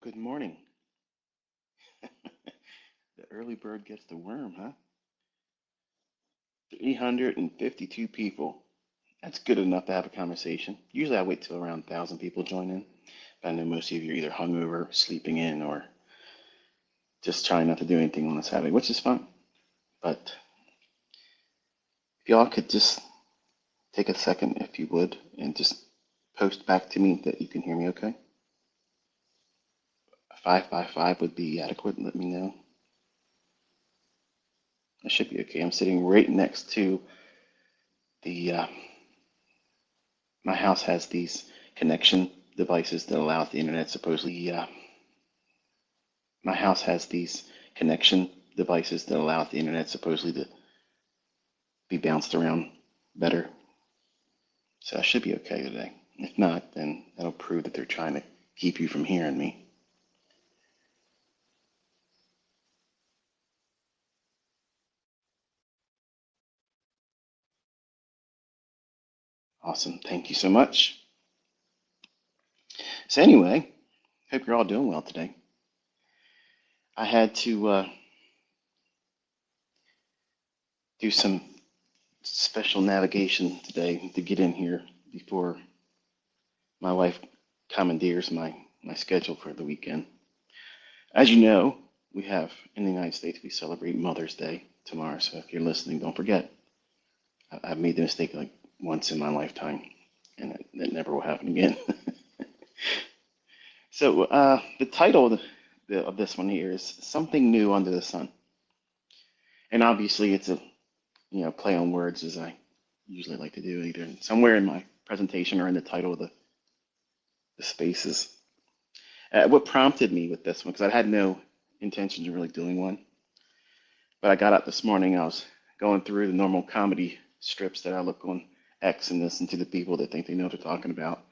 Good morning. The early bird gets the worm, huh? 352 people. That's good enough to have a conversation. Usually I wait till around 1,000 people join in. But I know most of you are either hungover, sleeping in, or just trying not to do anything on a Saturday, which is fine. But if y'all could just take a second, if you would, and just post back to me that you can hear me okay. 5 by 5 would be adequate. Let me know. I should be okay. I'm sitting right next to the my house has these connection devices that allow the internet supposedly. My house has these connection devices that allow the internet supposedly to be bounced around better. So I should be okay today. If not, then that'll prove that they're trying to keep you from hearing me. Awesome. Thank you so much. So anyway, hope you're all doing well today. I had to do some special navigation today to get in here before my wife commandeers my schedule for the weekend. As you know, we have in the United States, we celebrate Mother's Day tomorrow. So if you're listening, don't forget. I've made the mistake like once in my lifetime, and it never will happen again. So the title of this one here is Something New Under the Sun. And obviously it's a play on words, as I usually like to do, either somewhere in my presentation or in the title of the spaces. What prompted me with this one, because I had no intention of really doing one, but I got up this morning, I was going through the normal comedy strips that I look on X and listen to the people that think they know what they're talking about,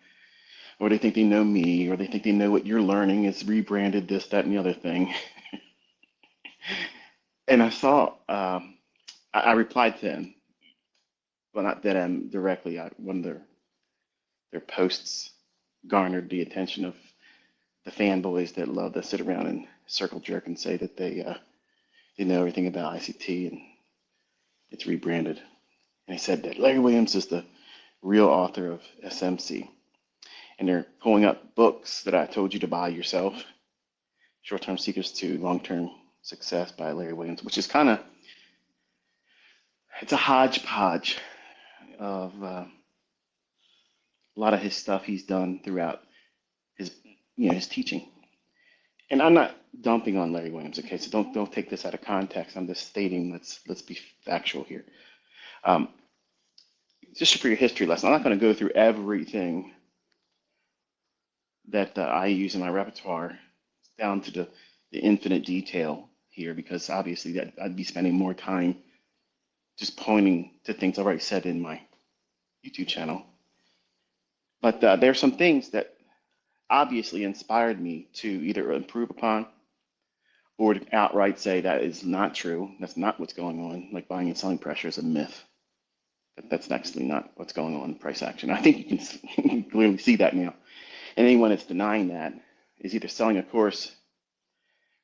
or they think they know me, or they think they know what you're learning is rebranded this, that, and the other thing. And I saw, I replied to them, well, not them directly. One of their posts garnered the attention of the fanboys that love to sit around and circle jerk and say that they know everything about ICT and it's rebranded. And he said that Larry Williams is the real author of SMC. And they're pulling up books that I told you to buy yourself. Short-Term Secrets to Long-Term Success by Larry Williams, which is it's a hodgepodge of a lot of his stuff he's done throughout his teaching. And I'm not dumping on Larry Williams, okay? So don't take this out of context. I'm just stating, let's be factual here. Just for your history lesson, I'm not going to go through everything that I use in my repertoire down to the infinite detail here, because obviously that I'd be spending more time just pointing to things I've already said in my YouTube channel. But there are some things that obviously inspired me to either improve upon or to outright say that is not true. That's not what's going on. Like buying and selling pressure is a myth. That's actually not what's going on in price action. I think you can clearly see that now. And anyone that's denying that is either selling a course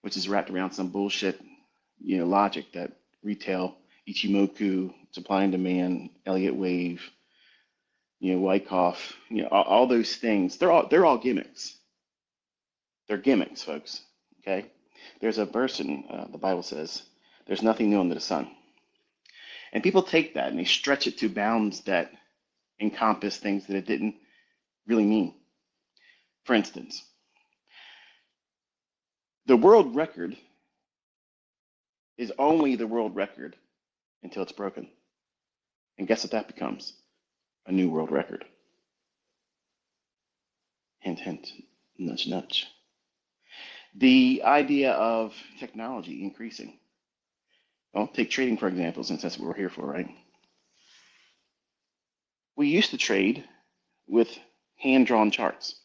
which is wrapped around some bullshit, logic that retail, Ichimoku, supply and demand, Elliott Wave, Wyckoff, all those things. They're all gimmicks. They're gimmicks, folks. Okay. There's a verse in the Bible says, "There's nothing new under the sun," and people take that and they stretch it to bounds that encompass things that it didn't really mean. For instance, the world record is only the world record until it's broken. And guess what that becomes? A new world record. Hint, hint, nudge, nudge. The idea of technology increasing. Well, take trading, for example, since that's what we're here for, right? We used to trade with hand-drawn charts.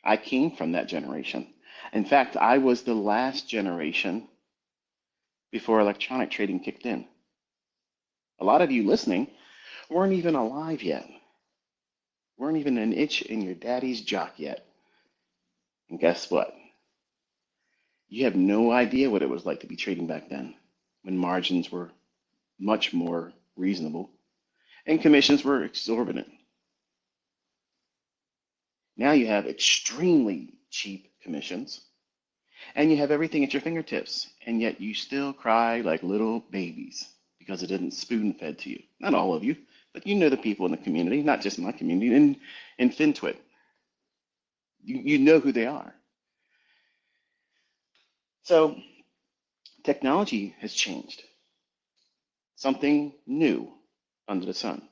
I came from that generation. In fact, I was the last generation before electronic trading kicked in. A lot of you listening weren't even alive yet. Weren't even an itch in your daddy's jock yet. And guess what? You have no idea what it was like to be trading back then when margins were much more reasonable and commissions were exorbitant. Now you have extremely cheap commissions and you have everything at your fingertips, and yet you still cry like little babies because it isn't spoon fed to you. Not all of you, but you know the people in the community, not just my community, in FinTwit. You know who they are. So technology has changed. Something new under the sun.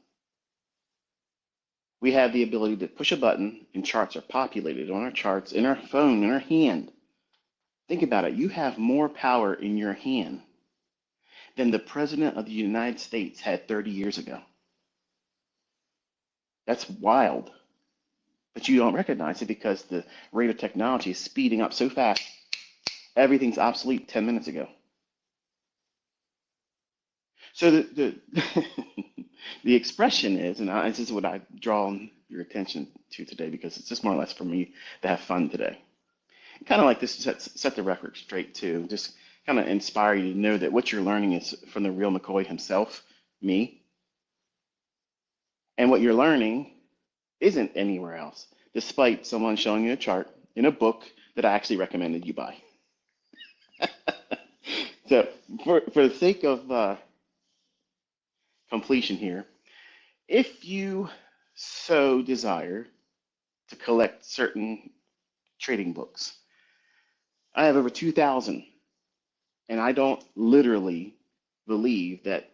We have the ability to push a button and charts are populated on our charts in our phone, in our hand. Think about it. You have more power in your hand than the President of the United States had 30 years ago. That's wild. But you don't recognize it because the rate of technology is speeding up so fast, everything's obsolete 10 minutes ago. So the expression is, and this is what I draw your attention to today because it's just more or less for me to have fun today. Kind of like this set the record straight too. Just kind of inspire you to know that what you're learning is from the real McCoy himself, me. And what you're learning isn't anywhere else, despite someone showing you a chart in a book that I actually recommended you buy. So for the sake of completion here, if you so desire to collect certain trading books, I have over 2,000, and I don't literally believe that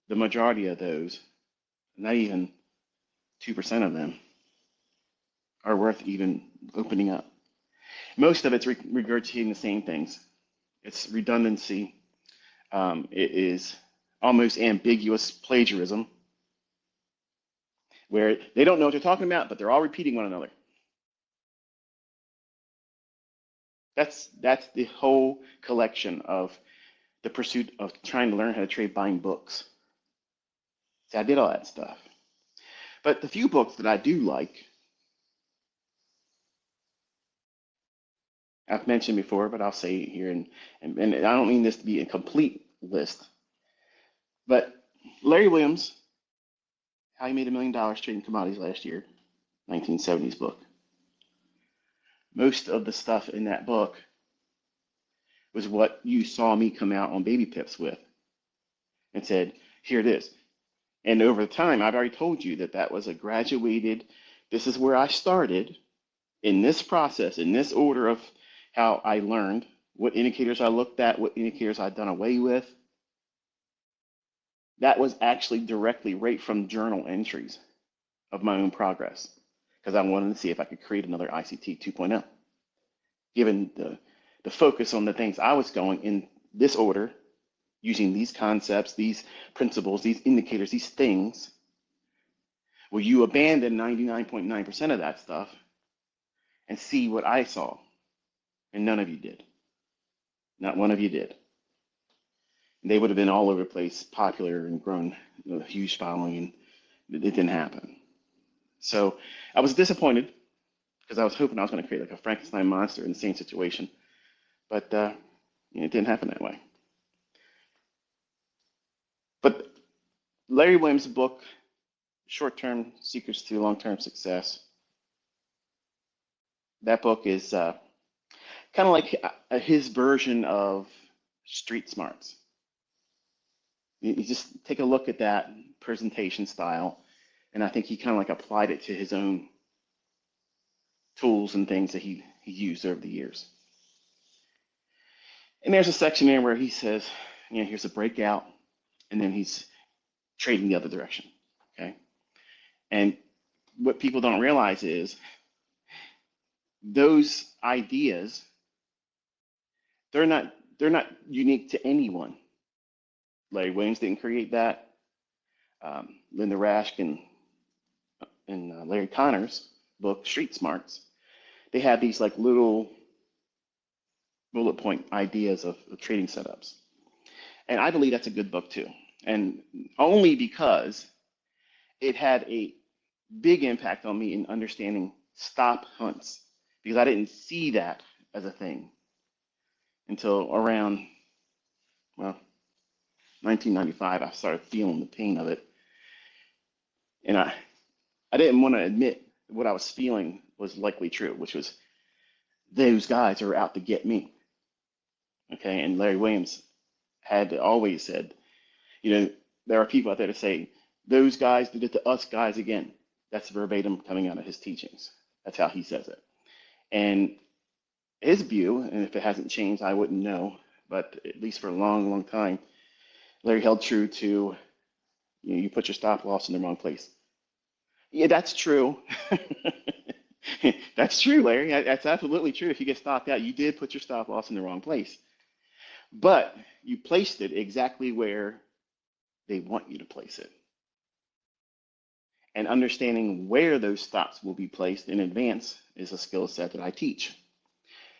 the majority of those, not even 2% of them, are worth even opening up. Most of it's regurgitating the same things. It's redundancy. It is almost ambiguous plagiarism, where they don't know what they're talking about, but they're all repeating one another. That's the whole collection of the pursuit of trying to learn how to trade buying books. See, I did all that stuff. But the few books that I do like, I've mentioned before, but I'll say it here, and I don't mean this to be a complete list, but Larry Williams, How He Made $1 Million Trading Commodities Last Year, 1970s book. Most of the stuff in that book was what you saw me come out on Baby Pips with and said, here it is. And over time, I've already told you that that was a graduated, this is where I started in this process, in this order of how I learned, what indicators I looked at, what indicators I'd done away with. That was actually directly right from journal entries of my own progress because I wanted to see if I could create another ICT 2.0. Given the focus on the things I was going in this order, using these concepts, these principles, these indicators, these things, will you abandon 99.9% of that stuff and see what I saw? And none of you did. Not one of you did. They would have been all over the place, popular and grown a huge following, and it didn't happen. So I was disappointed because I was hoping I was going to create like a Frankenstein monster in the same situation, but it didn't happen that way. But Larry Williams' book, Short-Term Secrets to Long-Term Success, that book is kind of like his version of Street Smarts. You just take a look at that presentation style, and I think he kind of like applied it to his own tools and things that he used over the years. And there's a section there where he says, here's a breakout, and then he's trading the other direction, okay? And what people don't realize is those ideas, they're not unique to anyone. Larry Williams didn't create that. Linda Rasch and Larry Connor's book, Street Smarts, they have these like little bullet point ideas of trading setups. And I believe that's a good book too. And only because it had a big impact on me in understanding stop hunts, because I didn't see that as a thing. until around, well, 1995. I started feeling the pain of it. And I didn't want to admit what I was feeling was likely true, which was those guys are out to get me. Okay. And Larry Williams had always said, you know, there are people out there that say, those guys did it to us guys again. That's verbatim coming out of his teachings. That's how he says it. And his view, and if it hasn't changed, I wouldn't know, but at least for a long, long time, Larry held true to, you know, you put your stop loss in the wrong place. Yeah, that's true. That's true, Larry. That's absolutely true. If you get stopped out, you did put your stop loss in the wrong place. But you placed it exactly where they want you to place it. And understanding where those stops will be placed in advance is a skill set that I teach.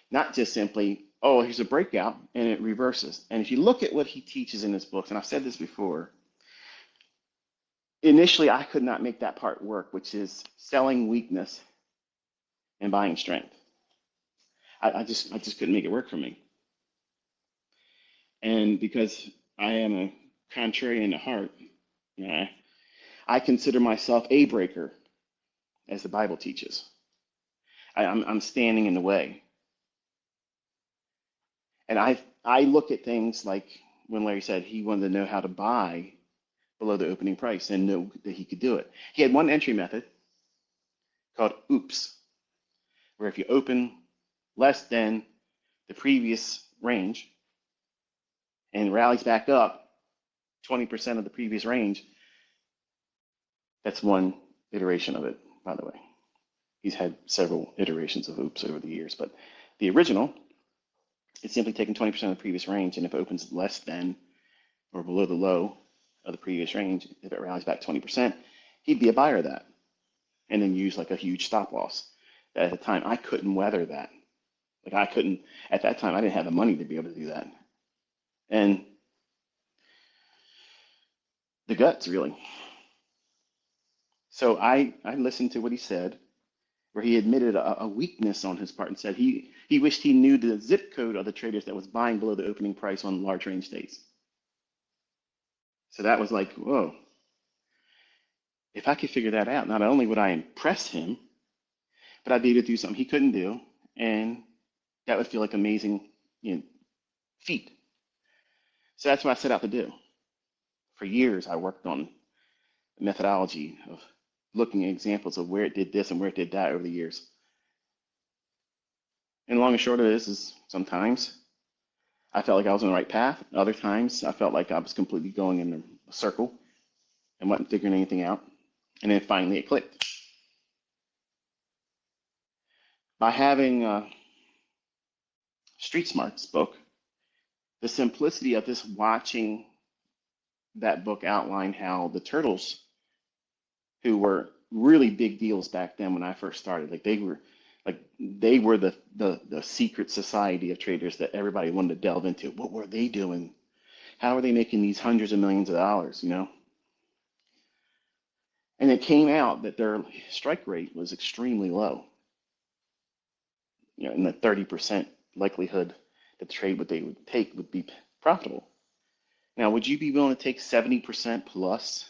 Not just simply, oh, here's a breakout and it reverses. And if you look at what he teaches in his books, and I've said this before, initially I could not make that part work, which is selling weakness and buying strength. I just couldn't make it work for me. And because I am a contrarian at heart, you know, I consider myself a breaker, as the Bible teaches. I'm standing in the way. And I look at things like when Larry said he wanted to know how to buy below the opening price and know that he could do it. He had one entry method called OOPS, where if you open less than the previous range and rallies back up 20% of the previous range, that's one iteration of it, by the way. He's had several iterations of OOPS over the years, but the original, it's simply taking 20% of the previous range, and if it opens less than or below the low of the previous range, if it rallies back 20%, he'd be a buyer of that, and then use like a huge stop loss. That at the time, I couldn't weather that. Like I couldn't, at that time, I didn't have the money to be able to do that. And the guts, really. So I listened to what he said, where he admitted a weakness on his part and said he wished he knew the zip code of the traders that was buying below the opening price on large range days. So that was like, whoa. If I could figure that out, not only would I impress him, but I'd be able to do something he couldn't do, and that would feel like amazing, you know, feat. So that's what I set out to do. For years, I worked on the methodology of looking at examples of where it did this and where it did that over the years. And long and short of this is sometimes I felt like I was on the right path. Other times I felt like I was completely going in a circle and wasn't figuring anything out. And then finally it clicked. By having Street Smart's book, the simplicity of just watching that book outline how the turtles, who were really big deals back then when I first started, they were the secret society of traders that everybody wanted to delve into. What were they doing? How are they making these hundreds of millions of dollars, you know? And it came out that their strike rate was extremely low, you know, in the 30% likelihood that the trade they would take would be profitable. Now, would you be willing to take 70% plus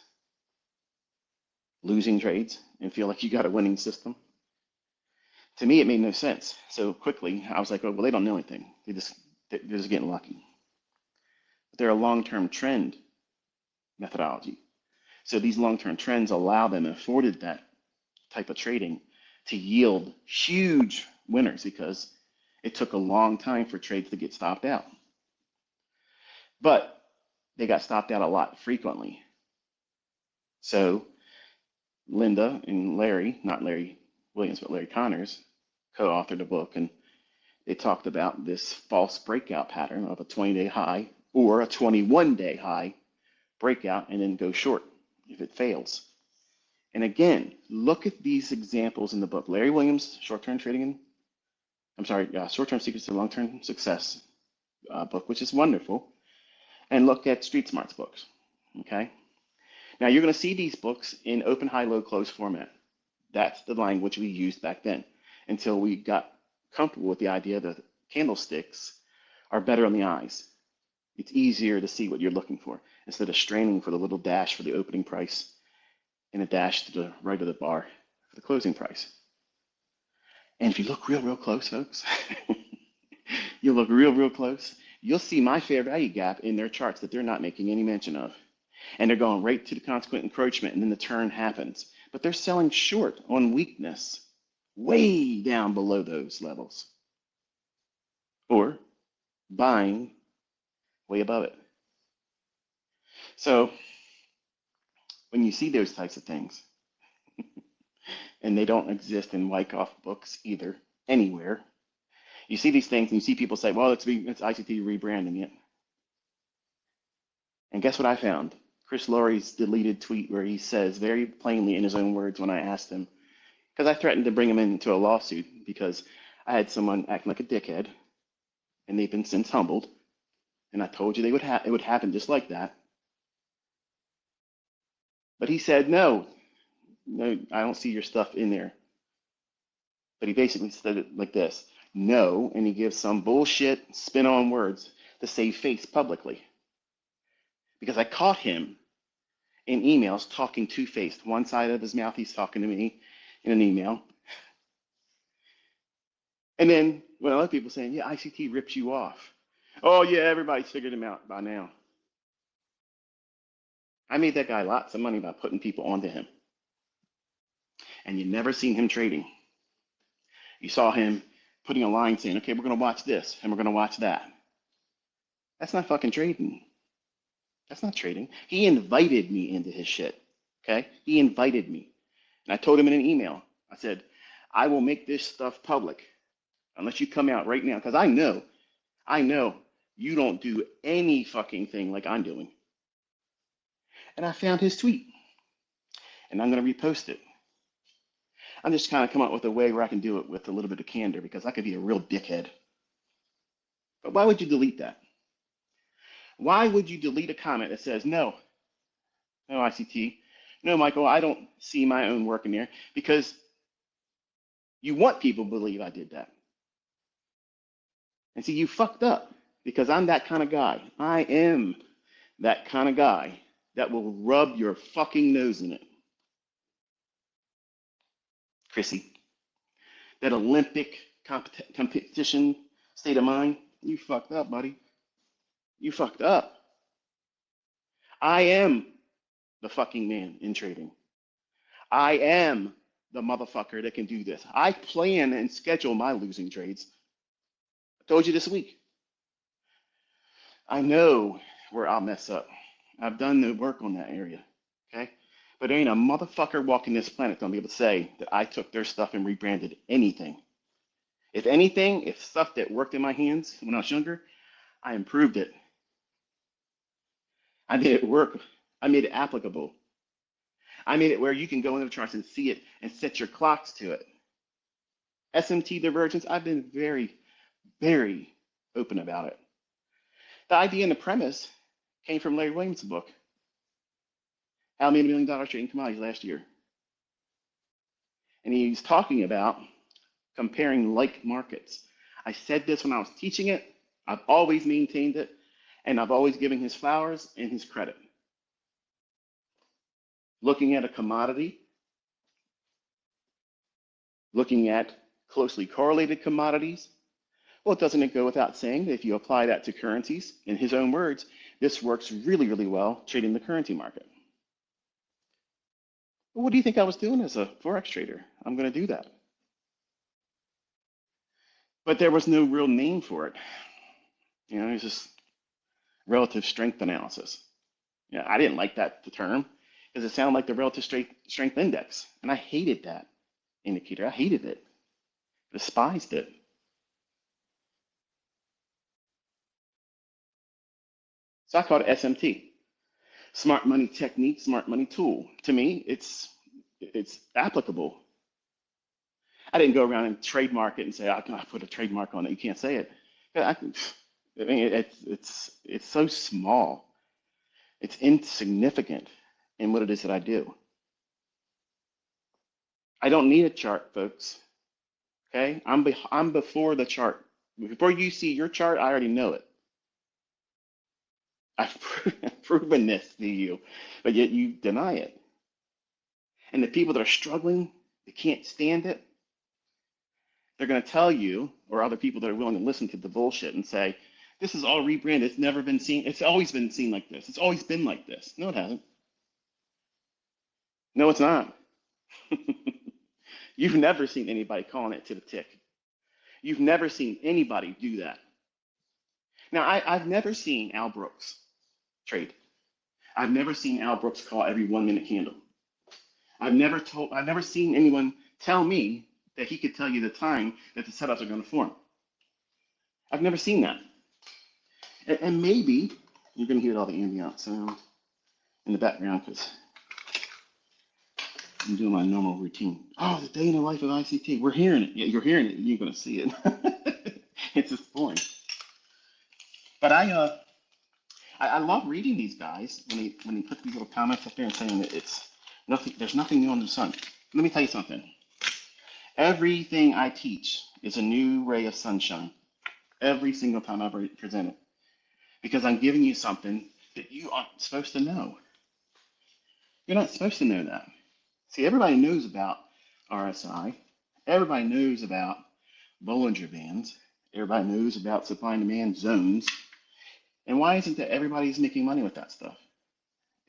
losing trades and feel like you got a winning system? To me, it made no sense. So quickly, I was like, oh, well, they don't know anything. They're just getting lucky. But they're a long-term trend methodology. So these long-term trends allow them, afforded that type of trading to yield huge winners because it took a long time for trades to get stopped out. But they got stopped out a lot frequently. So Linda and Larry, not Larry Williams, but Larry Connors, co-authored a book, and they talked about this false breakout pattern of a 20-day high or a 21-day high breakout and then go short if it fails. And again, look at these examples in the book. Larry Williams, Short-Term Secrets to Long-Term Success book, which is wonderful. And look at Street Smart's books, okay? Now you're going to see these books in open, high, low, close format. That's the language we used back then until we got comfortable with the idea that candlesticks are better on the eyes. It's easier to see what you're looking for instead of straining for the little dash for the opening price and a dash to the right of the bar for the closing price. And if you look real close, folks, you look real close, you'll see my fair value gap in their charts that they're not making any mention of. And they're going right to the consequent encroachment, and then the turn happens. But they're selling short on weakness way down below those levels, or buying way above it. So when you see those types of things, and they don't exist in Wyckoff books either, anywhere, you see these things and you see people say, well, it's ICT rebranding it. And guess what I found? Chris Laurie's deleted tweet where he says very plainly in his own words when I asked him, because I threatened to bring him into a lawsuit because I had someone acting like a dickhead, and they've been since humbled. And I told you it would happen just like that. But he said, no, I don't see your stuff in there. But he basically said it like this, no, and he gives some bullshit spin on words to save face publicly. Because I caught him in emails talking two-faced. One side of his mouth, he's talking to me in an email. And then when other people saying, yeah, ICT rips you off. Oh, yeah, everybody's figured him out by now. I made that guy lots of money by putting people onto him. And you never seen him trading. You saw him putting a line saying, okay, we're going to watch this and we're going to watch that. That's not fucking trading. That's not trading. He invited me into his shit. Okay? He invited me. And I told him in an email, I said, I will make this stuff public unless you come out right now. Because I know you don't do any fucking thing like I'm doing. And I found his tweet. And I'm going to repost it. I'm just kind of come up with a way where I can do it with a little bit of candor because I could be a real dickhead. But why would you delete that? Why would you delete a comment that says, no ICT, no, Michael, I don't see my own work in there, because you want people to believe I did that. And see, you fucked up because I'm that kind of guy. I am that kind of guy that will rub your fucking nose in it. Chrissy, that Olympic competition state of mind, you fucked up, buddy. You fucked up. I am the fucking man in trading. I am the motherfucker that can do this. I plan and schedule my losing trades. I told you this week. I know where I'll mess up. I've done the work on that area, okay? But there ain't a motherfucker walking this planet gonna be able to say that I took their stuff and rebranded anything. If anything, if stuff that worked in my hands when I was younger, I improved it. I made it work. I made it applicable. I made it where you can go into the charts and see it and set your clocks to it. SMT divergence, I've been very, very open about it. The idea and the premise came from Larry Williams' book, How I Made $1 Million Trading Commodities last year. And he's talking about comparing like markets. I said this when I was teaching it. I've always maintained it. And I've always given his flowers and his credit. Looking at a commodity, looking at closely correlated commodities, well, doesn't it go without saying that if you apply that to currencies, in his own words, this works really well trading the currency market. Well, what do you think I was doing as a Forex trader? I'm going to do that. But there was no real name for it. It's just relative strength analysis. I didn't like that term because it sounded like the relative strength index. And I hated that indicator. I hated it. Despised it. So I called it SMT. Smart money technique, smart money tool. To me, it's applicable. I didn't go around and trademark it and say, I put a trademark on it. You can't say it. It's so small. It's insignificant in what it is that I do. I don't need a chart, folks. Okay, I'm before the chart Before you see your chart, I already know it. I've proven this to you, but yet you deny it. And the people that are struggling, they can't stand it, they're going to tell you, or other people that are willing to listen to the bullshit and say, this is all rebranded. It's never been seen. It's always been seen like this. It's always been like this. No, it hasn't. No, it's not. You've never seen anybody calling it to the tick. You've never seen anybody do that. Now, I've never seen Al Brooks trade. I've never seen Al Brooks call every 1 minute candle. I've never seen anyone tell me that he could tell you the time that the setups are going to form. I've never seen that. And maybe you're going to hear all the ambient sound in the background because I'm doing my normal routine. Oh, the day in the life of ICT. We're hearing it. Yeah, you're hearing it. You're going to see it. It's just boring. But I love reading these guys when they put these little comments up there and saying that it's nothing. There's nothing new under the sun. Let me tell you something. Everything I teach is a new ray of sunshine. Every single time I present it, because I'm giving you something that you aren't supposed to know. You're not supposed to know that. See, everybody knows about RSI. Everybody knows about Bollinger Bands. Everybody knows about supply and demand zones. And why isn't that everybody's making money with that stuff?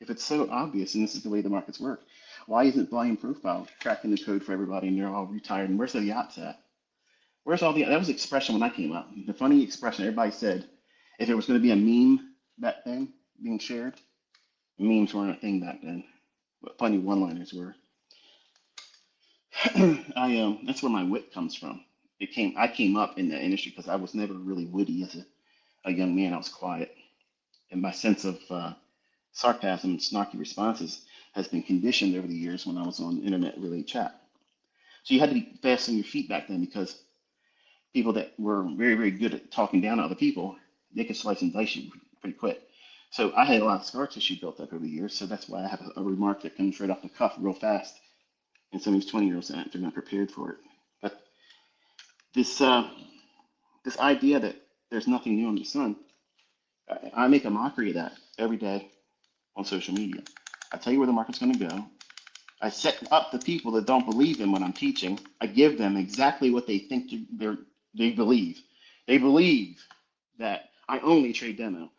If it's so obvious and this is the way the markets work, why isn't volume profile cracking the code for everybody and they're all retired? And where's the yachts at? Where's all the, that was the expression when I came up. The funny expression, everybody said, if it was going to be a meme back then being shared, memes weren't a thing back then, but funny one-liners were. That's where my wit comes from. I came up in the industry because I was never really witty as a young man. I was quiet, and my sense of sarcasm and snarky responses has been conditioned over the years when I was on internet relay chat. So you had to be fast on your feet back then because people that were very, very good at talking down to other people, they could slice and dice you pretty quick. So I had a lot of scar tissue built up over the years. So that's why I have a remark that comes right off the cuff real fast. And some of these 20-year-olds, they're not prepared for it. But this idea that there's nothing new under the sun, I make a mockery of that every day on social media. I tell you where the market's going to go. I set up the people that don't believe in what I'm teaching. I give them exactly what they think they believe. They believe that I only trade demo.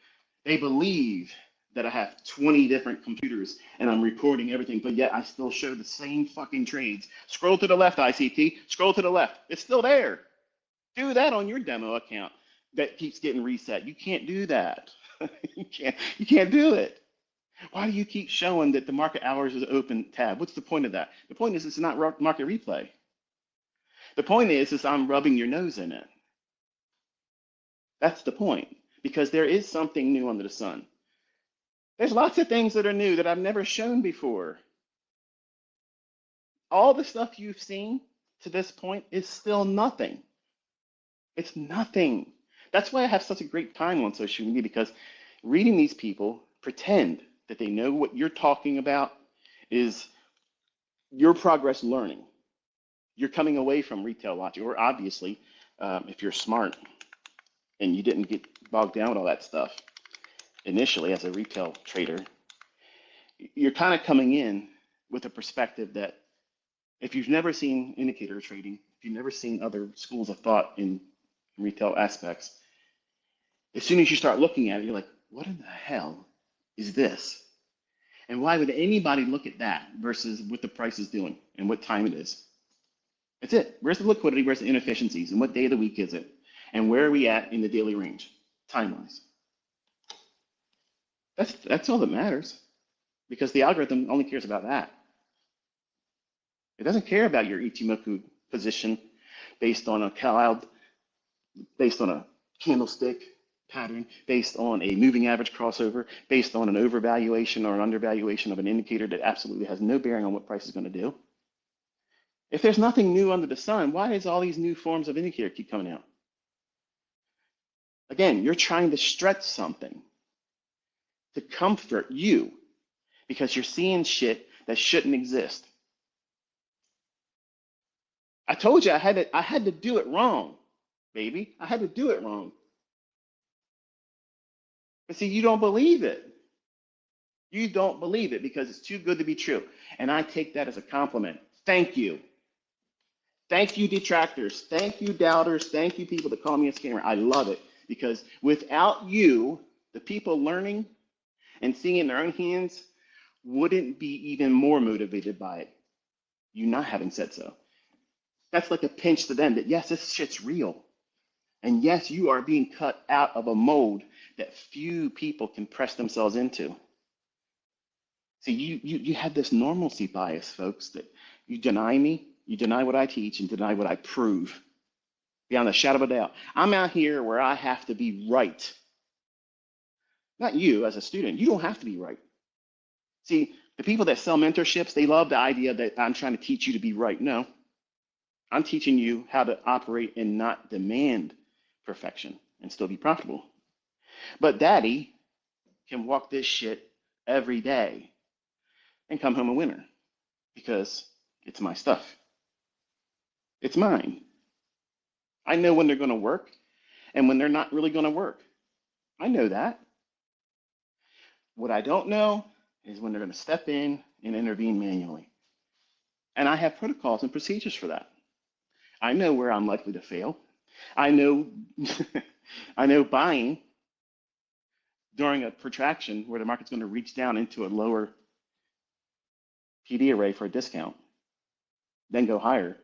They believe that I have 20 different computers and I'm recording everything, but yet I still show the same fucking trades. Scroll to the left, ICT. Scroll to the left. It's still there. Do that on your demo account that keeps getting reset. You can't do that. You can't do it. Why do you keep showing that the market hours is an open tab? What's the point of that? The point is it's not market replay. The point is I'm rubbing your nose in it. That's the point, because there is something new under the sun. There's lots of things that are new that I've never shown before. All the stuff you've seen to this point is still nothing. It's nothing. That's why I have such a great time on social media, because reading these people pretend that they know what you're talking about is your progress learning. You're coming away from retail logic, or obviously, if you're smart and you didn't get bogged down with all that stuff initially as a retail trader, you're kind of coming in with a perspective that if you've never seen indicator trading, if you've never seen other schools of thought in retail aspects, as soon as you start looking at it, you're like, what in the hell is this? And why would anybody look at that versus what the price is doing and what time it is? That's it. Where's the liquidity? Where's the inefficiencies? And what day of the week is it? And where are we at in the daily range, time-wise? That's all that matters, because the algorithm only cares about that. It doesn't care about your Ichimoku position based on a cloud, based on a candlestick pattern, based on a moving average crossover, based on an overvaluation or an undervaluation of an indicator that absolutely has no bearing on what price is going to do. If there's nothing new under the sun, why does all these new forms of indicator keep coming out? Again, you're trying to stretch something to comfort you because you're seeing shit that shouldn't exist. I told you I had to do it wrong. baby. I had to do it wrong. But see, you don't believe it. You don't believe it because it's too good to be true. And I take that as a compliment. Thank you. Thank you, detractors. Thank you, doubters. Thank you, people that call me a scammer. I love it because without you, the people learning and seeing it in their own hands wouldn't be even more motivated by it. You not having said so. That's like a pinch to them that, yes, this shit's real. And yes, you are being cut out of a mold that few people can press themselves into. See, you have this normalcy bias, folks, that you deny me, you deny what I teach, and deny what I prove. Beyond a shadow of a doubt. I'm out here where I have to be right. Not you as a student. You don't have to be right. See, the people that sell mentorships, they love the idea that I'm trying to teach you to be right. No, I'm teaching you how to operate and not demand perfection and still be profitable. But daddy can walk this shit every day and come home a winner because it's my stuff. It's mine. I know when they're going to work and when they're not really going to work. I know that. What I don't know is when they're going to step in and intervene manually. And I have protocols and procedures for that. I know where I'm likely to fail. I know I know buying during a protraction where the market's going to reach down into a lower PD array for a discount, then go higher.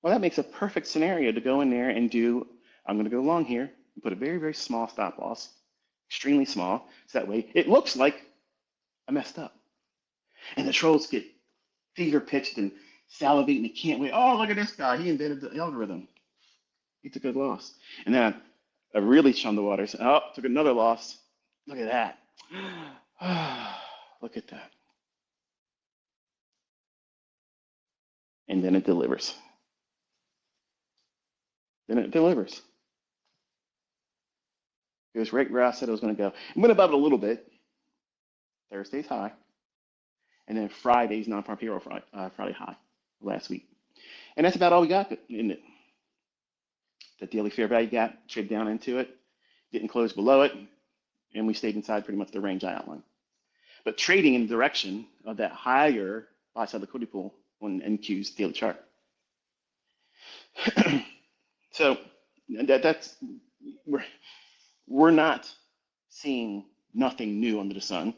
Well, that makes a perfect scenario to go in there and do, I'm going to go long here and put a very, very small stop loss, extremely small, so that way it looks like I messed up. And the trolls get fever pitched and salivating. They can't wait. Oh, look at this guy. He invented the algorithm. He took a loss. And then I really shunned the waters. Oh, took another loss. Look at that. Look at that. And then it delivers. Then it delivers. It goes right where I said it was going to go. It went above it a little bit. Thursday's high. And then Friday's non-farm payroll Friday high last week. And that's about all we got in it. The daily fair value gap traded down into it, didn't close below it, and we stayed inside pretty much the range I outlined. But trading in the direction of that higher buy-side liquidity pool on NQ's daily chart. So that's we're not seeing nothing new under the sun.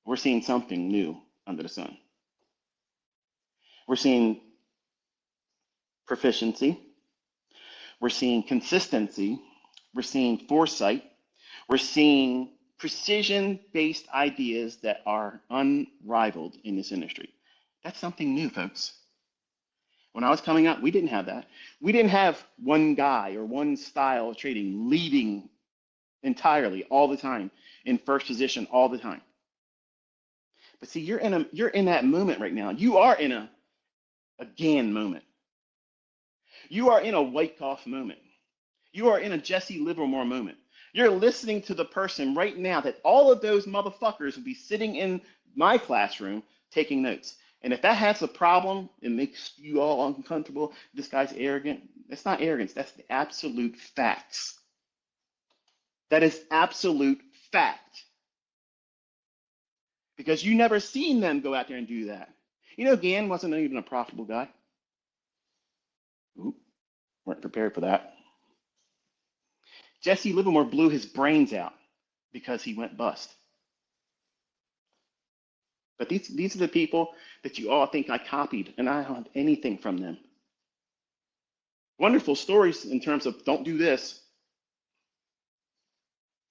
We're seeing something new under the sun. We're seeing proficiency. We're seeing consistency. We're seeing foresight. We're seeing precision-based ideas that are unrivaled in this industry. That's something new, folks. When I was coming up, we didn't have that. We didn't have one guy or one style of trading leading entirely all the time in first position all the time. But see, you're in that moment right now. You are in a Gann moment. You are in a Wyckoff moment. You are in a Jesse Livermore moment. You're listening to the person right now that all of those motherfuckers would be sitting in my classroom taking notes. And if that has a problem, it makes you all uncomfortable. This guy's arrogant. That's not arrogance. That's the absolute facts. That is absolute fact. Because you never seen them go out there and do that. You know, Gann wasn't even a profitable guy. Oop, weren't prepared for that. Jesse Livermore blew his brains out because he went bust. But these are the people that you all think I copied, and I don't have anything from them. Wonderful stories in terms of don't do this.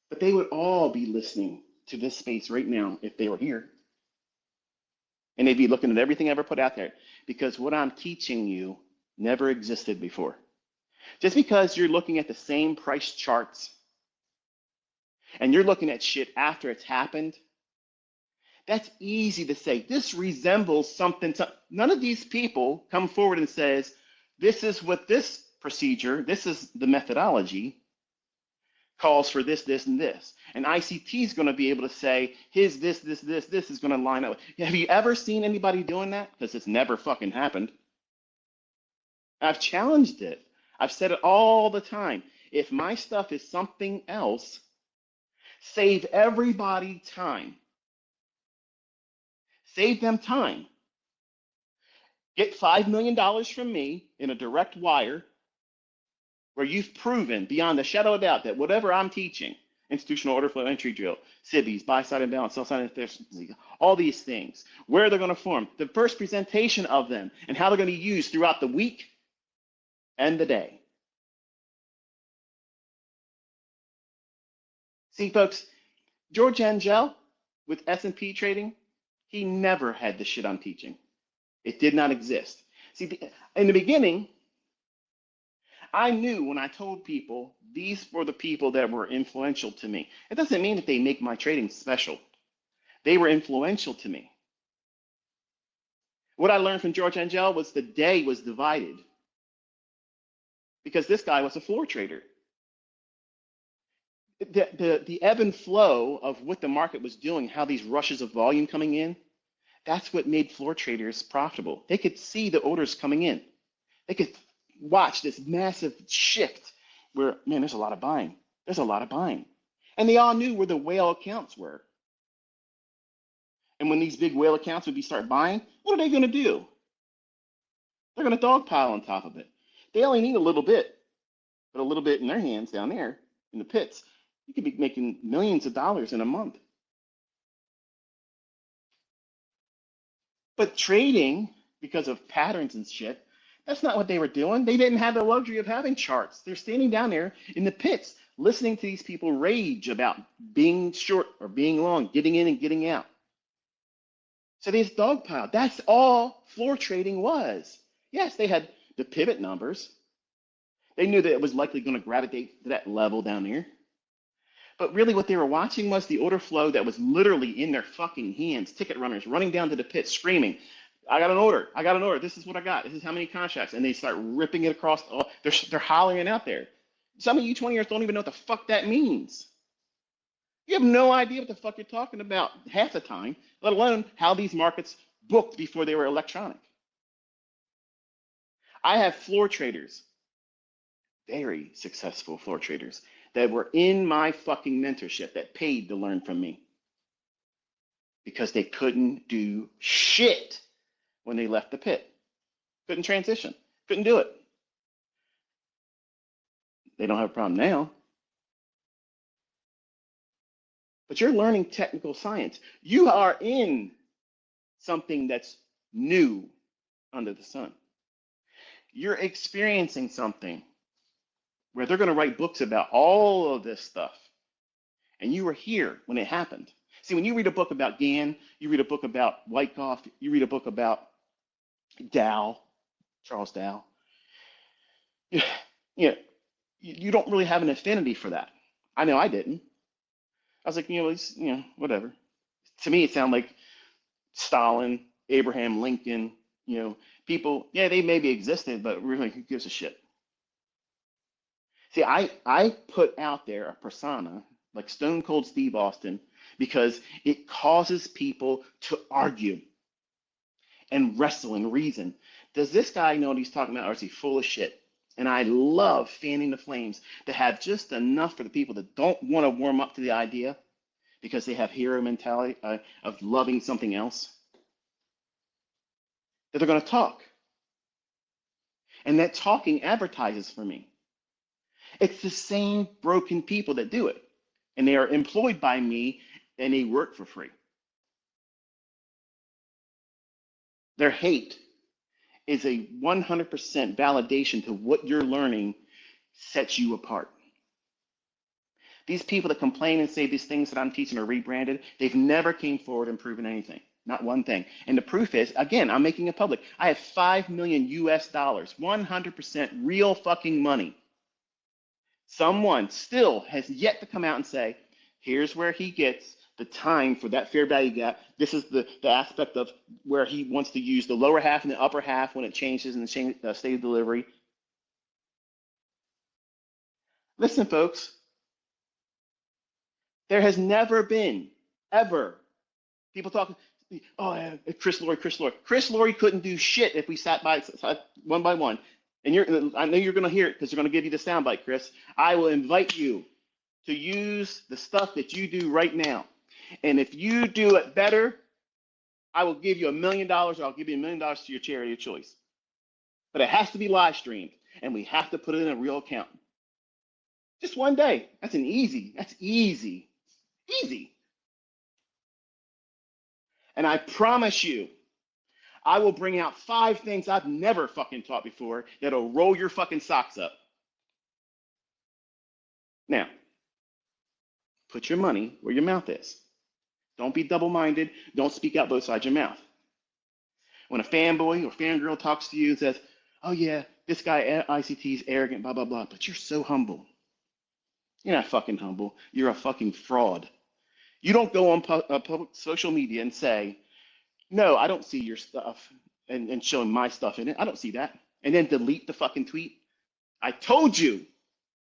But they would all be listening to this space right now if they were here. And they'd be looking at everything I ever put out there because what I'm teaching you never existed before. Just because you're looking at the same price charts and you're looking at shit after it's happened, that's easy to say. This resembles something. None of these people come forward and says, this is what this procedure, this is the methodology, calls for this, this, and this. And ICT is going to be able to say, this is going to line up. Have you ever seen anybody doing that? Because it's never fucking happened. I've challenged it. I've said it all the time. If my stuff is something else, save everybody time. Save them time. Get $5 million from me in a direct wire where you've proven beyond a shadow of doubt that whatever I'm teaching, institutional order flow entry drill, SIBIs, buy side imbalance, sell side efficiency, all these things, where they're going to form, the first presentation of them, and how they're going to be used throughout the week and the day. See, folks, George Angel with S&P trading, he never had the shit I'm teaching. It did not exist. See, in the beginning, I knew when I told people these were the people that were influential to me. It doesn't mean that they make my trading special. They were influential to me. What I learned from George Angel was the day was divided because this guy was a floor trader. The ebb and flow of what the market was doing, how these rushes of volume coming in, that's what made floor traders profitable. They could see the orders coming in. They could watch this massive shift where, man, there's a lot of buying. There's a lot of buying. And they all knew where the whale accounts were. And when these big whale accounts would start buying, what are they going to do? They're going to dogpile on top of it. They only need a little bit, but a little bit in their hands down there in the pits, you could be making millions of dollars in a month. But trading, because of patterns and shit, that's not what they were doing. They didn't have the luxury of having charts. They're standing down there in the pits, listening to these people rage about being short or being long, getting in and getting out. So they just dogpiled. That's all floor trading was. Yes, they had the pivot numbers. They knew that it was likely going to gravitate to that level down there. But really what they were watching was the order flow that was literally in their fucking hands. Ticket runners running down to the pit screaming, I got an order. I got an order. This is what I got. This is how many contracts. And they start ripping it across. They're hollering it out there. Some of you 20-year-olds don't even know what the fuck that means. You have no idea what the fuck you're talking about half the time, let alone how these markets booked before they were electronic. I have floor traders, very successful floor traders, that were in my fucking mentorship that paid to learn from me because they couldn't do shit when they left the pit. Couldn't transition, couldn't do it. They don't have a problem now. But you're learning technical science. You are in something that's new under the sun. You're experiencing something where they're going to write books about all of this stuff. And you were here when it happened. See, when you read a book about Gann, you read a book about Wyckoff, you read a book about Dow, Charles Dow, you don't really have an affinity for that. I know I didn't. I was like, whatever. To me, it sounded like Stalin, Abraham Lincoln, people, yeah, they maybe existed, but really, who gives a shit? See, I put out there a persona like Stone Cold Steve Austin because it causes people to argue and wrestle and reason. Does this guy know what he's talking about, or is he full of shit? And I love fanning the flames to have just enough for the people that don't want to warm up to the idea because they have hero mentality of loving something else, that they're going to talk. And that talking advertises for me. It's the same broken people that do it. And they are employed by me and they work for free. Their hate is a 100% validation to what you're learning sets you apart. These people that complain and say these things that I'm teaching are rebranded, they've never came forward and proven anything. Not one thing. And the proof is, again, I'm making it public. I have $5 million US, 100% real fucking money. Someone still has yet to come out and say, here's where he gets the time for that fair value gap. This is the aspect of where he wants to use the lower half and the upper half when it changes in the state of delivery. Listen, folks, there has never been, ever, people talking, oh, Chris Laurie. Chris Laurie couldn't do shit if we sat by one by one. And I know you're going to hear it because you're going to give you the soundbite, Chris. I will invite you to use the stuff that you do right now. And if you do it better, I will give you $1 million, or I'll give you $1 million to your charity of choice. But it has to be live streamed, and we have to put it in a real account. Just one day. That's easy. Easy. And I promise you, I will bring out 5 things I've never fucking taught before that'll roll your fucking socks up. Now, put your money where your mouth is. Don't be double-minded. Don't speak out both sides of your mouth. When a fanboy or fangirl talks to you and says, oh yeah, this guy at ICT is arrogant, blah, blah, blah, but you're so humble. You're not fucking humble. You're a fucking fraud. You don't go on public social media and say, no, I don't see your stuff and showing my stuff in it. I don't see that. And then delete the fucking tweet. I told you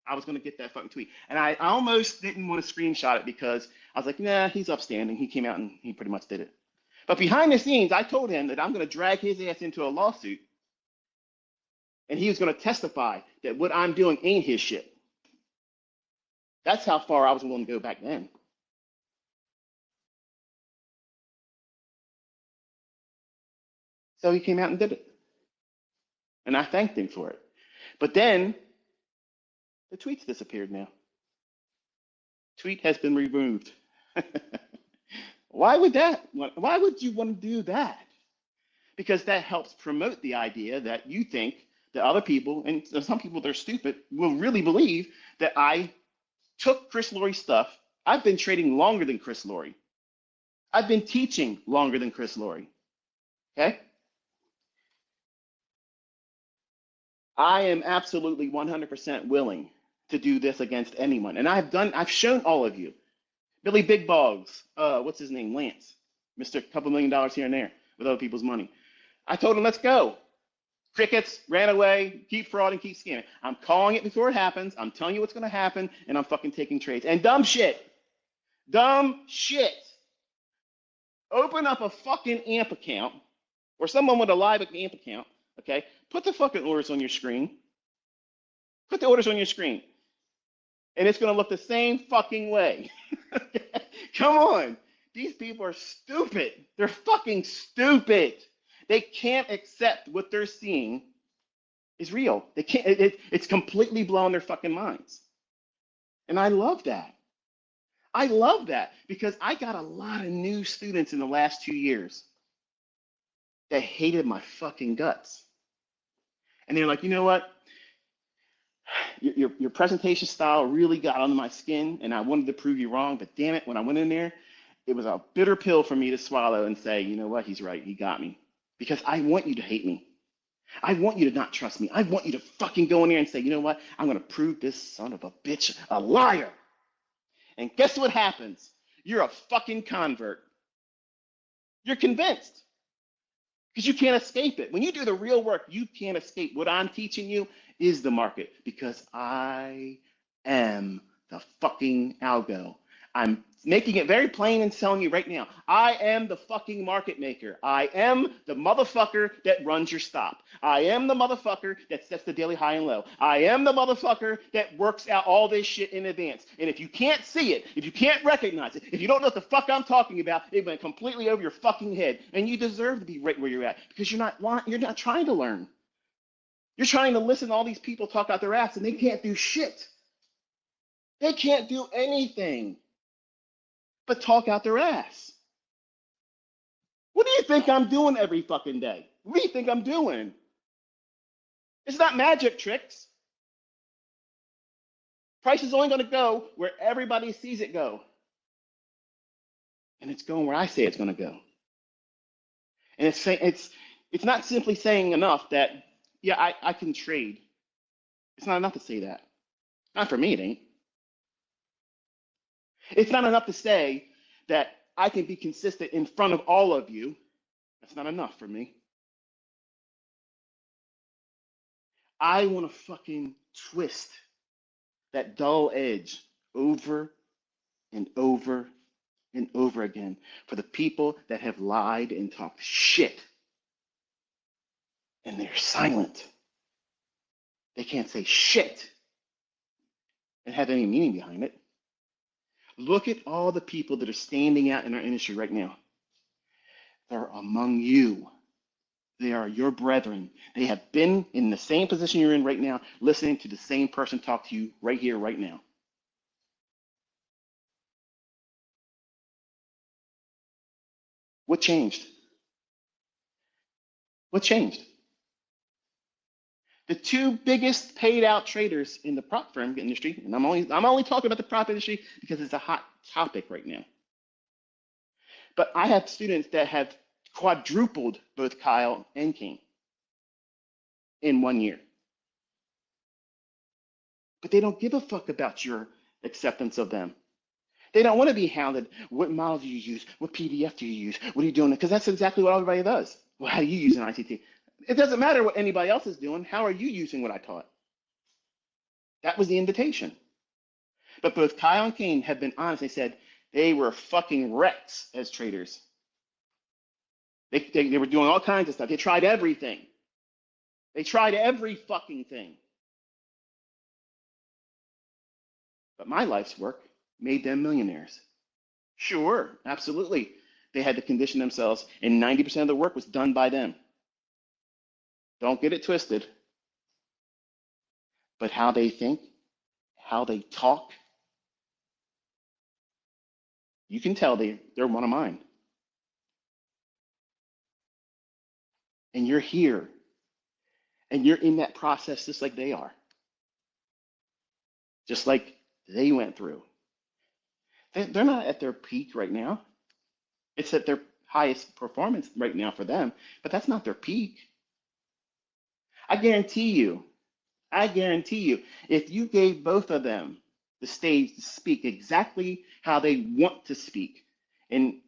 I was going to get that fucking tweet. And I almost didn't want to screenshot it because I was like, nah, he's upstanding. He came out and he pretty much did it. But behind the scenes, I told him that I'm going to drag his ass into a lawsuit. And he was going to testify that what I'm doing ain't his shit. That's how far I was willing to go back then. So he came out and did it. And I thanked him for it. But then the tweets disappeared now. Tweet has been removed. Why would you want to do that? Because that helps promote the idea that you think that other people, and some people that are stupid, will really believe that I took Chris Lori's stuff. I've been trading longer than Chris Lori. I've been teaching longer than Chris Lori. Okay? I am absolutely 100% willing to do this against anyone. And I've shown all of you. Billy Big Bogs, what's his name? Lance. Mr. Couple $1 million here and there with other people's money. I told him, let's go. Crickets, ran away, keep frauding, keep scamming. I'm calling it before it happens. I'm telling you what's going to happen, and I'm fucking taking trades. And dumb shit. Open up a fucking AMP account, or someone with a live AMP account, okay? Put the fucking orders on your screen. Put the orders on your screen. And it's going to look the same fucking way. Come on. These people are stupid. They're fucking stupid. They can't accept what they're seeing is real. They can't. It's completely blowing their fucking minds. And I love that. I love that because I got a lot of new students in the last 2 years that hated my fucking guts. And they're like, you know what? Your presentation style really got under my skin, and I wanted to prove you wrong. But damn it, when I went in there, it was a bitter pill for me to swallow and say, you know what? He's right. He got me. Because I want you to hate me. I want you to not trust me. I want you to fucking go in there and say, you know what? I'm going to prove this son of a bitch a liar. And guess what happens? You're a fucking convert. You're convinced. Because you can't escape it. When you do the real work, you can't escape. What I'm teaching you is the market. Because I am the fucking algo. I'm making it very plain and telling you right now, I am the fucking market maker. I am the motherfucker that runs your stop. I am the motherfucker that sets the daily high and low. I am the motherfucker that works out all this shit in advance. And if you can't see it, if you can't recognize it, if you don't know what the fuck I'm talking about, it went completely over your fucking head. And you deserve to be right where you're at because you're not trying to learn. You're trying to listen to all these people talk out their ass and they can't do shit. They can't do anything but talk out their ass. What do you think I'm doing every fucking day? What do you think I'm doing? It's not magic tricks. Price is only going to go where everybody sees it go. And it's going where I say it's going to go. And it's not simply saying enough that, yeah, I can trade. It's not enough to say that. Not for me, it ain't. It's not enough to say that I can be consistent in front of all of you. That's not enough for me. I want to fucking twist that dull edge over and over and over again for the people that have lied and talked shit. And they're silent. They can't say shit and have any meaning behind it. Look at all the people that are standing out in our industry right now. They're among you. They are your brethren. They have been in the same position you're in right now, listening to the same person talk to you right here, right now. What changed? What changed? The two biggest paid out traders in the prop firm industry, and I'm only talking about the prop industry because it's a hot topic right now. But I have students that have quadrupled both Kyle and King in 1 year. But they don't give a fuck about your acceptance of them. They don't want to be hounded. What model do you use? What PDF do you use? What are you doing? Because that's exactly what everybody does. Well, how do you use an ICT? It doesn't matter what anybody else is doing. How are you using what I taught? That was the invitation. But both Kyle and Kane have been honest. They said they were fucking wrecks as traders. They were doing all kinds of stuff. They tried everything. They tried every fucking thing. But my life's work made them millionaires. Sure, absolutely. They had to condition themselves, and 90% of the work was done by them. Don't get it twisted. But how they think, how they talk, you can tell they're one of mine. And you're here, and you're in that process just like they are. Just like they went through. They're not at their peak right now. It's at their highest performance right now for them, but that's not their peak. I guarantee you, if you gave both of them the stage to speak exactly how they want to speak and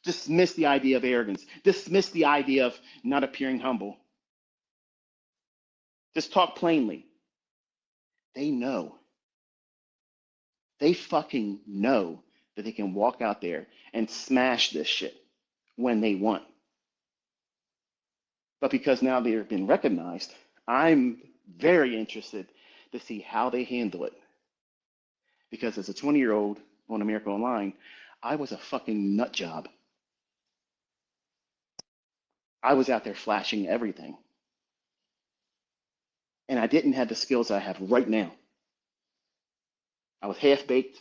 dismiss the idea of arrogance, dismiss the idea of not appearing humble, just talk plainly, they know. They fucking know that they can walk out there and smash this shit when they want. But because now they've been recognized, I'm very interested to see how they handle it. Because as a 20-year-old on America Online, I was a fucking nut job. I was out there flashing everything. And I didn't have the skills I have right now. I was half-baked,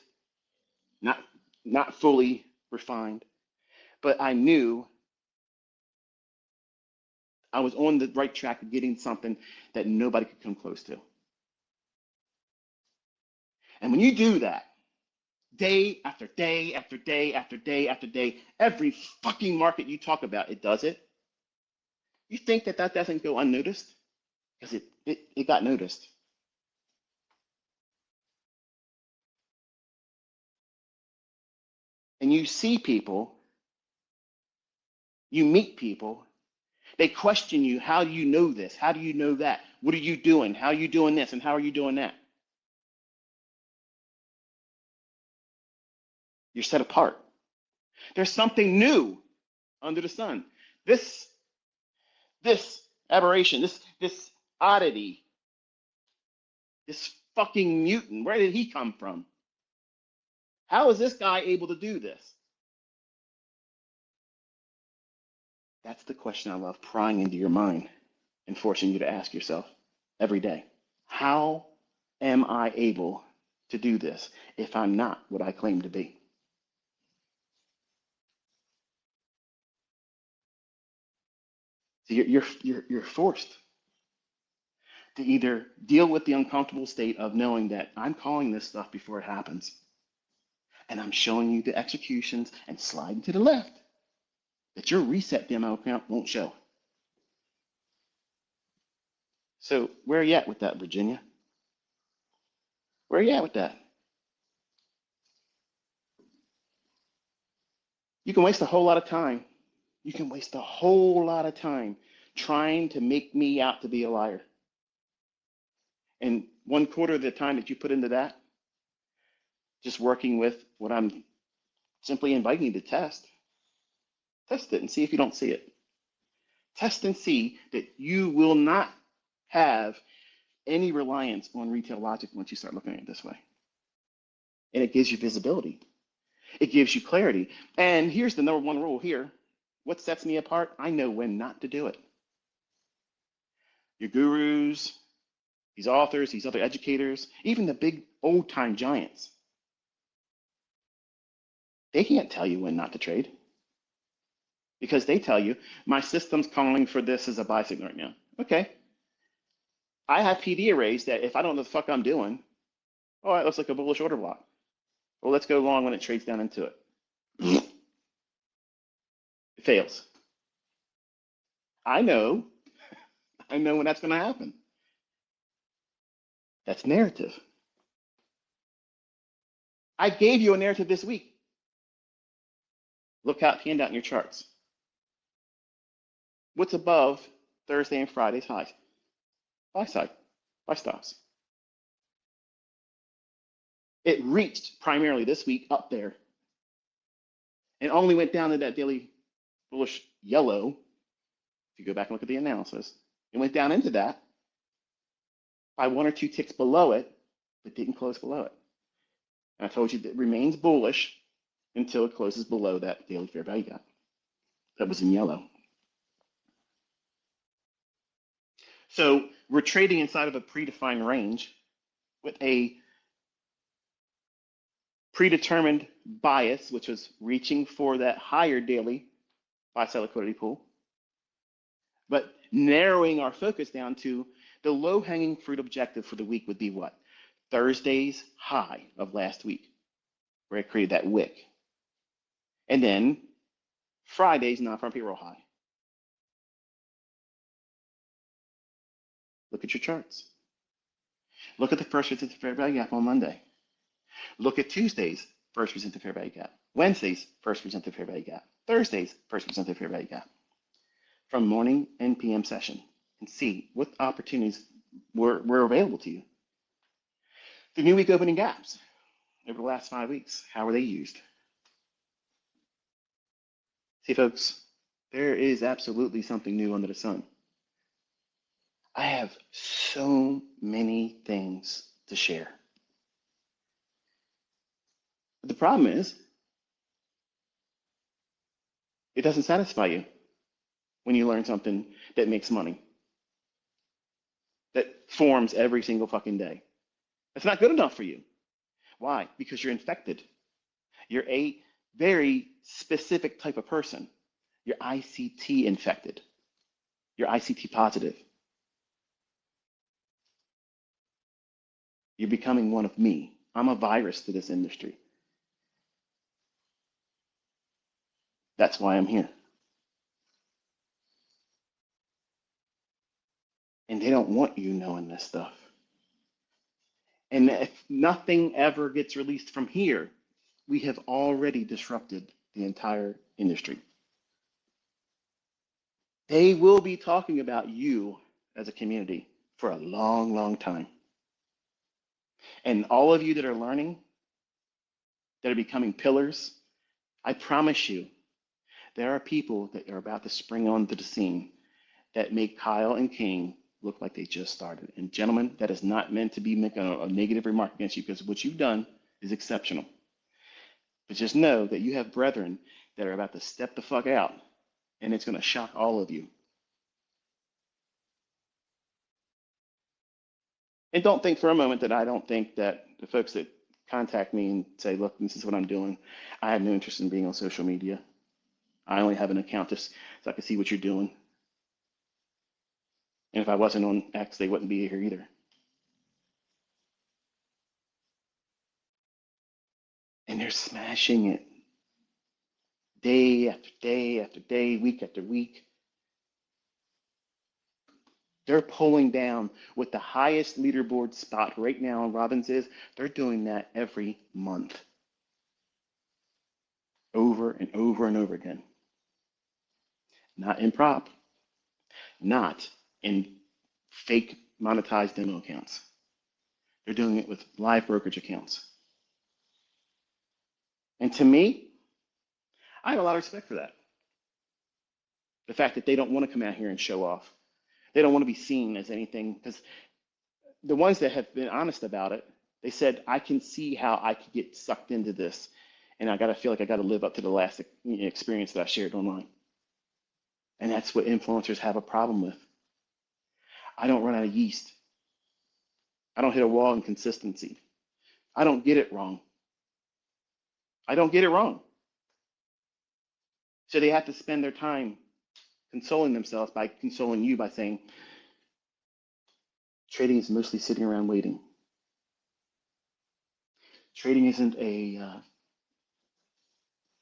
not fully refined, but I knew I was on the right track of getting something that nobody could come close to. And when you do that, day after day after day after day after day, every fucking market you talk about, it does it. You think that doesn't go unnoticed? Because it got noticed. And you see people, you meet people, they question you, how do you know this? How do you know that? What are you doing? How are you doing this? And how are you doing that? You're set apart. There's something new under the sun. This aberration, this oddity, this fucking mutant, where did he come from? How is this guy able to do this? That's the question I love prying into your mind and forcing you to ask yourself every day. How am I able to do this if I'm not what I claim to be? So you're forced to either deal with the uncomfortable state of knowing that I'm calling this stuff before it happens, and I'm showing you the executions and sliding to the left that your reset demo account won't show. So where are you at with that, Virginia? Where are you at with that? You can waste a whole lot of time. You can waste a whole lot of time trying to make me out to be a liar. And 1/4 of the time that you put into that, just working with what I'm simply inviting you to test it and see if you don't see it. Test and see that you will not have any reliance on retail logic once you start looking at it this way. And it gives you visibility. It gives you clarity. And here's the number one rule here. What sets me apart? I know when not to do it. Your gurus, these authors, these other educators, even the big old-time giants, they can't tell you when not to trade because they tell you, my system's calling for this as a buy signal right now. Okay. I have PD arrays that if I don't know the fuck I'm doing, oh, it looks like a bullish order block. Well, let's go long when it trades down into it. It fails. I know when that's going to happen. That's narrative. I gave you a narrative this week. Look how it panned out in your charts. What's above Thursday and Friday's highs? Buy side, buy stops. It reached primarily this week up there and only went down to that daily bullish yellow. If you go back and look at the analysis, it went down into that by 1 or 2 ticks below it, but didn't close below it. And I told you that it remains bullish until it closes below that daily fair value gap. That was in yellow. So we're trading inside of a predefined range with a predetermined bias, which was reaching for that higher daily buy-side liquidity pool, but narrowing our focus down to the low-hanging fruit objective for the week would be what? Thursday's high of last week, where it created that wick. And then Friday's non-farm payroll high. Look at your charts. Look at the first resistance to fair value gap on Monday. Look at Tuesday's first resistance to fair value gap. Wednesday's first resistance to fair value gap. Thursday's first resistance to fair value gap. From morning and PM session, and see what opportunities were available to you. The new week opening gaps over the last 5 weeks, how were they used? See, folks, there is absolutely something new under the sun. I have so many things to share. But the problem is, it doesn't satisfy you when you learn something that makes money, that forms every single fucking day. It's not good enough for you. Why? Because you're infected. You're a very specific type of person. You're ICT infected. You're ICT positive. You're becoming one of me. I'm a virus to this industry. That's why I'm here. And they don't want you knowing this stuff. And if nothing ever gets released from here, we have already disrupted the entire industry. They will be talking about you as a community for a long, long time. And all of you that are learning, that are becoming pillars, I promise you, there are people that are about to spring onto the scene that make Kyle and King look like they just started. And gentlemen, that is not meant to be making a negative remark against you, because what you've done is exceptional. But just know that you have brethren that are about to step the fuck out, and it's going to shock all of you. And don't think for a moment that I don't think that the folks that contact me and say, look, this is what I'm doing, I have no interest in being on social media. I only have an account just so I can see what you're doing. And if I wasn't on X, they wouldn't be here either. And they're smashing it day after day after day, week after week. They're pulling down with the highest leaderboard spot right now in Robbins is. They're doing that every month. Over and over and over again. Not in prop. Not in fake monetized demo accounts. They're doing it with live brokerage accounts. And to me, I have a lot of respect for that. The fact that they don't want to come out here and show off. They don't want to be seen as anything, because the ones that have been honest about it, they said, I can see how I could get sucked into this. And I got to feel like I got to live up to the last experience that I shared online. And that's what influencers have a problem with. I don't run out of yeast. I don't hit a wall in consistency. I don't get it wrong. I don't get it wrong. So they have to spend their time consoling themselves by consoling you by saying, trading is mostly sitting around waiting. Trading isn't a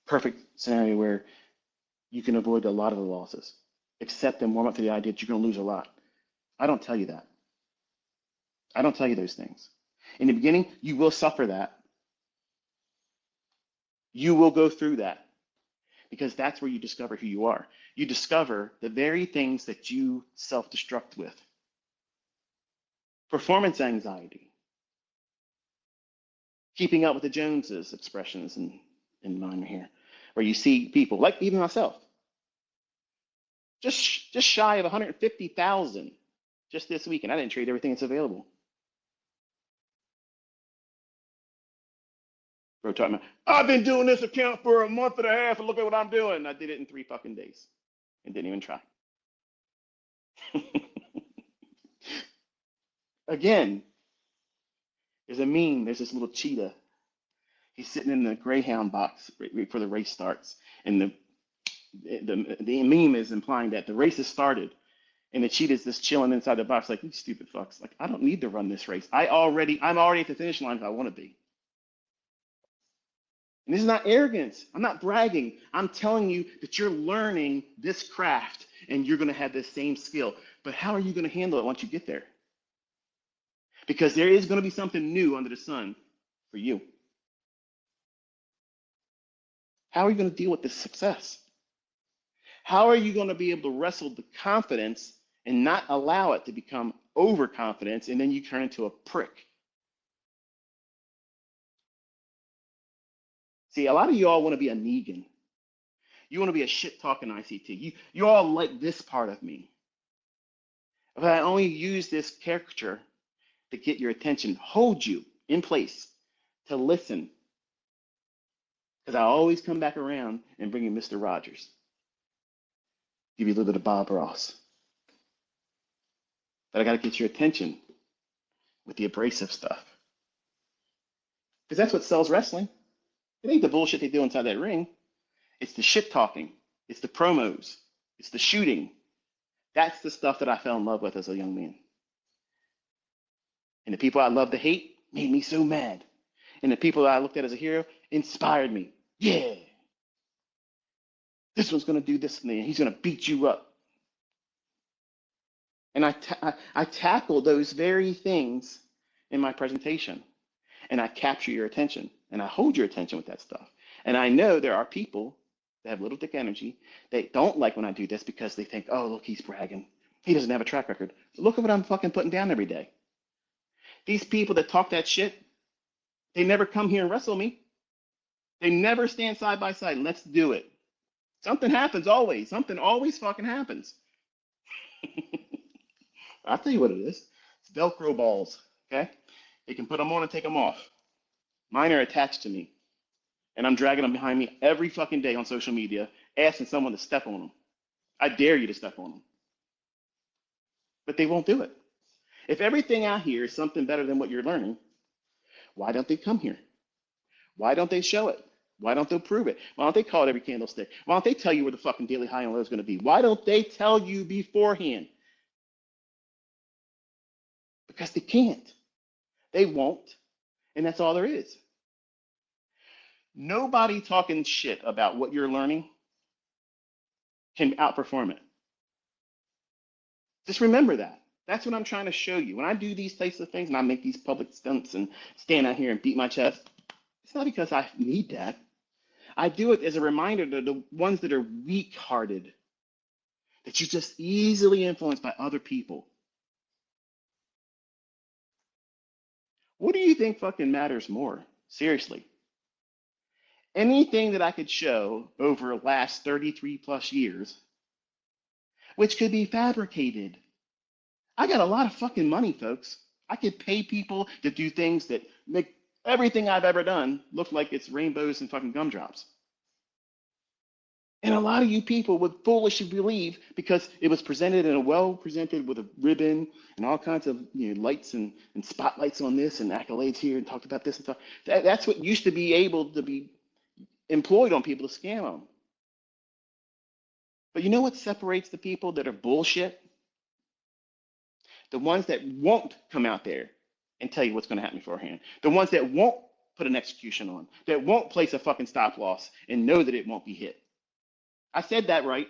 perfect scenario where you can avoid a lot of the losses, accept and warm up to the idea that you're going to lose a lot. I don't tell you that. I don't tell you those things. In the beginning, you will suffer that. You will go through that because that's where you discover who you are. You discover the very things that you self-destruct with. Performance anxiety, keeping up with the Joneses expressions in mine here, where you see people, like even myself, just shy of 150,000 just this week, and I didn't trade everything that's available. Bro, talking about, I've been doing this account for a month and a half, and look at what I'm doing. I did it in 3 fucking days and didn't even try. Again, there's a meme. There's this little cheetah. He's sitting in the Greyhound box right before the race starts, and the meme is implying that the race has started, and the cheetah's just chilling inside the box, like, you stupid fucks. Like, I don't need to run this race. I'm already at the finish line if I want to be. And this is not arrogance. I'm not bragging. I'm telling you that you're learning this craft and you're going to have this same skill. But how are you going to handle it once you get there? Because there is going to be something new under the sun for you. How are you going to deal with this success? How are you going to be able to wrestle the confidence and not allow it to become overconfidence and then you turn into a prick? See, a lot of you all want to be a Negan. You want to be a shit-talking ICT. You all like this part of me. But I only use this caricature to get your attention, hold you in place, to listen. Because I always come back around and bring you Mr. Rogers. Give you a little bit of Bob Ross. But I got to get your attention with the abrasive stuff. Because that's what sells wrestling. It ain't the bullshit they do inside that ring. It's the shit talking. It's the promos. It's the shooting. That's the stuff that I fell in love with as a young man. And the people I love to hate made me so mad. And the people that I looked at as a hero inspired me. Yeah. This one's going to do this and he's going to beat you up. And I tackle those very things in my presentation. And I capture your attention. And I hold your attention with that stuff. And I know there are people that have little dick energy. They don't like when I do this because they think, oh, look, he's bragging. He doesn't have a track record. Look at what I'm fucking putting down every day. These people that talk that shit, they never come here and wrestle me. They never stand side by side. Let's do it. Something happens always. Something always fucking happens. I'll tell you what it is. It's Velcro balls, okay? You can put them on and take them off. Mine are attached to me. And I'm dragging them behind me every fucking day on social media, asking someone to step on them. I dare you to step on them. But they won't do it. If everything out here is something better than what you're learning, why don't they come here? Why don't they show it? Why don't they prove it? Why don't they call it every candlestick? Why don't they tell you where the fucking daily high and low is going to be? Why don't they tell you beforehand? Because they can't. They won't. And that's all there is. Nobody talking shit about what you're learning can outperform it. Just remember that. That's what I'm trying to show you. When I do these types of things and I make these public stunts and stand out here and beat my chest, it's not because I need that. I do it as a reminder to the ones that are weak-hearted, that you're just easily influenced by other people. What do you think fucking matters more? Seriously. Anything that I could show over the last 33 plus years, which could be fabricated. I got a lot of fucking money, folks. I could pay people to do things that make everything I've ever done look like it's rainbows and fucking gumdrops. And a lot of you people would foolishly believe because it was presented in a well presented with a ribbon and all kinds of lights and spotlights on this and accolades here and talked about this and stuff. That's what used to be able to be employed on people to scam them. But you know what separates the people that are bullshit? The ones that won't come out there and tell you what's going to happen beforehand. The ones that won't put an execution on, that won't place a fucking stop loss and know that it won't be hit. I said that right.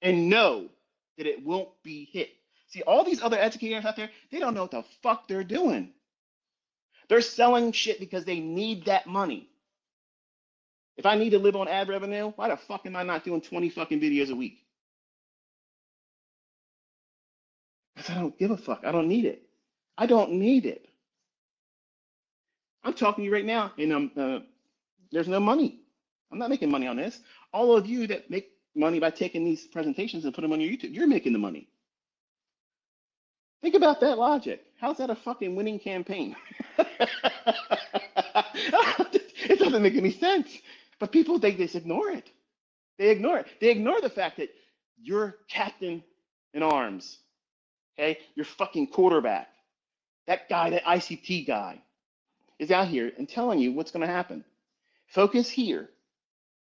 And know that it won't be hit. See, all these other educators out there, they don't know what the fuck they're doing. They're selling shit because they need that money. If I need to live on ad revenue, why the fuck am I not doing 20 fucking videos a week? Because I don't give a fuck. I don't need it. I don't need it. I'm talking to you right now, and there's no money. I'm not making money on this. All of you that make money by taking these presentations and put them on your YouTube, you're making the money. Think about that logic. How's that a fucking winning campaign? It doesn't make any sense. But people, they just ignore it. They ignore it. They ignore the fact that your captain in arms, okay, your fucking quarterback, that guy, that ICT guy, is out here and telling you what's going to happen. Focus here.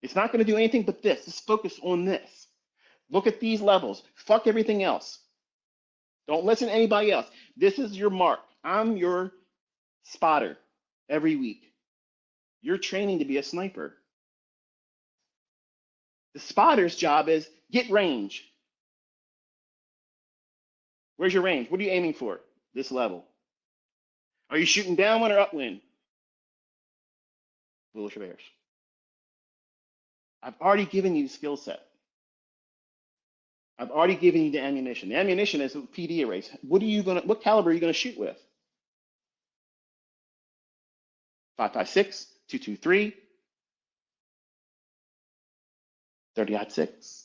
It's not going to do anything but this. Just focus on this. Look at these levels. Fuck everything else. Don't listen to anybody else. This is your mark. I'm your spotter every week. You're training to be a sniper. The spotter's job is get range. Where's your range? What are you aiming for? This level. Are you shooting downwind or upwind? Bullish or bearish? I've already given you the skill set. I've already given you the ammunition. The ammunition is a PD arrays. What caliber are you gonna shoot with? 5.56, 2.23, 30-06,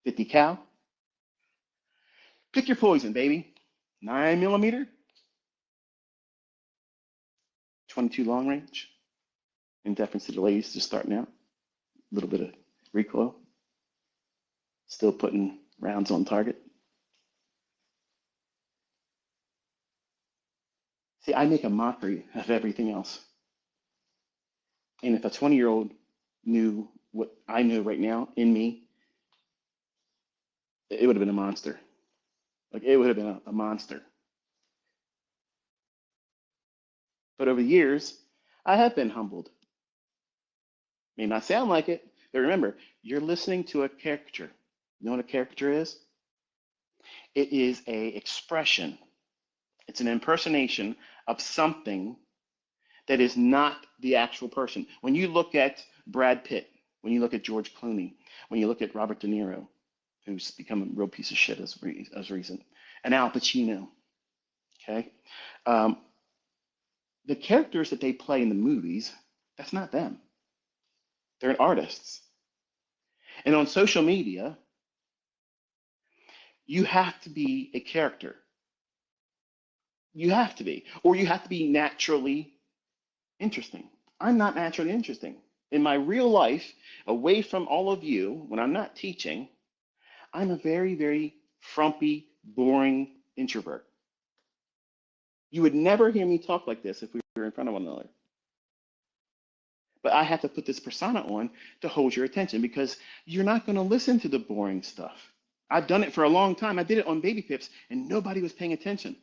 50 cal. Pick your poison, baby. 9mm, 22 long range. In deference to the ladies just starting out. A little bit of recoil. Still putting rounds on target. See, I make a mockery of everything else. And if a 20-year-old knew what I know right now in me, it would have been a monster. Like, it would have been a monster. But over the years, I have been humbled. May not sound like it, but remember, you're listening to a caricature. You know what a caricature is? It is an expression. It's an impersonation of something that is not the actual person. When you look at Brad Pitt, when you look at George Clooney, when you look at Robert De Niro, who's become a real piece of shit as recent, and Al Pacino, okay? The characters that they play in the movies, that's not them. They're artists. And on social media, you have to be a character. You have to be. Or you have to be naturally interesting. I'm not naturally interesting. In my real life, away from all of you, when I'm not teaching, I'm a very, very frumpy, boring introvert. You would never hear me talk like this if we were in front of one another. But I have to put this persona on to hold your attention because you're not going to listen to the boring stuff. I've done it for a long time. I did it on Baby Pips and nobody was paying attention.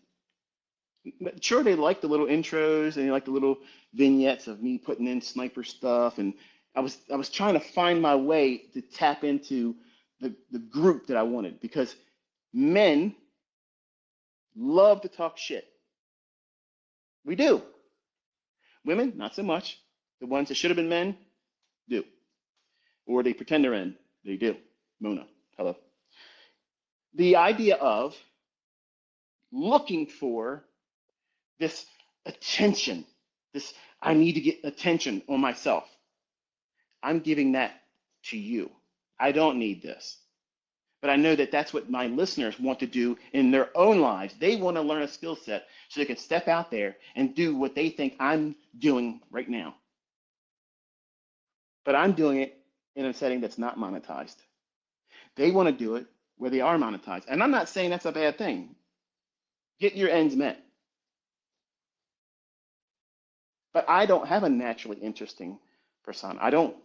But sure, they like the little intros and they like the little vignettes of me putting in sniper stuff. And I was trying to find my way to tap into the group that I wanted because men love to talk shit. We do. Women, not so much. The ones that should have been men, do. Or they pretend they're in. They do. Mona, hello. The idea of looking for this attention, this I need to get attention on myself. I'm giving that to you. I don't need this. But I know that that's what my listeners want to do in their own lives. They want to learn a skill set so they can step out there and do what they think I'm doing right now. But I'm doing it in a setting that's not monetized. They want to do it where they are monetized. And I'm not saying that's a bad thing. Get your ends met. But I don't have a naturally interesting persona. I don't.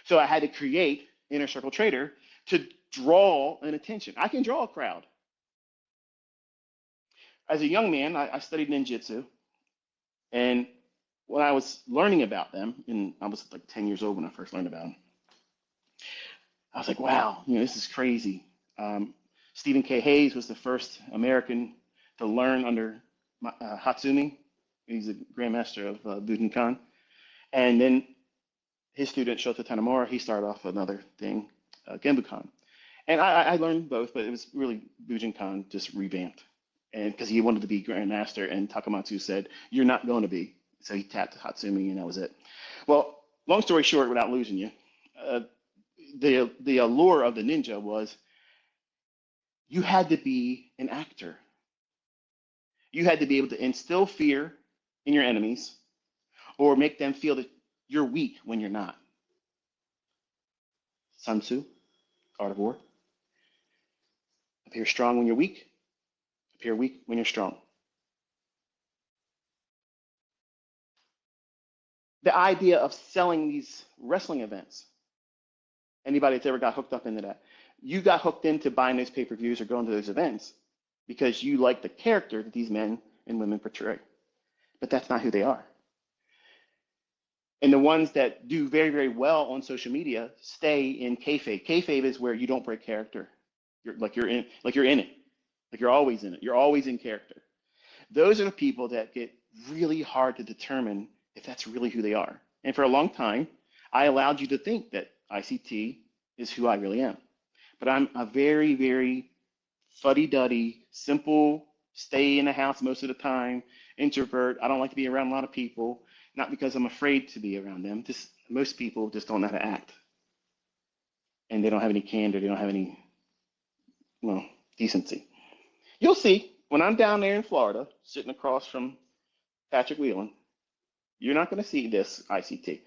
So I had to create Inner Circle Trader to draw an attention. I can draw a crowd. As a young man, I studied ninjutsu. And when I was learning about them, and I was like 10 years old when I first learned about them, I was like, wow, this is crazy. Stephen K. Hayes was the first American to learn under Hatsumi. He's a grandmaster of Budokan. And then his student, Shota Tanemura, he started off another thing, Genbukan. And I learned both, but it was really Bujinkan just revamped. And because he wanted to be grandmaster, and Takamatsu said, "You're not going to be." So he tapped Hatsumi, and that was it. Well, long story short, without losing you, the allure of the ninja was you had to be an actor. You had to be able to instill fear in your enemies or make them feel that you're weak when you're not. Sun Tzu, Art of War. Appear strong when you're weak. Appear weak when you're strong. The idea of selling these wrestling events, anybody that's ever got hooked up into that, you got hooked into buying those pay-per-views or going to those events because you like the character that these men and women portray. But that's not who they are. And the ones that do very, very well on social media stay in kayfabe. Kayfabe is where you don't break character. You're in it. Like you're always in it. You're always in character. Those are the people that get really hard to determine if that's really who they are. And for a long time, I allowed you to think that ICT is who I really am. But I'm a very, very fuddy-duddy, simple, stay in the house most of the time, introvert. I don't like to be around a lot of people, not because I'm afraid to be around them. Just most people just don't know how to act. And they don't have any candor. They don't have any, decency. You'll see when I'm down there in Florida, sitting across from Patrick Whelan, you're not going to see this ICT.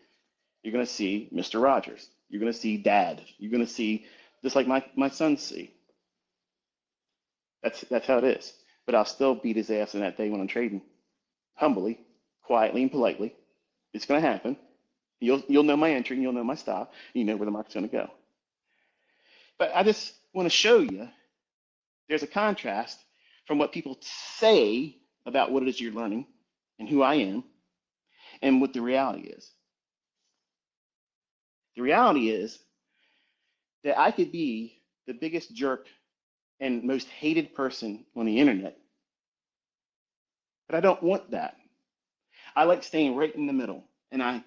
You're going to see Mr. Rogers. You're going to see Dad. You're going to see just like my sons see. That's how it is. But I'll still beat his ass in that day when I'm trading, humbly, quietly, and politely. It's going to happen. You'll know my entry, and you'll know my stop, and you know where the market's going to go. But I just want to show you there's a contrast from what people say about what it is you're learning and who I am and what the reality is. The reality is that I could be the biggest jerk and most hated person on the internet, but I don't want that. I like staying right in the middle, and I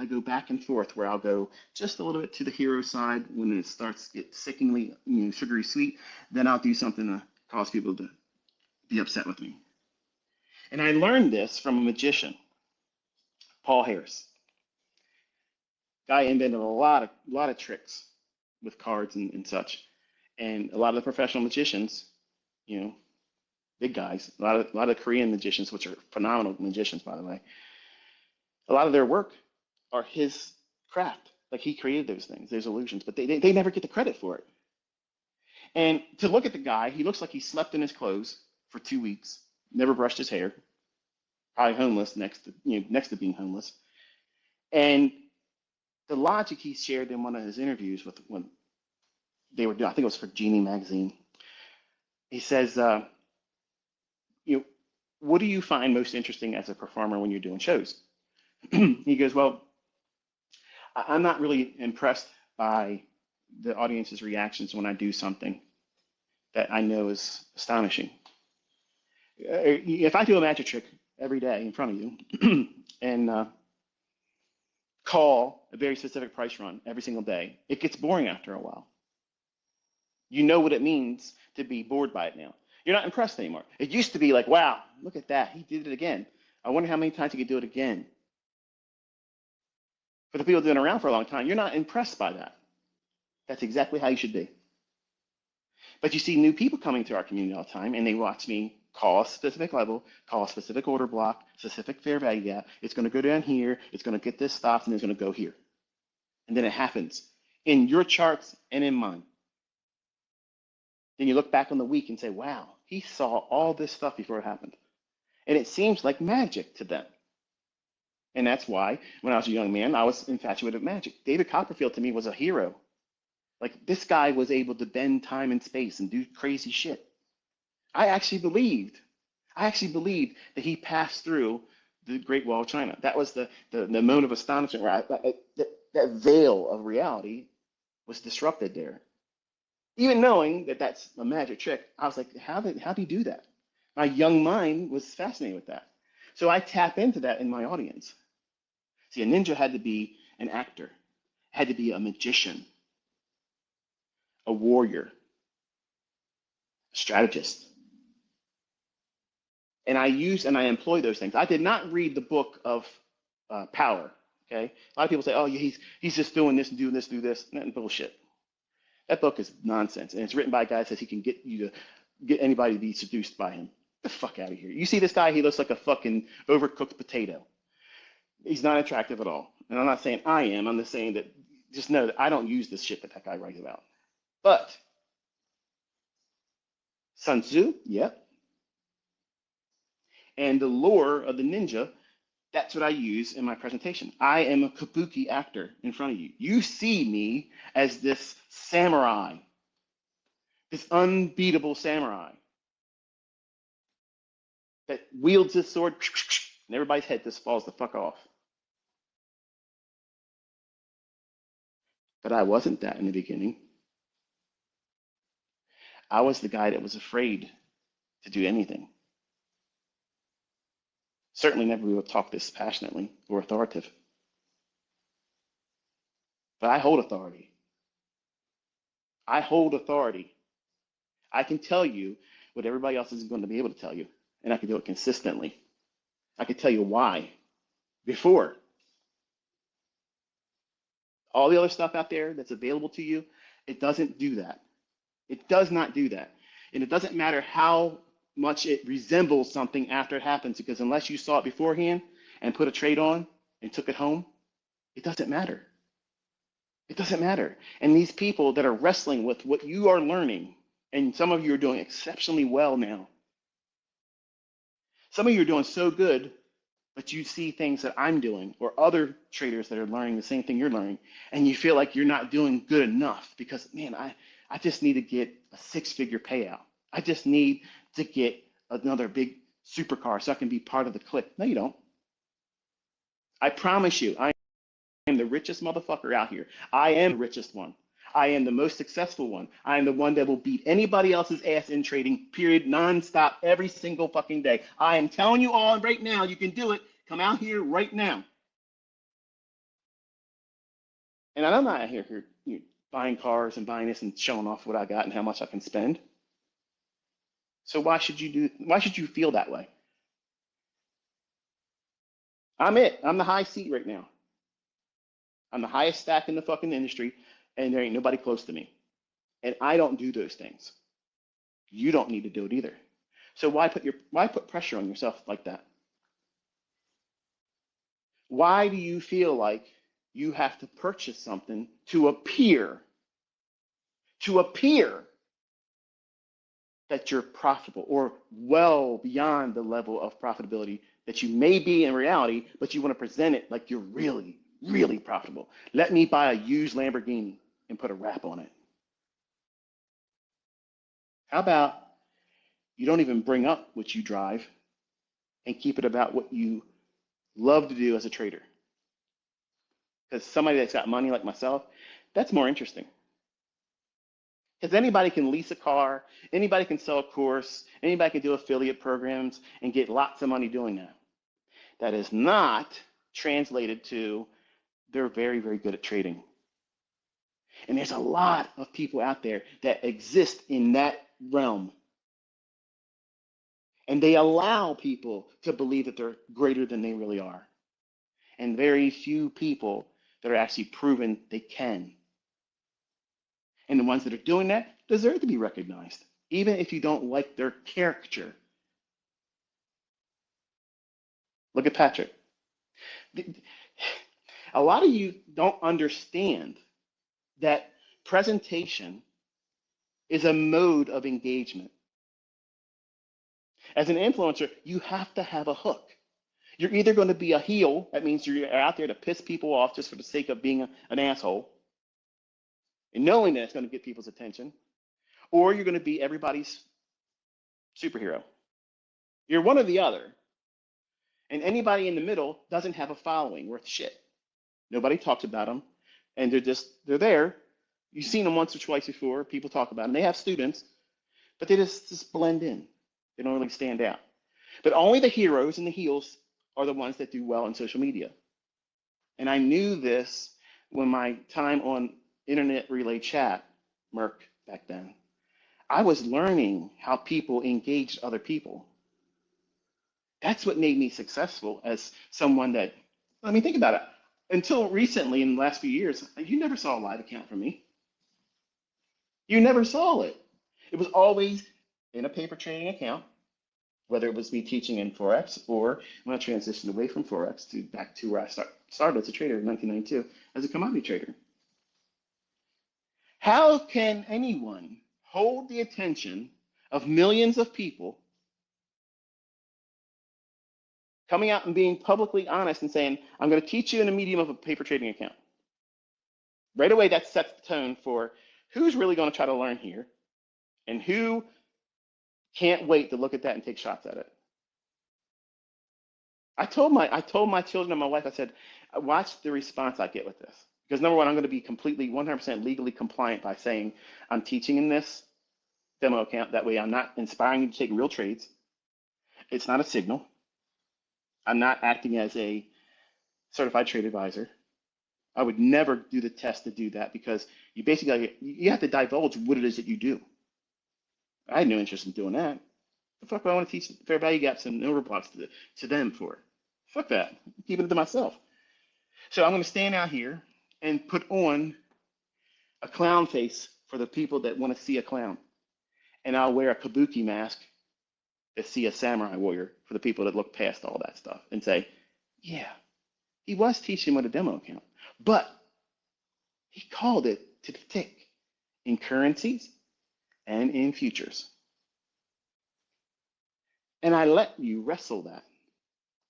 go back and forth where I'll go just a little bit to the hero side when it starts to get sickeningly sugary sweet. Then I'll do something to cause people to be upset with me. And I learned this from a magician, Paul Harris. Guy invented a lot of tricks with cards and such. And a lot of the professional magicians, big guys, a lot of Korean magicians, which are phenomenal magicians, by the way, a lot of their work are his craft. Like he created those things, those illusions, but they never get the credit for it. And to look at the guy, he looks like he slept in his clothes for 2 weeks, never brushed his hair, probably homeless next to being homeless. And the logic he shared in one of his interviews when they were doing, I think it was for Genie magazine. He says, what do you find most interesting as a performer when you're doing shows? He goes, well, I'm not really impressed by the audience's reactions when I do something that I know is astonishing. If I do a magic trick every day in front of you and call a very specific price run every single day, it gets boring after a while. You know what it means to be bored by it now. You're not impressed anymore. It used to be like, wow, look at that. He did it again. I wonder how many times he could do it again. For the people doing it around for a long time, you're not impressed by that. That's exactly how you should be. But you see new people coming to our community all the time, and they watch me call a specific level, call a specific order block, specific fair value gap. It's going to go down here. It's going to get this stopped, and it's going to go here. And then it happens in your charts and in mine. Then you look back on the week and say, wow, he saw all this stuff before it happened. And it seems like magic to them. And that's why when I was a young man, I was infatuated with magic. David Copperfield to me was a hero. Like this guy was able to bend time and space and do crazy shit. I actually believed that he passed through the Great Wall of China. That was the moment of astonishment where that veil of reality was disrupted there. Even knowing that that's a magic trick, I was like, how did he do that? My young mind was fascinated with that. So I tap into that in my audience. See, a ninja had to be an actor, had to be a magician, a warrior, a strategist. And I employ those things. I did not read the book of Power. Okay, a lot of people say, "Oh, he's just doing this and doing this, do this." Nothing, bullshit. That book is nonsense, and it's written by a guy that says he can get you to get anybody to be seduced by him. Get the fuck out of here! You see this guy? He looks like a fucking overcooked potato. He's not attractive at all. And I'm not saying I am. I'm just saying that just know that I don't use this shit that guy writes about. But Sun Tzu, yep. And the lore of the ninja, that's what I use in my presentation. I am a kabuki actor in front of you. You see me as this samurai, this unbeatable samurai that wields his sword and everybody's head just falls the fuck off. But I wasn't that in the beginning. I was the guy that was afraid to do anything. Certainly never would talk this passionately or authoritative. But I hold authority. I hold authority. I can tell you what everybody else isn't going to be able to tell you, and I can do it consistently. I can tell you why. Before, all the other stuff out there that's available to you, it doesn't do that. It does not do that. And it doesn't matter how much it resembles something after it happens, because unless you saw it beforehand and put a trade on and took it home, it doesn't matter. It doesn't matter. And these people that are wrestling with what you are learning, and some of you are doing exceptionally well now. Some of you are doing so good, but you see things that I'm doing or other traders that are learning the same thing you're learning, and you feel like you're not doing good enough because, man, I just need to get a six-figure payout. I just need to get another big supercar so I can be part of the clique. No, you don't. I promise you, I am the richest motherfucker out here. I am the richest one. I am the most successful one. I am the one that will beat anybody else's ass in trading, period, nonstop, every single fucking day. I am telling you all right now, you can do it. Come out here right now. And I'm not out here buying cars and buying this and showing off what I got and how much I can spend. So why should you feel that way? I'm the high seat right now. I'm the highest stack in the fucking industry, and there ain't nobody close to me. And I don't do those things. You don't need to do it either. So why put pressure on yourself like that? Why do you feel like you have to purchase something to appear that you're profitable or well beyond the level of profitability that you may be in reality, but you want to present it like you're really, really profitable? Let me buy a used Lamborghini and put a wrap on it. How about you don't even bring up what you drive and keep it about what you love to do as a trader? Because somebody that's got money like myself, that's more interesting. Because anybody can lease a car, anybody can sell a course, anybody can do affiliate programs and get lots of money doing that. That is not translated to they're very, very good at trading. And there's a lot of people out there that exist in that realm. And they allow people to believe that they're greater than they really are. And very few people that are actually proven they can. And the ones that are doing that, deserve to be recognized, even if you don't like their character. Look at Patrick. A lot of you don't understand that presentation is a mode of engagement. As an influencer, you have to have a hook. You're either going to be a heel, that means you're out there to piss people off just for the sake of being an asshole, and knowing that it's going to get people's attention, or you're going to be everybody's superhero. You're one or the other. And anybody in the middle doesn't have a following worth shit. Nobody talks about them, and they're there. You've seen them once or twice before. People talk about them. They have students, but they just blend in. They don't really stand out. But only the heroes and the heels are the ones that do well on social media. And I knew this when my time on Internet Relay Chat, Merc back then. I was learning how people engaged other people. That's what made me successful as someone that, I mean, think about it. Until recently, in the last few years, you never saw a live account from me. You never saw it. It was always in a paper trading account, whether it was me teaching in Forex or when I transitioned away from Forex to back to where I started as a trader in 1992 as a commodity trader. How can anyone hold the attention of millions of people coming out and being publicly honest and saying, I'm going to teach you in a medium of a paper trading account? Right away, that sets the tone for who's really going to try to learn here and who can't wait to look at that and take shots at it. I told my children and my wife, I said, watch the response I get with this. Because number one, I'm going to be completely 100% legally compliant by saying I'm teaching in this demo account. That way I'm not inspiring you to take real trades. It's not a signal. I'm not acting as a certified trade advisor. I would never do the test to do that because you have to divulge what it is that you do. I had no interest in doing that. The fuck do I want to teach fair value gaps and overblocks to them for? Fuck that. I'm keeping it to myself. So I'm going to stand out here and put on a clown face for the people that want to see a clown. And I'll wear a kabuki mask to see a samurai warrior for the people that look past all that stuff and say, yeah, he was teaching with a demo account, but he called it to the tick in currencies and in futures. And I let you wrestle that.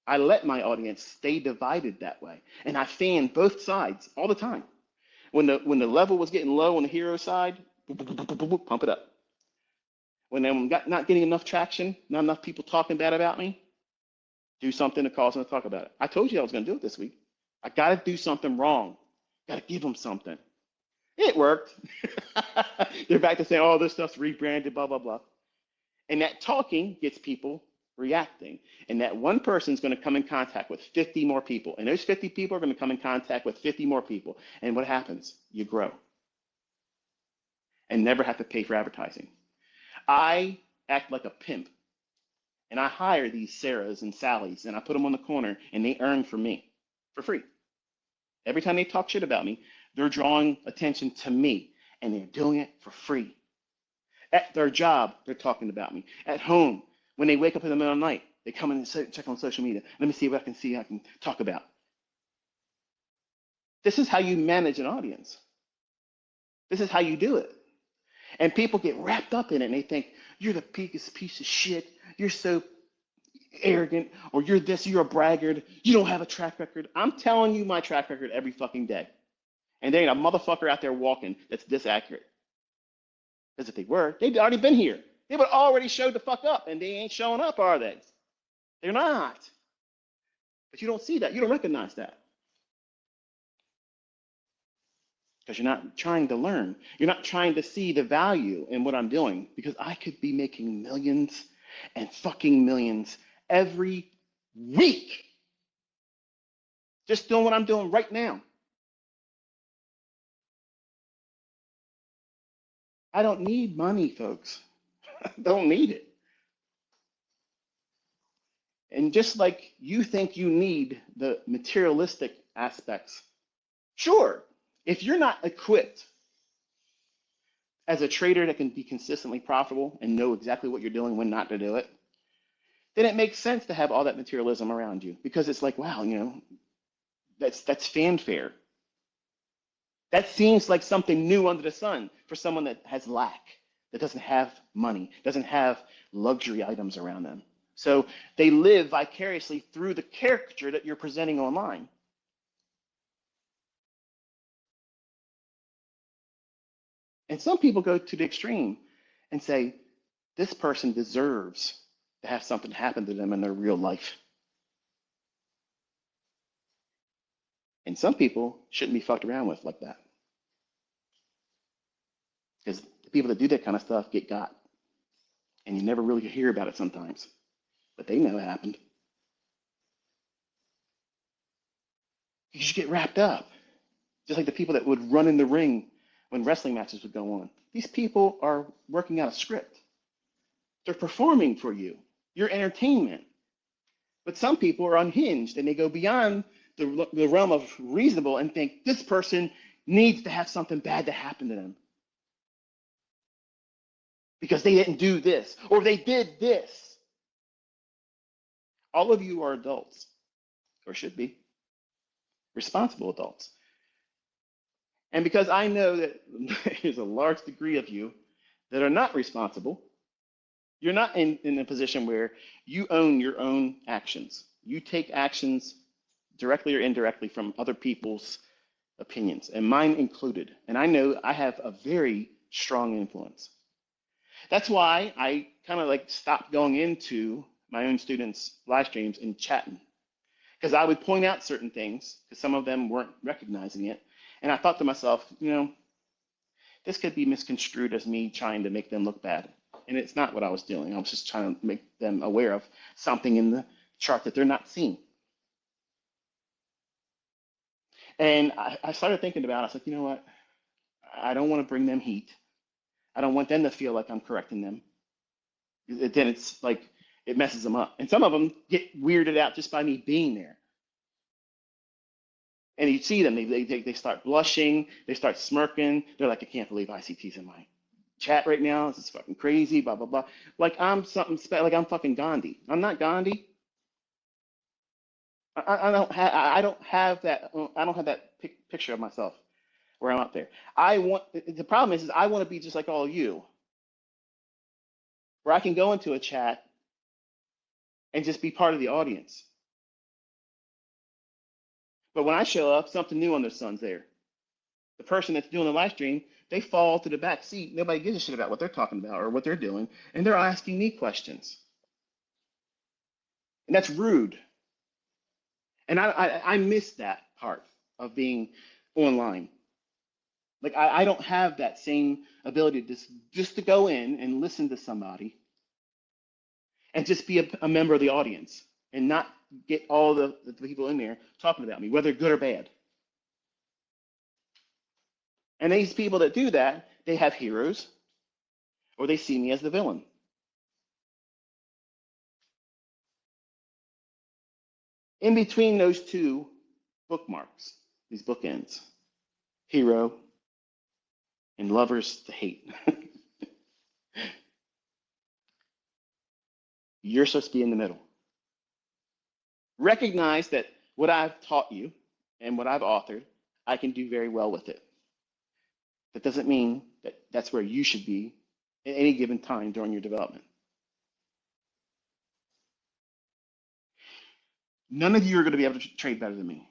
I let my audience stay divided that way. And I fanned both sides all the time. When the level was getting low on the hero side, pump it up. When I'm not getting enough traction, not enough people talking bad about me, do something to cause them to talk about it. I told you I was going to do it this week. I got to do something wrong. Got to give them something. It worked. They're back to saying, oh, this stuff's rebranded, blah, blah, blah. And that talking gets people reacting. And that one person's going to come in contact with 50 more people. And those 50 people are going to come in contact with 50 more people. And what happens? You grow. And never have to pay for advertising. I act like a pimp. And I hire these Sarahs and Sallys, and I put them on the corner, and they earn from me for free. Every time they talk shit about me, they're drawing attention to me, and they're doing it for free. At their job, they're talking about me. At home, when they wake up in the middle of the night, they come in and check on social media. Let me see what I can talk about. This is how you manage an audience. This is how you do it. And people get wrapped up in it, and they think, you're the biggest piece of shit. You're so arrogant, or you're this, you're a braggart. You don't have a track record. I'm telling you my track record every fucking day. And there ain't a motherfucker out there walking that's this accurate. Because if they were, they'd already been here. They would already showed the fuck up, and they ain't showing up, are they? They're not. But you don't see that. You don't recognize that. Because you're not trying to learn. You're not trying to see the value in what I'm doing. Because I could be making millions and fucking millions every week. Just doing what I'm doing right now. I don't need money, folks. I don't need it. And just like you think you need the materialistic aspects, sure, if you're not equipped as a trader that can be consistently profitable and know exactly what you're doing, when not to do it, then it makes sense to have all that materialism around you, because it's like, wow, that's fanfare. That seems like something new under the sun for someone that has lack, that doesn't have money, doesn't have luxury items around them. So they live vicariously through the caricature that you're presenting online. And some people go to the extreme and say, this person deserves to have something happen to them in their real life. And some people shouldn't be fucked around with like that. Because the people that do that kind of stuff get got. And you never really hear about it sometimes. But they know it happened. You just get wrapped up. Just like the people that would run in the ring when wrestling matches would go on. These people are working out a script. They're performing for you, your entertainment. But some people are unhinged and they go beyond the realm of reasonable and think this person needs to have something bad to happen to them because they didn't do this or they did this. All of you are adults, or should be, responsible adults. And because I know that there's a large degree of you that are not responsible, you're not in a position where you own your own actions. You take actions directly or indirectly from other people's opinions, and mine included. And I know I have a very strong influence. That's why I kind of like stopped going into my own students' live streams and chatting, because I would point out certain things because some of them weren't recognizing it. And I thought to myself, this could be misconstrued as me trying to make them look bad. And it's not what I was doing. I was just trying to make them aware of something in the chart that they're not seeing. And I started thinking about it. I was like, you know what? I don't want to bring them heat. I don't want them to feel like I'm correcting them. Then it's like it messes them up. And some of them get weirded out just by me being there. And you see them, they start blushing, they start smirking. They're like, I can't believe ICT's in my chat right now. This is fucking crazy, blah, blah, blah. Like I'm something special, like I'm fucking Gandhi. I'm not Gandhi. I don't have that picture of myself where I'm up there. The problem is I want to be just like all of you, where I can go into a chat and just be part of the audience. But when I show up, something new on their son's there. The person that's doing the live stream, they fall to the back seat. Nobody gives a shit about what they're talking about or what they're doing, and they're asking me questions. And that's rude. And I miss that part of being online. Like I don't have that same ability just to go in and listen to somebody and just be a member of the audience and not get all the people in there talking about me, whether good or bad. And these people that do that, they have heroes or they see me as the villain. In between those two bookmarks, these bookends, hero and lovers to hate. You're supposed to be in the middle. Recognize that what I've taught you and what I've authored, I can do very well with it. That doesn't mean that that's where you should be at any given time during your development. None of you are going to be able to trade better than me,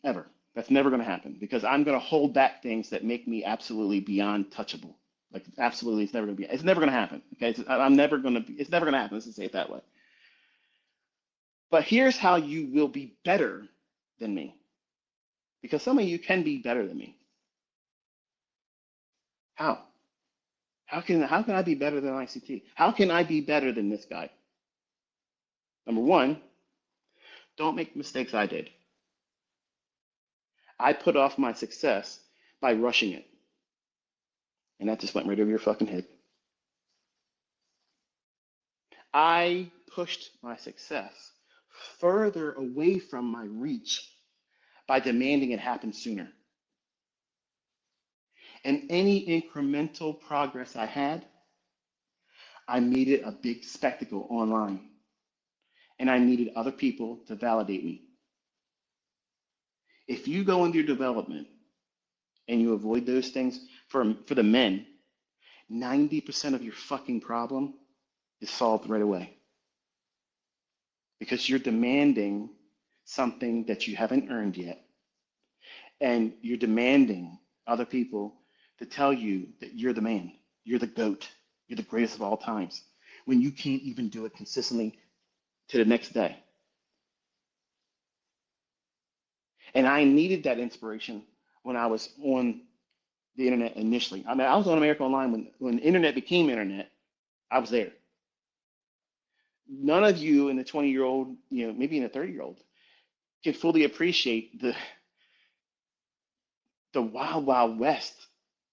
ever. That's never going to happen because I'm going to hold back things that make me absolutely beyond touchable. Like absolutely, it's never going to happen. Okay, it's never going to happen. Let's just say it that way. But here's how you will be better than me, because some of you can be better than me. How? How can I be better than ICT? How can I be better than this guy? Number one, don't make the mistakes I did. I put off my success by rushing it. And that just went right over your fucking head. I pushed my success further away from my reach by demanding it happen sooner. And any incremental progress I had, I made it a big spectacle online. And I needed other people to validate me. If you go into your development and you avoid those things, for the men, 90% of your fucking problem is solved right away. Because you're demanding something that you haven't earned yet. And you're demanding other people to tell you that you're the man, you're the GOAT, you're the greatest of all times, when you can't even do it consistently to the next day. And I needed that inspiration when I was on the internet initially. I mean, I was on America Online when the internet became internet. I was there. None of you in the 20-year-old, maybe in a 30-year-old, can fully appreciate the wild, wild west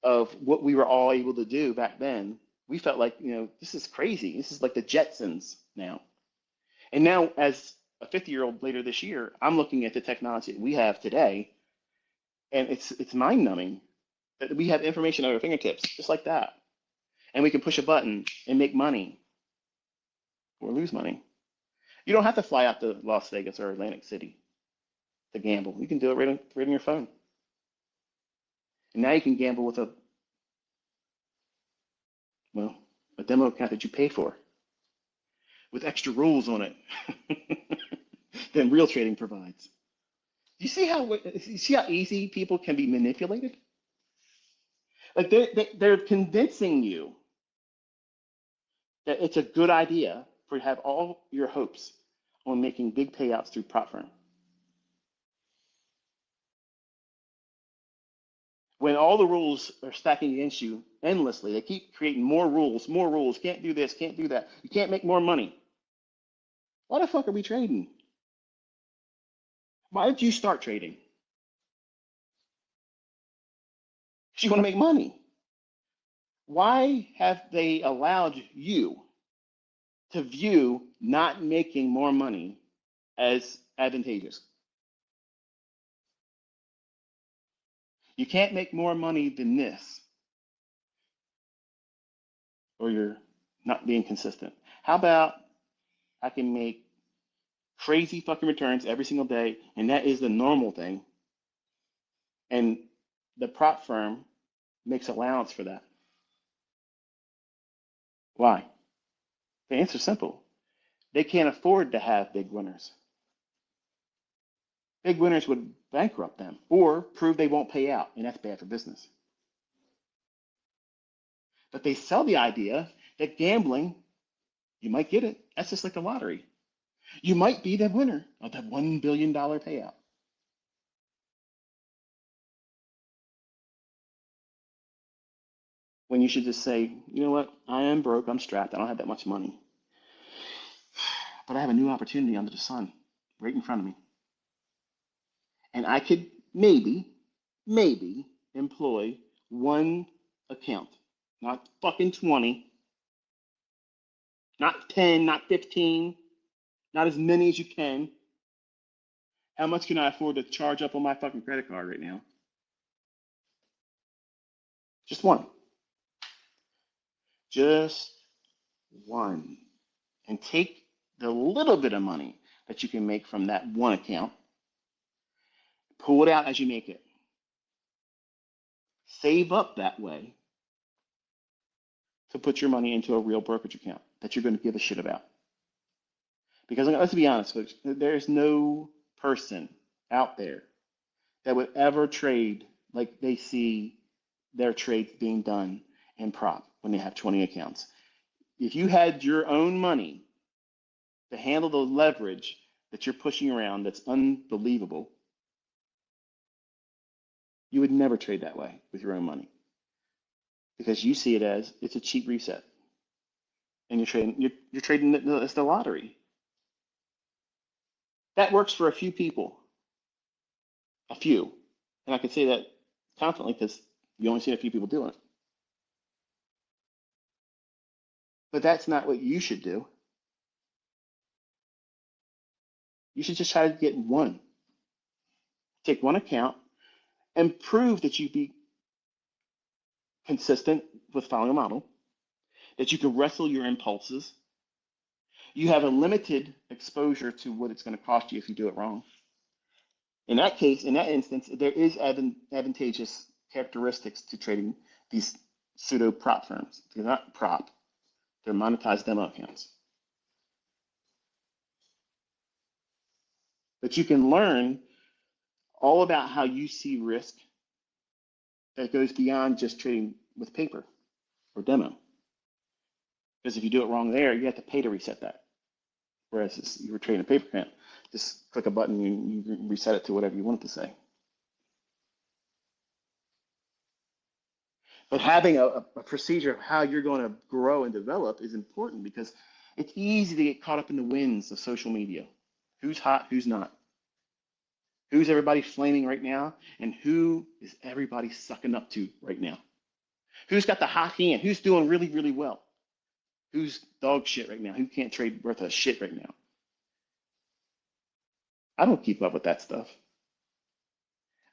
of what we were all able to do back then. We felt like, this is crazy. This is like the Jetsons now. And now, as a 50-year-old later this year, I'm looking at the technology that we have today, and it's mind-numbing that we have information at our fingertips, just like that. And we can push a button and make money or lose money. You don't have to fly out to Las Vegas or Atlantic City to gamble. You can do it right on your phone. And now you can gamble with a demo account that you pay for with extra rules on it than real trading provides. You see how easy people can be manipulated? Like they're convincing you that it's a good idea for you to have all your hopes on making big payouts through prop firm. When all the rules are stacking against you endlessly, they keep creating more rules, can't do this, can't do that, you can't make more money. Why the fuck are we trading? Why did you start trading? Because you want to make money. Why have they allowed you to view not making more money as advantageous? You can't make more money than this, or you're not being consistent. How about I can make crazy fucking returns every single day, and that is the normal thing, and the prop firm makes allowance for that? Why? The answer's simple. They can't afford to have big winners. Big winners would bankrupt them or prove they won't pay out, and that's bad for business. But they sell the idea that gambling, you might get it. That's just like the lottery. You might be the winner of that $1 billion payout. When you should just say, you know what, I am broke, I'm strapped, I don't have that much money. But I have a new opportunity under the sun right in front of me. And I could maybe employ one account, not fucking 20, not 10, not 15, not as many as you can. How much can I afford to charge up on my fucking credit card right now? Just one. Just one. And take the little bit of money that you can make from that one account, pull it out as you make it. Save up that way to put your money into a real brokerage account that you're going to give a shit about. Because let's be honest, folks, there's no person out there that would ever trade like they see their trades being done in prop when they have 20 accounts. If you had your own money to handle the leverage that you're pushing around that's unbelievable, you would never trade that way with your own money, because you see it as it's a cheap reset, and you're trading it's the lottery. That works for a few people, and I can say that confidently because you only see a few people doing it. But that's not what you should do. You should just try to get one. Take one account and prove that you consistent with following a model, that you can wrestle your impulses. You have a limited exposure to what it's going to cost you if you do it wrong. In that case, in that instance, there is advantageous characteristics to trading these pseudo prop firms. They're not prop, they're monetized demo accounts. But you can learn all about how you see risk that goes beyond just trading with paper or demo. Because if you do it wrong there, you have to pay to reset that. Whereas you were trading a paper account, just click a button and you reset it to whatever you want it to say. But having a procedure of how you're going to grow and develop is important because it's easy to get caught up in the winds of social media. Who's hot, who's not? Who's everybody flaming right now? And who is everybody sucking up to right now? Who's got the hot hand? Who's doing really, really well? Who's dog shit right now? Who can't trade worth a shit right now? I don't keep up with that stuff.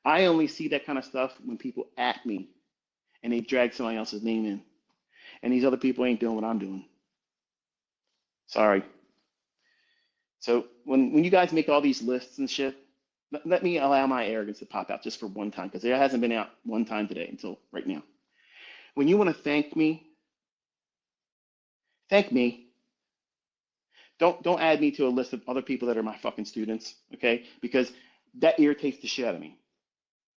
I only see that kind of stuff when people at me and they drag somebody else's name in. And these other people ain't doing what I'm doing. Sorry. So when you guys make all these lists and shit, let me allow my arrogance to pop out just for one time, because it hasn't been out one time today until right now. When you want to thank me. Don't add me to a list of other people that are my fucking students, okay? Because that irritates the shit out of me.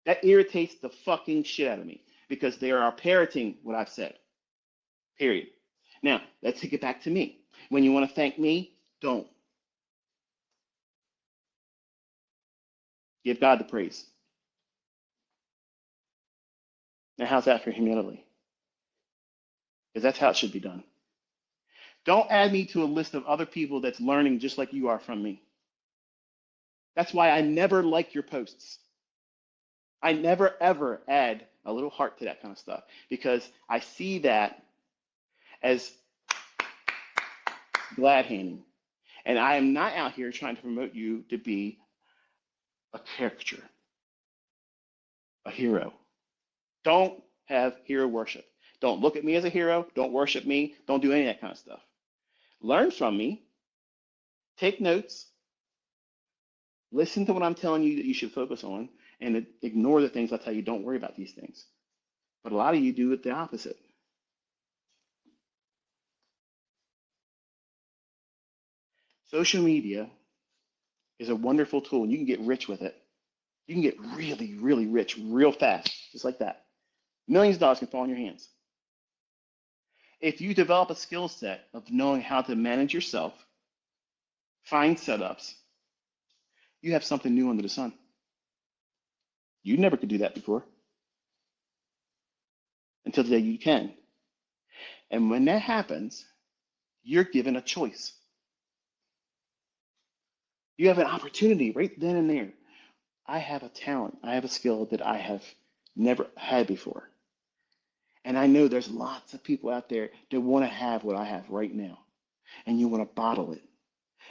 That irritates the fucking shit out of me because they are parroting what I've said, period. Now, let's take it back to me. When you want to thank me, don't. Give God the praise. Now, how's that for humility? Because that's how it should be done. Don't add me to a list of other people that's learning just like you are from me. That's why I never like your posts. I never, ever add a little heart to that kind of stuff because I see that as glad handing. And I am not out here trying to promote you to be a caricature, a hero. Don't have hero worship. Don't look at me as a hero. Don't worship me. Don't do any of that kind of stuff. Learn from me. Take notes. Listen to what I'm telling you that you should focus on and ignore the things I tell you don't worry about these things. But a lot of you do it the opposite. Social media is a wonderful tool and you can get rich with it. You can get really, really rich real fast, just like that. Millions of dollars can fall in your hands. If you develop a skill set of knowing how to manage yourself, find setups, you have something new under the sun. You never could do that before. Until today you can. And when that happens, you're given a choice. You have an opportunity right then and there. I have a talent. I have a skill that I have never had before. And I know there's lots of people out there that want to have what I have right now. And you want to bottle it.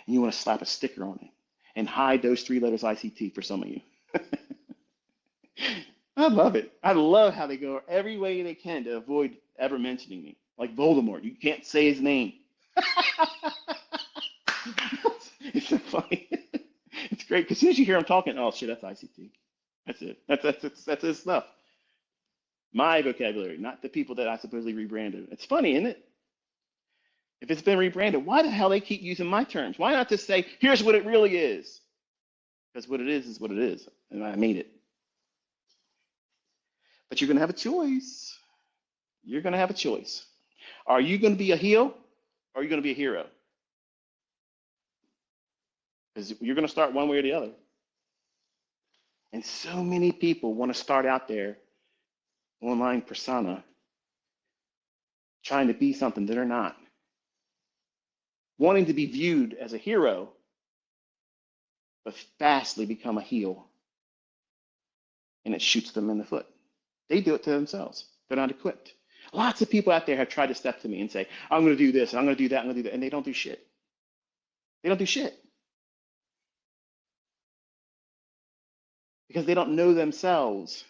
And you want to slap a sticker on it. And hide those 3 letters ICT for some of you. I love it. I love how they go every way they can to avoid ever mentioning me. Like Voldemort. You can't say his name. It's so funny. It's great. Because as soon as you hear him talking, oh shit, that's ICT. That's it. That's his stuff. My vocabulary, not the people that I supposedly rebranded. It's funny, isn't it? If it's been rebranded, why the hell they keep using my terms? Why not just say, here's what it really is? Because what it is what it is, and I made it. But you're going to have a choice. You're going to have a choice. Are you going to be a heel or are you going to be a hero? Because you're going to start one way or the other. And so many people want to start out there, online persona, trying to be something that they're not. Wanting to be viewed as a hero, but fastly become a heel. And it shoots them in the foot. They do it to themselves. They're not equipped. Lots of people out there have tried to step to me and say, I'm going to do this, and I'm going to do that, I'm going to do that, and they don't do shit. They don't do shit. Because they don't know themselves.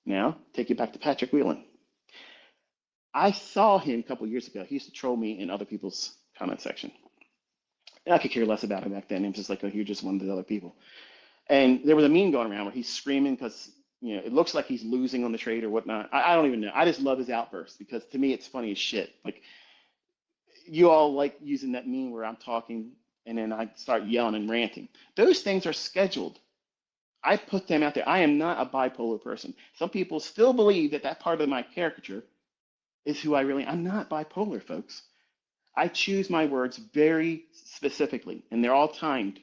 Now, take it back to Patrick Whelan. I saw him a couple years ago. He used to troll me in other people's comment section. And I could care less about him back then. It was just like, oh, you're just one of the other people. And there was a meme going around where he's screaming because it looks like he's losing on the trade or whatnot. I don't even know. I just love his outburst because to me it's funny as shit. Like you all like using that meme where I'm talking and then I start yelling and ranting. Those things are scheduled. I put them out there. I am not a bipolar person. Some people still believe that that part of my caricature is who I really. I'm not bipolar, folks. I choose my words very specifically, and they're all timed.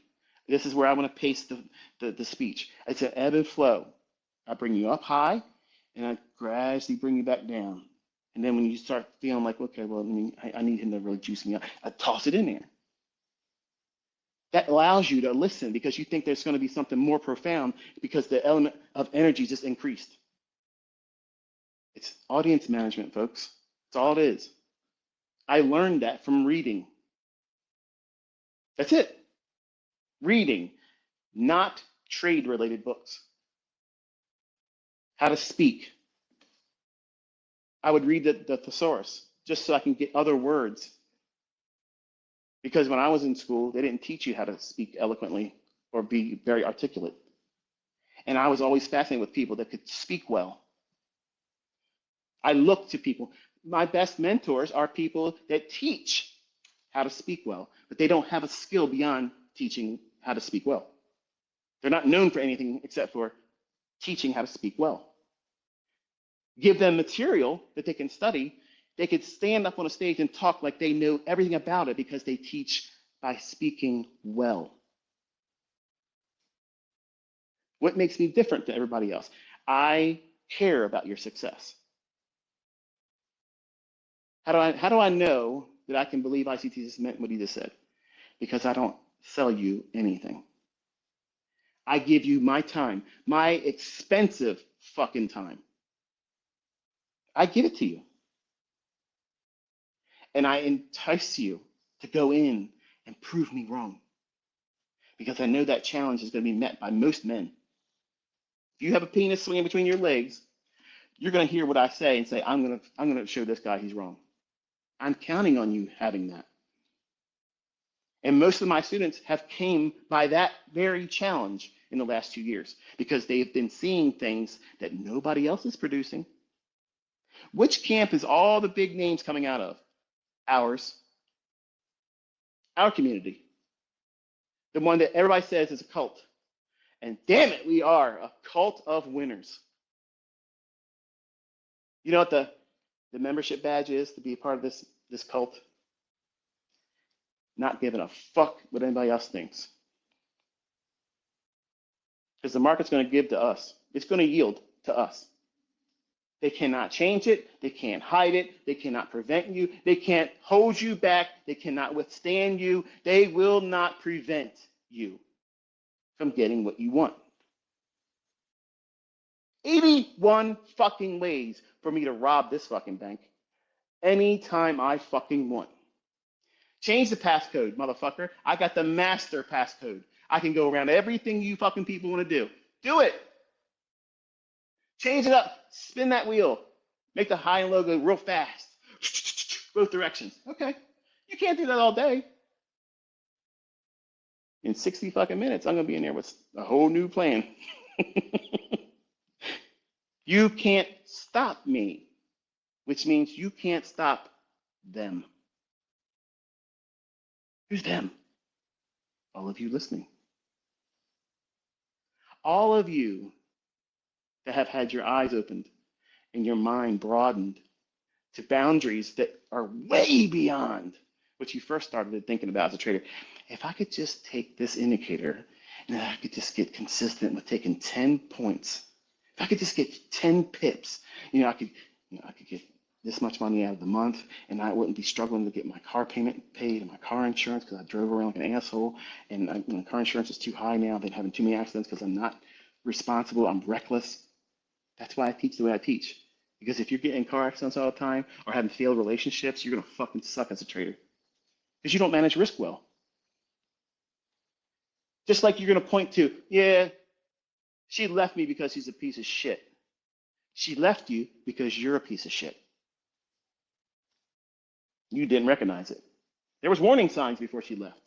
This is where I want to pace the speech. It's an ebb and flow. I bring you up high, and I gradually bring you back down. And then when you start feeling like, okay, well, I need him to really juice me up, I toss it in there. That allows you to listen because you think there's going to be something more profound because the element of energy just increased. It's audience management, folks. That's all it is. I learned that from reading. That's it. Reading, not trade-related books. How to speak. I would read the thesaurus just so I can get other words. Because when I was in school, they didn't teach you how to speak eloquently or be very articulate. And I was always fascinated with people that could speak well. I look to people. My best mentors are people that teach how to speak well, but they don't have a skill beyond teaching how to speak well. They're not known for anything except for teaching how to speak well. Give them material that they can study. They could stand up on a stage and talk like they know everything about it because they teach by speaking well. What makes me different than everybody else? I care about your success. How do I know that I can believe ICT just meant what he just said? Because I don't sell you anything. I give you my time, my expensive fucking time. I give it to you. And I entice you to go in and prove me wrong. Because I know that challenge is going to be met by most men. If you have a penis swinging between your legs, you're going to hear what I say and say, I'm going to show this guy he's wrong. I'm counting on you having that. And most of my students have came by that very challenge in the last 2 years because they've been seeing things that nobody else is producing. Which camp is all the big names coming out of? Ours. Our community. The one that everybody says is a cult. And damn it, we are a cult of winners. You know what the membership badge is to be a part of this cult? Not giving a fuck what anybody else thinks. Because the market's going to give to us. It's going to yield to us. They cannot change it. They can't hide it. They cannot prevent you. They can't hold you back. They cannot withstand you. They will not prevent you from getting what you want. 81 fucking ways for me to rob this fucking bank anytime I fucking want. Change the passcode, motherfucker. I got the master passcode. I can go around everything you fucking people want to do. Do it. Change it up. Spin that wheel. Make the high and low go real fast. Both directions. Okay. You can't do that all day. In 60 fucking minutes, I'm going to be in there with a whole new plan. You can't stop me, which means you can't stop them. Who's them? All of you listening. All of you that have had your eyes opened and your mind broadened to boundaries that are way beyond what you first started thinking about as a trader. If I could just take this indicator and I could just get consistent with taking 10 points, if I could just get 10 pips, I could get this much money out of the month and I wouldn't be struggling to get my car payment paid and my car insurance because I drove around like an asshole and my car insurance is too high now. I've been having too many accidents because I'm not responsible. I'm reckless. That's why I teach the way I teach. Because if you're getting car accidents all the time or having failed relationships, you're going to fucking suck as a trader. Because you don't manage risk well. Just like you're going to point to, yeah, she left me because she's a piece of shit. She left you because you're a piece of shit. You didn't recognize it. There was warning signs before she left.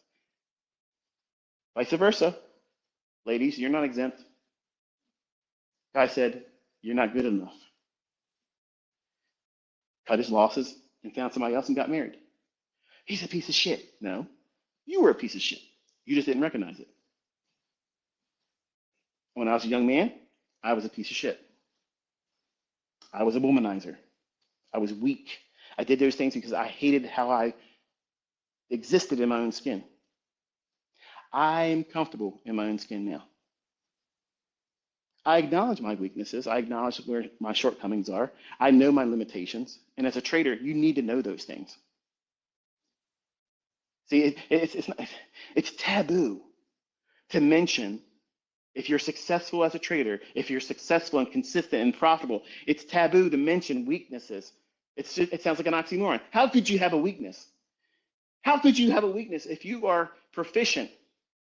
Vice versa. Ladies, you're not exempt. Guy said, you're not good enough. Cut his losses and found somebody else and got married. He's a piece of shit. No, you were a piece of shit. You just didn't recognize it. When I was a young man, I was a piece of shit. I was a womanizer. I was weak. I did those things because I hated how I existed in my own skin. I'm comfortable in my own skin now. I acknowledge my weaknesses. I acknowledge where my shortcomings are. I know my limitations. And as a trader, you need to know those things. See, it's taboo to mention if you're successful as a trader, if you're successful and consistent and profitable, it's taboo to mention weaknesses. It sounds like an oxymoron. How could you have a weakness? How could you have a weakness if you are proficient,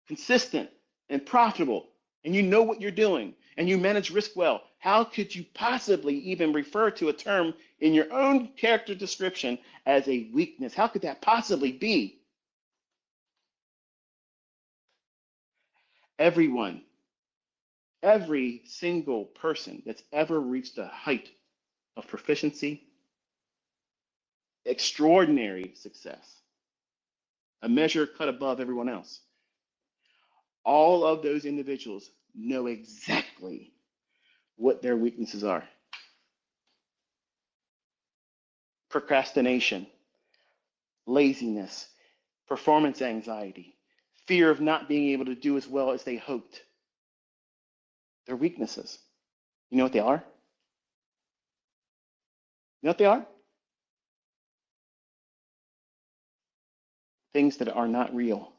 consistent, and profitable, and you know what you're doing, and you manage risk well? How could you possibly even refer to a term in your own character description as a weakness? How could that possibly be? Everyone, every single person that's ever reached a height of proficiency, extraordinary success, a measure cut above everyone else, all of those individuals know exactly what their weaknesses are. Procrastination, laziness, performance anxiety, fear of not being able to do as well as they hoped. They're weaknesses. You know what they are? You know what they are? Things that are not real.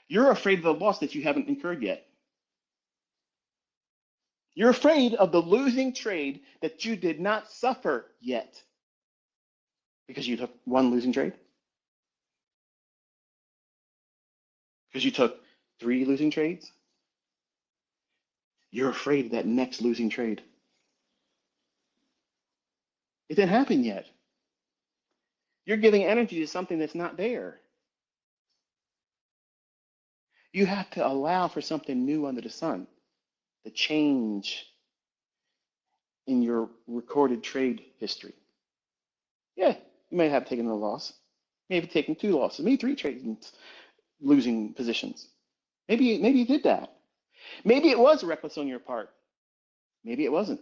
You're afraid of the loss that you haven't incurred yet. You're afraid of the losing trade that you did not suffer yet because you took one losing trade, because you took 3 losing trades. You're afraid of that next losing trade. It didn't happen yet. You're giving energy to something that's not there. You have to allow for something new under the sun, the change in your recorded trade history. Yeah, you may have taken a loss, maybe taken 2 losses, maybe 3 trades, losing positions. Maybe you did that. Maybe it was reckless on your part. Maybe it wasn't.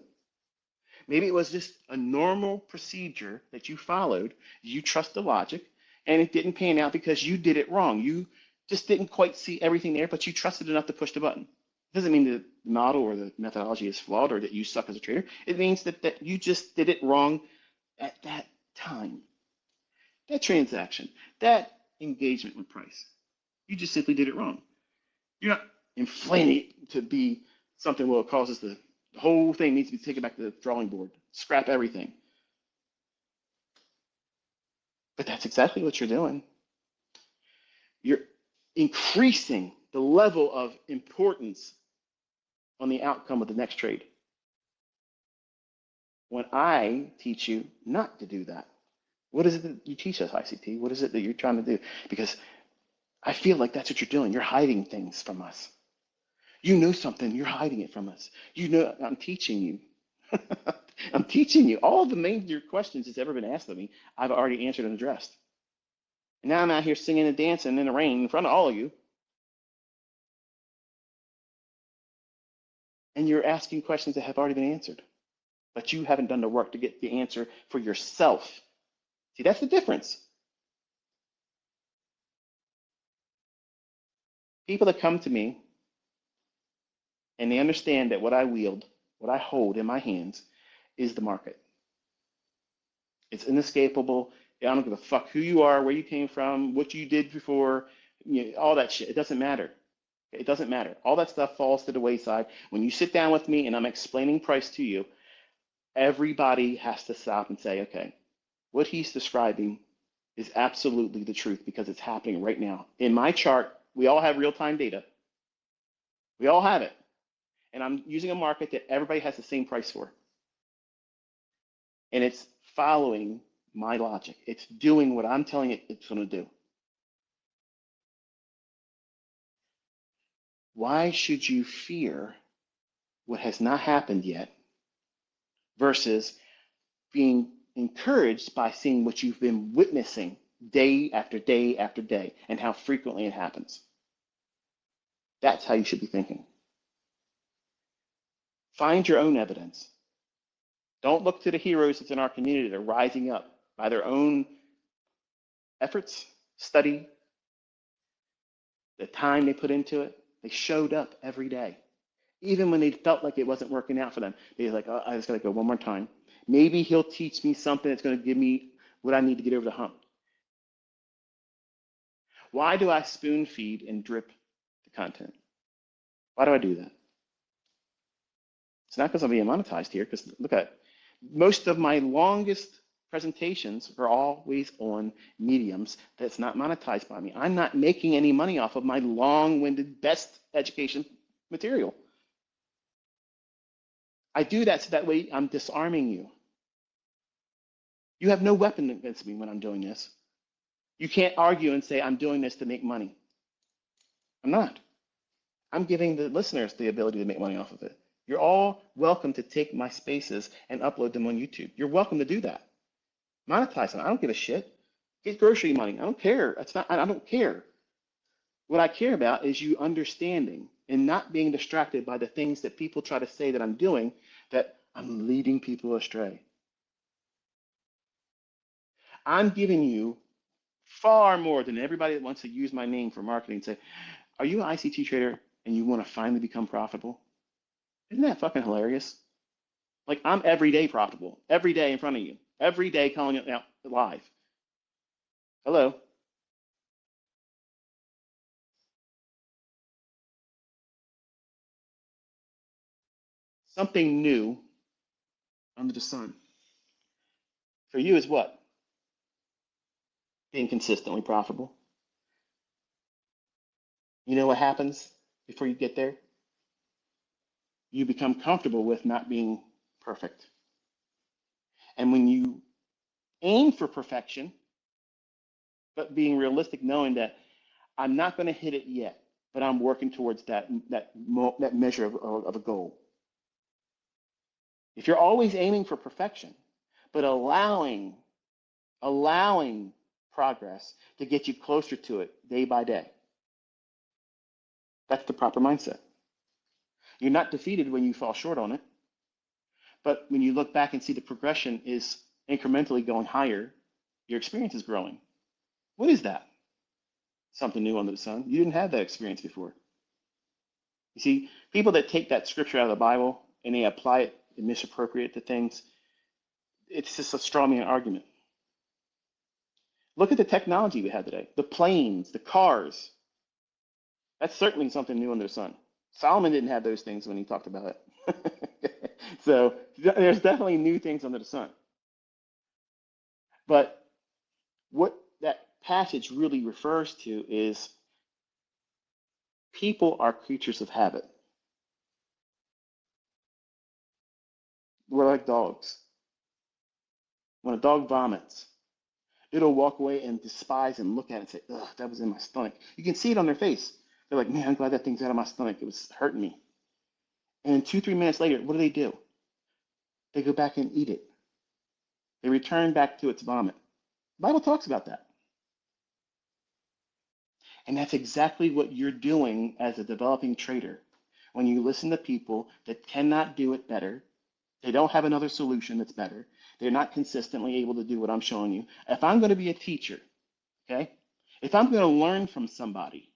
Maybe it was just a normal procedure that you followed. You trust the logic, and it didn't pan out because you did it wrong. You just didn't quite see everything there, but you trusted enough to push the button. It doesn't mean the model or the methodology is flawed or that you suck as a trader. It means that you just did it wrong at that time. That transaction, that engagement with price, you just simply did it wrong. You're not inflating it to be something where it causes the whole thing needs to be taken back to the drawing board, scrap everything. But that's exactly what you're doing. You're increasing the level of importance on the outcome of the next trade. When I teach you not to do that, what is it that you teach us, ICT? What is it that you're trying to do? Because I feel like that's what you're doing. You're hiding things from us. You know something, you're hiding it from us. You know, I'm teaching you. I'm teaching you. All of the major questions that's ever been asked of me, I've already answered and addressed. And now I'm out here singing and dancing in the rain in front of all of you. And you're asking questions that have already been answered. But you haven't done the work to get the answer for yourself. See, that's the difference. People that come to me and they understand that what I wield, what I hold in my hands is the market. It's inescapable. I don't give a fuck who you are, where you came from, what you did before, all that shit. It doesn't matter. It doesn't matter. All that stuff falls to the wayside. When you sit down with me and I'm explaining price to you, everybody has to stop and say, okay, what he's describing is absolutely the truth because it's happening right now. In my chart, we all have real-time data. We all have it. And I'm using a market that everybody has the same price for. And it's following my logic. It's doing what I'm telling it it's going to do. Why should you fear what has not happened yet versus being encouraged by seeing what you've been witnessing day after day after day and how frequently it happens? That's how you should be thinking. Find your own evidence. Don't look to the heroes that's in our community that are rising up by their own efforts, study, the time they put into it. They showed up every day. Even when they felt like it wasn't working out for them, they were like, oh, I just got to go one more time. Maybe he'll teach me something that's going to give me what I need to get over the hump. Why do I spoon feed and drip the content? Why do I do that? It's not because I'm being monetized here, because look at it. Most of my longest presentations are always on mediums that's not monetized by me. I'm not making any money off of my long-winded best education material. I do that so that way I'm disarming you. You have no weapon against me when I'm doing this. You can't argue and say I'm doing this to make money. I'm not. I'm giving the listeners the ability to make money off of it. You're all welcome to take my spaces and upload them on YouTube. You're welcome to do that. Monetize them. I don't give a shit. Get grocery money. I don't care. I don't care. What I care about is you understanding and not being distracted by the things that people try to say that I'm doing, that I'm leading people astray. I'm giving you far more than everybody that wants to use my name for marketing and say, are you an ICT trader and you want to finally become profitable? Isn't that fucking hilarious? Like, I'm every day profitable, every day in front of you, every day calling it out live. Hello. Something new under the sun. For you is what? Being consistently profitable. You know what happens before you get there? You become comfortable with not being perfect. And when you aim for perfection, but being realistic, knowing that I'm not going to hit it yet, but I'm working towards that measure of a goal. If you're always aiming for perfection, but allowing progress to get you closer to it day by day, that's the proper mindset. You're not defeated when you fall short on it, but when you look back and see the progression is incrementally going higher, your experience is growing. What is that? Something new under the sun. You didn't have that experience before. You see, people that take that scripture out of the Bible and they apply it and misappropriate to things, it's just a straw man argument. Look at the technology we have today, the planes, the cars. That's certainly something new under the sun. Solomon didn't have those things when he talked about it. So there's definitely new things under the sun. But what that passage really refers to is people are creatures of habit. We're like dogs. When a dog vomits, it'll walk away and despise and look at it and say, ugh, that was in my stomach. You can see it on their face. They're like, man, I'm glad that thing's out of my stomach. It was hurting me. And 2, 3 minutes later, what do? They go back and eat it. They return back to its vomit. The Bible talks about that. And that's exactly what you're doing as a developing trader. When you listen to people that cannot do it better, they don't have another solution that's better. They're not consistently able to do what I'm showing you. If I'm going to be a teacher, okay, if I'm going to learn from somebody,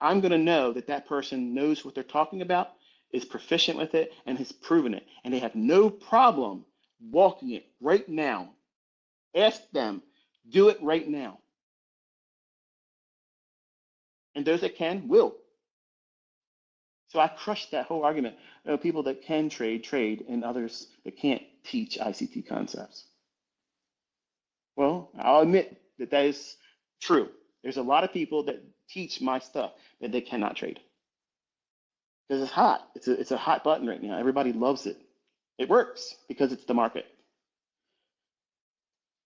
I'm going to know that that person knows what they're talking about, is proficient with it, and has proven it. And they have no problem walking it right now. Ask them, do it right now. And those that can, will. So I crushed that whole argument. People that can trade, and others that can't teach ICT concepts. Well, I'll admit that that is true. There's a lot of people that teach my stuff that they cannot trade. because it's hot. It's a hot button right now. Everybody loves it. It works because it's the market.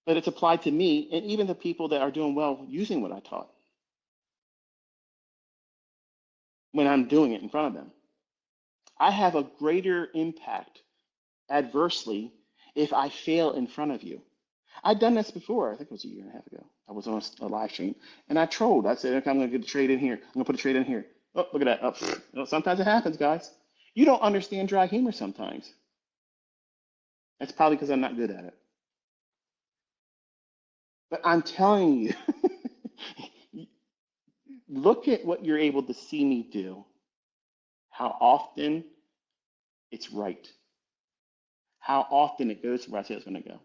But it's applied to me and even the people that are doing well using what I taught when I'm doing it in front of them. I have a greater impact adversely if I fail in front of you. I've done this before. I think it was a year and a half ago. I was on a live stream and I trolled. I said, okay, I'm going to get a trade in here. I'm going to put a trade in here. Oh, look at that. Oh, sometimes it happens, guys. You don't understand dry humor sometimes. That's probably because I'm not good at it. But I'm telling you, look at what you're able to see me do, how often it's right, how often it goes where I say it's going to go.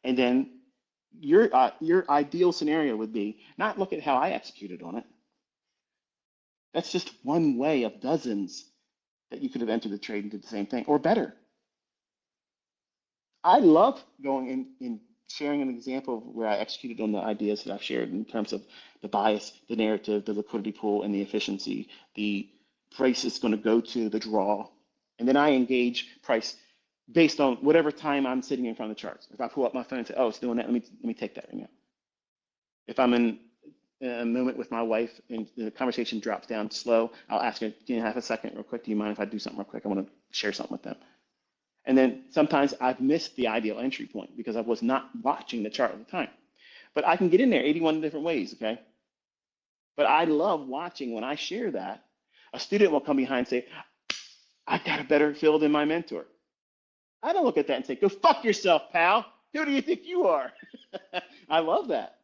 And then your ideal scenario would be not look at how I executed on it. That's just one way of dozens that you could have entered the trade and did the same thing or better. I love going in and sharing an example of where I executed on the ideas that I've shared in terms of the bias, the narrative, the liquidity pool, and the efficiency, the price is going to go to the draw. And then I engage price based on whatever time I'm sitting in front of the charts. If I pull up my phone and say, oh, it's doing that, let me take that right now. If I'm in a moment with my wife and the conversation drops down slow, I'll ask her, do you have a second real quick? Do you mind if I do something real quick? I want to share something with them. And then sometimes I've missed the ideal entry point because I was not watching the chart at the time. But I can get in there 81 different ways, okay? But I love watching when I share that, a student will come behind and say, I got a better feel than my mentor. I don't look at that and say, go fuck yourself, pal. Who do you think you are? I love that.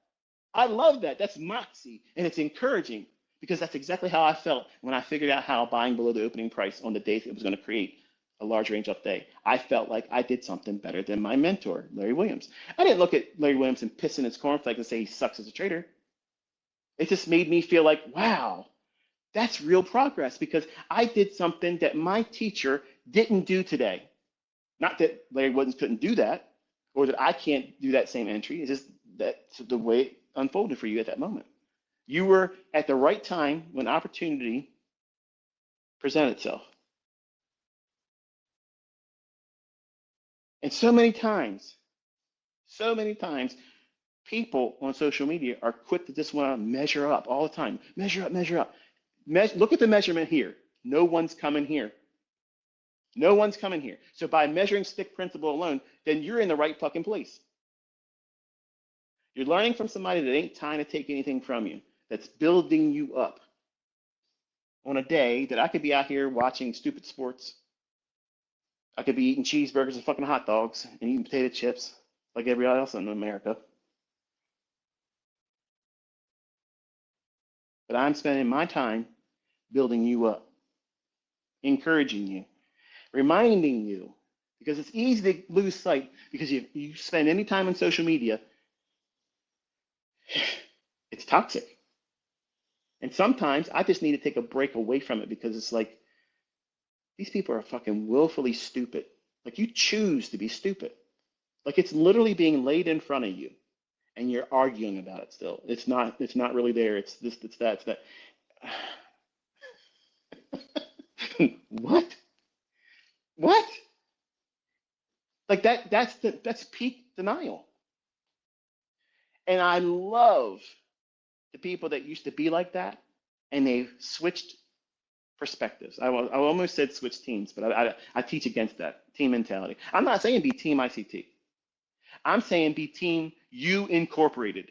I love that. That's moxie, and it's encouraging because that's exactly how I felt when I figured out how buying below the opening price on the days it was going to create a large range up day. I felt like I did something better than my mentor, Larry Williams. I didn't look at Larry Williams and piss in his cornflakes and say he sucks as a trader. It just made me feel like, wow, that's real progress because I did something that my teacher didn't do today. Not that Larry Williams couldn't do that or that I can't do that same entry. It's just that's the way it unfolded for you at that moment. You were at the right time when opportunity presented itself. And so many times, people on social media are quick to just want to measure up all the time. Measure up, measure up. Look at the measurement here. No one's coming here. No one's coming here. So by measuring stick principle alone, then you're in the right fucking place. You're learning from somebody that ain't trying to take anything from you, that's building you up on a day that I could be out here watching stupid sports. I could be eating cheeseburgers and fucking hot dogs and eating potato chips like everybody else in America. But I'm spending my time building you up, encouraging you, reminding you, because it's easy to lose sight because you spend any time on social media, it's toxic. And sometimes I just need to take a break away from it because it's like, these people are fucking willfully stupid. Like you choose to be stupid. Like it's literally being laid in front of you and you're arguing about it still. It's not really there. It's this, it's that, it's that. What? What? Like that's peak denial. And I love the people that used to be like that and they've switched perspectives. I almost said switch teams, but I teach against that team mentality. I'm not saying be team ICT. I'm saying be team you incorporated.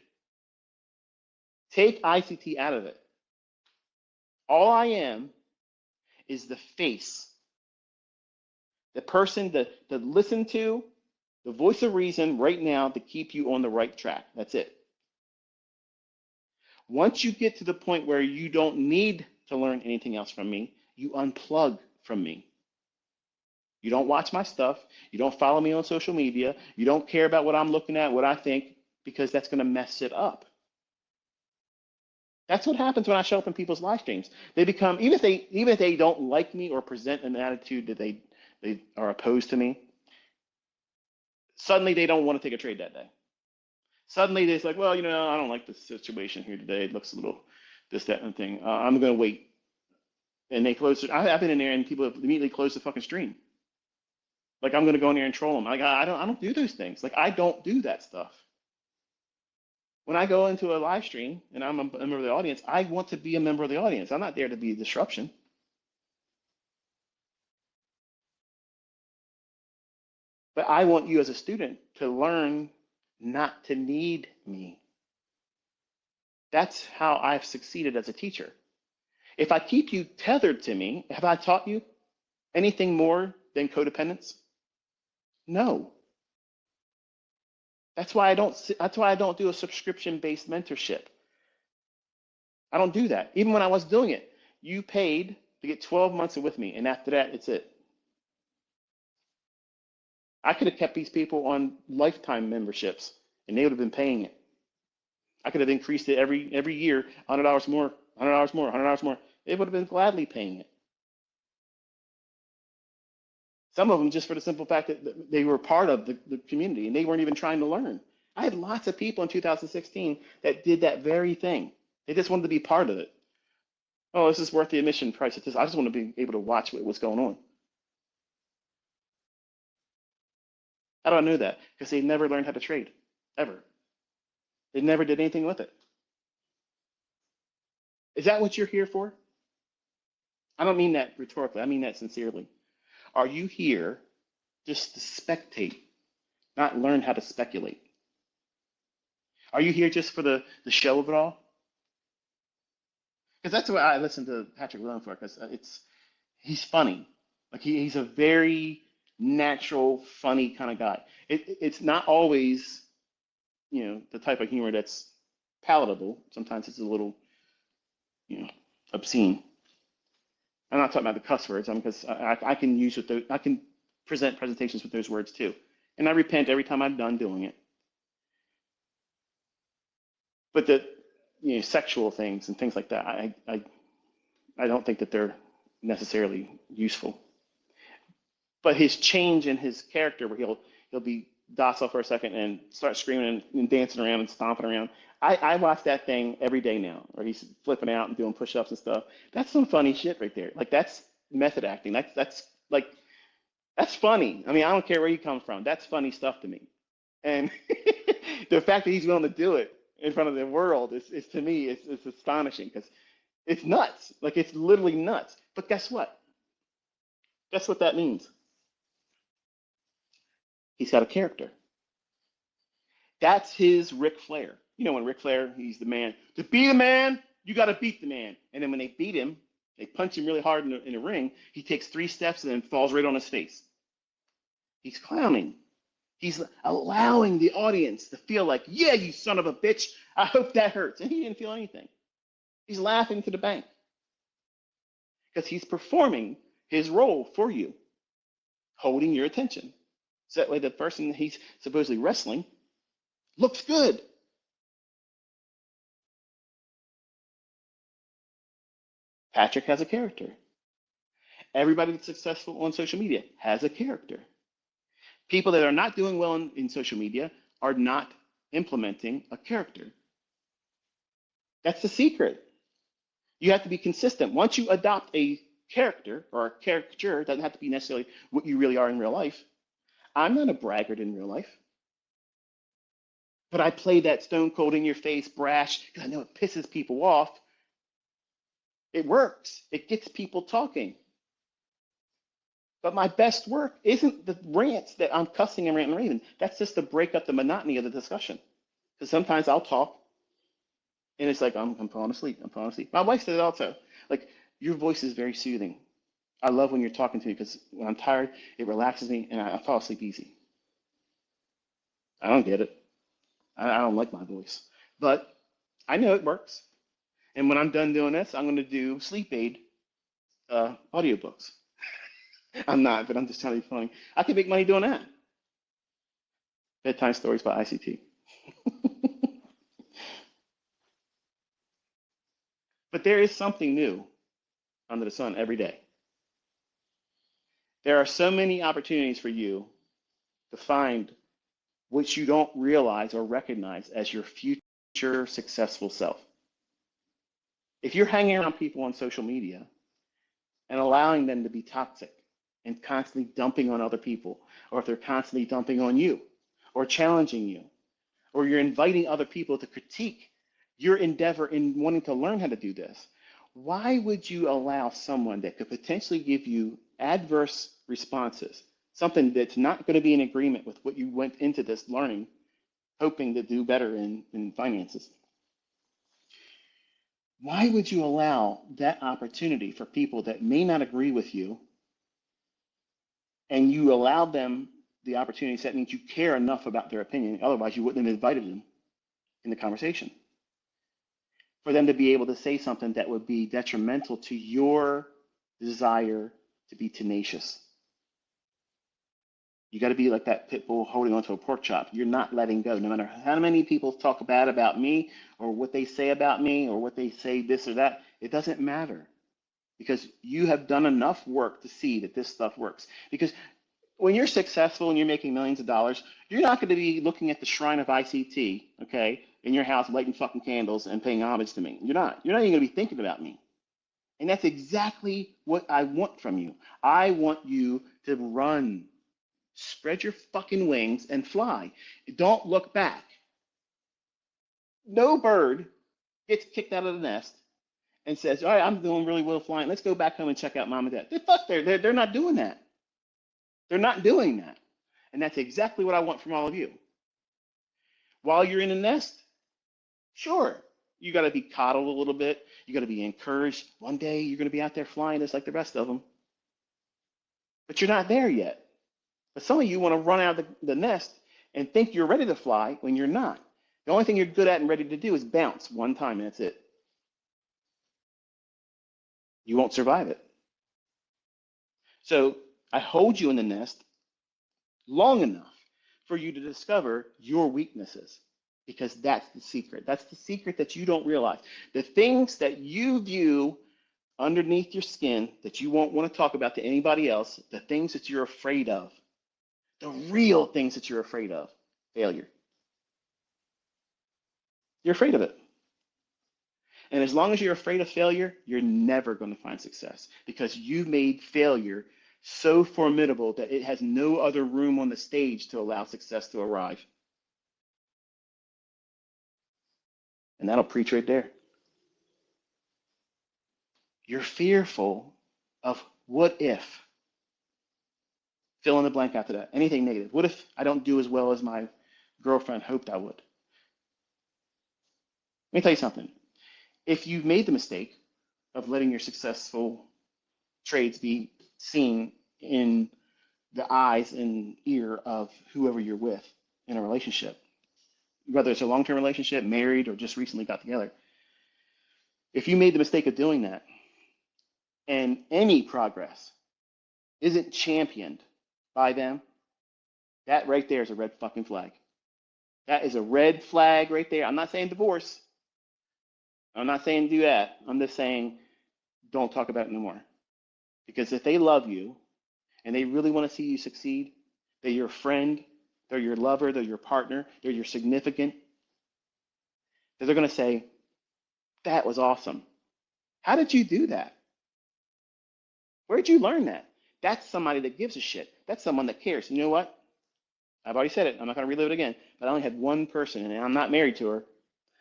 Take ICT out of it. All I am is the face, the person to listen to, the voice of reason right now to keep you on the right track. That's it. Once you get to the point where you don't need to learn anything else from me, you unplug from me. You don't watch my stuff. You don't follow me on social media. You don't care about what I'm looking at, what I think, because that's going to mess it up. That's what happens when I show up in people's live streams. They become, even if they don't like me or present an attitude that they are opposed to me, suddenly they don't want to take a trade that day. Suddenly they're like, well, I don't like the situation here today. It looks a little this, that, and thing. I'm going to wait. And they closed it. I've been in there and people have immediately closed the fucking stream. Like I'm gonna go in there and troll them. Like I don't do those things. Like I don't do that stuff. When I go into a live stream and I'm a member of the audience, I want to be a member of the audience. I'm not there to be a disruption. But I want you as a student to learn not to need me. That's how I've succeeded as a teacher. If I keep you tethered to me, have I taught you anything more than codependence? No. That's why I don't do a subscription-based mentorship. I don't do that. Even when I was doing it, you paid to get 12 months with me, and after that, it's it. I could have kept these people on lifetime memberships, and they would have been paying it. I could have increased it every year, $100 more, $100 more, $100 more. They would have been gladly paying it. Some of them just for the simple fact that they were part of the community and they weren't even trying to learn. I had lots of people in 2016 that did that very thing. They just wanted to be part of it. Oh, this is worth the admission price. I just want to be able to watch what's going on. How do I know that? Because they never learned how to trade, ever. They never did anything with it. Is that what you're here for? I don't mean that rhetorically. I mean that sincerely. Are you here just to spectate, not learn how to speculate? Are you here just for the show of it all? Because that's what I listen to Patrick Malone for, because he's funny. Like he's a very natural, funny kind of guy. It's not always, the type of humor that's palatable. Sometimes it's a little, obscene. I'm not talking about the cuss words, because I can I can present presentations with those words too, and I repent every time I'm done doing it. But the sexual things and things like that, I don't think that they're necessarily useful. But his change in his character, where he'll be docile for a second and start screaming and dancing around and stomping around. I watch that thing every day now, where he's flipping out and doing push-ups and stuff. That's some funny shit right there. Like that's method acting. That's funny. I mean, I don't care where you come from. That's funny stuff to me. And the fact that he's willing to do it in front of the world is to me, it's astonishing, because it's nuts. Like it's literally nuts. But guess what? Guess what that means? He's got a character. That's his Ric Flair. When Ric Flair, he's the man. To be the man, you got to beat the man. And then when they beat him, they punch him really hard in the ring. He takes 3 steps and then falls right on his face. He's clowning. He's allowing the audience to feel like, yeah, you son of a bitch. I hope that hurts. And he didn't feel anything. He's laughing to the bank, because he's performing his role for you, holding your attention. So that way the person he's supposedly wrestling looks good. Patrick has a character. Everybody that's successful on social media has a character. People that are not doing well in social media are not implementing a character. That's the secret. You have to be consistent. Once you adopt a character, or a caricature, it doesn't have to be necessarily what you really are in real life. I'm not a braggart in real life, but I play that stone cold in your face brash because I know it pisses people off. It works. It gets people talking. But my best work isn't the rants that I'm cussing and ranting and raving. That's just to break up the monotony of the discussion. Because sometimes I'll talk and it's like, I'm falling asleep. I'm falling asleep. My wife said it also. Like, your voice is very soothing. I love when you're talking to me, because when I'm tired, it relaxes me and I fall asleep easy. I don't get it. I don't like my voice. But I know it works. And when I'm done doing this, I'm going to do sleep aid audiobooks. I'm not, but I'm just trying to be funny. I can make money doing that. Bedtime stories by ICT. But there is something new under the sun every day. There are so many opportunities for you to find what you don't realize or recognize as your future successful self. If you're hanging around people on social media and allowing them to be toxic and constantly dumping on other people, or if they're constantly dumping on you or challenging you, or you're inviting other people to critique your endeavor in wanting to learn how to do this, why would you allow someone that could potentially give you adverse responses, something that's not going to be in agreement with what you went into this learning, hoping to do better in finances? Why would you allow that opportunity for people that may not agree with you, and you allow them the opportunity? So that means you care enough about their opinion. Otherwise, you wouldn't have invited them in the conversation. For them to be able to say something that would be detrimental to your desire to be tenacious. You got to be like that pit bull holding onto a pork chop. You're not letting go. No matter how many people talk bad about me, or what they say about me, or what they say this or that, it doesn't matter, because you have done enough work to see that this stuff works. Because when you're successful and you're making millions of dollars, you're not going to be looking at the shrine of ICT, okay, in your house, lighting fucking candles and paying homage to me. You're not. You're not even going to be thinking about me. And that's exactly what I want from you. I want you to run, spread your fucking wings and fly. Don't look back. No bird gets kicked out of the nest and says, all right, I'm doing really well flying. Let's go back home and check out mom and dad. They're not doing that. They're not doing that. And that's exactly what I want from all of you. While you're in the nest, sure, you got to be coddled a little bit. You got to be encouraged. One day you're going to be out there flying just like the rest of them. But you're not there yet. But some of you want to run out of the nest and think you're ready to fly when you're not. The only thing you're good at and ready to do is bounce one time, and that's it. You won't survive it. So I hold you in the nest long enough for you to discover your weaknesses, because that's the secret. That's the secret that you don't realize. The things that you view underneath your skin that you won't want to talk about to anybody else, the things that you're afraid of, the real things that you're afraid of, failure. You're afraid of it. And as long as you're afraid of failure, you're never going to find success, because you made failure so formidable that it has no other room on the stage to allow success to arrive. And that'll preach right there. You're fearful of what if. Fill in the blank after that. Anything negative. What if I don't do as well as my girlfriend hoped I would? Let me tell you something. If you've made the mistake of letting your successful trades be seen in the eyes and ear of whoever you're with in a relationship, whether it's a long-term relationship, married, or just recently got together, if you made the mistake of doing that and any progress isn't championed by them, that right there is a red fucking flag. That is a red flag right there. I'm not saying divorce. I'm not saying do that. I'm just saying don't talk about it no more. Because if they love you and they really want to see you succeed, they're your friend, they're your lover, they're your partner, they're your significant, they're going to say, that was awesome. How did you do that? Where did you learn that? That's somebody that gives a shit. That's someone that cares. You know what? I've already said it. I'm not going to relive it again. But I only had one person, and I'm not married to her.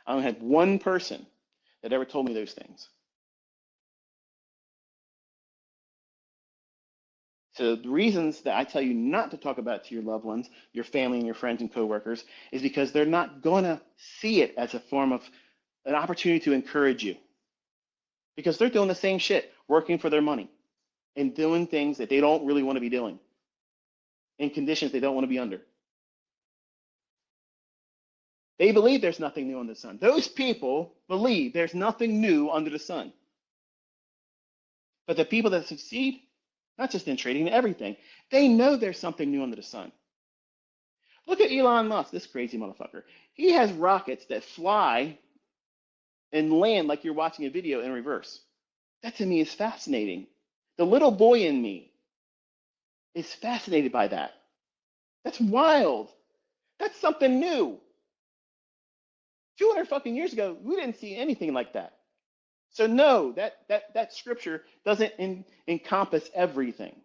I only had one person that ever told me those things. So the reasons that I tell you not to talk about it to your loved ones, your family and your friends and coworkers, is because they're not going to see it as a form of an opportunity to encourage you. Because they're doing the same shit, working for their money and doing things that they don't really want to be doing in conditions they don't want to be under. They believe there's nothing new under the sun. Those people believe there's nothing new under the sun. But the people that succeed, not just in trading, in everything, they know there's something new under the sun. Look at Elon Musk, this crazy motherfucker. He has rockets that fly and land like you're watching a video in reverse. That to me is fascinating. The little boy in me is fascinated by that. That's wild. That's something new. 200 fucking years ago, we didn't see anything like that. So no, that scripture doesn't encompass everything.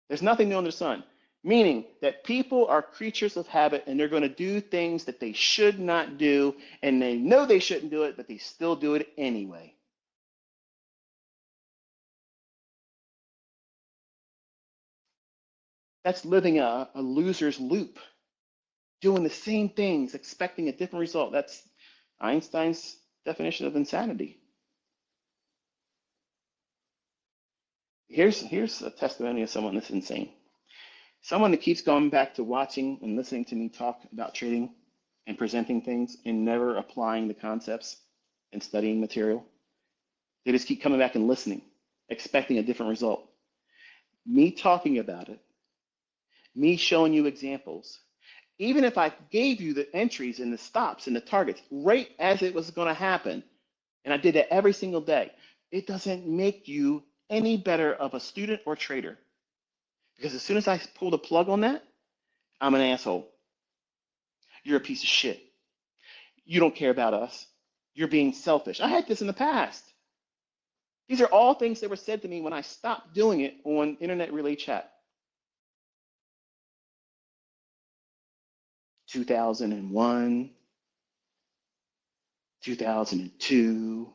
There's nothing new under the sun, meaning that people are creatures of habit and they're going to do things that they should not do, and they know they shouldn't do it, but they still do it anyway. That's living a loser's loop, doing the same things, expecting a different result. That's Einstein's definition of insanity. Here's a testimony of someone that's insane. Someone that keeps going back to watching and listening to me talk about trading and presenting things and never applying the concepts and studying material. They just keep coming back and listening, expecting a different result. Me talking about it, me showing you examples, even if I gave you the entries and the stops and the targets right as it was going to happen, and I did that every single day, it doesn't make you any better of a student or trader. Because as soon as I pull the plug on that, I'm an asshole. You're a piece of shit. You don't care about us. You're being selfish. I had this in the past. These are all things that were said to me when I stopped doing it on internet relay chat. 2001, 2002,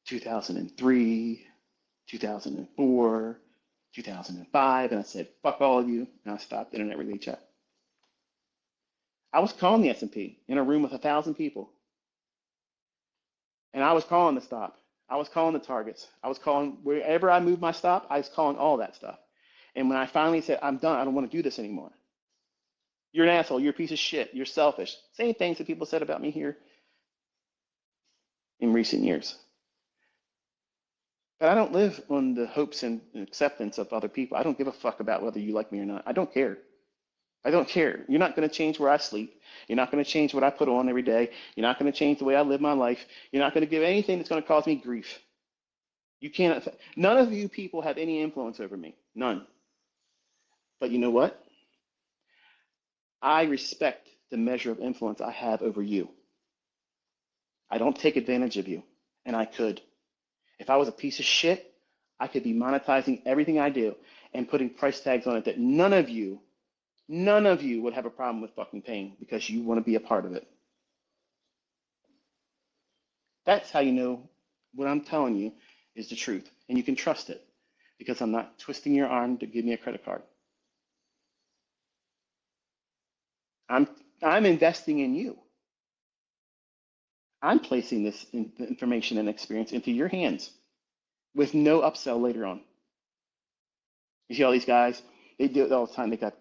2003, 2004, 2005, and I said, fuck all of you, and I stopped internet relay chat. I was calling the S&P in a room with 1,000 people, and I was calling the stop. I was calling the targets. I was calling wherever I moved my stop, I was calling all that stuff. And when I finally said, I'm done, I don't want to do this anymore. You're an asshole. You're a piece of shit. You're selfish. Same things that people said about me here in recent years. But I don't live on the hopes and acceptance of other people. I don't give a fuck about whether you like me or not. I don't care. I don't care. You're not going to change where I sleep. You're not going to change what I put on every day. You're not going to change the way I live my life. You're not going to give anything that's going to cause me grief. You can't. None of you people have any influence over me. None. But you know what? I respect the measure of influence I have over you. I don't take advantage of you, and I could. If I was a piece of shit, I could be monetizing everything I do and putting price tags on it that none of you would have a problem with fucking paying because you want to be a part of it. That's how you know what I'm telling you is the truth, and you can trust it because I'm not twisting your arm to give me a credit card. I'm investing in you. I'm placing this information and experience into your hands with no upsell later on. You see all these guys, they do it all the time. They got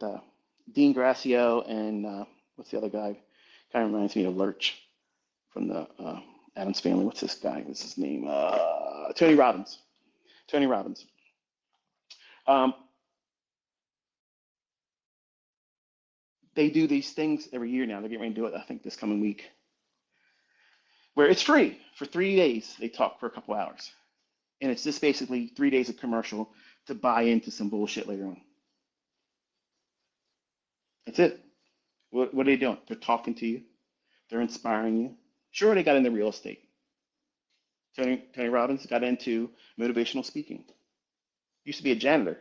Dean Gracio and what's the other guy? Kind of reminds me of Lurch from the Addams Family. What's this guy? What's his name? Tony Robbins. Tony Robbins. They do these things every year now. They're getting ready to do it, I think, this coming week, where it's free for 3 days. They talk for a couple hours. And it's just basically 3 days of commercial to buy into some bullshit later on. That's it. What are they doing? They're talking to you. They're inspiring you. Sure, they got into real estate. Tony Robbins got into motivational speaking. Used to be a janitor.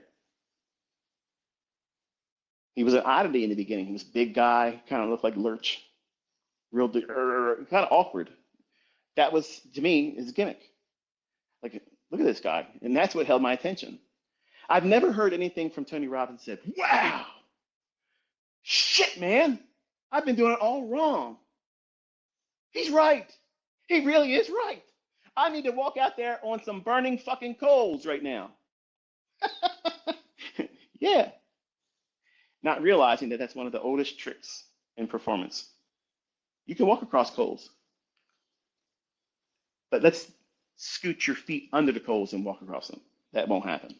He was an oddity in the beginning. He was a big guy, kind of looked like Lurch. Real, kind of awkward. That was, to me, his gimmick. Like, look at this guy. And that's what held my attention. I've never heard anything from Tony Robbins that said, wow, shit, man, I've been doing it all wrong. He's right. He really is right. I need to walk out there on some burning fucking coals right now. Yeah. Not realizing that that's one of the oldest tricks in performance. You can walk across coals, but let's scoot your feet under the coals and walk across them. That won't happen.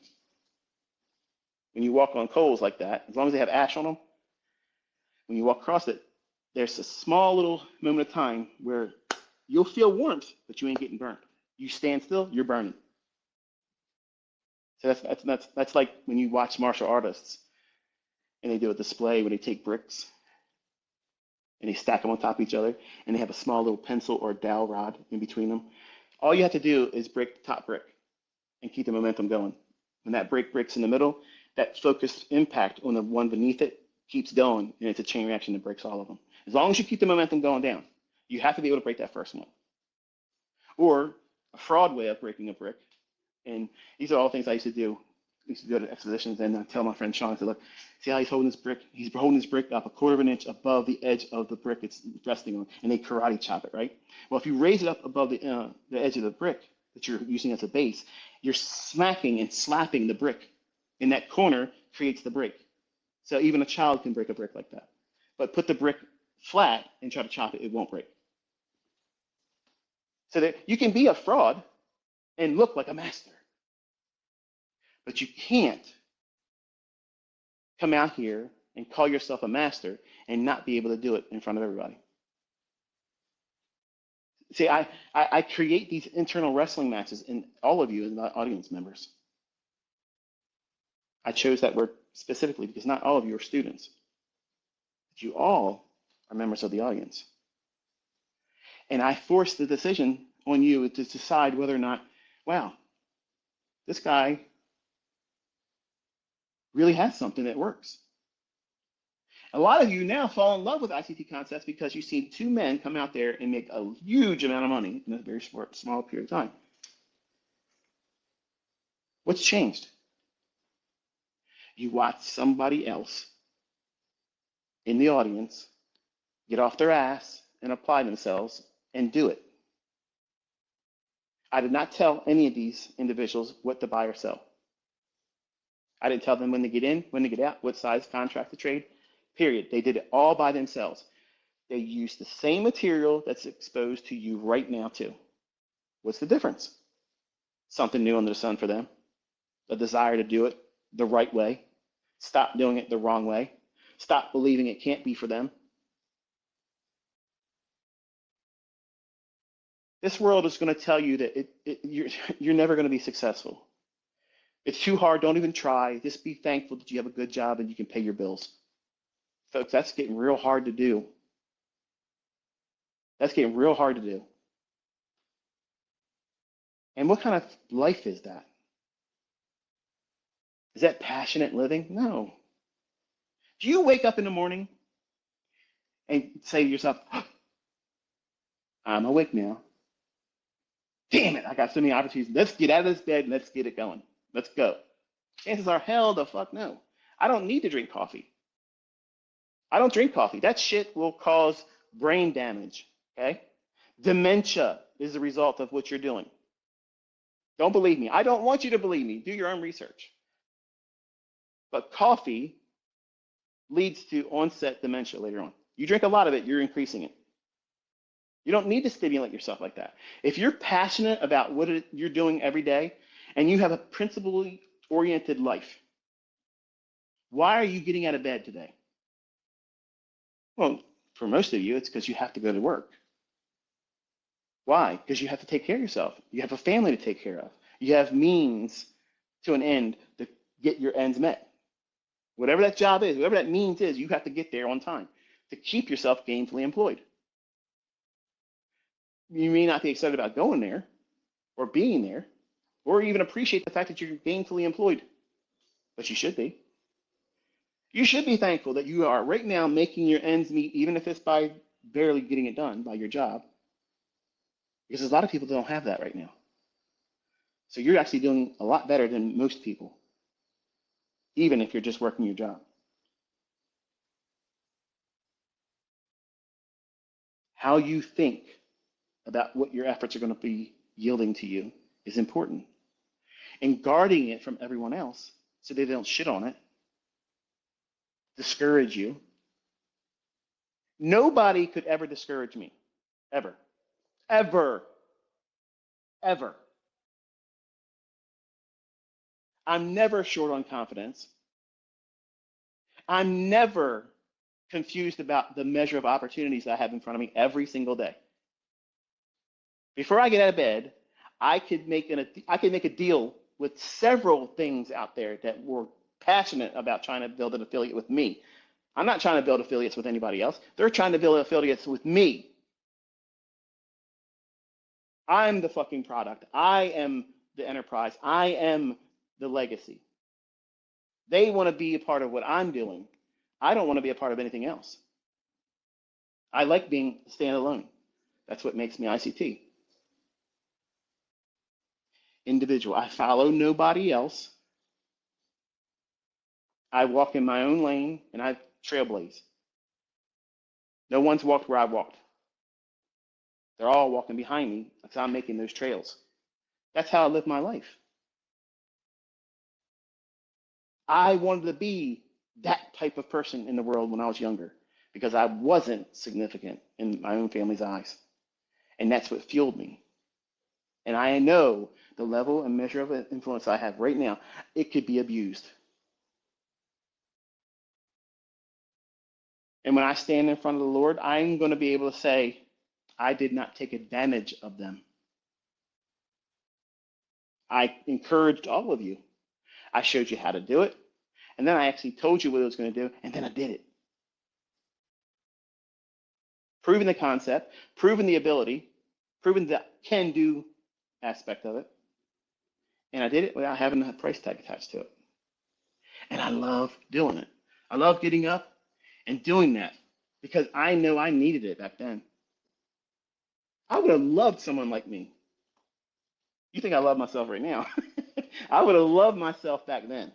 When you walk on coals like that, as long as they have ash on them, when you walk across it, there's a small little moment of time where you'll feel warmth, but you ain't getting burnt. You stand still, you're burning. So that's like when you watch martial artists and they do a display where they take bricks and they stack them on top of each other, and they have a small little pencil or dowel rod in between them. All you have to do is break the top brick and keep the momentum going. When that brick breaks in the middle, that focused impact on the one beneath it keeps going, and it's a chain reaction that breaks all of them. As long as you keep the momentum going down, you have to be able to break that first one. Or a fraud way of breaking a brick, and these are all things I used to do. I used to go to expositions and tell my friend Sean, I said, look, see how he's holding this brick? He's holding this brick up a quarter of an inch above the edge of the brick it's resting on, and they karate chop it, right? Well, if you raise it up above the edge of the brick that you're using as a base, you're smacking and slapping the brick, and that corner creates the break. So even a child can break a brick like that. But put the brick flat and try to chop it, it won't break. So that you can be a fraud and look like a master, but you can't come out here and call yourself a master and not be able to do it in front of everybody. See, I create these internal wrestling matches in all of you as audience members. I chose that word specifically because not all of you are students, but you all are members of the audience. And I force the decision on you to decide whether or not, wow, this guy really has something that works. A lot of you now fall in love with ICT concepts because you see two men come out there and make a huge amount of money in a very small period of time. What's changed? You watch somebody else in the audience get off their ass and apply themselves and do it. I did not tell any of these individuals what to buy or sell. I didn't tell them when to get in, when to get out, what size contract to trade, period. They did it all by themselves. They used the same material that's exposed to you right now too. What's the difference? Something new under the sun for them, a desire to do it the right way, stop doing it the wrong way, stop believing it can't be for them. This world is going to tell you that you're never going to be successful. It's too hard. Don't even try. Just be thankful that you have a good job and you can pay your bills. Folks, that's getting real hard to do. That's getting real hard to do. And what kind of life is that? Is that passionate living? No. Do you wake up in the morning and say to yourself, oh, I'm awake now. Damn it, I got so many opportunities. Let's get out of this bed and let's get it going. Let's go. Chances are, hell the fuck no. I don't need to drink coffee. I don't drink coffee. That shit will cause brain damage, okay? Dementia is the result of what you're doing. Don't believe me. I don't want you to believe me. Do your own research. But coffee leads to onset dementia later on. You drink a lot of it, you're increasing it. You don't need to stimulate yourself like that. If you're passionate about what you're doing every day and you have a principally oriented life, why are you getting out of bed today? Well, for most of you, it's because you have to go to work. Why? Because you have to take care of yourself. You have a family to take care of. You have means to an end to get your ends met. Whatever that job is, whatever that means is, you have to get there on time to keep yourself gainfully employed. You may not be excited about going there or being there or even appreciate the fact that you're gainfully employed, but you should be. You should be thankful that you are right now making your ends meet, even if it's by barely getting it done by your job, because a lot of people don't have that right now. So you're actually doing a lot better than most people, even if you're just working your job. How you think about what your efforts are going to be yielding to you is important. And guarding it from everyone else so they don't shit on it, discourage you. Nobody could ever discourage me, ever, ever, ever. I'm never short on confidence. I'm never confused about the measure of opportunities I have in front of me every single day. Before I get out of bed, I could make a deal with several things out there that were passionate about trying to build an affiliate with me. I'm not trying to build affiliates with anybody else. They're trying to build affiliates with me. I'm the fucking product. I am the enterprise. I am the legacy. They want to be a part of what I'm doing. I don't want to be a part of anything else. I like being standalone. That's what makes me ICT. Individual. I follow nobody else. I walk in my own lane and I trailblaze. No one's walked where I walked. They're all walking behind me because I'm making those trails. That's how I live my life. I wanted to be that type of person in the world when I was younger because I wasn't significant in my own family's eyes. And that's what fueled me. And I know the level and measure of influence I have right now, it could be abused. And when I stand in front of the Lord, I'm going to be able to say, I did not take advantage of them. I encouraged all of you. I showed you how to do it. And then I actually told you what I was going to do. And then I did it. Proving the concept, proving the ability, proving the can-do aspect of it. And I did it without having a price tag attached to it. And I love doing it. I love getting up and doing that because I know I needed it back then. I would have loved someone like me. You think I love myself right now? I would have loved myself back then.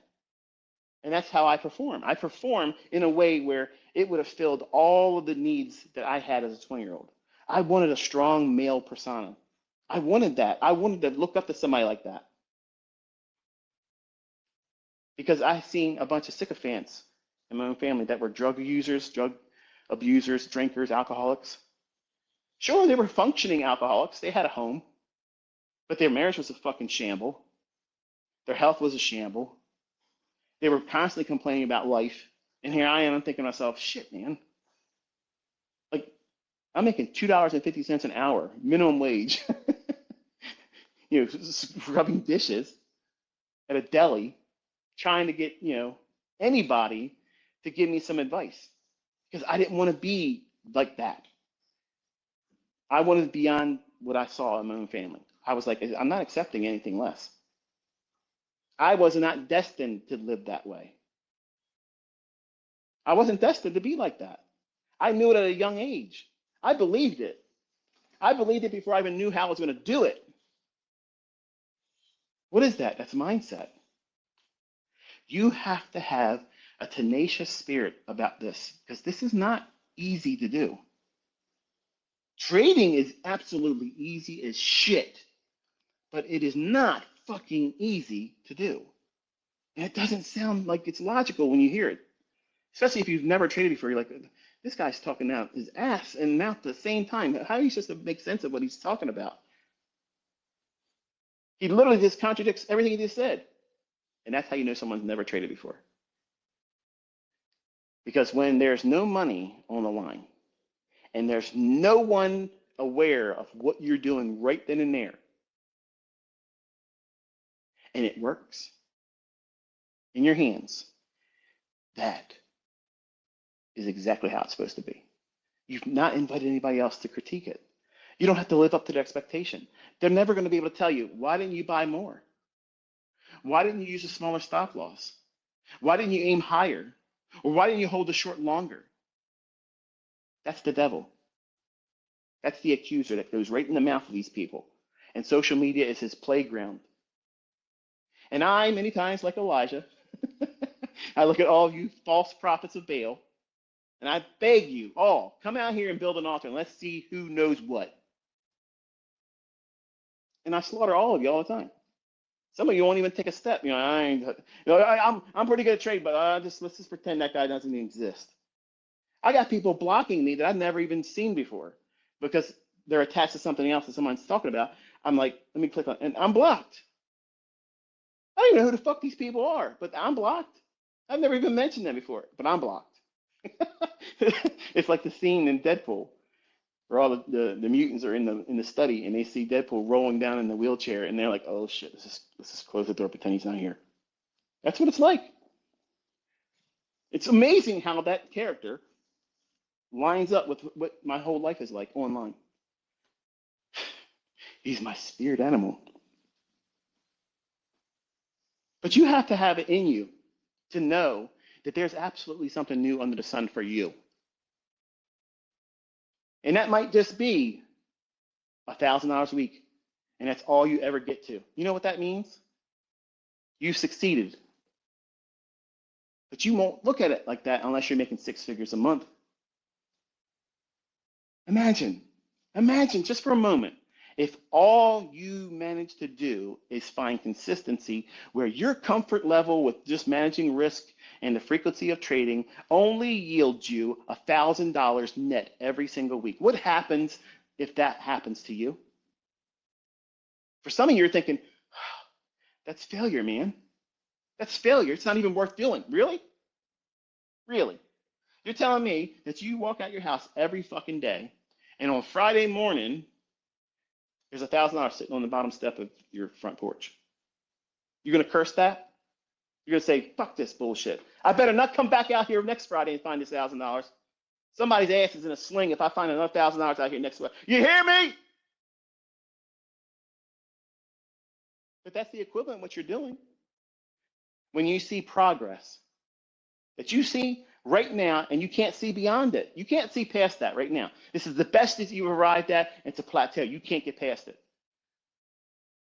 And that's how I perform. I perform in a way where it would have filled all of the needs that I had as a 20-year-old. I wanted a strong male persona. I wanted that. I wanted to look up to somebody like that. Because I've seen a bunch of sycophants in my own family that were drug users, drug abusers, drinkers, alcoholics. Sure, they were functioning alcoholics. They had a home. But their marriage was a fucking shamble. Their health was a shamble. They were constantly complaining about life. And here I am, I'm thinking to myself, shit, man. Like, I'm making $2.50 an hour, minimum wage, rubbing dishes at a deli, trying to get, anybody to give me some advice. Because I didn't want to be like that. I wanted beyond what I saw in my own family. I was like, I'm not accepting anything less. I was not destined to live that way. I wasn't destined to be like that. I knew it at a young age. I believed it. I believed it before I even knew how I was going to do it. What is that? That's mindset. You have to have a tenacious spirit about this because this is not easy to do. Trading is absolutely easy as shit, but it is not fucking easy to do. And it doesn't sound like it's logical when you hear it, especially if you've never traded before. You're like, this guy's talking out his ass and mouth at the same time. How are you supposed to make sense of what he's talking about? He literally just contradicts everything he just said. And that's how you know someone's never traded before. Because when there's no money on the line and there's no one aware of what you're doing right then and there, and it works in your hands, that is exactly how it's supposed to be. You've not invited anybody else to critique it. You don't have to live up to the expectation. They're never going to be able to tell you, why didn't you buy more? Why didn't you use a smaller stop loss? Why didn't you aim higher? Or why didn't you hold the short longer? That's the devil. That's the accuser that goes right in the mouth of these people. And social media is his playground. And I, many times, like Elijah, I look at all of you false prophets of Baal, and I beg you all, come out here and build an altar, and let's see who knows what. And I slaughter all of you all the time. Some of you won't even take a step. I'm pretty good at trade, but let's just pretend that guy doesn't even exist. I got people blocking me that I've never even seen before because they're attached to something else that someone's talking about. I'm like, let me click on, and I'm blocked. I don't even know who the fuck these people are, but I'm blocked. I've never even mentioned them before, but I'm blocked. It's like the scene in Deadpool where all the mutants are in the study and they see Deadpool rolling down in the wheelchair and they're like, oh shit, let's just close the door, pretend he's not here. That's what it's like. It's amazing how that character lines up with what my whole life is like online. He's my spirit animal. But you have to have it in you to know that there's absolutely something new under the sun for you. And that might just be $1,000 a week. And that's all you ever get to. You know what that means? You've succeeded. But you won't look at it like that unless you're making 6 figures a month. Imagine just for a moment, if all you manage to do is find consistency where your comfort level with just managing risk and the frequency of trading only yields you $1,000 net every single week. What happens if that happens to you? For some of you, you're thinking, oh, that's failure, man. That's failure. It's not even worth doing. Really? Really? You're telling me that you walk out your house every fucking day, and on Friday morning, there's $1,000 sitting on the bottom step of your front porch. You're going to curse that? You're going to say, fuck this bullshit. I better not come back out here next Friday and find this $1,000. Somebody's ass is in a sling if I find another $1,000 out here next Friday. You hear me? But that's the equivalent of what you're doing. When you see progress that you see right now and you can't see beyond it. You can't see past that right now. This is the best that you've arrived at. It's a plateau. You can't get past it.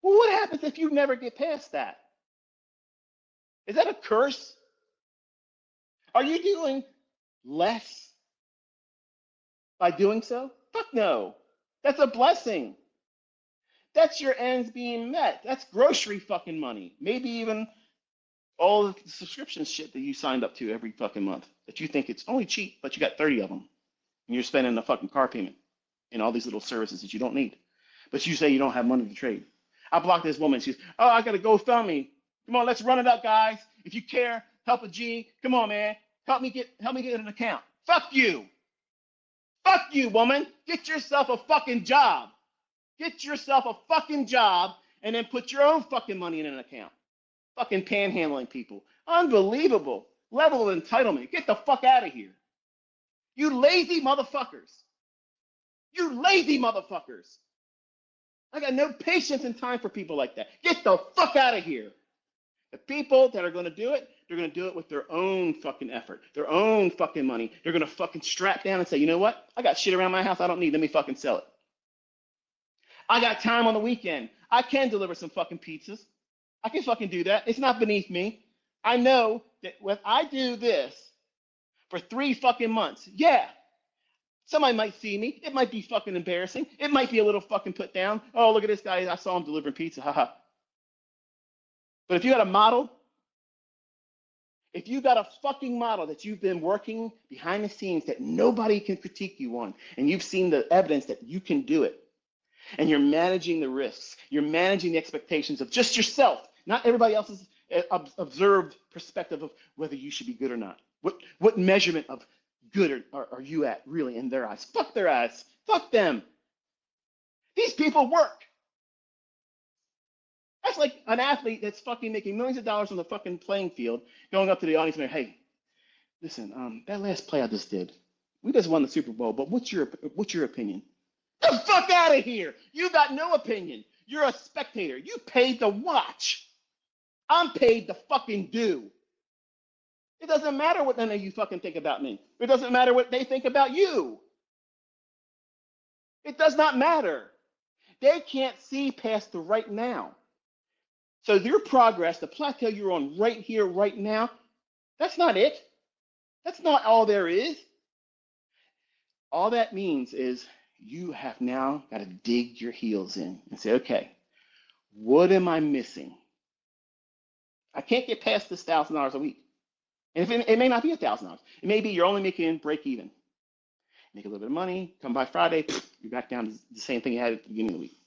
Well, what happens if you never get past that? Is that a curse? Are you doing less by doing so? Fuck no. That's a blessing. That's your ends being met. That's grocery fucking money. Maybe even all the subscription shit that you signed up to every fucking month that you think it's only cheap, but you got 30 of them. And you're spending a fucking car payment and all these little services that you don't need. But you say you don't have money to trade. I blocked this woman. She's, oh, I got to GoFundMe. Come on, let's run it up, guys. If you care, help a G. Come on, man. Help me get an account. Fuck you. Fuck you, woman. Get yourself a fucking job. Get yourself a fucking job and then put your own fucking money in an account. Fucking panhandling people. Unbelievable level of entitlement. Get the fuck out of here. You lazy motherfuckers. You lazy motherfuckers. I got no patience and time for people like that. Get the fuck out of here. The people that are going to do it, they're going to do it with their own fucking effort, their own fucking money. They're going to fucking strap down and say, you know what? I got shit around my house I don't need. Let me fucking sell it. I got time on the weekend. I can deliver some fucking pizzas. I can fucking do that. It's not beneath me. I know that when I do this for 3 fucking months, yeah, somebody might see me. It might be fucking embarrassing. It might be a little fucking put down. Oh, look at this guy. I saw him delivering pizza. Haha. But if you got a model, if you got a fucking model that you've been working behind the scenes that nobody can critique you on, and you've seen the evidence that you can do it, and you're managing the risks, you're managing the expectations of just yourself, not everybody else's observed perspective of whether you should be good or not. What measurement of good are you at really in their eyes? Fuck their eyes. Fuck them. These people work. That's like an athlete that's fucking making millions of dollars on the fucking playing field, going up to the audience and saying, hey, listen, that last play I just did, we just won the Super Bowl, but what's your opinion? The fuck out of here. You got no opinion. You're a spectator. You paid to watch. I'm paid to fucking do. It doesn't matter what none of you fucking think about me. It doesn't matter what they think about you. It does not matter. They can't see past the right now. So your progress, the plateau you're on right here, right now, that's not it. That's not all there is. All that means is you have now got to dig your heels in and say, okay, what am I missing? I can't get past this $1,000 a week. And if it may not be $1,000. It may be you're only making break even. Make a little bit of money, come by Friday, you're back down to the same thing you had at the beginning of the week.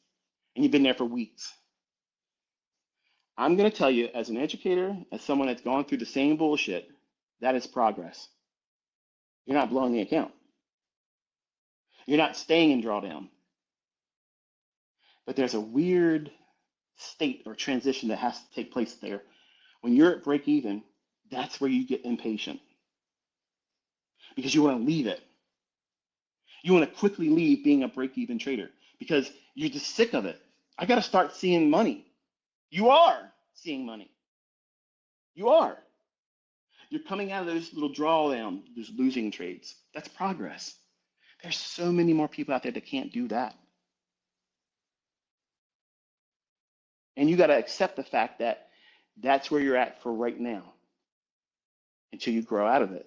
And you've been there for weeks. I'm going to tell you, as an educator, as someone that's gone through the same bullshit, that is progress. You're not blowing the account. You're not staying in drawdown. But there's a weird state or transition that has to take place there. When you're at break even, that's where you get impatient. because you want to leave it. You want to quickly leave being a break-even trader because you're just sick of it. I got to start seeing money. You are seeing money. You are. You're coming out of those little drawdown, those losing trades. That's progress. There's so many more people out there that can't do that. And you got to accept the fact that that's where you're at for right now until you grow out of it.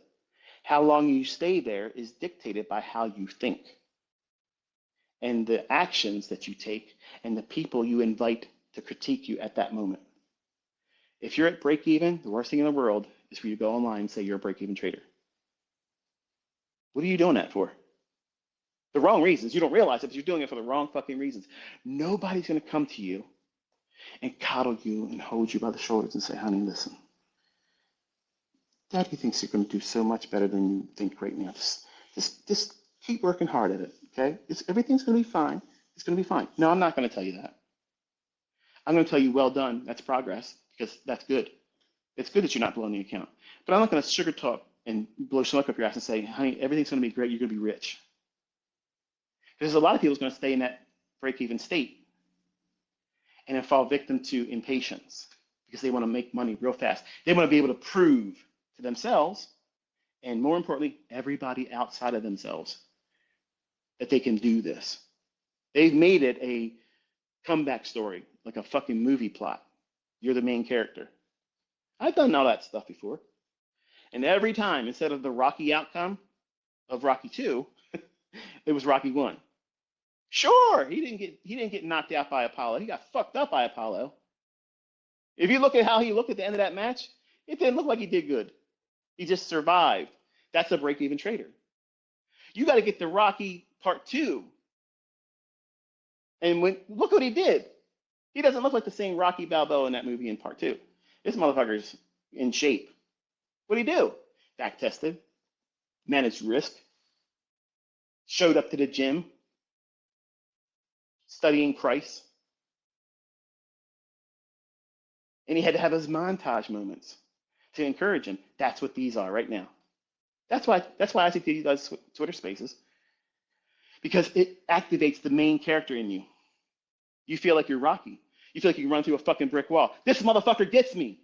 How long you stay there is dictated by how you think and the actions that you take and the people you invite to critique you at that moment. If you're at break even, the worst thing in the world is for you to go online and say you're a break even trader. What are you doing that for? The wrong reasons. You don't realize it, but you're doing it for the wrong fucking reasons. Nobody's going to come to you and coddle you and hold you by the shoulders and say, honey, listen, Daddy thinks you're going to do so much better than you think right now. Just keep working hard at it, okay? Everything's going to be fine. It's going to be fine. No, I'm not going to tell you that. I'm going to tell you, well done. That's progress because that's good. It's good that you're not blowing the account. But I'm not going to sugar talk and blow smoke up your ass and say, honey, everything's going to be great. You're going to be rich. Because a lot of people are going to stay in that break-even state and then fall victim to impatience because they want to make money real fast. They want to be able to prove to themselves and, more importantly, everybody outside of themselves that they can do this. They've made it a comeback story, like a fucking movie plot. You're the main character. I've done all that stuff before. And every time, instead of the Rocky outcome of Rocky 2, it was Rocky 1. Sure, he didn't get knocked out by Apollo. He got fucked up by Apollo. If you look at how he looked at the end of that match, it didn't look like he did good. He just survived. That's a break-even trader. You got to get to Rocky Part 2. And look what he did. He doesn't look like the same Rocky Balboa in that movie in Part 2. This motherfucker's in shape. What'd he do? Back tested, managed risk, showed up to the gym, studying price. And he had to have his montage moments to encourage him. That's what these are right now. That's why ICT does Twitter Spaces, because it activates the main character in you. You feel like you're Rocky. You feel like you can run through a fucking brick wall. This motherfucker gets me.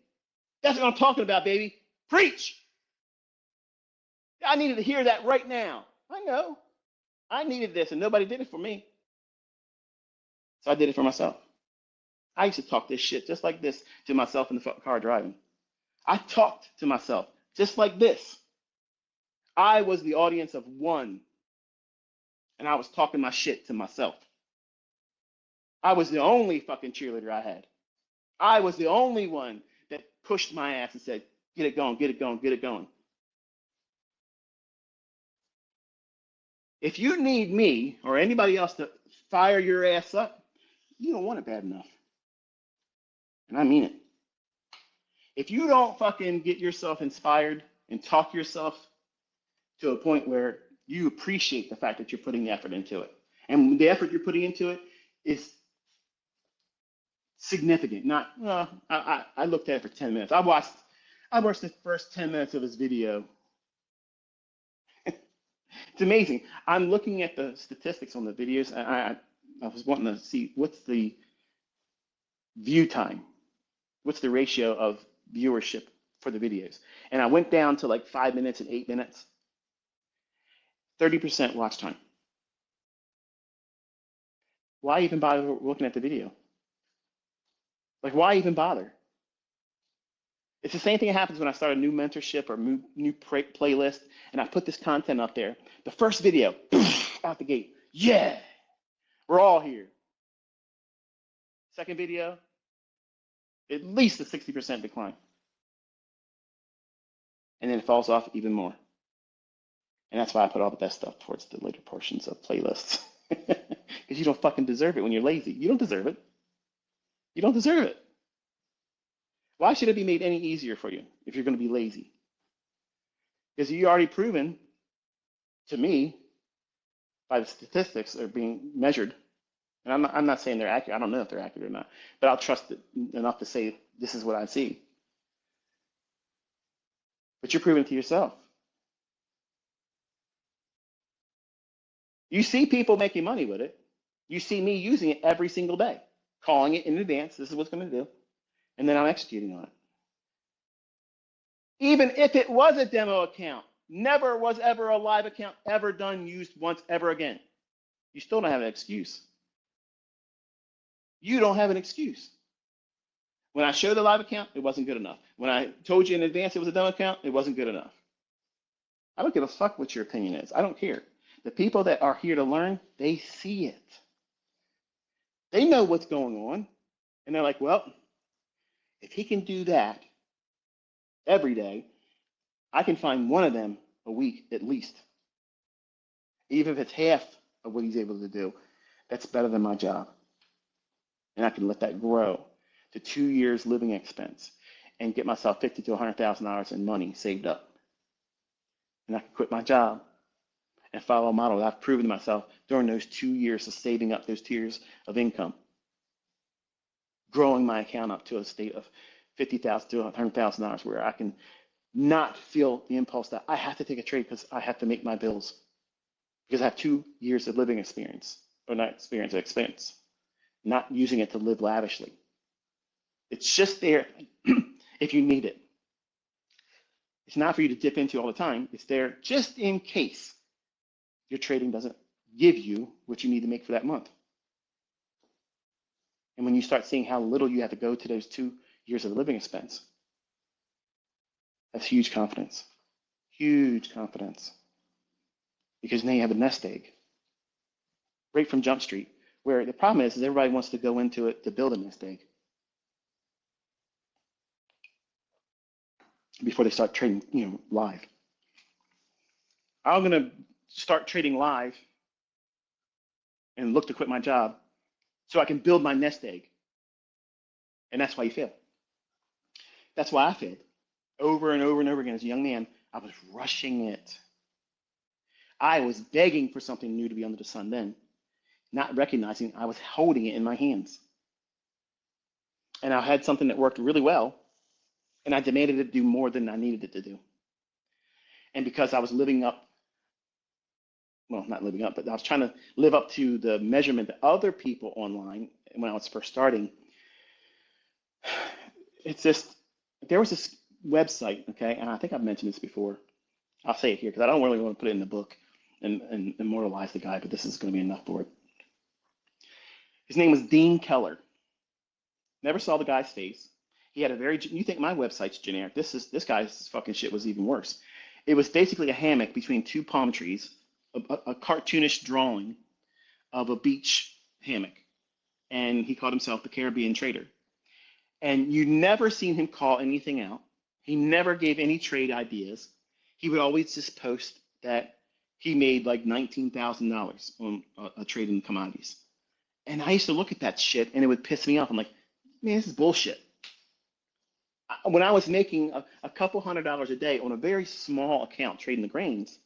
That's what I'm talking about, baby. Preach. I needed to hear that right now. I know. I needed this, and nobody did it for me. So I did it for myself. I used to talk this shit just like this to myself in the car driving. I talked to myself just like this. I was the audience of one, and I was talking my shit to myself. I was the only fucking cheerleader I had. I was the only one that pushed my ass and said, get it going, get it going, get it going. If you need me or anybody else to fire your ass up, you don't want it bad enough. And I mean it. If you don't fucking get yourself inspired and talk yourself to a point where you appreciate the fact that you're putting the effort into it, and the effort you're putting into it is significant. Not, I looked at it for 10 minutes. I watched the first 10 minutes of his video. It's amazing. I'm looking at the statistics on the videos, and I was wanting to see what's the view time, what's the ratio of viewership for the videos. And I went down to like 5 minutes and 8 minutes, 30% watch time. Why even bother looking at the video? Like, why even bother? It's the same thing that happens when I start a new mentorship or new playlist, and I put this content up there. The first video, out the gate, yeah, we're all here. Second video, at least a 60% decline. And then it falls off even more. And that's why I put all the best stuff towards the later portions of playlists. Because you don't fucking deserve it when you're lazy. You don't deserve it. You don't deserve it. Why should it be made any easier for you if you're going to be lazy? Because you already proven to me by the statistics are being measured. And I'm not saying they're accurate. I don't know if they're accurate or not. But I'll trust it enough to say this is what I see. But you're proving it to yourself. You see people making money with it. You see me using it every single day, calling it in advance. This is what's going to do. And then I'm executing on it. Even if it was a demo account, never was ever a live account ever done, used once ever again. You still don't have an excuse. You don't have an excuse. When I showed the live account, it wasn't good enough. When I told you in advance it was a demo account, it wasn't good enough. I don't give a fuck what your opinion is. I don't care. The people that are here to learn, they see it. They know what's going on. And they're like, well, if he can do that every day, I can find one of them a week at least. Even if it's half of what he's able to do, that's better than my job. And I can let that grow to 2 years living expense and get myself $50,000 to $100,000 in money saved up. And I can quit my job and follow a model that I've proven to myself during those 2 years of saving up those tiers of income, growing my account up to a state of $50,000 to $100,000 where I can not feel the impulse that I have to take a trade because I have to make my bills because I have 2 years of living experience, or not experience, expense, not using it to live lavishly. It's just there if you need it. It's not for you to dip into all the time. It's there just in case your trading doesn't give you what you need to make for that month. And when you start seeing how little you have to go to those 2 years of living expense, that's huge confidence. Huge confidence. Because now you have a nest egg right from Jump Street, where the problem is everybody wants to go into it to build a nest egg before they start trading, live. I'm gonna start trading live and look to quit my job so I can build my nest egg. And that's why you fail. That's why I failed. Over and over and over again as a young man, I was rushing it. I was begging for something new to be under the sun then, not recognizing I was holding it in my hands. And I had something that worked really well, and I demanded it to do more than I needed it to do. And because I was living up, well, not living up, but I was trying to live up to the measurement that other people online when I was first starting, there was this website, okay, and I think I've mentioned this before. I'll say it here because I don't really want to put it in the book and immortalize the guy, but this is going to be enough for it. His name was Dean Keller. Never saw the guy's face. He had you think my website's generic. This guy's fucking shit was even worse. It was basically a hammock between two palm trees, a cartoonish drawing of a beach hammock. And he called himself the Caribbean Trader. And you never seen him call anything out. He never gave any trade ideas. He would always just post that he made like $19,000 on a trade in commodities. And I used to look at that shit and it would piss me off. I'm like, man, this is bullshit. When I was making a couple $100 a day on a very small account trading the grains,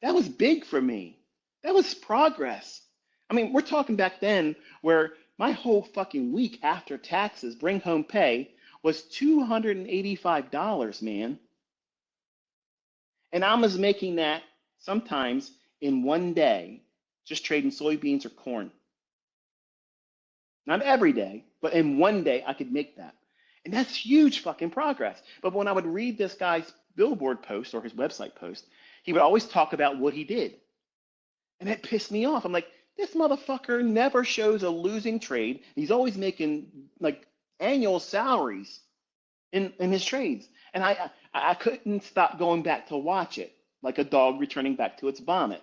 that was big for me. That was progress. I mean, we're talking back then where my whole fucking week after taxes, bring home pay, was $285, man. And I was making that sometimes in one day, just trading soybeans or corn. Not every day, but in one day I could make that. And that's huge fucking progress. But when I would read this guy's billboard post or his website post, he would always talk about what he did. And it pissed me off. I'm like, this motherfucker never shows a losing trade. He's always making like annual salaries in his trades. And I couldn't stop going back to watch it, like a dog returning back to its vomit.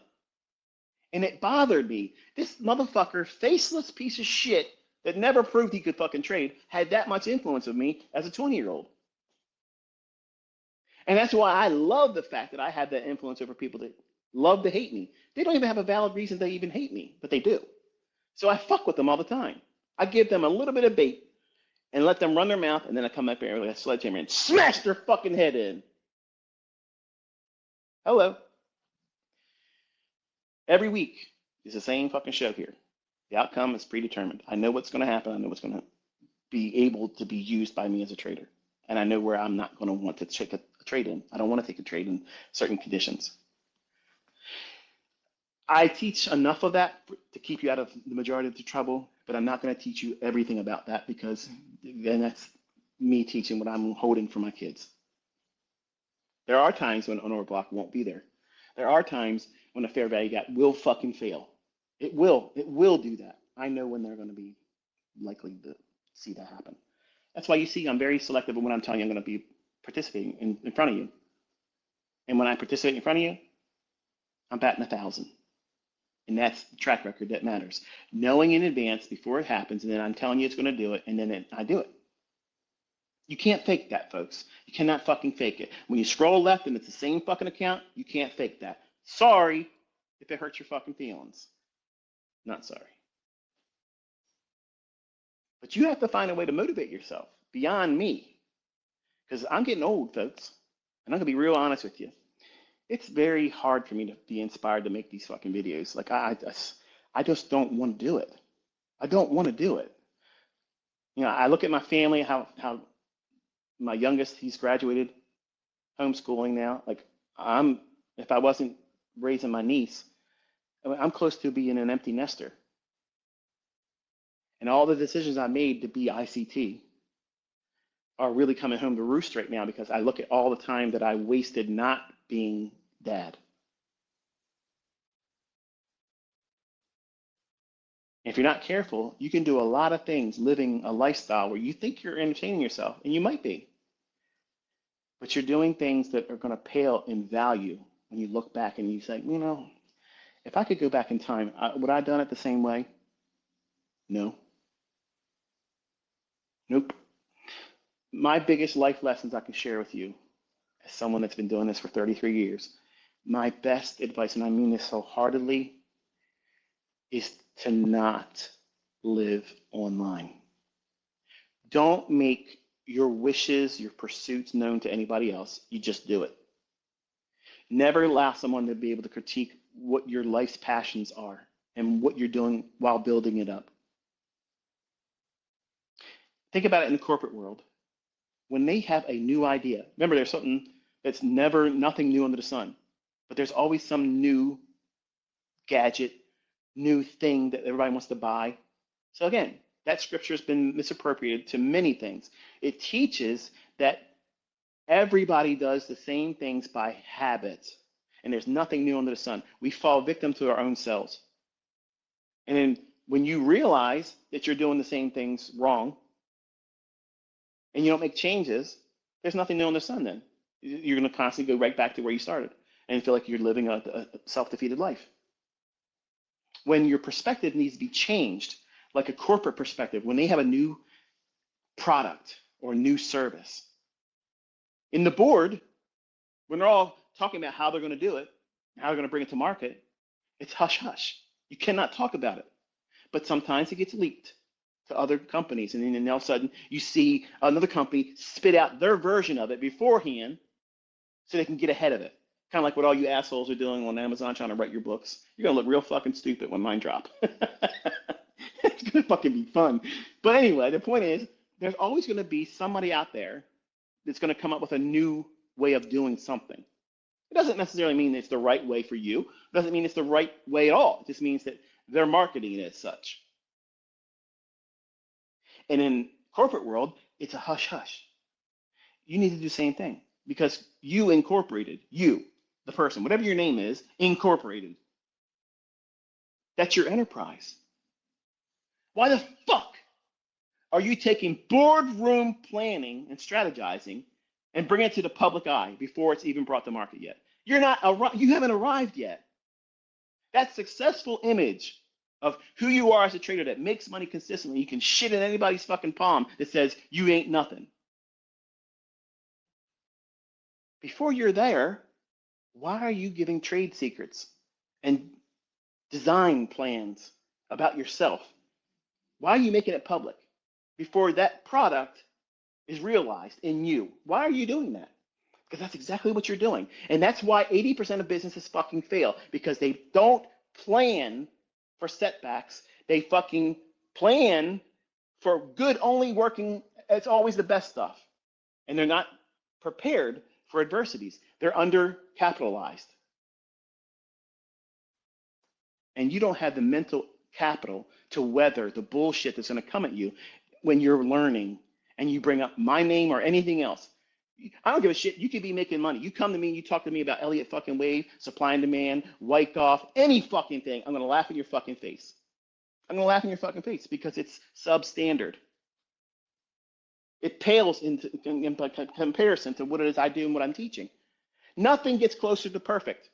And it bothered me. This motherfucker, faceless piece of shit that never proved he could fucking trade, had that much influence of me as a 20-year-old. And that's why I love the fact that I had that influence over people that love to hate me. They don't even have a valid reason to even hate me, but they do. So I fuck with them all the time. I give them a little bit of bait and let them run their mouth, and then I come up here with a sledgehammer and smash their fucking head in. Hello. Every week is the same fucking show here. The outcome is predetermined. I know what's going to happen. I know what's going to be able to be used by me as a trader. And I know where I'm not going to want to take a trade in. I don't want to take a trade in certain conditions. I teach enough of that to keep you out of the majority of the trouble, but I'm not going to teach you everything about that because then that's me teaching what I'm holding for my kids. There are times when an owner block won't be there. There are times when a fair value gap will fucking fail. It will. It will do that. I know when they're going to be likely to see that happen. That's why you see I'm very selective when I'm telling you I'm going to be participating in front of you. And when I participate in front of you, I'm batting 1,000. And that's the track record that matters. Knowing in advance before it happens, and then I'm telling you it's going to do it, and then I do it. You can't fake that, folks. You cannot fucking fake it. When you scroll left and it's the same fucking account, you can't fake that. Sorry if it hurts your fucking feelings. Not sorry. But you have to find a way to motivate yourself beyond me. Because I'm getting old, folks. And I'm going to be real honest with you. It's very hard for me to be inspired to make these fucking videos. Like, I just don't want to do it. I don't want to do it. You know, I look at my family, how my youngest, he's graduated homeschooling now. Like, if I wasn't raising my niece, I'm close to being an empty nester. And all the decisions I made to be ICT are really coming home to roost right now because I look at all the time that I wasted not being dad. If you're not careful, you can do a lot of things living a lifestyle where you think you're entertaining yourself, and you might be, but you're doing things that are going to pale in value when you look back and you say, you know, if I could go back in time, would I have done it the same way? No. Nope. My biggest life lessons I can share with you as someone that's been doing this for 33 years, my best advice, and I mean this so heartedly, is to not live online. Don't make your wishes, your pursuits known to anybody else. You just do it. Never allow someone to be able to critique what your life's passions are and what you're doing while building it up. Think about it in the corporate world. When they have a new idea, remember there's something that's nothing new under the sun, but there's always some new gadget, new thing that everybody wants to buy. So again, that scripture has been misappropriated to many things. It teaches that everybody does the same things by habit, and there's nothing new under the sun. We fall victim to our own selves. And then when you realize that you're doing the same things wrong, and you don't make changes, there's nothing new under the sun then. You're going to constantly go right back to where you started and feel like you're living a self-defeated life. When your perspective needs to be changed, like a corporate perspective, when they have a new product or a new service, in the board, when they're all talking about how they're going to do it, how they're going to bring it to market, it's hush hush. You cannot talk about it. But sometimes it gets leaked to other companies, and then all of a sudden you see another company spit out their version of it beforehand so they can get ahead of it. Kind of like what all you assholes are doing on Amazon trying to write your books. You're going to look real fucking stupid when mine drop. It's going to fucking be fun. But anyway, the point is, there's always going to be somebody out there that's going to come up with a new way of doing something. It doesn't necessarily mean it's the right way for you. It doesn't mean it's the right way at all. It just means that they're marketing it as such. And in corporate world, it's a hush hush. You need to do the same thing because you incorporated, you, the person, whatever your name is, incorporated. That's your enterprise. Why the fuck are you taking boardroom planning and strategizing and bringing it to the public eye before it's even brought to market yet? You haven't arrived yet. That successful image of who you are as a trader that makes money consistently, you can shit in anybody's fucking palm that says you ain't nothing. Before you're there, why are you giving trade secrets and design plans about yourself? Why are you making it public before that product is realized in you? Why are you doing that? Because that's exactly what you're doing. And that's why 80% of businesses fucking fail, because they don't plan for setbacks. They fucking plan for good only working. It's always the best stuff. And they're not prepared for adversities. They're undercapitalized. and you don't have the mental capital to weather the bullshit that's going to come at you when you're learning and you bring up my name or anything else. I don't give a shit. You could be making money. You come to me and you talk to me about Elliott fucking Wave, supply and demand, Wyckoff, any fucking thing. I'm going to laugh in your fucking face. I'm going to laugh in your fucking face because it's substandard. It pales in comparison to what it is I do and what I'm teaching. Nothing gets closer to perfect,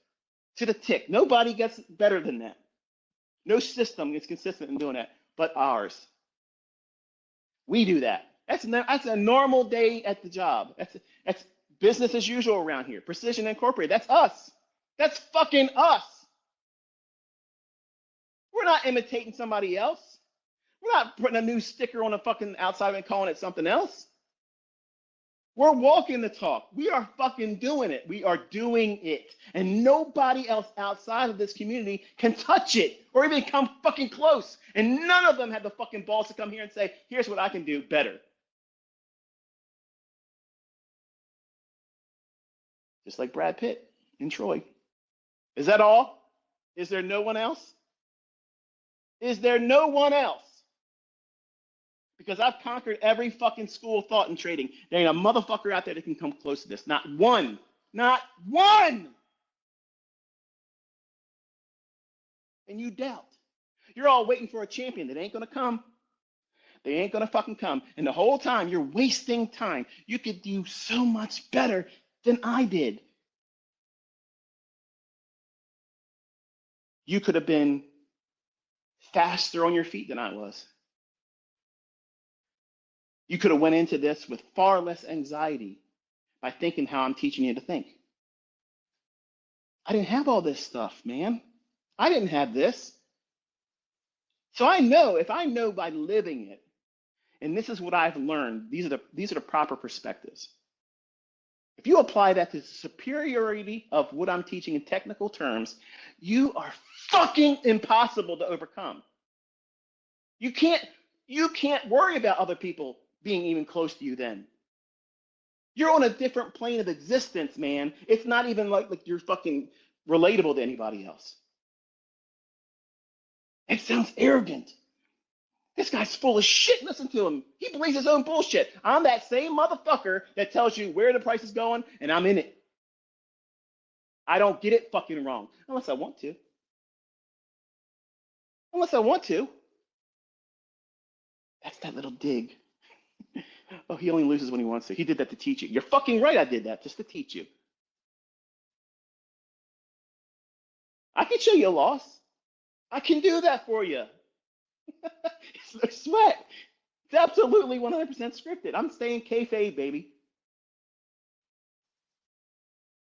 to the tick. Nobody gets better than that. No system is consistent in doing that, but ours. We do that. That's a normal day at the job. That's business as usual around here. Precision Incorporated. That's us. That's fucking us. We're not imitating somebody else. We're not putting a new sticker on the fucking outside and calling it something else. We're walking the talk. We are fucking doing it. We are doing it. And nobody else outside of this community can touch it or even come fucking close. And none of them have the fucking balls to come here and say, here's what I can do better. Just like Brad Pitt in Troy. Is that all? Is there no one else? Is there no one else? Because I've conquered every fucking school of thought in trading. There ain't a motherfucker out there that can come close to this. Not one. Not one. And you doubt. You're all waiting for a champion that ain't going to come. They ain't going to fucking come. And the whole time, you're wasting time. You could do so much better than I did. You could have been faster on your feet than I was. You could have went into this with far less anxiety by thinking how I'm teaching you to think. I didn't have all this stuff, man. I didn't have this. So I know, if I know by living it, and this is what I've learned, these are the proper perspectives. If you apply that to the superiority of what I'm teaching in technical terms, you are fucking impossible to overcome. You can't worry about other people being even close to you then. You're on a different plane of existence, man. It's not even like you're fucking relatable to anybody else. It sounds arrogant. This guy's full of shit. Listen to him. He believes his own bullshit. I'm that same motherfucker that tells you where the price is going, and I'm in it. I don't get it fucking wrong. Unless I want to. Unless I want to. That's that little dig. Oh, he only loses when he wants to. He did that to teach you. You're fucking right, I did that just to teach you. I can show you a loss. I can do that for you. It's no sweat. It's absolutely 100% scripted. I'm staying kayfabe, baby.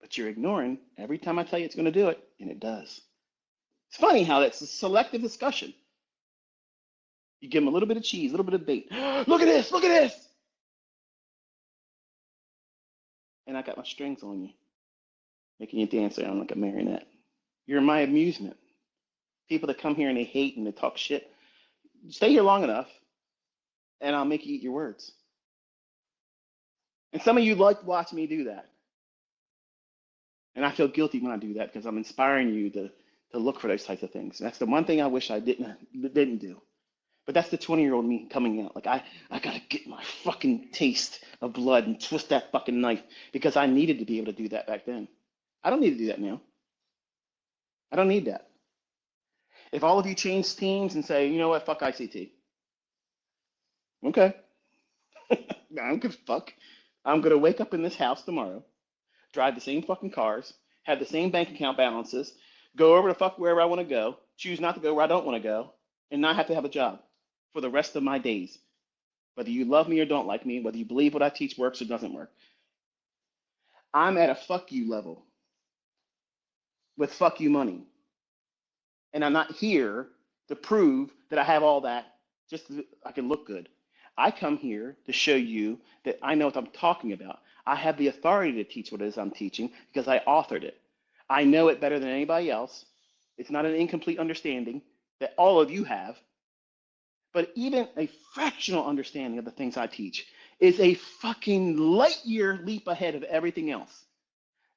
But you're ignoring every time I tell you it's going to do it, and it does. It's funny how that's a selective discussion. You give them a little bit of cheese, a little bit of bait. Look at this, look at this. And I got my strings on you, making you dance around like a marionette. You're my amusement. People that come here and they hate and they talk shit, stay here long enough, and I'll make you eat your words. And some of you like to watch me do that. And I feel guilty when I do that because I'm inspiring you to look for those types of things. And that's the one thing I wish I didn't do. But that's the 20-year-old me coming out. Like, I got to get my fucking taste of blood and twist that fucking knife because I needed to be able to do that back then. I don't need to do that now. I don't need that. If all of you change teams and say, you know what, fuck ICT. Okay. I don't give a fuck. I'm going to wake up in this house tomorrow, drive the same fucking cars, have the same bank account balances, go over to fuck wherever I want to go, choose not to go where I don't want to go, and not have to have a job for the rest of my days. Whether you love me or don't like me, whether you believe what I teach works or doesn't work. I'm at a fuck you level with fuck you money. And I'm not here to prove that I have all that just so I can look good. I come here to show you that I know what I'm talking about. I have the authority to teach what it is I'm teaching because I authored it. I know it better than anybody else. It's not an incomplete understanding that all of you have. But even a fractional understanding of the things I teach is a fucking light year leap ahead of everything else.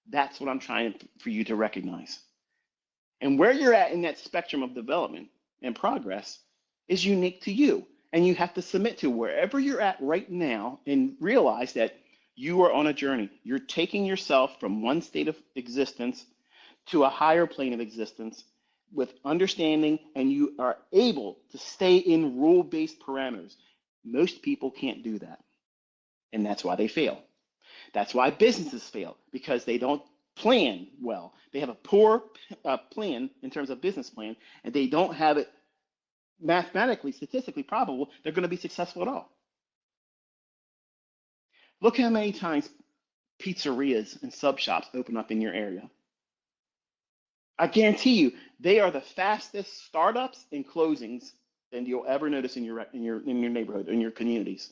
That's what I'm trying for you to recognize. And where you're at in that spectrum of development and progress is unique to you. And you have to submit to wherever you're at right now and realize that you are on a journey. You're taking yourself from one state of existence to a higher plane of existence with understanding, and you are able to stay in rule-based parameters. Most people can't do that, and that's why they fail. That's why businesses fail, because they don't plan well. They have a poor plan in terms of business plan, and they don't have it mathematically, statistically probable they're going to be successful at all. Look how many times pizzerias and sub shops open up in your area. I guarantee you, they are the fastest startups and closings than you'll ever notice in your neighborhood, in your communities.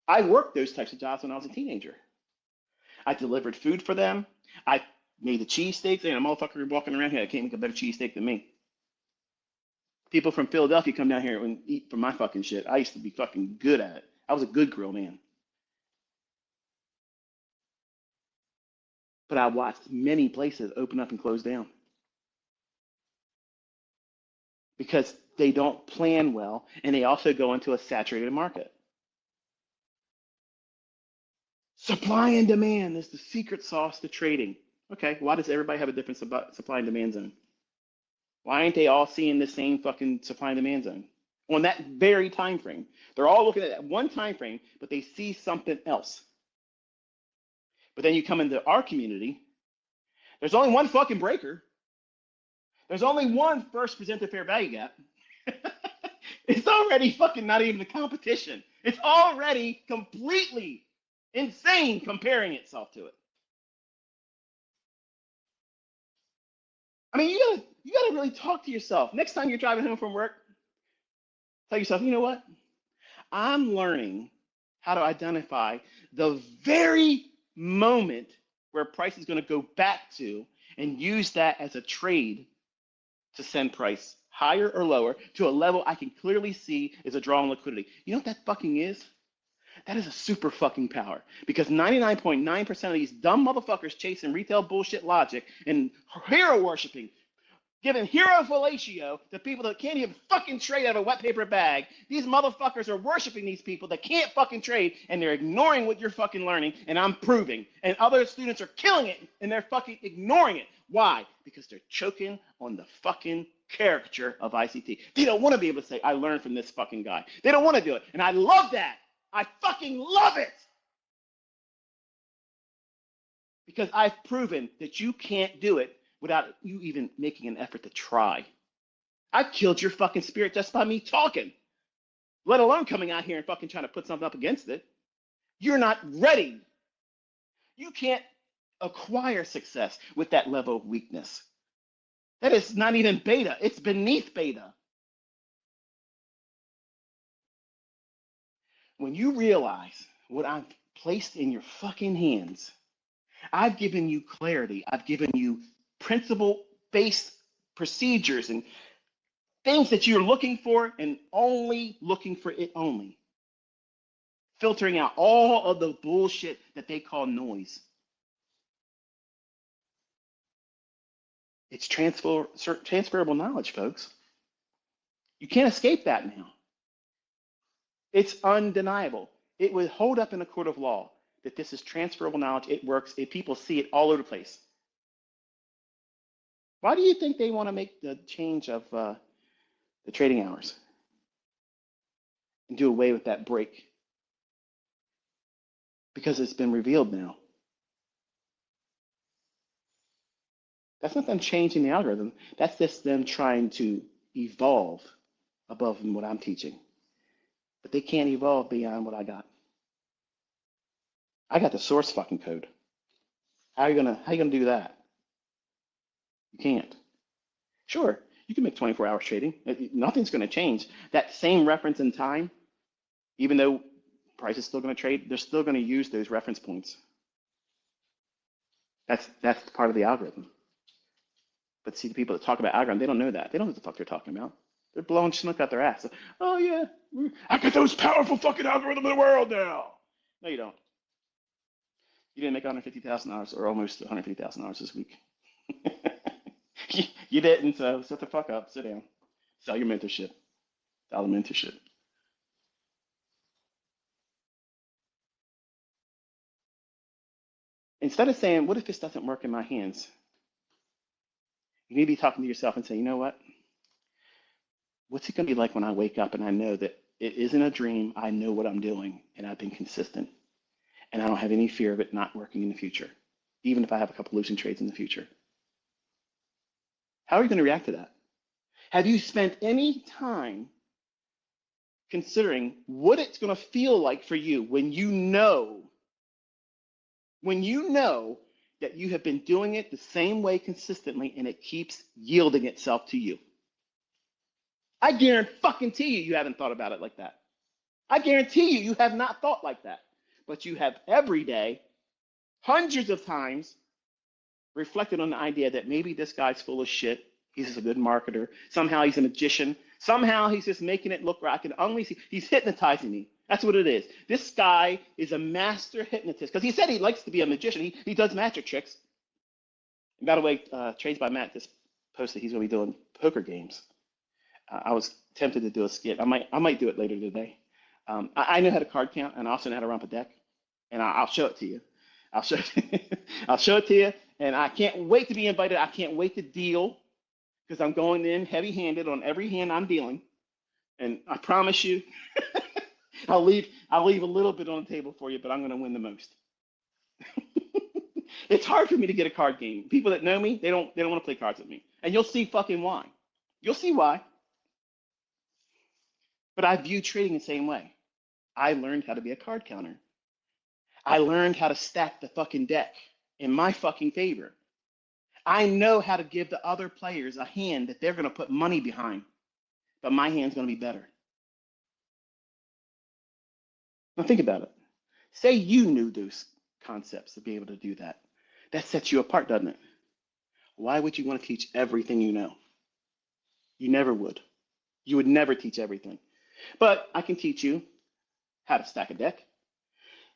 I worked those types of jobs when I was a teenager. I delivered food for them. I made the cheesesteaks, and a motherfucker walking around here that can't make a better cheesesteak than me. People from Philadelphia come down here and eat from my fucking shit. I used to be fucking good at it. I was a good grill man. But I watched many places open up and close down because they don't plan well, and they also go into a saturated market. Supply and demand is the secret sauce to trading. Okay, why does everybody have a different supply and demand zone? Why ain't they all seeing the same fucking supply and demand zone on that very time frame? They're all looking at that one time frame, but they see something else. But then you come into our community, there's only one fucking breaker. There's only one first presented fair value gap. It's already fucking not even a competition. It's already completely insane comparing itself to it. I mean, you gotta really talk to yourself. Next time you're driving home from work, tell yourself, you know what? I'm learning how to identify the very moment where price is going to go back to, and use that as a trade to send price higher or lower to a level I can clearly see is a draw on liquidity. You know what that fucking is? That is a super fucking power, because 99.9% of these dumb motherfuckers chasing retail bullshit logic and hero worshiping, giving hero fellatio to people that can't even fucking trade out of a wet paper bag. These motherfuckers are worshiping these people that can't fucking trade, and they're ignoring what you're fucking learning, and I'm proving. And other students are killing it, and they're fucking ignoring it. Why? Because they're choking on the fucking caricature of ICT. They don't want to be able to say, I learned from this fucking guy. They don't want to do it, and I love that. I fucking love it. Because I've proven that you can't do it without you even making an effort to try. I've killed your fucking spirit just by me talking, let alone coming out here and fucking trying to put something up against it. You're not ready. You can't acquire success with that level of weakness. That is not even beta. It's beneath beta. When you realize what I've placed in your fucking hands, I've given you clarity. I've given you principle-based procedures and things that you're looking for, and only looking for it only. Filtering out all of the bullshit that they call noise. It's transferable knowledge, folks. You can't escape that now. It's undeniable. It would hold up in a court of law that this is transferable knowledge. It works. People see it all over the place. Why do you think they want to make the change of the trading hours and do away with that break? Because it's been revealed now. That's not them changing the algorithm. That's just them trying to evolve above what I'm teaching. But they can't evolve beyond what I got. I got the source fucking code. How are you gonna do that? You can't. Sure, you can make 24 hours trading. Nothing's gonna change. That same reference in time, even though price is still gonna trade, they're still gonna use those reference points. That's part of the algorithm. But see, the people that talk about algorithm, they don't know that. They don't know what the fuck they're talking about. They're blowing smoke out their ass. Oh yeah, I got those powerful fucking algorithms in the world now. No, you don't. You didn't make $150,000 or almost $150,000 this week. You didn't, so shut the fuck up. Sit down. Sell your mentorship. Sell the mentorship. Instead of saying, what if this doesn't work in my hands? You need to be talking to yourself and say, you know what? What's it going to be like when I wake up and I know that it isn't a dream? I know what I'm doing and I've been consistent and I don't have any fear of it not working in the future, even if I have a couple losing trades in the future. How are you going to react to that? Have you spent any time considering what it's going to feel like for you when you know that you have been doing it the same way consistently and it keeps yielding itself to you? I guarantee you haven't thought about it like that. I guarantee you have not thought like that. But you have every day, hundreds of times, reflected on the idea that maybe this guy's full of shit. He's just a good marketer. Somehow he's a magician. Somehow he's just making it look where I can only see. He's hypnotizing me. That's what it is. This guy is a master hypnotist because he said he likes to be a magician. He does magic tricks. And by the way, Trades by Matt just posted he's going to be doing poker games. I was tempted to do a skit. I might do it later today. I know how to card count and I also know how to rump a deck. And I'll show it to you. I'll show it to you. And I can't wait to be invited. I can't wait to deal because I'm going in heavy-handed on every hand I'm dealing. And I promise you, I'll leave a little bit on the table for you, but I'm going to win the most. It's hard for me to get a card game. People that know me, they don't want to play cards with me. And you'll see fucking why. You'll see why. But I view trading the same way. I learned how to be a card counter. I learned how to stack the fucking deck in my fucking favor. I know how to give the other players a hand that they're going to put money behind, but my hand's going to be better. Now think about it. Say you knew those concepts to be able to do that. That sets you apart, doesn't it? Why would you want to teach everything you know? You never would. You would never teach everything. But I can teach you how to stack a deck,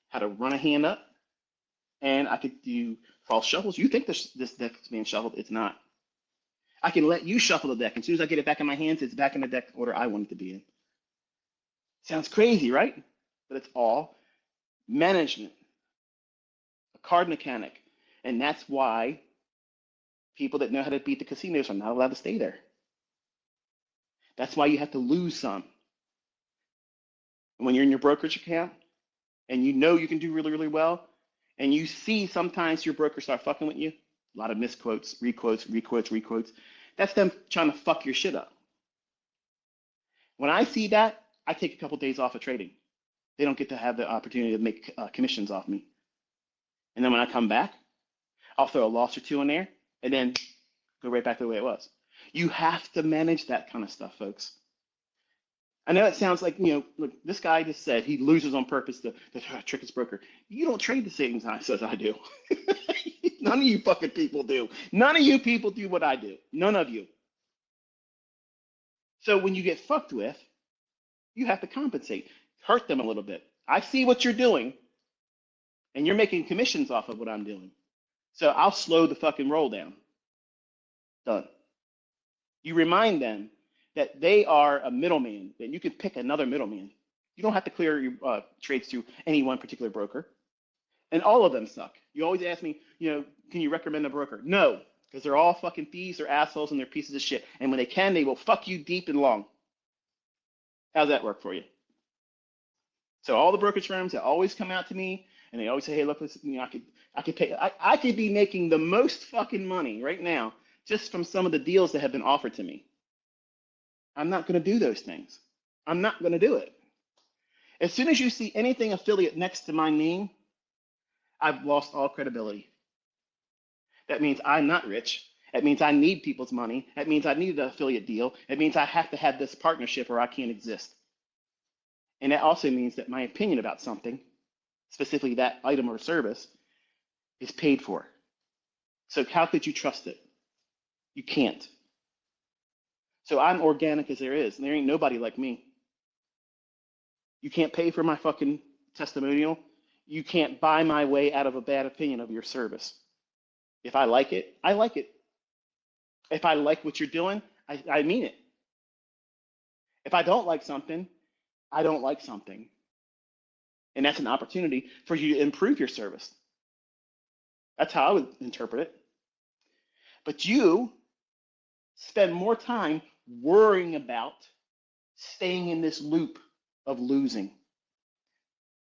how to run a hand up, and I could do false shuffles. You think this deck is being shuffled. It's not. I can let you shuffle the deck. And as soon as I get it back in my hands, it's back in the deck order I want it to be in. Sounds crazy, right? But it's all management, a card mechanic. And that's why people that know how to beat the casinos are not allowed to stay there. That's why you have to lose some. When you're in your brokerage account and you know you can do really, really well, and you see sometimes your broker start fucking with you, a lot of misquotes, requotes, that's them trying to fuck your shit up. When I see that, I take a couple days off of trading. They don't get to have the opportunity to make commissions off me. And then when I come back, I'll throw a loss or two in there and then go right back to the way it was. You have to manage that kind of stuff, folks. I know it sounds like, look, this guy just said he loses on purpose to trick his broker. You don't trade the same as I do. None of you fucking people do. None of you people do what I do. None of you. So when you get fucked with, you have to compensate. Hurt them a little bit. I see what you're doing, and you're making commissions off of what I'm doing. So I'll slow the fucking roll down. Done. You remind them that they are a middleman, that you could pick another middleman. You don't have to clear your trades to any one particular broker. And all of them suck. You always ask me, can you recommend a broker? No, because they're all fucking thieves, they're assholes, and they're pieces of shit. And when they can, they will fuck you deep and long. How's that work for you? So all the brokerage firms that always come out to me, and they always say, hey, look, I could pay. I could be making the most fucking money right now just from some of the deals that have been offered to me. I'm not going to do those things. I'm not going to do it. As soon as you see anything affiliate next to my name, I've lost all credibility. That means I'm not rich. That means I need people's money. That means I need an affiliate deal. It means I have to have this partnership or I can't exist. And that also means that my opinion about something, specifically that item or service, is paid for. So how could you trust it? You can't. So I'm organic as there is, and there ain't nobody like me. You can't pay for my fucking testimonial. You can't buy my way out of a bad opinion of your service. If I like it, I like it. If I like what you're doing, I mean it. If I don't like something, I don't like something. And that's an opportunity for you to improve your service. That's how I would interpret it. But you spend more time worrying about staying in this loop of losing.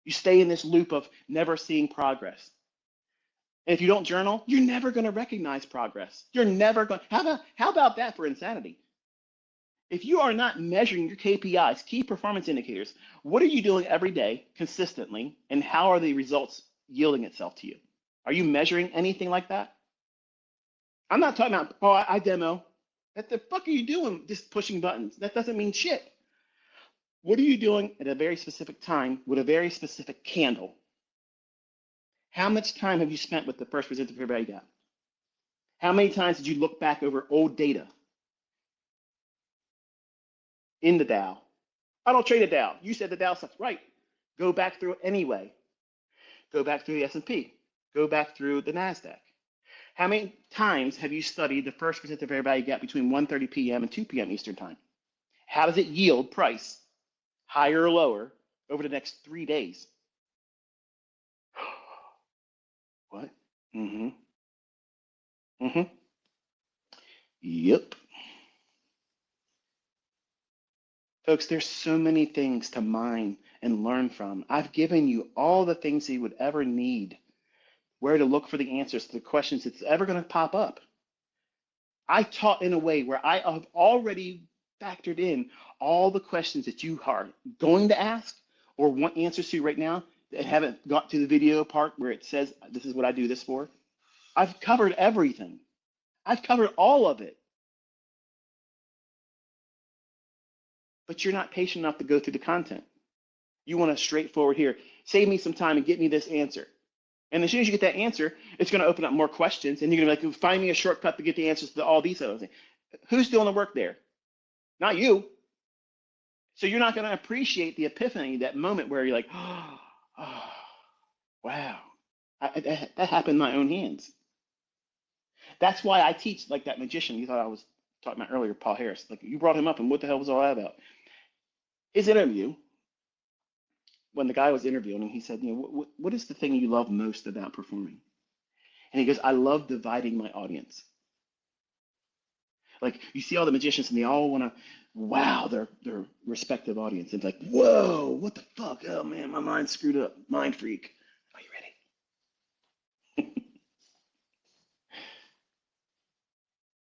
You stay in this loop of never seeing progress. And if you don't journal, you're never going to recognize progress. You're never going. How about that for insanity? If you are not measuring your KPIs, key performance indicators, what are you doing every day consistently, and how are the results yielding itself to you? Are you measuring anything like that? I'm not talking about, oh, I demo. What the fuck are you doing just pushing buttons? That doesn't mean shit. What are you doing at a very specific time with a very specific candle? How much time have you spent with the first presenter for everybody got? How many times did you look back over old data in the Dow? I don't trade a Dow. You said the Dow sucks. Right. Go back through it anyway. Go back through the S&P. Go back through the NASDAQ. How many times have you studied the first presenter fair value gap between 1:30 p.m. and 2 p.m. Eastern time? How does it yield price, higher or lower, over the next 3 days? What? Mm-hmm. Mm-hmm. Yep. Folks, there's so many things to mine and learn from. I've given you all the things you would ever need, where to look for the answers to the questions that's ever going to pop up. I taught in a way where I have already factored in all the questions that you are going to ask or want answers to right now that haven't got to the video part where it says, this is what I do this for. I've covered everything. I've covered all of it. But you're not patient enough to go through the content. You want a straightforward here. Save me some time and get me this answer. And as soon as you get that answer, it's going to open up more questions, and you're going to be like, find me a shortcut to get the answers to all these other things. Who's doing the work there? Not you. So you're not going to appreciate the epiphany, that moment where you're like, oh, wow, that happened in my own hands. That's why I teach like that magician you thought I was talking about earlier, Paul Harris. Like, you brought him up, and what the hell was all that about? His interview, when the guy was interviewing him, he said, what is the thing you love most about performing? And he goes, I love dividing my audience. Like, you see all the magicians and they all want to wow their respective audience. It's like, whoa, what the fuck? Oh man, my mind's screwed up. Mind freak. Are you ready?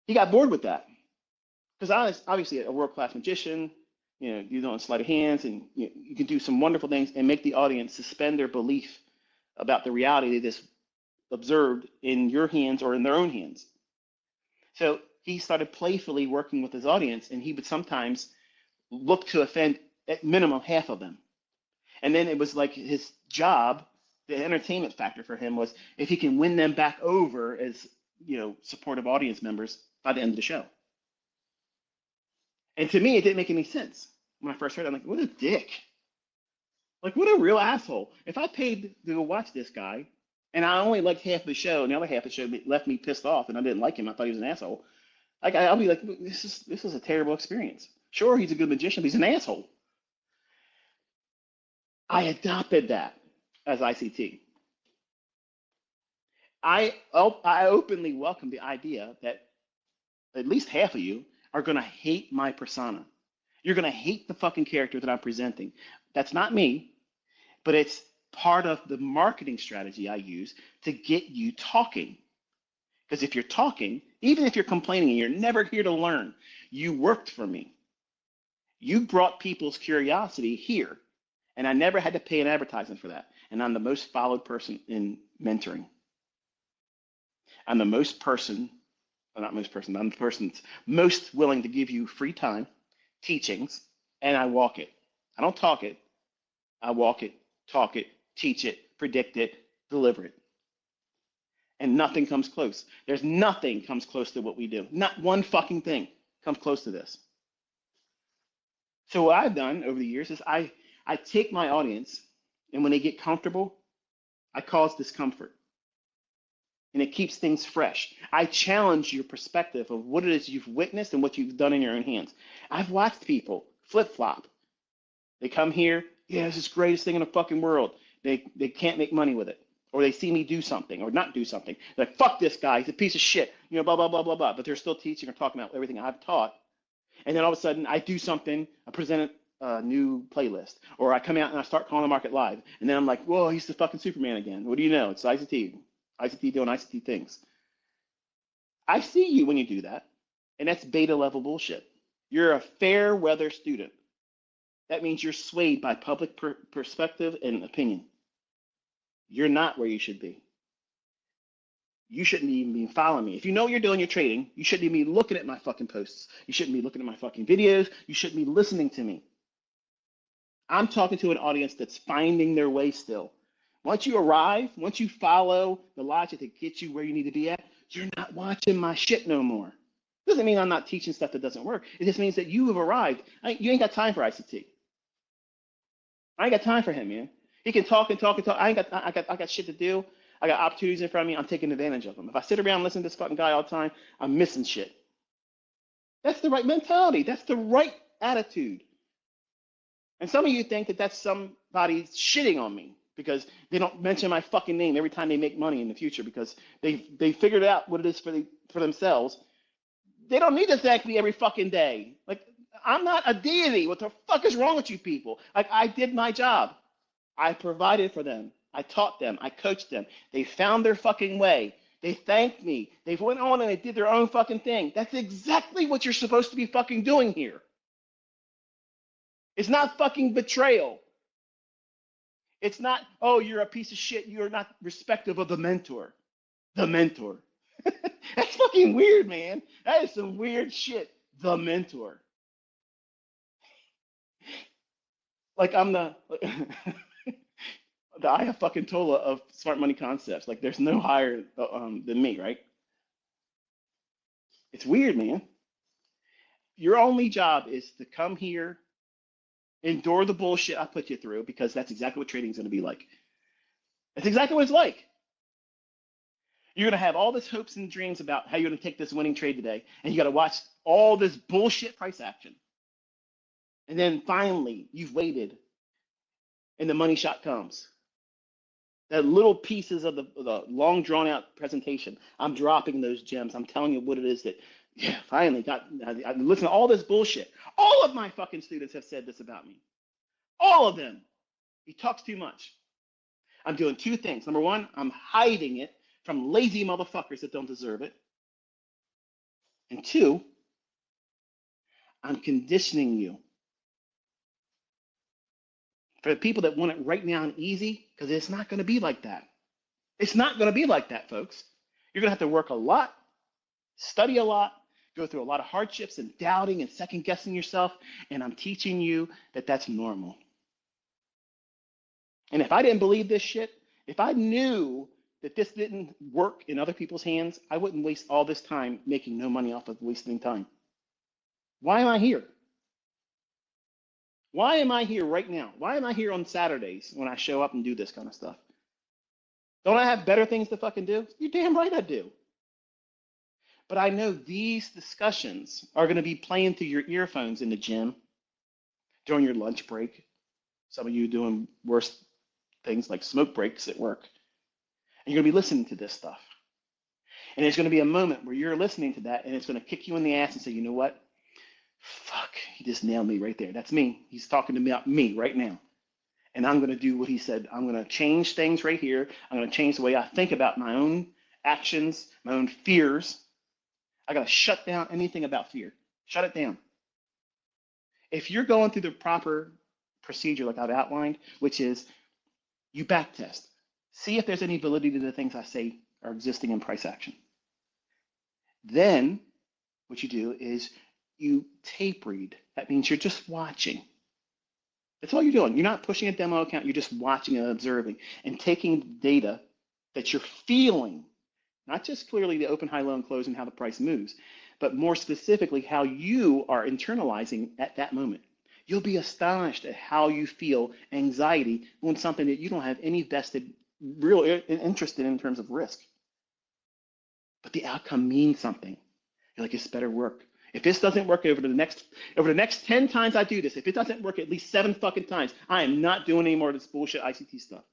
He got bored with that. Because I was obviously a world-class magician. You know sleight of hands, and you can do some wonderful things and make the audience suspend their belief about the reality they just observed in your hands or in their own hands. So he started playfully working with his audience, and he would sometimes look to offend at minimum half of them. And then it was like his job, the entertainment factor for him was if he can win them back over as supportive audience members by the end of the show. And to me, it didn't make any sense. When I first heard it, I'm like, what a dick. Like, what a real asshole. If I paid to go watch this guy, and I only liked half the show, and the other half of the show left me pissed off, and I didn't like him, I thought he was an asshole, I'll be like, this is a terrible experience. Sure, he's a good magician, but he's an asshole. I adopted that as ICT. I openly welcome the idea that at least half of you are going to hate my persona. You're going to hate the fucking character that I'm presenting. That's not me, but it's part of the marketing strategy I use to get you talking. Because if you're talking, even if you're complaining and you're never here to learn, you worked for me. You brought people's curiosity here, and I never had to pay an advertisement for that. And I'm the most followed person in mentoring. I'm the most person, well, not most person, I'm the person that's most willing to give you free time, teachings, and I walk it. I don't talk it. I walk it, talk it, teach it, predict it, deliver it. And nothing comes close. There's nothing comes close to what we do. Not one fucking thing comes close to this. So what I've done over the years is I take my audience, and when they get comfortable, I cause discomfort. and it keeps things fresh. I challenge your perspective of what it is you've witnessed and what you've done in your own hands. I've watched people flip-flop. They come here, yeah, this is the greatest thing in the fucking world. They can't make money with it. Or they see me do something or not do something. They're like, fuck this guy, he's a piece of shit. You know, blah, blah, blah, blah, blah. But they're still teaching or talking about everything I've taught. And then all of a sudden I do something, I present a new playlist. Or I come out and I start calling the market live. And then I'm like, whoa, he's the fucking Superman again. What do you know? It's ICT. ICT doing ICT things. I see you when you do that. And that's beta level bullshit. You're a fair weather student. That means you're swayed by public perspective and opinion. You're not where you should be. You shouldn't even be following me. If you know what you're doing, you're trading, you shouldn't even be looking at my fucking posts. You shouldn't be looking at my fucking videos. You shouldn't be listening to me. I'm talking to an audience that's finding their way still. Once you arrive, once you follow the logic that gets you where you need to be at, you're not watching my shit no more. Doesn't mean I'm not teaching stuff that doesn't work. It just means that you have arrived. You ain't got time for ICT. I ain't got time for him, man. He can talk and talk and talk. I got shit to do. I got opportunities in front of me. I'm taking advantage of them. If I sit around and listen to this fucking guy all the time, I'm missing shit. That's the right mentality. That's the right attitude. And some of you think that that's somebody shitting on me because they don't mention my fucking name every time they make money in the future because they figured out what it is for themselves. They don't need to thank me every fucking day. Like, I'm not a deity. What the fuck is wrong with you people? Like, I did my job. I provided for them. I taught them. I coached them. They found their fucking way. They thanked me. They went on and they did their own fucking thing. That's exactly what you're supposed to be fucking doing here. It's not fucking betrayal. It's not, oh, you're a piece of shit. You're not respectful of the mentor. The mentor. That's fucking weird, man. That is some weird shit. The mentor. Like I'm the the Ayatolla of smart money concepts. Like there's no higher than me, right? It's weird, man. Your only job is to come here, endure the bullshit I put you through, because that's exactly what trading is going to be like. That's exactly what it's like. You're going to have all this hopes and dreams about how you're going to take this winning trade today, and you got to watch all this bullshit price action. And then finally, you've waited, and the money shot comes. That little pieces of the long drawn out presentation, I'm dropping those gems. I'm telling you what it is that, yeah, finally I listen to all this bullshit. All of my fucking students have said this about me. All of them. He talks too much. I'm doing two things. Number one, I'm hiding it from lazy motherfuckers that don't deserve it. And two, I'm conditioning you. For the people that want it right now and easy, because it's not going to be like that. It's not going to be like that, folks. You're going to have to work a lot, study a lot, go through a lot of hardships and doubting and second guessing yourself. And I'm teaching you that that's normal. And if I didn't believe this shit, if I knew that this didn't work in other people's hands, I wouldn't waste all this time making no money off of wasting time. Why am I here? Why am I here right now? Why am I here on Saturdays when I show up and do this kind of stuff? Don't I have better things to fucking do? You're damn right I do. But I know these discussions are going to be playing through your earphones in the gym during your lunch break. Some of you doing worse things like smoke breaks at work. And you're going to be listening to this stuff. And there's going to be a moment where you're listening to that and it's going to kick you in the ass and say, you know what? Fuck, he just nailed me right there. That's me. He's talking to me about me right now. And I'm going to do what he said. I'm going to change things right here. I'm going to change the way I think about my own actions, my own fears. I got to shut down anything about fear. Shut it down. If you're going through the proper procedure like I've outlined, which is you back test. See if there's any validity to the things I say are existing in price action. Then what you do is you tape read. That means you're just watching. That's all you're doing. You're not pushing a demo account. You're just watching and observing and taking data that you're feeling, not just clearly the open, high, low, and close and how the price moves, but more specifically how you are internalizing at that moment. You'll be astonished at how you feel anxiety when something that you don't have any vested real interest in terms of risk. but the outcome means something. You're like, this better work. If this doesn't work over the next 10 times I do this, if it doesn't work at least 7 fucking times, I am not doing any more of this bullshit ICT stuff.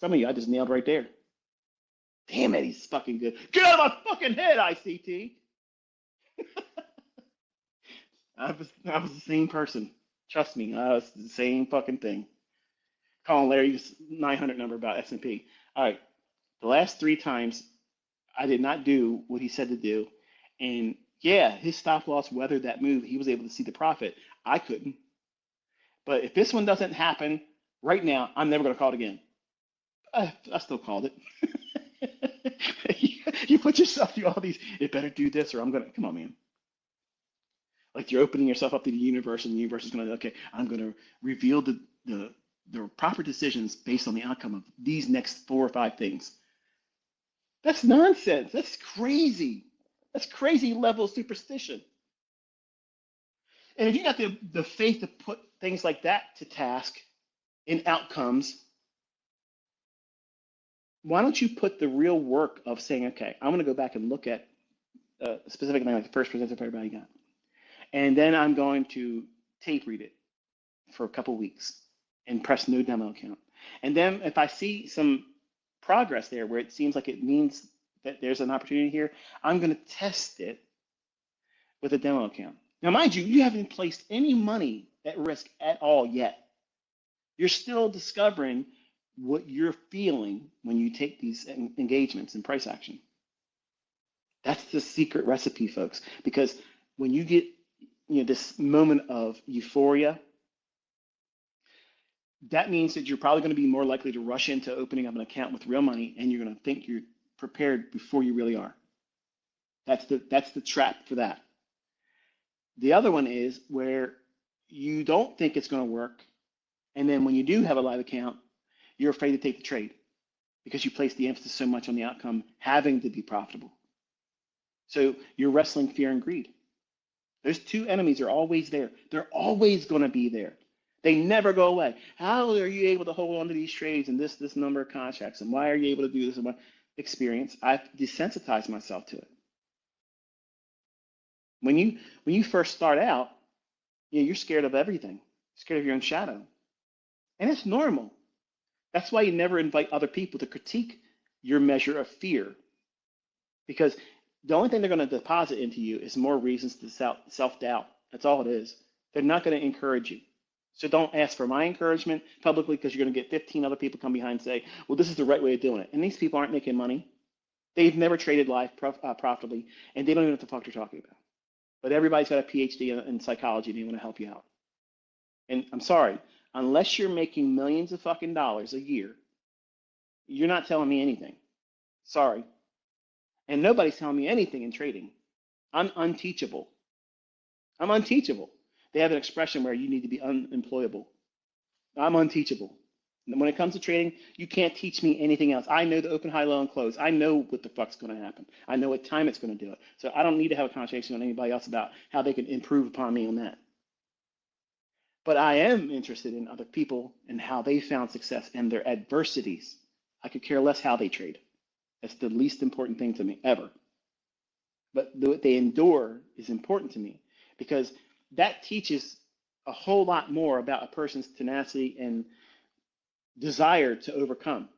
Some of you I just nailed right there. Damn it, he's fucking good. Get out of my fucking head, ICT. I was the same person. Trust me, I was the same fucking thing. Calling Larry's 900 number about S&P. All right, the last 3 times I did not do what he said to do. And yeah, his stop loss weathered that move. He was able to see the profit. I couldn't. But if this one doesn't happen right now, I'm never going to call it again. I still called it. You put yourself through all these, it better do this or I'm going to, come on, man. Like you're opening yourself up to the universe and the universe is going to, okay, I'm going to reveal the proper decisions based on the outcome of these next 4 or 5 things. That's nonsense. That's crazy. That's crazy level of superstition. And if you got the faith to put things like that to task in outcomes, why don't you put the real work of saying, okay, I'm going to go back and look at a specific thing like the first presenter everybody got. And then I'm going to tape read it for a couple weeks and press no demo account. And then if I see some progress there where it seems like it means that there's an opportunity here, I'm going to test it with a demo account. Now, mind you, you haven't placed any money at risk at all yet. You're still discovering what you're feeling when you take these engagements in price action. That's the secret recipe, folks, because when you get this moment of euphoria, that means that you're probably going to be more likely to rush into opening up an account with real money, and you're going to think you're prepared before you really are. That's the trap for that. The other one is where you don't think it's going to work, and then when you do have a live account, you're afraid to take the trade because you place the emphasis so much on the outcome having to be profitable. So you're wrestling fear and greed. Those 2 enemies are always there. They're always going to be there. They never go away. How are you able to hold on to these trades and this number of contracts? And why are you able to do this? And what experience? I've desensitized myself to it. When you first start out, you're scared of everything. You're scared of your own shadow. And it's normal. That's why you never invite other people to critique your measure of fear. Because the only thing they're going to deposit into you is more reasons to self-doubt. That's all it is. They're not going to encourage you. So don't ask for my encouragement publicly because you're going to get 15 other people come behind and say, well, this is the right way of doing it. And these people aren't making money. They've never traded live profitably, and they don't even know what the fuck they're talking about. But everybody's got a PhD in psychology, and they want to help you out. And I'm sorry, unless you're making millions of fucking dollars a year, you're not telling me anything. Sorry. And nobody's telling me anything in trading. I'm unteachable. I'm unteachable. They have an expression where you need to be unemployable. I'm unteachable. When it comes to trading, you can't teach me anything else. I know the open, high, low, and close. I know what the fuck's going to happen. I know what time it's going to do it. So I don't need to have a conversation with anybody else about how they can improve upon me on that. But I am interested in other people and how they found success and their adversities. I could care less how they trade. That's the least important thing to me ever. But what they endure is important to me because that teaches a whole lot more about a person's tenacity and desire to overcome,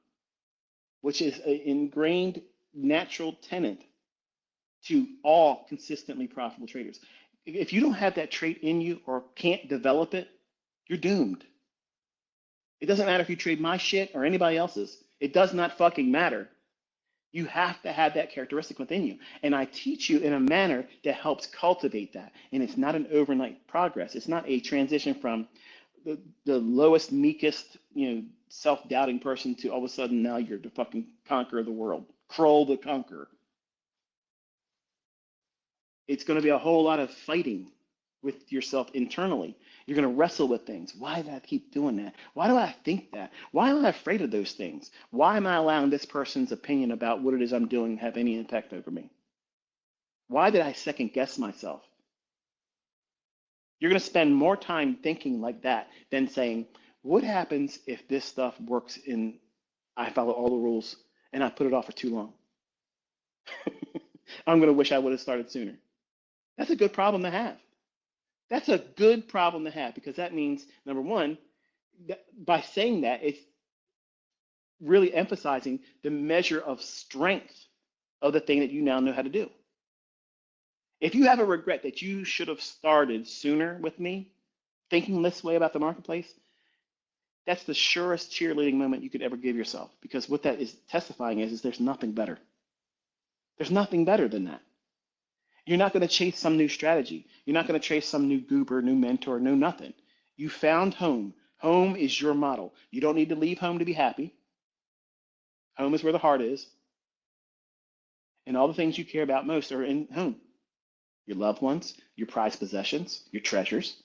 which is an ingrained natural tenet to all consistently profitable traders. If you don't have that trait in you or can't develop it, you're doomed. It doesn't matter if you trade my shit or anybody else's. It does not fucking matter. You have to have that characteristic within you. And I teach you in a manner that helps cultivate that. And it's not an overnight progress. It's not a transition from the lowest, meekest, self-doubting person to all of a sudden now you're the fucking conqueror of the world. Kroll the conqueror. It's going to be a whole lot of fighting with yourself internally. You're going to wrestle with things. Why do I keep doing that? Why do I think that? Why am I afraid of those things? Why am I allowing this person's opinion about what it is I'm doing have any impact over me? Why did I second guess myself? You're going to spend more time thinking like that than saying, what happens if this stuff works I follow all the rules and I put it off for too long? I'm going to wish I would have started sooner. That's a good problem to have. That's a good problem to have because that means, number one, that by saying that, it's really emphasizing the measure of strength of the thing that you now know how to do. If you have a regret that you should have started sooner with me, thinking this way about the marketplace, that's the surest cheerleading moment you could ever give yourself. Because what that is testifying is there's nothing better. There's nothing better than that. You're not going to chase some new strategy. You're not going to chase some new goober, new mentor, no nothing. You found home. Home is your model. You don't need to leave home to be happy. Home is where the heart is. And all the things you care about most are in home. Your loved ones, your prized possessions, your treasures.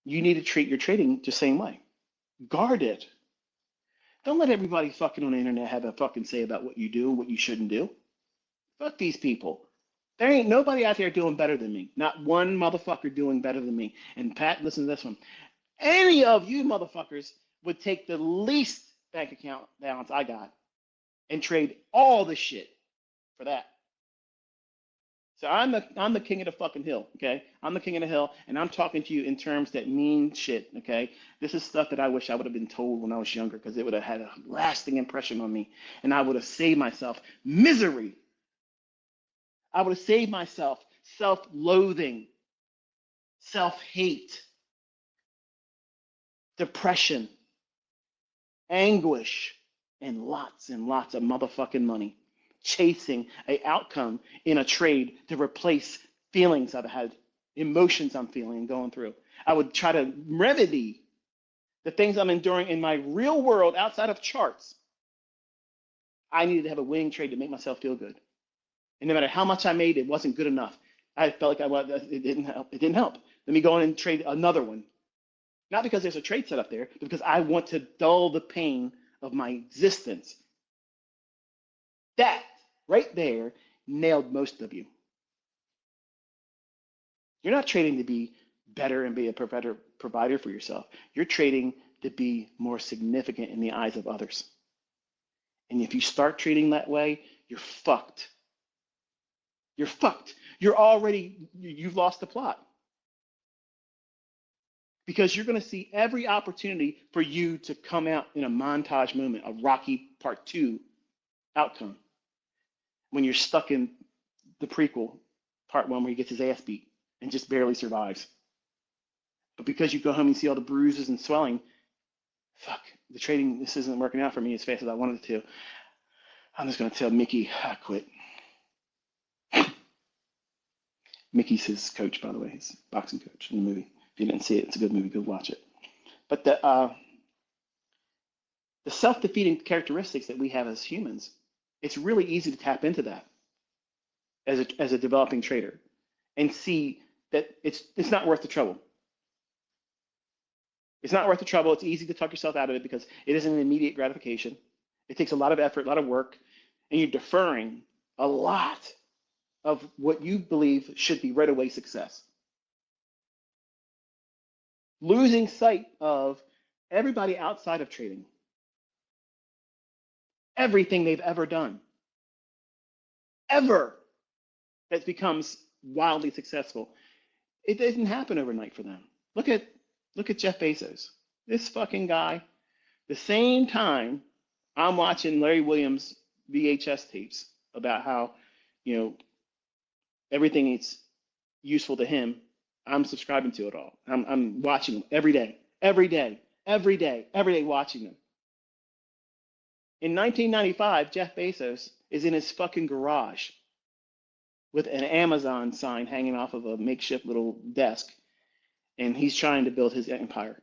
You need to treat your trading the same way. Guard it. Don't let everybody fucking on the internet have a fucking say about what you do and what you shouldn't do. Fuck these people. There ain't nobody out there doing better than me. Not one motherfucker doing better than me. And Pat, listen to this one. Any of you motherfuckers would take the least bank account balance I got and trade all the shit for that. So I'm the king of the fucking hill, okay? I'm the king of the hill, and I'm talking to you in terms that mean shit, okay? This is stuff that I wish I would have been told when I was younger because it would have had a lasting impression on me, and I would have saved myself misery. I would have saved myself self-loathing, self-hate, depression, anguish, and lots of motherfucking money. Chasing a outcome in a trade to replace feelings I've had, emotions I'm feeling and going through. I would try to remedy the things I'm enduring in my real world outside of charts. I needed to have a winning trade to make myself feel good. And no matter how much I made, it wasn't good enough. I felt like it didn't help. It didn't help. Let me go in and trade another one. Not because there's a trade set up there, but because I want to dull the pain of my existence. That right there nailed most of you. You're not trading to be better and be a better provider for yourself. You're trading to be more significant in the eyes of others. And if you start trading that way, you're fucked. You're fucked. You've lost the plot. Because you're going to see every opportunity for you to come out in a montage moment, a Rocky Part 2 outcome. When you're stuck in the prequel, Part 1, where he gets his ass beat and just barely survives. But because you go home and see all the bruises and swelling, fuck, the trading, this isn't working out for me as fast as I wanted it to. I'm just going to tell Mickey I quit. Mickey's his coach, by the way, his boxing coach in the movie. If you didn't see it, it's a good movie, go watch it. But the self-defeating characteristics that we have as humans, it's really easy to tap into that as a developing trader and see that it's not worth the trouble. It's not worth the trouble. It's easy to talk yourself out of it because it isn't an immediate gratification. It takes a lot of effort, a lot of work, and you're deferring a lot of what you believe should be right away success. Losing sight of everybody outside of trading, everything they've ever done, ever, that becomes wildly successful. It didn't happen overnight for them. Look at Jeff Bezos. This fucking guy, the same time I'm watching Larry Williams VHS tapes about how, everything is useful to him, I'm subscribing to it all. I'm watching them every day watching them. In 1995, Jeff Bezos is in his fucking garage with an Amazon sign hanging off of a makeshift little desk, and he's trying to build his empire.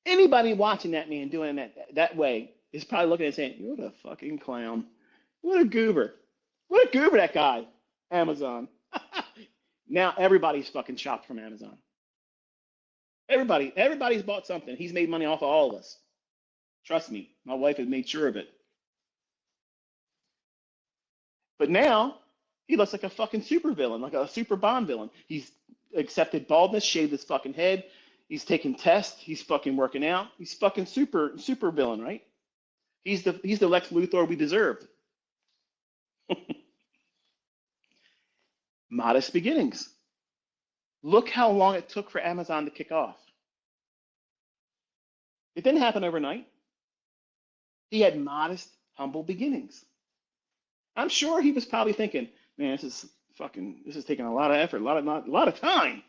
Anybody watching that man doing that way is probably looking and saying, "What a fucking clown. What a goober. What a goober that guy, Amazon." Now everybody's fucking shopped from Amazon. Everybody's bought something. He's made money off of all of us. Trust me, my wife has made sure of it. But now he looks like a fucking super villain, like a super Bond villain. He's accepted baldness, shaved his fucking head. He's taking tests. He's fucking working out. He's fucking super villain, right? He's the Lex Luthor we deserved. Modest beginnings. Look how long it took for Amazon to kick off. It didn't happen overnight. He had modest, humble beginnings. I'm sure he was probably thinking, man, this is taking a lot of effort, a lot of time.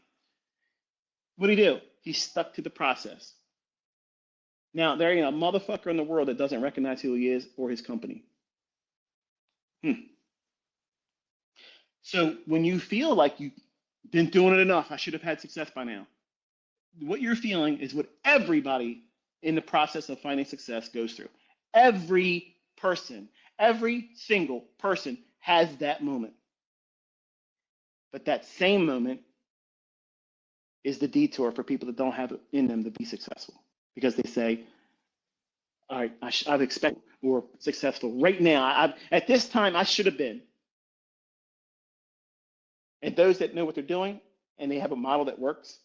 What did he do? He stuck to the process. Now, there ain't a motherfucker in the world that doesn't recognize who he is or his company. So when you feel like you've been doing it enough, I should have had success by now. What you're feeling is what everybody in the process of finding success goes through. Every person, every single person has that moment. But that same moment is the detour for people that don't have it in them to be successful. Because they say, all right, I've expected or successful right now. At this time, I should have been. And those that know what they're doing and they have a model that works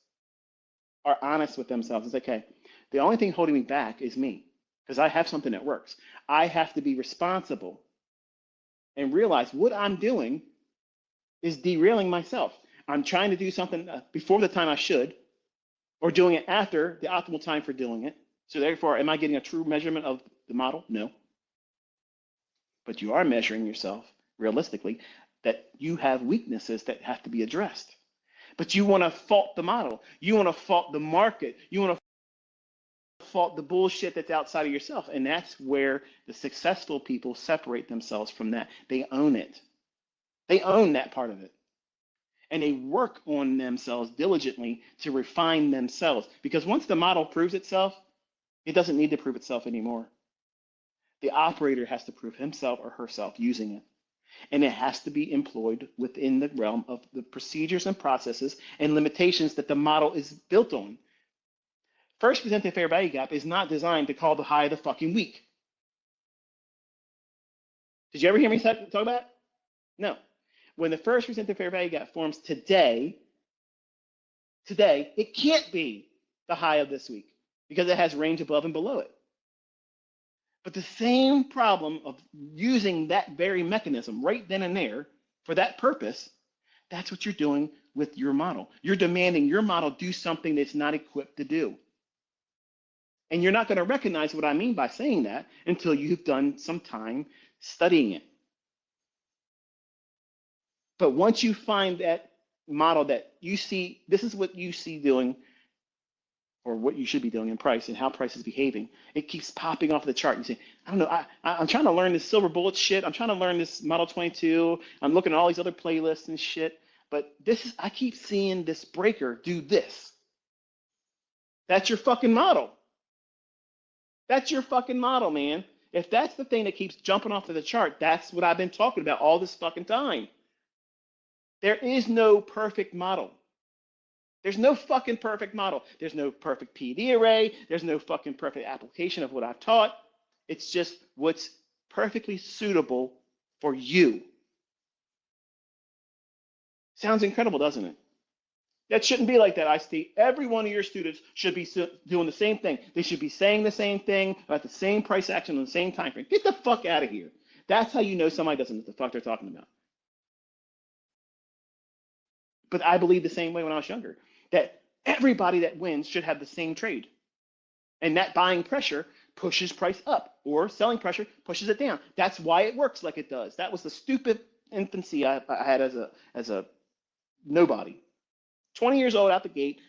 are honest with themselves. It's okay. The only thing holding me back is me because I have something that works. I have to be responsible and realize what I'm doing is derailing myself. I'm trying to do something before the time I should or doing it after the optimal time for doing it. So therefore, am I getting a true measurement of the model? No. But you are measuring yourself realistically that you have weaknesses that have to be addressed. But you want to fault the model. You want to fault the market. You want to fault the bullshit that's outside of yourself. And that's where the successful people separate themselves from that. They own it. They own that part of it. And they work on themselves diligently to refine themselves. Because once the model proves itself, it doesn't need to prove itself anymore. The operator has to prove himself or herself using it. And it has to be employed within the realm of the procedures and processes and limitations that the model is built on. First presented fair value gap is not designed to call the high of the fucking week. Did you ever hear me talk about that? No. When the first presented fair value gap forms today, it can't be the high of this week because it has range above and below it. But the same problem of using that very mechanism right then and there for that purpose, that's what you're doing with your model. You're demanding your model do something that's not equipped to do. And you're not going to recognize what I mean by saying that until you've done some time studying it. But once you find that model that you see, this is what you see doing or what you should be doing in price and how price is behaving, it keeps popping off the chart. You say, I don't know, I'm trying to learn this silver bullet shit. I'm trying to learn this Model 22. I'm looking at all these other playlists and shit. But I keep seeing this breaker do this. That's your fucking model. That's your fucking model, man. If that's the thing that keeps jumping off of the chart, that's what I've been talking about all this fucking time. There is no perfect model. There's no fucking perfect model. There's no perfect PD array. There's no fucking perfect application of what I've taught. It's just what's perfectly suitable for you. Sounds incredible, doesn't it? That shouldn't be like that, ICT. Every one of your students should be doing the same thing. They should be saying the same thing about the same price action on the same time frame. Get the fuck out of here. That's how you know somebody doesn't know what the fuck they're talking about. But I believed the same way when I was younger, that everybody that wins should have the same trade. And that buying pressure pushes price up, or selling pressure pushes it down. That's why it works like it does. That was the stupid infancy I had as a nobody. 20 years old out the gate,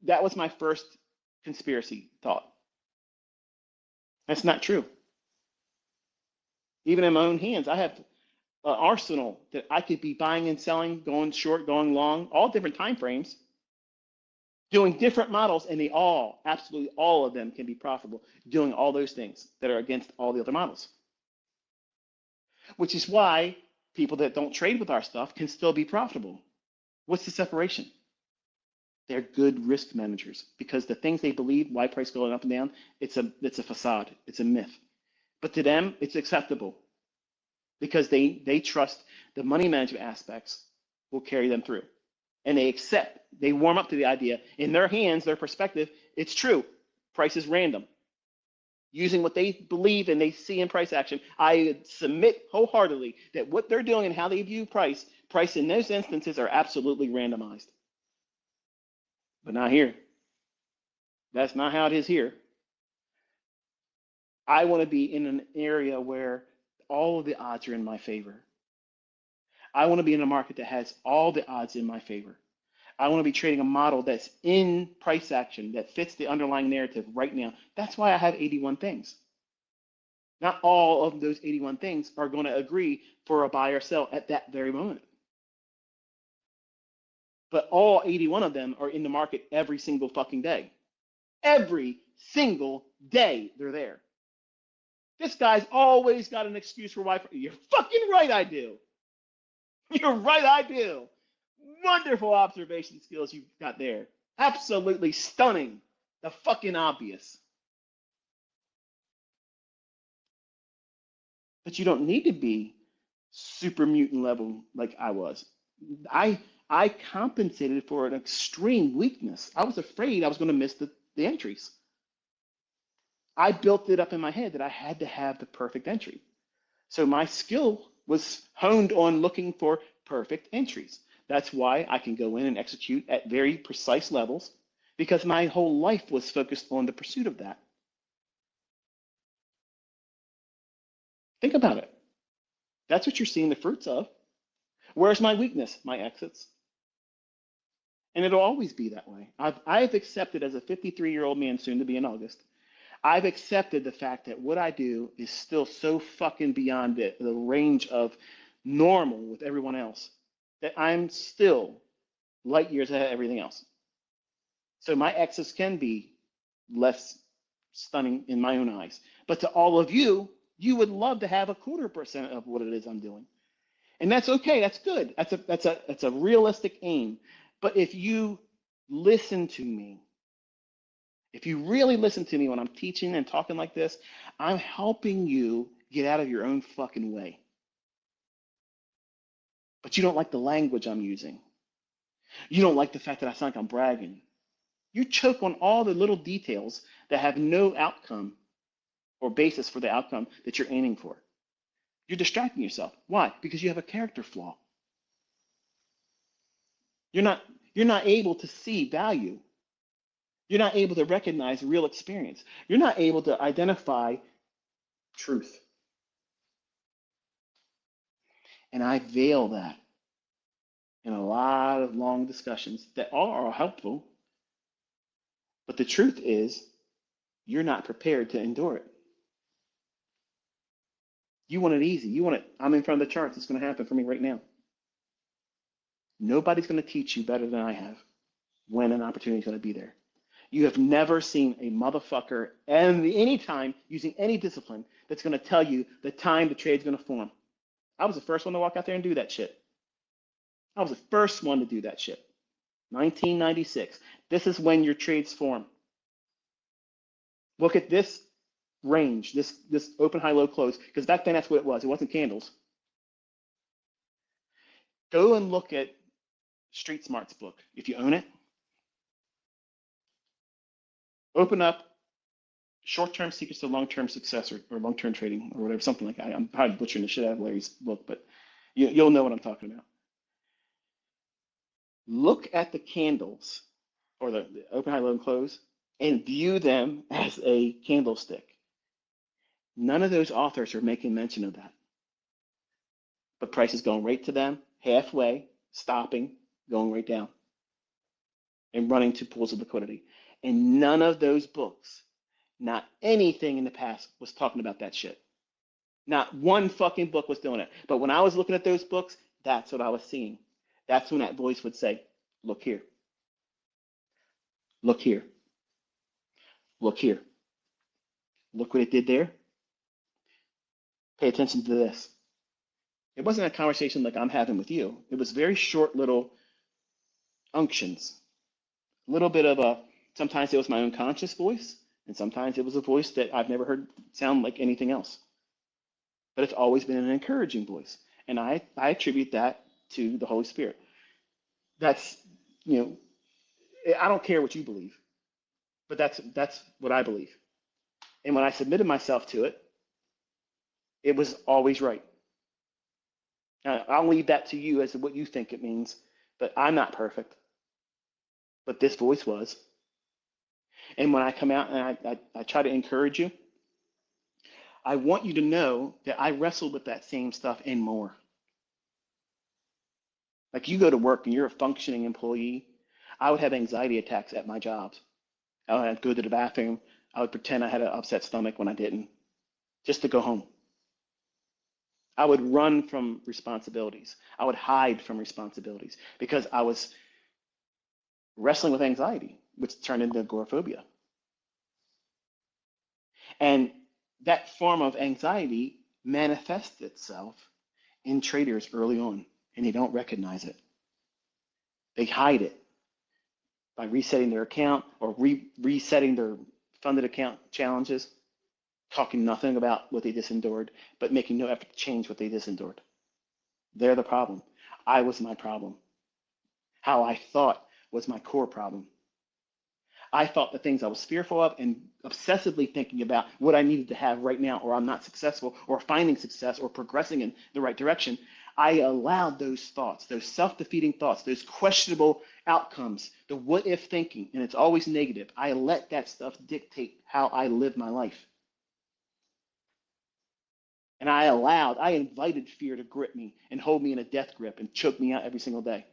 that was my first conspiracy thought. That's not true. Even in my own hands, I have an arsenal that I could be buying and selling, going short, going long, all different time frames, doing different models, and they all, absolutely all of them can be profitable, doing all those things that are against all the other models. Which is why people that don't trade with our stuff can still be profitable. What's the separation? They're good risk managers because the things they believe, why price going up and down, it's a facade, it's a myth. But to them, it's acceptable because they trust the money management aspects will carry them through. And they warm up to the idea. In their hands, their perspective, it's true. Price is random. using what they believe and they see in price action. I submit wholeheartedly that what they're doing and how they view price in those instances are absolutely randomized. But not here. That's not how it is here. I want to be in an area where all of the odds are in my favor. I want to be in a market that has all the odds in my favor. I want to be trading a model that's in price action, that fits the underlying narrative right now. That's why I have 81 things. Not all of those 81 things are going to agree for a buy or sell at that very moment. But all 81 of them are in the market every single fucking day. Every single day they're there. This guy's always got an excuse for why. You're fucking right, I do. You're right, I do. Wonderful observation skills you've got there. Absolutely stunning. The fucking obvious. But you don't need to be super mutant level like I was. I compensated for an extreme weakness. I was afraid I was going to miss the entries. I built it up in my head that I had to have the perfect entry. So my skill was honed on looking for perfect entries. That's why I can go in and execute at very precise levels, because my whole life was focused on the pursuit of that. Think about it. That's what you're seeing the fruits of. Where's my weakness? My exits. And it'll always be that way. I've accepted, as a 53-year-old man, soon to be in August, I've accepted the fact that what I do is still so fucking beyond the range of normal with everyone else that I'm still light years ahead of everything else. So my exits can be less stunning in my own eyes. But to all of you, you would love to have 1/4% of what it is I'm doing. And that's okay. That's good. That's a realistic aim. But if you listen to me, if you really listen to me when I'm teaching and talking like this, I'm helping you get out of your own fucking way. But you don't like the language I'm using. You don't like the fact that I sound like I'm bragging. You choke on all the little details that have no outcome or basis for the outcome that you're aiming for. You're distracting yourself. Why? Because you have a character flaw. You're not able to see value. You're not able to recognize real experience. You're not able to identify truth. And I veil that in a lot of long discussions that are helpful. But the truth is, you're not prepared to endure it. You want it easy. You want it, I'm in front of the charts. It's going to happen for me right now. Nobody's going to teach you better than I have when an opportunity is going to be there. You have never seen a motherfucker any time using any discipline that's going to tell you the time the trade's going to form. I was the first one to walk out there and do that shit. I was the first one to do that shit. 1996. This is when your trades form. Look at this range, this open, high, low, close, because back then that's what it was. It wasn't candles. Go and look at Street Smart's book, if you own it. Open up Short-Term Secrets to Long-Term Success, or Long-Term Trading, or whatever, something like that. I'm probably butchering the shit out of Larry's book, but you'll know what I'm talking about. Look at the candles, or the open, high, low, and close, and view them as a candlestick. None of those authors are making mention of that. But price is going right to them, halfway, stopping, going right down, and running to pools of liquidity. And none of those books, not anything in the past, was talking about that shit. Not one fucking book was doing it. But when I was looking at those books, that's what I was seeing. That's when that voice would say, look here. Look here. Look here. Look what it did there. Pay attention to this. It wasn't a conversation like I'm having with you. It was very short little unctions. A little bit of sometimes it was my own conscious voice, and sometimes it was a voice that I've never heard sound like anything else. But it's always been an encouraging voice. And I attribute that to the Holy Spirit. That's, I don't care what you believe, but that's what I believe. And when I submitted myself to it, it was always right. Now, I'll leave that to you as to what you think it means, but I'm not perfect. But this voice was. And when I come out and I try to encourage you, I want you to know that I wrestled with that same stuff and more. Like you go to work and you're a functioning employee, I would have anxiety attacks at my jobs. I would go to the bathroom. I would pretend I had an upset stomach when I didn't, just to go home. I would run from responsibilities. I would hide from responsibilities because I was wrestling with anxiety, which turned into agoraphobia. And that form of anxiety manifests itself in traders early on, and they don't recognize it. They hide it by resetting their account or resetting their funded account challenges, talking nothing about what they just endured, but making no effort to change what they just endured. They're the problem. I was my problem. How I thought was my core problem. I thought the things I was fearful of and obsessively thinking about what I needed to have right now, or I'm not successful, or finding success, or progressing in the right direction. I allowed those thoughts, those self-defeating thoughts, those questionable outcomes, the what if thinking, and it's always negative. I let that stuff dictate how I live my life. And I invited fear to grip me and hold me in a death grip and choke me out every single day.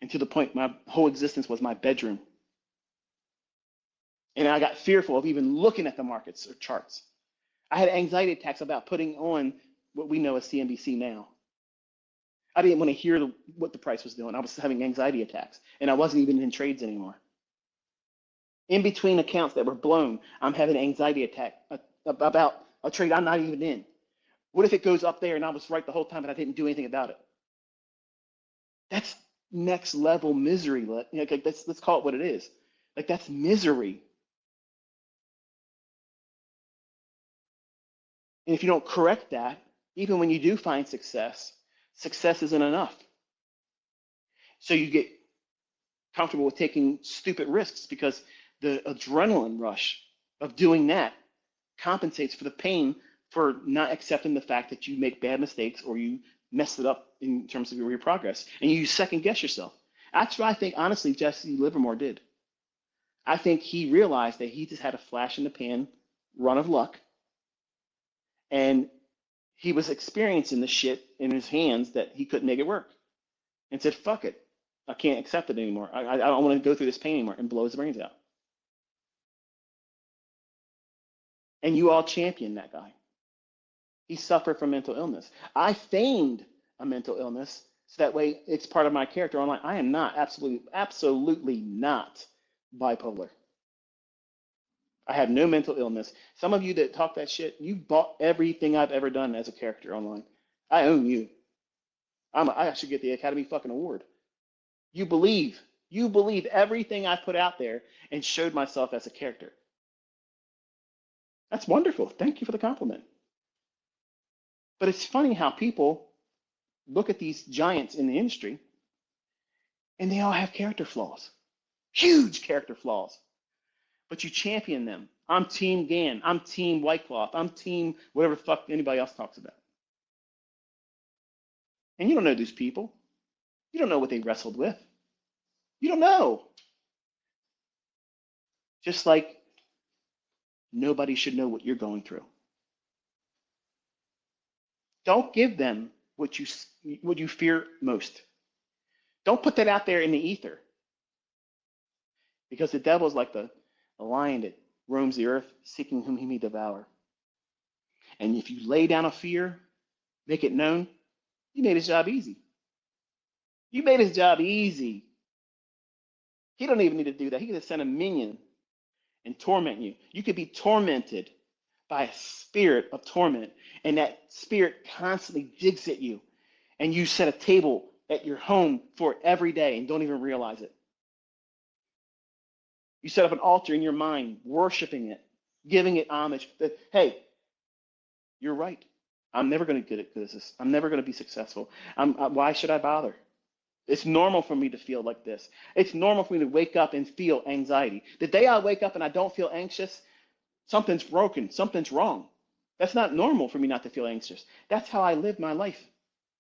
And to the point, my whole existence was my bedroom. And I got fearful of even looking at the markets or charts. I had anxiety attacks about putting on what we know as CNBC now. I didn't want to hear what the price was doing. I was having anxiety attacks, and I wasn't even in trades anymore. In between accounts that were blown, I'm having an anxiety attack about a trade I'm not even in. What if it goes up there and I was right the whole time and I didn't do anything about it? That's next level misery. Let's call it what it is. Like that's misery. And if you don't correct that, even when you do find success, success isn't enough. So you get comfortable with taking stupid risks because the adrenaline rush of doing that compensates for the pain for not accepting the fact that you make bad mistakes or you mess it up in terms of your progress and you second guess yourself. That's what I think, honestly, Jesse Livermore did. I think he realized that he just had a flash in the pan run of luck, and he was experiencing the shit in his hands that he couldn't make it work, and said, fuck it. I can't accept it anymore. I don't want to go through this pain anymore, and blow his brains out. And you all champion that guy. He suffered from mental illness. I feigned a mental illness so that way it's part of my character online. I am not, absolutely not bipolar. I have no mental illness. Some of you that talk that shit, you bought everything I've ever done as a character online. I own you. I should get the Academy fucking award. You believe everything I put out there and showed myself as a character. That's wonderful. Thank you for the compliment. But it's funny how people look at these giants in the industry and they all have character flaws, huge character flaws, but you champion them. I'm team Gann. I'm team Whitecloth. I'm team whatever the fuck anybody else talks about. And you don't know these people. You don't know what they wrestled with. You don't know. Just like nobody should know what you're going through. Don't give them what you fear most. Don't put that out there in the ether. Because the devil is like the lion that roams the earth, seeking whom he may devour. And if you lay down a fear, make it known, you made his job easy. You made his job easy. He don't even need to do that. He can just send a minion and torment you. You could be tormented by a spirit of torment, and that spirit constantly digs at you, and you set a table at your home for it every day and don't even realize it. You set up an altar in your mind, worshiping it, giving it homage. That, hey, you're right. I'm never going to get it good at this. I'm never going to be successful. Why should I bother? It's normal for me to feel like this. It's normal for me to wake up and feel anxiety. The day I wake up and I don't feel anxious, Something's broken. Something's wrong. That's not normal for me not to feel anxious. That's how I lived my life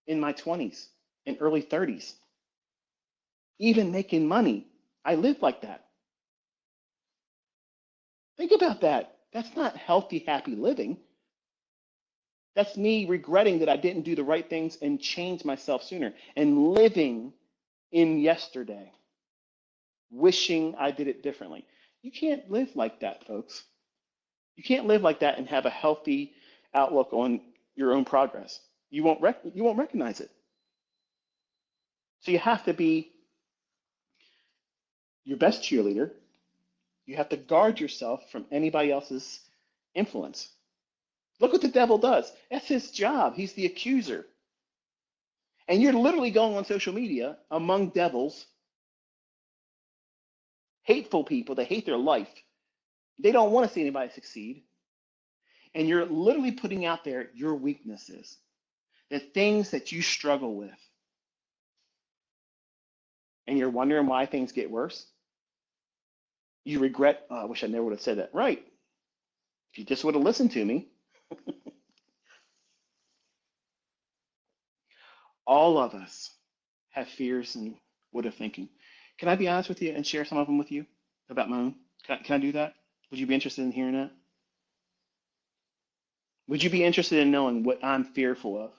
in my 20s and early 30s. Even making money, I lived like that. Think about that. That's not healthy, happy living. That's me regretting that I didn't do the right things and change myself sooner and living in yesterday, wishing I did it differently. You can't live like that, folks. You can't live like that and have a healthy outlook on your own progress. You won't recognize it. So you have to be your best cheerleader. You have to guard yourself from anybody else's influence. Look what the devil does. That's his job. He's the accuser. And you're literally going on social media among devils, hateful people that hate their life. They don't want to see anybody succeed. And you're literally putting out there your weaknesses, the things that you struggle with. And you're wondering why things get worse. You regret, oh, I wish I never would have said that. Right. If you just would have listened to me. All of us have fears and what of thinking. Can I be honest with you and share some of them with you about my own? Can I do that? Would you be interested in hearing that? Would you be interested in knowing what I'm fearful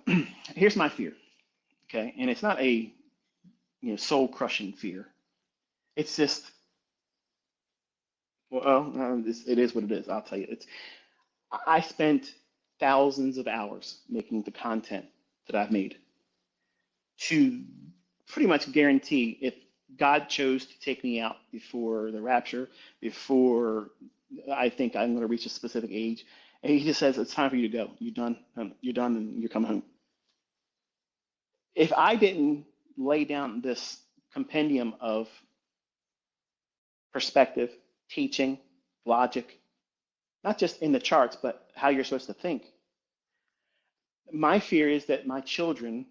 of? Here's my fear, okay? And it's not a soul-crushing fear. It's just, it is what it is. I'll tell you. I spent thousands of hours making the content that I've made to pretty much guarantee if God chose to take me out before the rapture, before I think I'm going to reach a specific age, and he just says, it's time for you to go. You're done and you're coming home. If I didn't lay down this compendium of perspective, teaching, logic, not just in the charts, but how you're supposed to think, my fear is that my children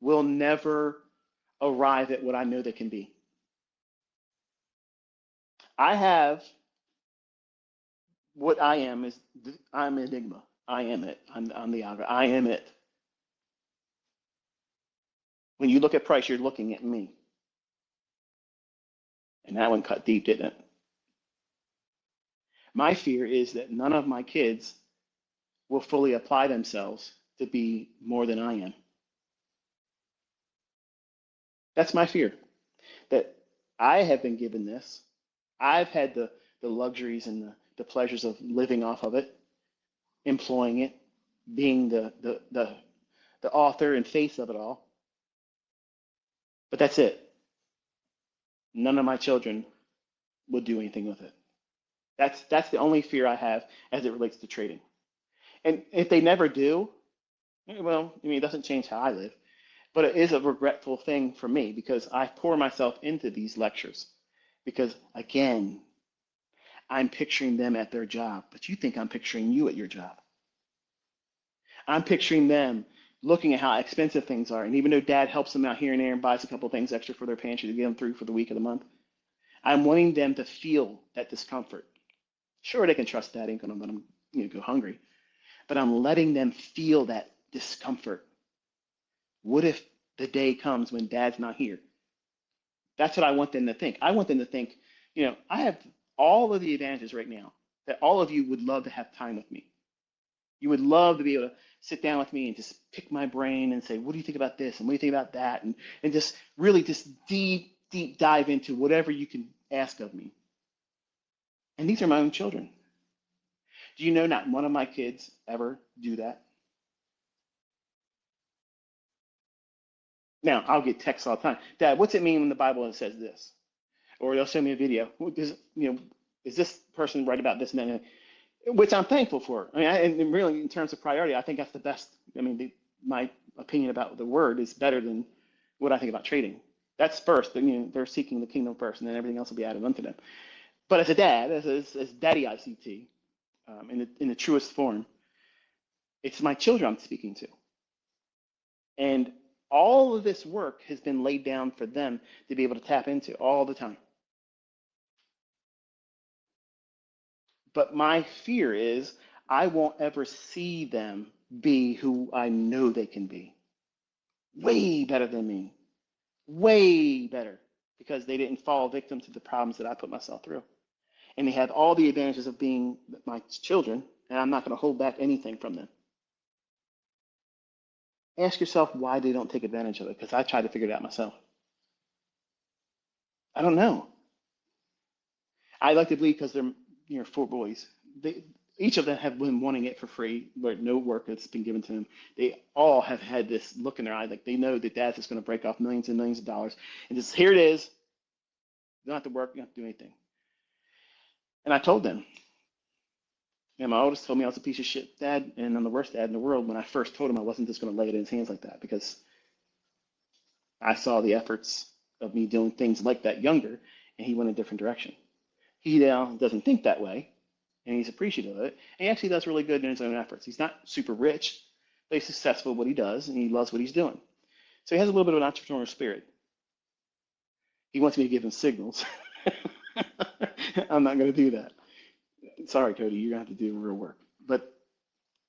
will never arrive at what I know they can be. I have what I am is I'm enigma. I am it. I'm the algorithm. I am it. When you look at price, you're looking at me. And that one cut deep, didn't it? My fear is that none of my kids will fully apply themselves to be more than I am. That's my fear. That I have been given this. I've had the luxuries and the pleasures of living off of it, employing it, being the author and face of it all. But that's it. None of my children will do anything with it. That's the only fear I have as it relates to trading. And if they never do, well, I mean, it doesn't change how I live, but it is a regretful thing for me because I pour myself into these lectures because, again, I'm picturing them at their job, but you think I'm picturing you at your job. I'm picturing them looking at how expensive things are. And even though dad helps them out here and there and buys a couple of things extra for their pantry to get them through for the week of the month, I'm wanting them to feel that discomfort. Sure, they can trust dad ain't gonna let them go hungry, but I'm letting them feel that discomfort. What if the day comes when dad's not here? That's what I want them to think. I want them to think, I have all of the advantages right now that all of you would love to have time with me. You would love to be able to sit down with me and just pick my brain and say, what do you think about this? And what do you think about that? And just really just deep dive into whatever you can ask of me. And these are my own children. Do you know not one of my kids ever do that? Now, I'll get texts all the time. Dad, what's it mean when the Bible says this? Or they'll send me a video. Is this person right about this and that? Which I'm thankful for. I mean, and really, in terms of priority, I think that's the best. I mean, my opinion about the word is better than what I think about trading. That's first. They're seeking the kingdom first, and then everything else will be added unto them. But as a dad, as Daddy ICT, in the truest form, it's my children I'm speaking to, and all of this work has been laid down for them to be able to tap into all the time. But my fear is I won't ever see them be who I know they can be. Way better than me. Way better. Because they didn't fall victim to the problems that I put myself through. And they have all the advantages of being my children, and I'm not going to hold back anything from them. Ask yourself why they don't take advantage of it, because I tried to figure it out myself. I don't know. I like to believe because they're four boys. Each of them have been wanting it for free, where no work has been given to them. They all have had this look in their eye, like they know that dad's just going to break off millions and millions of dollars, and just here it is. You don't have to work, you don't have to do anything. And I told them. And my oldest told me I was a piece of shit dad, and I'm the worst dad in the world. When I first told him I wasn't just going to lay it in his hands like that, because I saw the efforts of me doing things like that younger, and he went a different direction. He now doesn't think that way, and he's appreciative of it. And he actually does really good in his own efforts. He's not super rich, but he's successful at what he does, and he loves what he's doing. So he has a little bit of an entrepreneurial spirit. He wants me to give him signals. I'm not going to do that. Sorry, Cody, you're going to have to do real work. But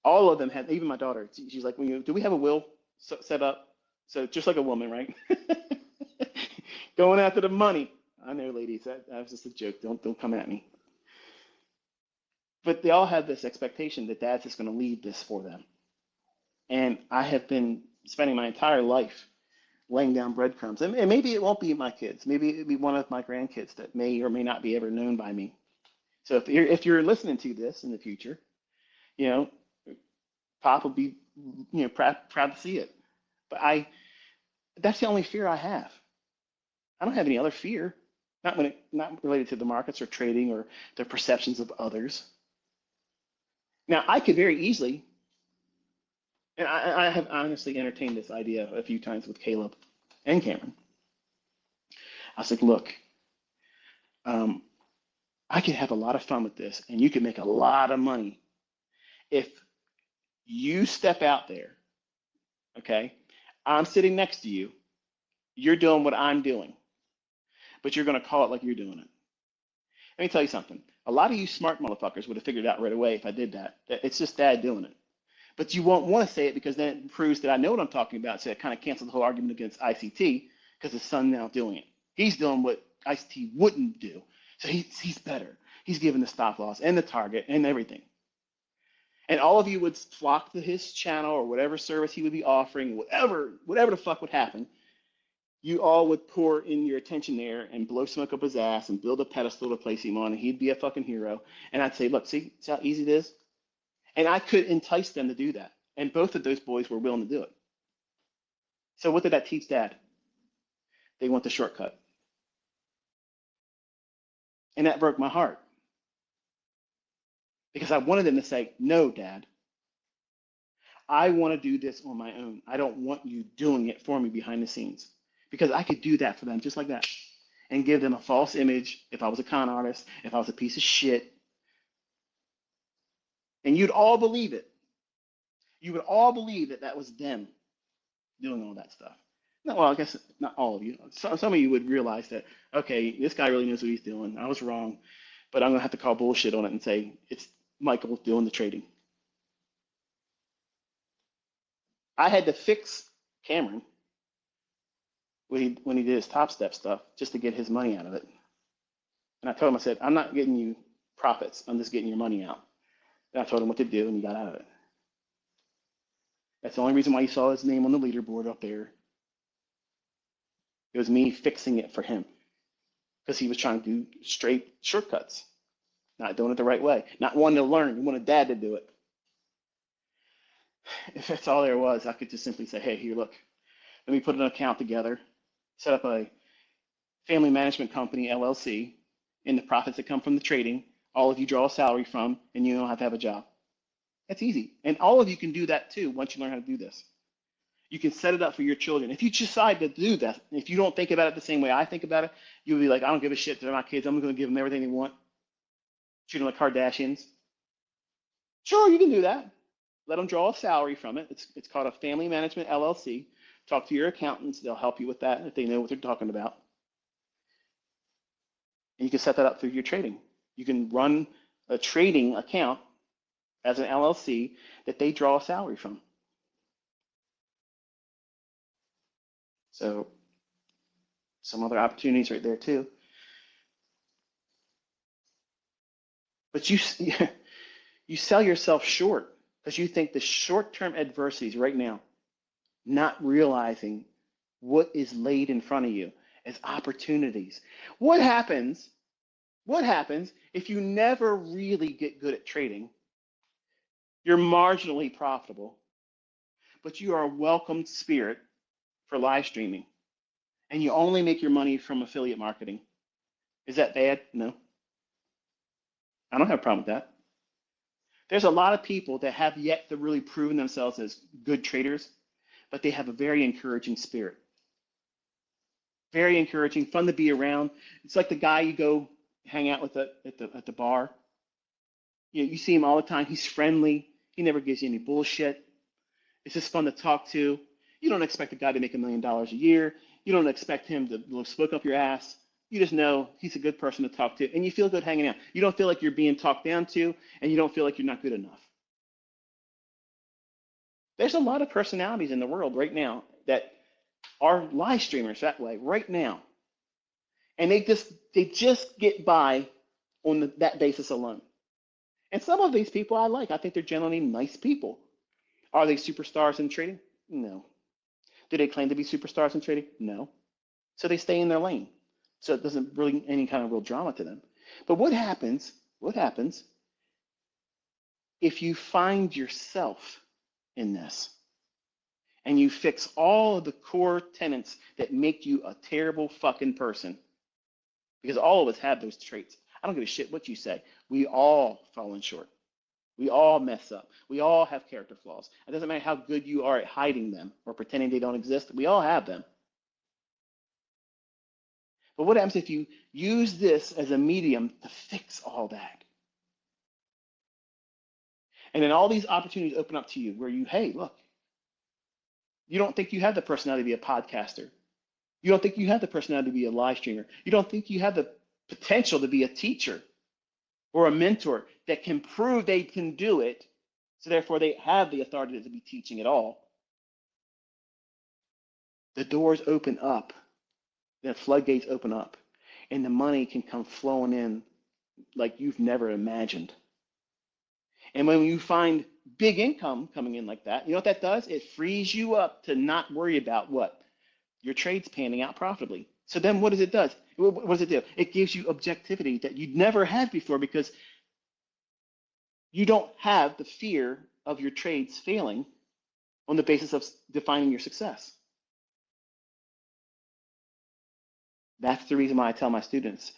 all of them had, even my daughter, she's like, do we have a will set up? So just like a woman, right? Going after the money. I know, ladies, that was just a joke. Don't come at me. But they all have this expectation that dad's just going to leave this for them. And I have been spending my entire life laying down breadcrumbs. And maybe it won't be my kids. Maybe it'll be one of my grandkids that may or may not be ever known by me. So if you're listening to this in the future, Pop will be proud to see it. But that's the only fear I have. I don't have any other fear. Not related to the markets or trading or the perceptions of others. Now, I could very easily, and I have honestly entertained this idea a few times with Caleb and Cameron. I was like, look, I could have a lot of fun with this, and you could make a lot of money if you step out there, okay? I'm sitting next to you. You're doing what I'm doing, but you're going to call it like you're doing it. Let me tell you something. A lot of you smart motherfuckers would have figured it out right away if I did that. It's just dad doing it. But you won't want to say it because then it proves that I know what I'm talking about. So it kind of cancels the whole argument against ICT because his son now doing it. He's doing what ICT wouldn't do. So he's better. He's given the stop loss and the target and everything. And all of you would flock to his channel or whatever service he would be offering, whatever the fuck would happen. You all would pour in your attention there and blow smoke up his ass and build a pedestal to place him on, and he'd be a fucking hero. And I'd say, look, see how easy it is? And I could entice them to do that. And both of those boys were willing to do it. So what did that teach dad? They want the shortcut. And that broke my heart. Because I wanted them to say, no, dad. I want to do this on my own. I don't want you doing it for me behind the scenes. Because I could do that for them just like that and give them a false image if I was a con artist, if I was a piece of shit. And you'd all believe it. You would all believe that that was them doing all that stuff. No, well, I guess not all of you. Some of you would realize that, okay, this guy really knows what he's doing. I was wrong, but I'm going to have to call bullshit on it and say it's Michael doing the trading. I had to fix Cameron when he did his Top Step stuff just to get his money out of it. And I told him, I said, I'm not getting you profits. I'm just getting your money out. And I told him what to do, and he got out of it. That's the only reason why you saw his name on the leaderboard up there. It was me fixing it for him because he was trying to do straight shortcuts, not doing it the right way, not wanting to learn. He wanted dad to do it. If that's all there was, I could just simply say, hey, here, look, let me put an account together, set up a family management company, LLC, and the profits that come from the trading, all of you draw a salary from, and you don't have to have a job. That's easy. And all of you can do that too once you learn how to do this. You can set it up for your children. If you decide to do that, if you don't think about it the same way I think about it, you'll be like, I don't give a shit. They're my kids. I'm going to give them everything they want. Treat them like Kardashians. Sure, you can do that. Let them draw a salary from it. It's called a family management LLC. Talk to your accountants. They'll help you with that if they know what they're talking about. And you can set that up through your trading. You can run a trading account as an LLC that they draw a salary from. So some other opportunities right there too. But you you sell yourself short because you think the short-term adversities right now, not realizing what is laid in front of you as opportunities. What happens? What happens if you never really get good at trading? You're marginally profitable, but you are a welcomed spirit for live streaming, and you only make your money from affiliate marketing. Is that bad? No. I don't have a problem with that. There's a lot of people that have yet to really proven themselves as good traders, but they have a very encouraging spirit. Very encouraging, fun to be around. It's like the guy you go hang out with at the bar. You see him all the time. He's friendly. He never gives you any bullshit. It's just fun to talk to. You don't expect a guy to make $1 million a year. You don't expect him to smoke up your ass. You just know he's a good person to talk to, and you feel good hanging out. You don't feel like you're being talked down to, and you don't feel like you're not good enough. There's a lot of personalities in the world right now that are live streamers that way right now, and they just get by on that basis alone. And some of these people I like. I think they're generally nice people. Are they superstars in trading? No. Do they claim to be superstars in trading? No. So they stay in their lane. So it doesn't bring any kind of real drama to them. But what happens if you find yourself in this and you fix all of the core tenets that make you a terrible fucking person? Because all of us have those traits. I don't give a shit what you say. We all fall short. We all mess up. We all have character flaws. It doesn't matter how good you are at hiding them or pretending they don't exist. We all have them. But what happens if you use this as a medium to fix all that? And then all these opportunities open up to you where hey, look, you don't think you have the personality to be a podcaster. You don't think you have the personality to be a live streamer. You don't think you have the potential to be a teacher or a mentor that can prove they can do it, so therefore they have the authority to be teaching at all. The doors open up, the floodgates open up, and the money can come flowing in like you've never imagined. And when you find big income coming in like that, you know what that does? It frees you up to not worry about what? Your trade's panning out profitably. So then what does it do? What does it do? It gives you objectivity that you'd never had before, because you don't have the fear of your trades failing on the basis of defining your success. That's the reason why I tell my students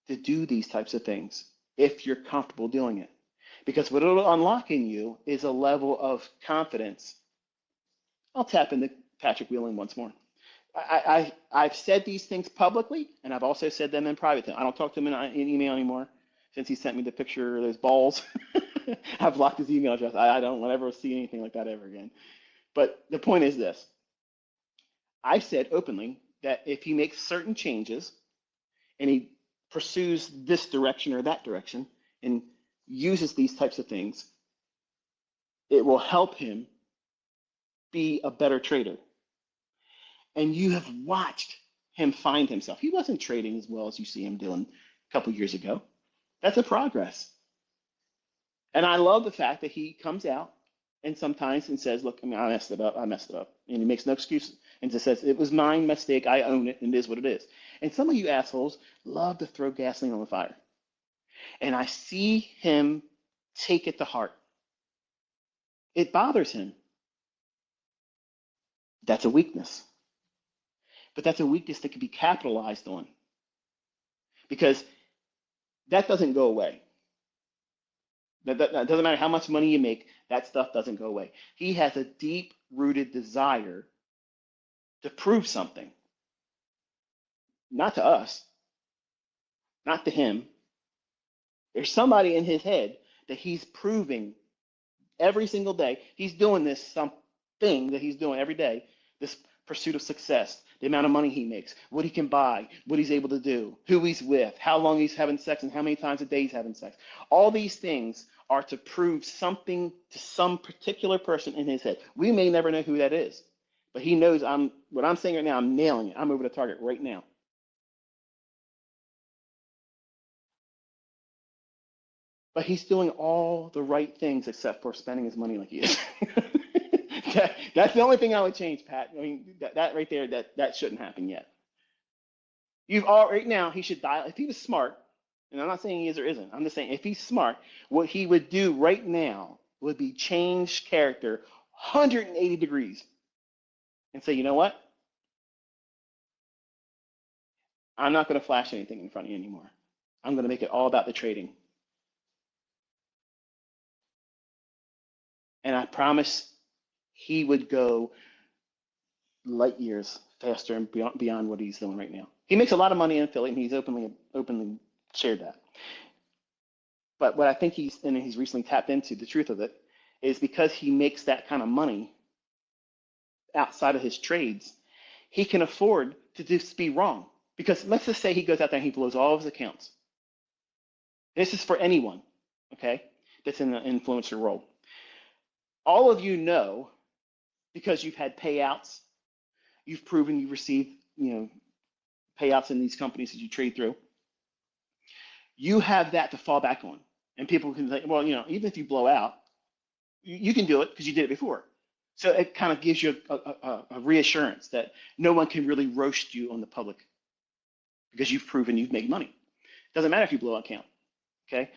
to do these types of things if you're comfortable doing it. Because what it'll unlock in you is a level of confidence. I'll tap into Patrick Wheeling once more. I've said these things publicly, and I've also said them in private. I don't talk to him in email anymore since he sent me the picture of those balls. I've blocked his email address. I don't want to ever see anything like that ever again. But the point is this. I've said openly that if he makes certain changes and he pursues this direction or that direction and uses these types of things, it will help him be a better trader. And you have watched him find himself. He wasn't trading as well as you see him doing a couple years ago. That's a progress. And I love the fact that he comes out and sometimes and says, look, I messed it up. And he makes no excuse and just says, it was my mistake. I own it, and it is what it is. And some of you assholes love to throw gasoline on the fire. And I see him take it to heart. It bothers him. That's a weakness. But that's a weakness that can be capitalized on, because that doesn't go away. That doesn't matter how much money you make, that stuff doesn't go away. He has a deep-rooted desire to prove something. Not to us, not to him. There's somebody in his head that he's proving every single day. He's doing this something that he's doing every day, this pursuit of success, the amount of money he makes, what he can buy, what he's able to do, who he's with, how long he's having sex, and how many times a day he's having sex. All these things are to prove something to some particular person in his head. We may never know who that is, but he knows what I'm saying right now, I'm nailing it. I'm over the target right now. But he's doing all the right things except for spending his money like he is. That's the only thing I would change, Pat. I mean, that right there, that shouldn't happen yet. You've all right now. He should dial. If he was smart, and I'm not saying he is or isn't. I'm just saying if he's smart, what he would do right now would be change character 180 degrees and say, you know what? I'm not going to flash anything in front of you anymore. I'm going to make it all about the trading. And I promise he would go light years faster and beyond what he's doing right now. He makes a lot of money in affiliate, and he's openly shared that. But what I think he's recently tapped into, the truth of it, is because he makes that kind of money outside of his trades, he can afford to just be wrong. Because let's just say he goes out there and he blows all of his accounts. This is for anyone, okay, that's in the influencer role. All of you know, because you've had payouts, you've proven you've received, payouts in these companies that you trade through. You have that to fall back on. And people can say, well, even if you blow out, you can do it because you did it before. So it kind of gives you a reassurance that no one can really roast you on the public because you've proven you've made money. It doesn't matter if you blow an account, okay?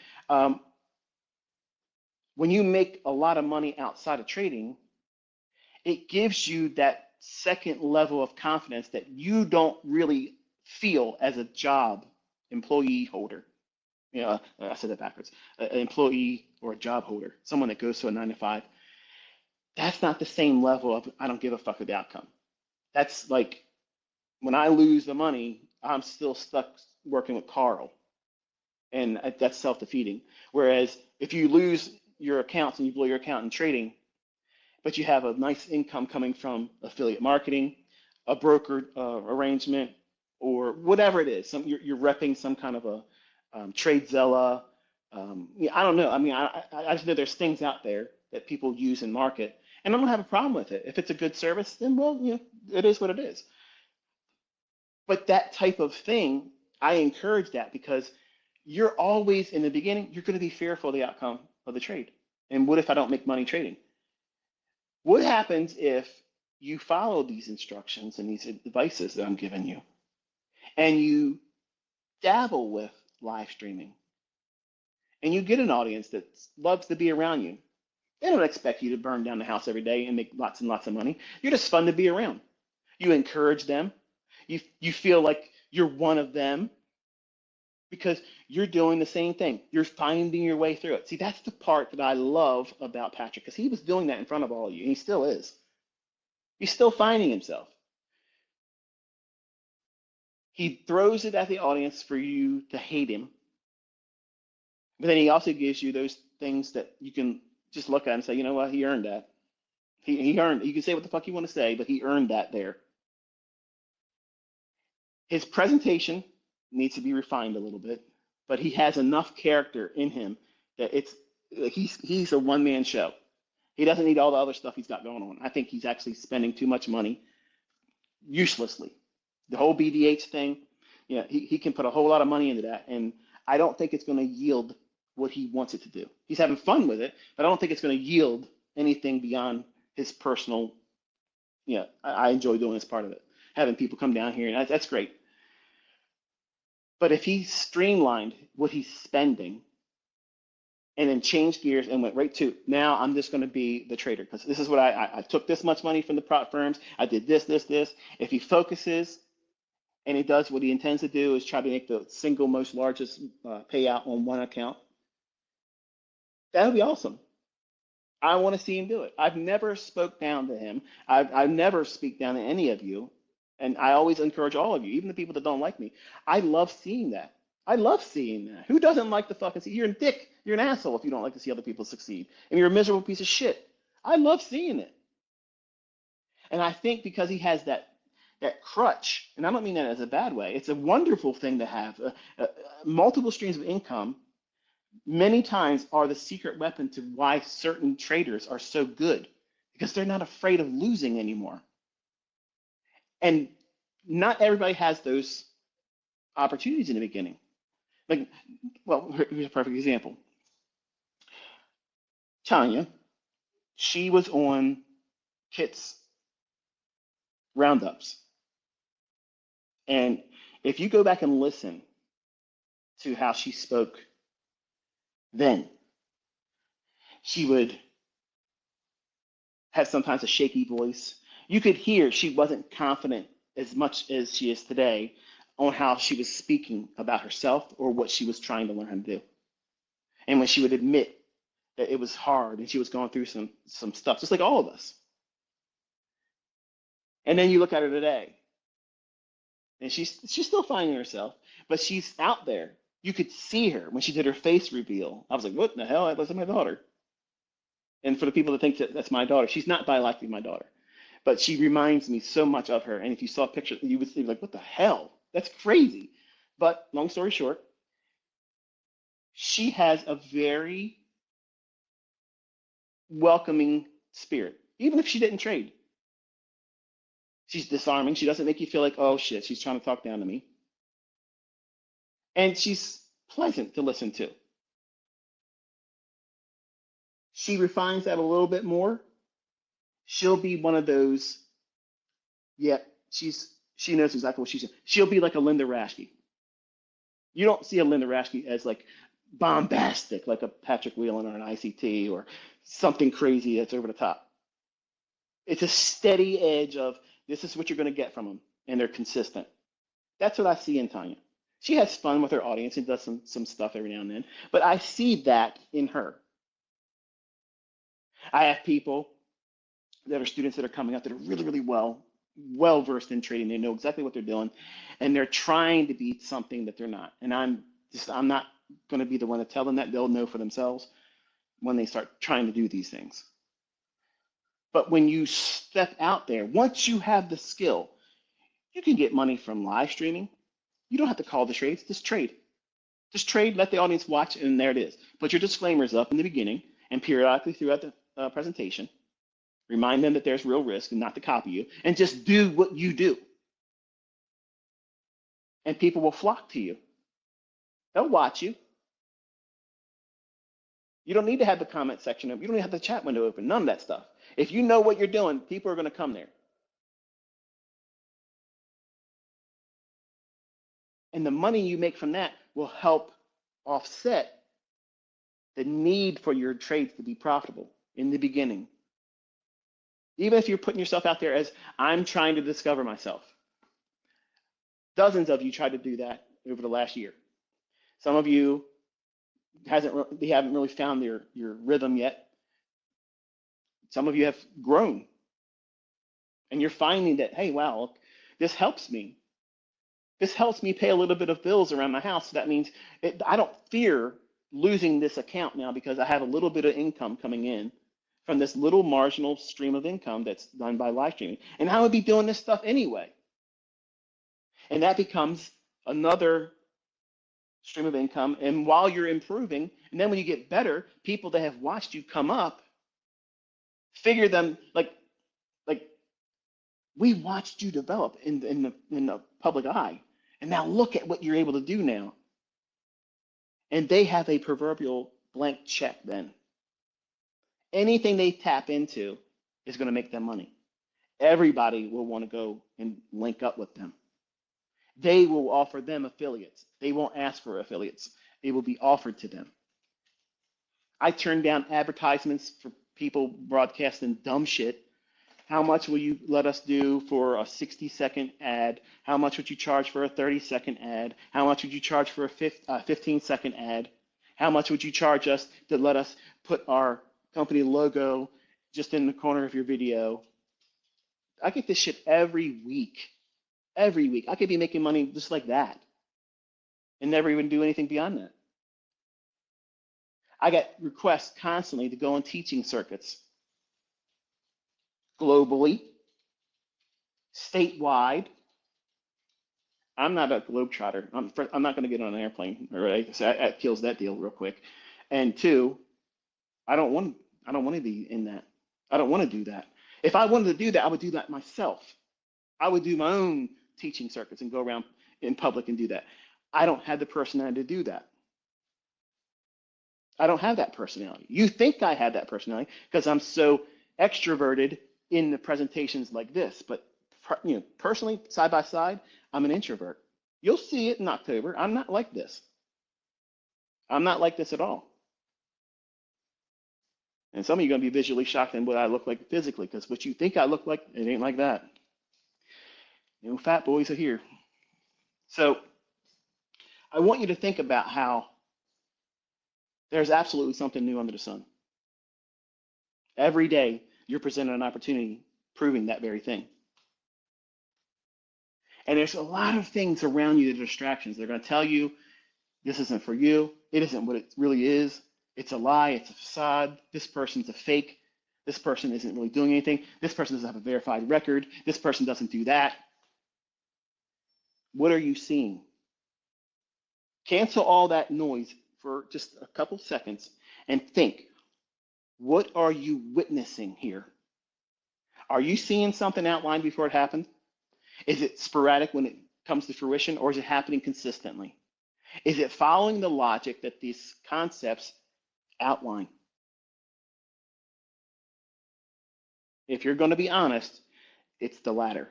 When you make a lot of money outside of trading, it gives you that second level of confidence that you don't really feel as a job employee holder. I said that backwards. An employee or a job holder, someone that goes to a 9 to 5. That's not the same level of I don't give a fuck with the outcome. That's like when I lose the money, I'm still stuck working with Carl, and that's self-defeating. Whereas if you lose your accounts and you blow your account in trading, but you have a nice income coming from affiliate marketing, a broker arrangement, or whatever it is, you're repping some kind of a TradeZella. I don't know. I mean, I just know there's things out there that people use and market, and I don't have a problem with it. If it's a good service, then well, it is what it is. But that type of thing, I encourage that because you're always in the beginning, you're going to be fearful of the outcome of the trade. And what if I don't make money trading? What happens if you follow these instructions and these advices that I'm giving you, and you dabble with live streaming, and you get an audience that loves to be around you? They don't expect you to burn down the house every day and make lots and lots of money. You're just fun to be around. You encourage them. You feel like you're one of them because you're doing the same thing. You're finding your way through it. See, that's the part that I love about Patrick, because he was doing that in front of all of you, and he still is. He's still finding himself. He throws it at the audience for you to hate him, but then he also gives you those things that you can just look at and say, you know what, he earned that. He earned it. You can say what the fuck you want to say, but he earned that there. His presentation needs to be refined a little bit, but he has enough character in him that he's a one-man show. He doesn't need all the other stuff he's got going on. I think he's actually spending too much money uselessly. The whole BDH thing, he can put a whole lot of money into that, and I don't think it's going to yield what he wants it to do. He's having fun with it, but I don't think it's going to yield anything beyond his personal. I enjoy doing this part of it, having people come down here, and that's great. But if he streamlined what he's spending and then changed gears and went right to, now I'm just going to be the trader, because this is what I took this much money from the prop firms. I did this. If he focuses and he does what he intends to do, is try to make the single most largest payout on one account, that would be awesome. I want to see him do it. I've never spoke down to him. I've never speak down to any of you. And I always encourage all of you, even the people that don't like me. I love seeing that. I love seeing that. Who doesn't like to fucking see? You're a dick. You're an asshole if you don't like to see other people succeed. And you're a miserable piece of shit. I love seeing it. And I think because he has that that crutch, and I don't mean that as a bad way. It's a wonderful thing to have. Multiple streams of income many times are the secret weapon to why certain traders are so good because they're not afraid of losing anymore. And not everybody has those opportunities in the beginning. Like, well, here's a perfect example. Tanya, she was on Kit's roundups. And if you go back and listen to how she spoke then, she would have sometimes a shaky voice. You could hear she wasn't confident as much as she is today on how she was speaking about herself or what she was trying to learn how to do. And when she would admit that it was hard and she was going through some stuff, just like all of us. And then you look at her today, and she's still finding herself, but she's out there. You could see her when she did her face reveal. I was like, what in the hell? That's my daughter. And for the people that think that that's my daughter, she's not biologically my daughter, but she reminds me so much of her. And if you saw a picture, you would think like, what the hell? That's crazy. But long story short, she has a very welcoming spirit, even if she didn't trade. She's disarming. She doesn't make you feel like, oh shit, she's trying to talk down to me. And she's pleasant to listen to. She refines that a little bit more. She'll be one of those, yeah, she knows exactly what she's doing. She'll be like a Linda Raschke. You don't see a Linda Raschke as like bombastic, like a Patrick Whelan or an ICT or something crazy that's over the top. It's a steady edge of this is what you're going to get from them, and they're consistent. That's what I see in Tanya. She has fun with her audience and does some stuff every now and then, but I see that in her. I have people that are students that are coming up that are really, really well versed in trading. They know exactly what they're doing, and they're trying to be something that they're not. And I'm not going to be the one to tell them that. They'll know for themselves when they start trying to do these things. But when you step out there, once you have the skill, you can get money from live streaming. You don't have to call the trades, just trade. Just trade, let the audience watch, and there it is. Put your disclaimers up in the beginning and periodically throughout the presentation. Remind them that there's real risk and not to copy you, and just do what you do. And people will flock to you. They'll watch you. You don't need to have the comment section open. You don't need to have the chat window open. None of that stuff. If you know what you're doing, people are going to come there. And the money you make from that will help offset the need for your trades to be profitable in the beginning. Even if you're putting yourself out there as I'm trying to discover myself. Dozens of you tried to do that over the last year. Some of you haven't really found your rhythm yet. Some of you have grown. And you're finding that, hey, wow, this helps me. This helps me pay a little bit of bills around my house. So that means I don't fear losing this account now because I have a little bit of income coming in from this little marginal stream of income that's done by live streaming. And I would be doing this stuff anyway. And that becomes another stream of income. And while you're improving, and then when you get better, people that have watched you come up, figure them like we watched you develop in the public eye. And now look at what you're able to do now. And they have a proverbial blank check then. Anything they tap into is going to make them money. Everybody will want to go and link up with them. They will offer them affiliates. They won't ask for affiliates. It will be offered to them. I turn down advertisements for people broadcasting dumb shit. How much will you let us do for a 60-second ad? How much would you charge for a 30-second ad? How much would you charge for a 15-second ad? How much would you charge us to let us put our company logo just in the corner of your video? I get this shit every week. Every week. I could be making money just like that and never even do anything beyond that. I get requests constantly to go on teaching circuits globally, statewide, I'm not a globetrotter. I'm not going to get on an airplane, all right? So that kills that deal real quick. And two, I don't want I don't want to be in that. I don't want to do that. If I wanted to do that, I would do that myself. I would do my own teaching circuits and go around in public and do that. I don't have the personality to do that. I don't have that personality. You think I have that personality because I'm so extroverted in the presentations like this, but personally, side by side, I'm an introvert. You'll see it in October. I'm not like this. I'm not like this at all. And some of you are going to be visually shocked in what I look like physically, because what you think I look like, it ain't like that. Fat boys are here. So I want you to think about how there's absolutely something new under the sun. Every day, you're presented an opportunity proving that very thing. And there's a lot of things around you that are distractions. They're going to tell you this isn't for you. It isn't what it really is. It's a lie. It's a facade. This person's a fake. This person isn't really doing anything. This person doesn't have a verified record. This person doesn't do that. What are you seeing? Cancel all that noise for just a couple seconds and think, what are you witnessing here? Are you seeing something outlined before it happened? Is it sporadic when it comes to fruition, or is it happening consistently? Is it following the logic that these concepts outline? If you're going to be honest, it's the latter.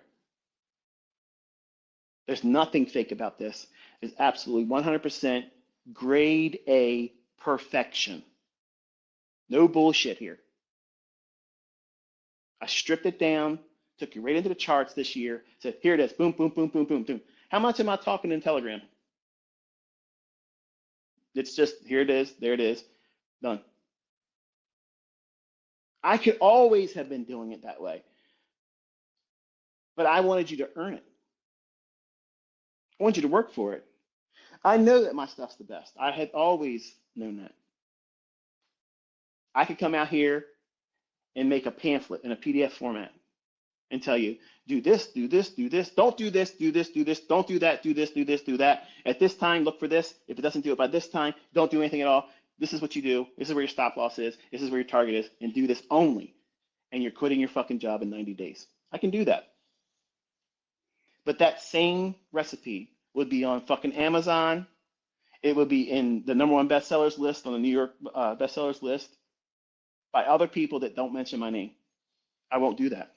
There's nothing fake about this. It's absolutely 100% grade A perfection. No bullshit here. I stripped it down, took you right into the charts this year, said, here it is, boom, boom, boom, boom, boom, boom. How much am I talking in Telegram? It's just, here it is, there it is, done. I could always have been doing it that way, but I wanted you to earn it. I want you to work for it. I know that my stuff's the best. I had always known that. I could come out here and make a pamphlet in a PDF format and tell you, do this, do this, do this, don't do this, do this, do this, don't do that, do this, do this, do that. At this time, look for this. If it doesn't do it by this time, don't do anything at all. This is what you do. This is where your stop loss is. This is where your target is, and do this only. And you're quitting your fucking job in 90 days. I can do that. But that same recipe would be on fucking Amazon. It would be in the #1 bestsellers list on the New York bestsellers list by other people that don't mention my name. I won't do that.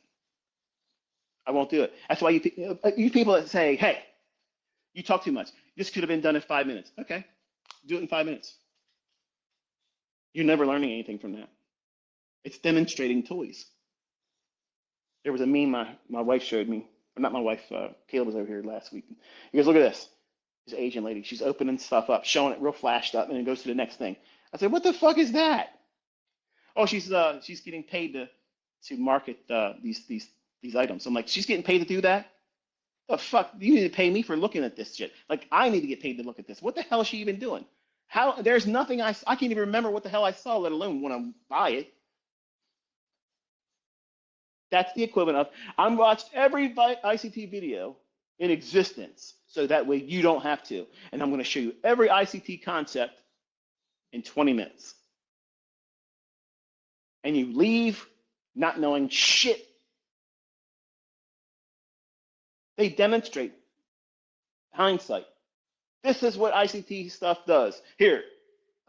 I won't do it. That's why you people that say, hey, you talk too much. This could have been done in 5 minutes. Okay, do it in 5 minutes. You're never learning anything from that. It's demonstrating toys. There was a meme my wife showed me. Or not my wife, Caleb was over here last week. He goes, look at this. This Asian lady. She's opening stuff up, showing it real flashed up, and then goes to the next thing. I said, what the fuck is that? Oh, she's getting paid to market these items. I'm like, she's getting paid to do that? The fuck? You need to pay me for looking at this shit. Like, I need to get paid to look at this. What the hell is she even doing? How? There's nothing I can't even remember what the hell I saw, let alone when I buy it. That's the equivalent of, I watched every ICT video in existence, so that way you don't have to. And I'm going to show you every ICT concept in 20 minutes. And you leave not knowing shit. They demonstrate hindsight. This is what ICT stuff does. Here,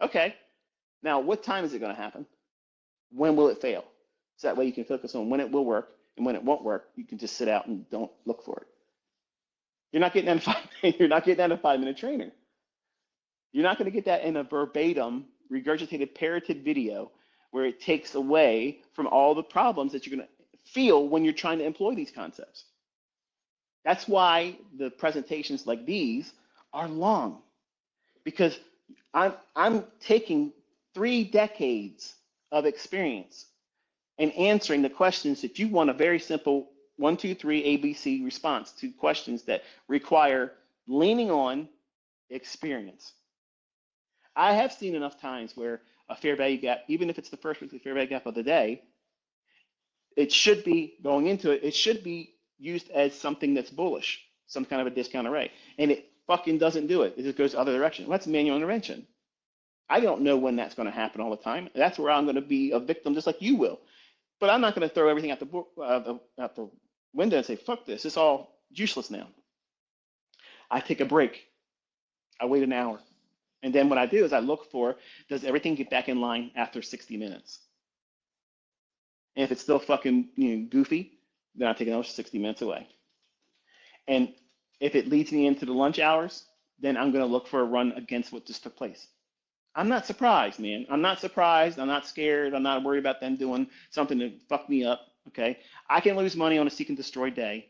okay. Now, what time is it going to happen? When will it fail? So that way you can focus on when it will work, and when it won't work, you can just sit out and don't look for it. You're not getting that in a 5-minute trainer. You're not going to get that in a verbatim, regurgitated, parroted video where it takes away from all the problems that you're going to feel when you're trying to employ these concepts. That's why the presentations like these are long, because I'm taking 3 decades of experience and answering the questions that you want a very simple 1, 2, 3 ABC response to questions that require leaning on experience. I have seen enough times where a fair value gap, even if it's the first weekly fair value gap of the day, it should be going into it. It should be used as something that's bullish. some kind of a discount array, and it fucking doesn't do it. It just goes the other direction. Well, that's manual intervention. I don't know when that's going to happen all the time. That's where I'm going to be a victim, just like you will. But I'm not going to throw everything out the window and say, fuck this. It's all useless now. I take a break. I wait an hour. And then what I do is I look for, does everything get back in line after 60 minutes? And if it's still fucking goofy, then I take another 60 minutes away. And if it leads me into the lunch hours, then I'm going to look for a run against what just took place. I'm not surprised, man. I'm not surprised. I'm not scared. I'm not worried about them doing something to fuck me up, okay? I can lose money on a seek and destroy day,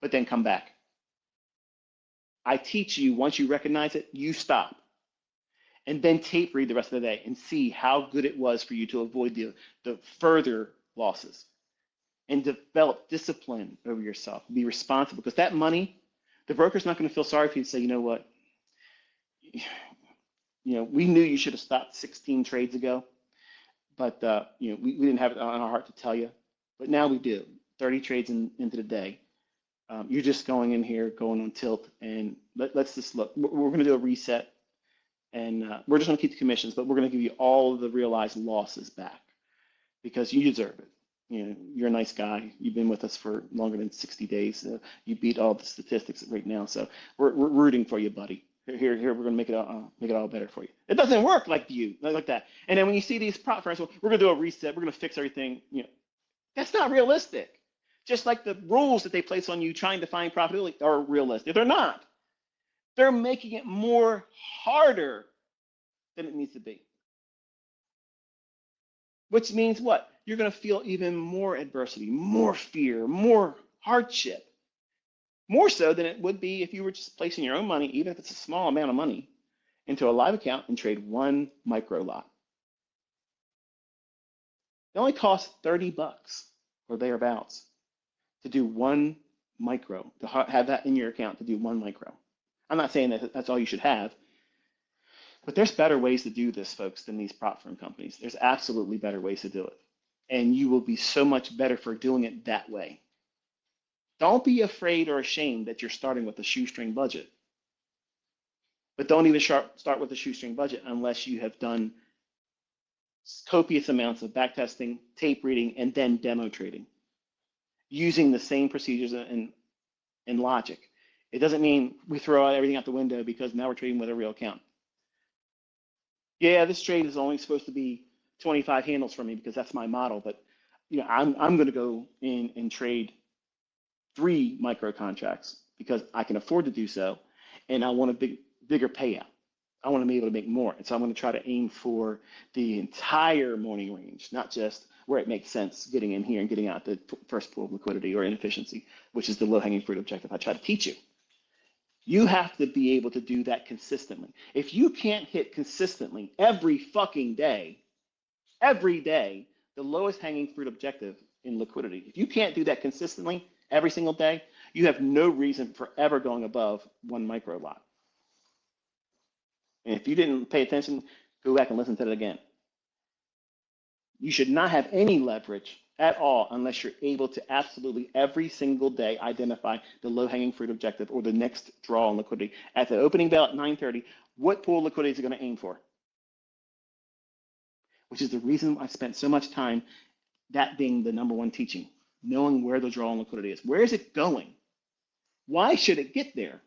but then come back. I teach you, once you recognize it, you stop. And then tape read the rest of the day and see how good it was for you to avoid the further losses. And develop discipline over yourself. Be responsible, because that money, the broker's not going to feel sorry for you and say, you know what, we knew you should have stopped 16 trades ago, but we didn't have it on our heart to tell you, but now we do. 30 trades into the day. You're just going in here, going on tilt, and let's just look. We're going to do a reset, and we're just going to keep the commissions, but we're going to give you all of the realized losses back because you deserve it. You're a nice guy. You've been with us for longer than 60 days. You beat all the statistics right now, so we're rooting for you, buddy. Here, we're going to make it all better for you. It doesn't work like that. And then when you see these prop firms, well, we're going to do a reset. We're going to fix everything. That's not realistic. Just like the rules that they place on you trying to find profitability are realistic. They're not. They're making it more harder than it needs to be. Which means what? You're going to feel even more adversity, more fear, more hardship. More so than it would be if you were just placing your own money, even if it's a small amount of money, into a live account and trade one micro lot. It only costs $30 or thereabouts to do one micro, to have that in your account to do one micro. I'm not saying that that's all you should have, but there's better ways to do this, folks, than these prop firm companies. There's absolutely better ways to do it. And you will be so much better for doing it that way. Don't be afraid or ashamed that you're starting with a shoestring budget. But don't even start with a shoestring budget unless you have done copious amounts of backtesting, tape reading, and then demo trading using the same procedures and logic. It doesn't mean we throw everything out the window because now we're trading with a real account. Yeah, this trade is only supposed to be 25 handles for me because that's my model, but I'm going to go in and trade 3 micro contracts because I can afford to do so, and I want a bigger payout. I want to be able to make more, and so I'm going to try to aim for the entire morning range, not just where it makes sense getting in here and getting out the first pool of liquidity or inefficiency, which is the low-hanging fruit objective I try to teach you. You have to be able to do that consistently. If you can't hit consistently every fucking day, the lowest hanging fruit objective in liquidity, if you can't do that consistently every single day, you have no reason for ever going above 1 micro lot. And if you didn't pay attention, go back and listen to it again. You should not have any leverage at all unless you're able to absolutely every single day identify the low-hanging fruit objective or the next draw on liquidity. At the opening bell at 9:30, what pool of liquidity is it going to aim for? Which is the reason I spent so much time, that being the number one teaching, knowing where the draw on liquidity is. Where is it going? Why should it get there?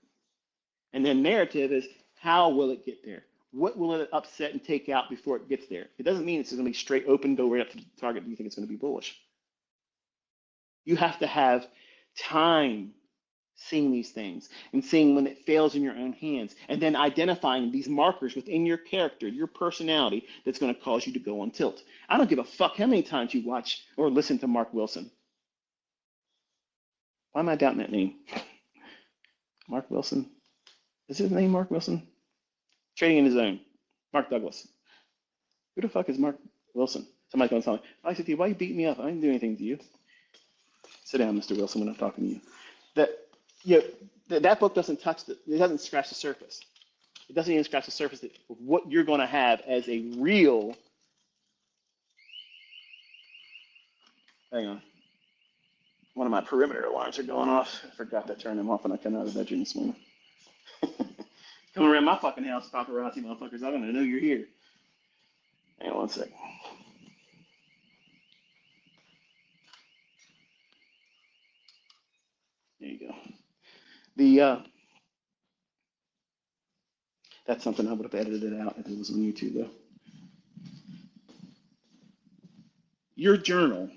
And then narrative is, how will it get there? What will it upset and take out before it gets there? It doesn't mean it's going to be straight open, go right up to the target. Do you think it's going to be bullish? You have to have time seeing these things and seeing when it fails in your own hands, and then identifying these markers within your character, your personality, that's going to cause you to go on tilt. I don't give a fuck how many times you watch or listen to Mark Wilson. Why am I doubting that name? Mark Wilson? Is his name Mark Wilson? Trading in his own. Mark Douglas. Who the fuck is Mark Wilson? Somebody's going to tell me, ICT, why you beat me up? I didn't do anything to you. Sit down, Mr. Wilson, when I'm talking to you. That book doesn't touch it doesn't scratch the surface. It doesn't even scratch the surface of what you're going to have as a real, hang on. One of my perimeter alarms are going off. I forgot to turn them off when I come out of the bedroom this morning. Come around my fucking house, paparazzi motherfuckers. I'm gonna know you're here. Hang on one second. There you go. The that's something I would have edited it out if it was on YouTube though. Your journal,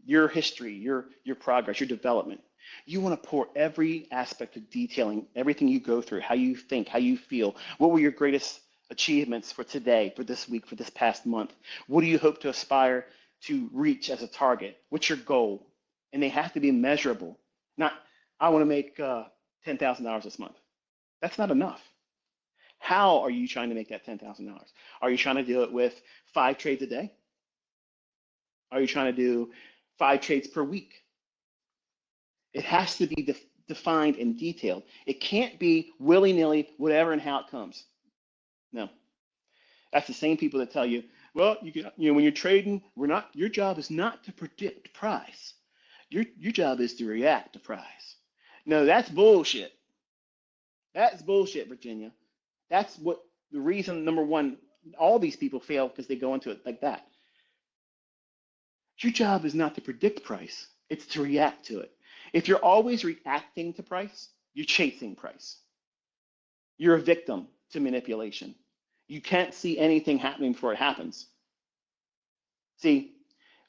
your history, your progress, your development. You want to pour every aspect of detailing everything you go through, how you think, how you feel. What were your greatest achievements for today, for this week, for this past month? What do you hope to aspire to reach as a target? What's your goal? And they have to be measurable. Not, I want to make $10,000 this month. That's not enough. How are you trying to make that $10,000? Are you trying to do it with 5 trades a day? Are you trying to do 5 trades per week? It has to be defined and detailed. It can't be willy-nilly, whatever and how it comes. No. That's the same people that tell you, well, when you're trading, your job is not to predict price. Your job is to react to price. No, that's bullshit. That's bullshit, Virginia. That's what the reason, number one, all these people fail because they go into it like that. Your job is not to predict price. It's to react to it. If you're always reacting to price, you're chasing price. You're a victim to manipulation. You can't see anything happening before it happens. See,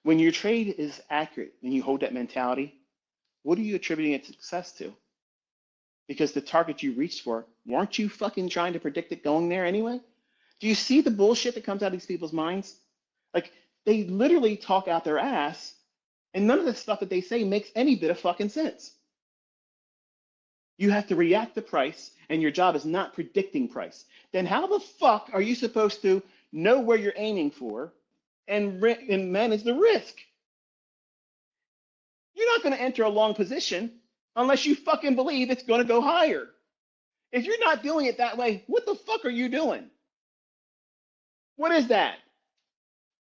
when your trade is accurate and you hold that mentality, what are you attributing its success to? Because the target you reached for, weren't you fucking trying to predict it going there anyway? Do you see the bullshit that comes out of these people's minds? Like, they literally talk out their ass, and none of the stuff that they say makes any bit of fucking sense. You have to react to price, and your job is not predicting price. Then how the fuck are you supposed to know where you're aiming for and manage the risk? You're not going to enter a long position unless you fucking believe it's going to go higher. If you're not doing it that way, what the fuck are you doing? What is that?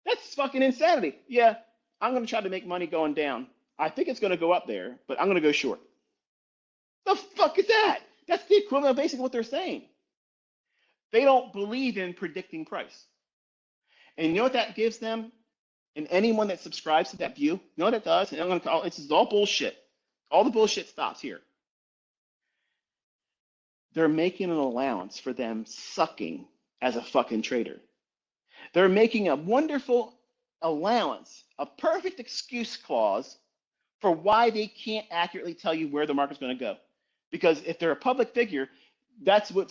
That's fucking insanity. Yeah, I'm going to try to make money going down. I think it's going to go up there, but I'm going to go short. The fuck is that? That's the equivalent of basically what they're saying. They don't believe in predicting price. And you know what that gives them? And anyone that subscribes to that view, you know what it does? And I'm going to call it's all bullshit. All the bullshit stops here. They're making an allowance for them sucking as a fucking trader. They're making a wonderful allowance, a perfect excuse clause for why they can't accurately tell you where the market's going to go. Because if they're a public figure, that's the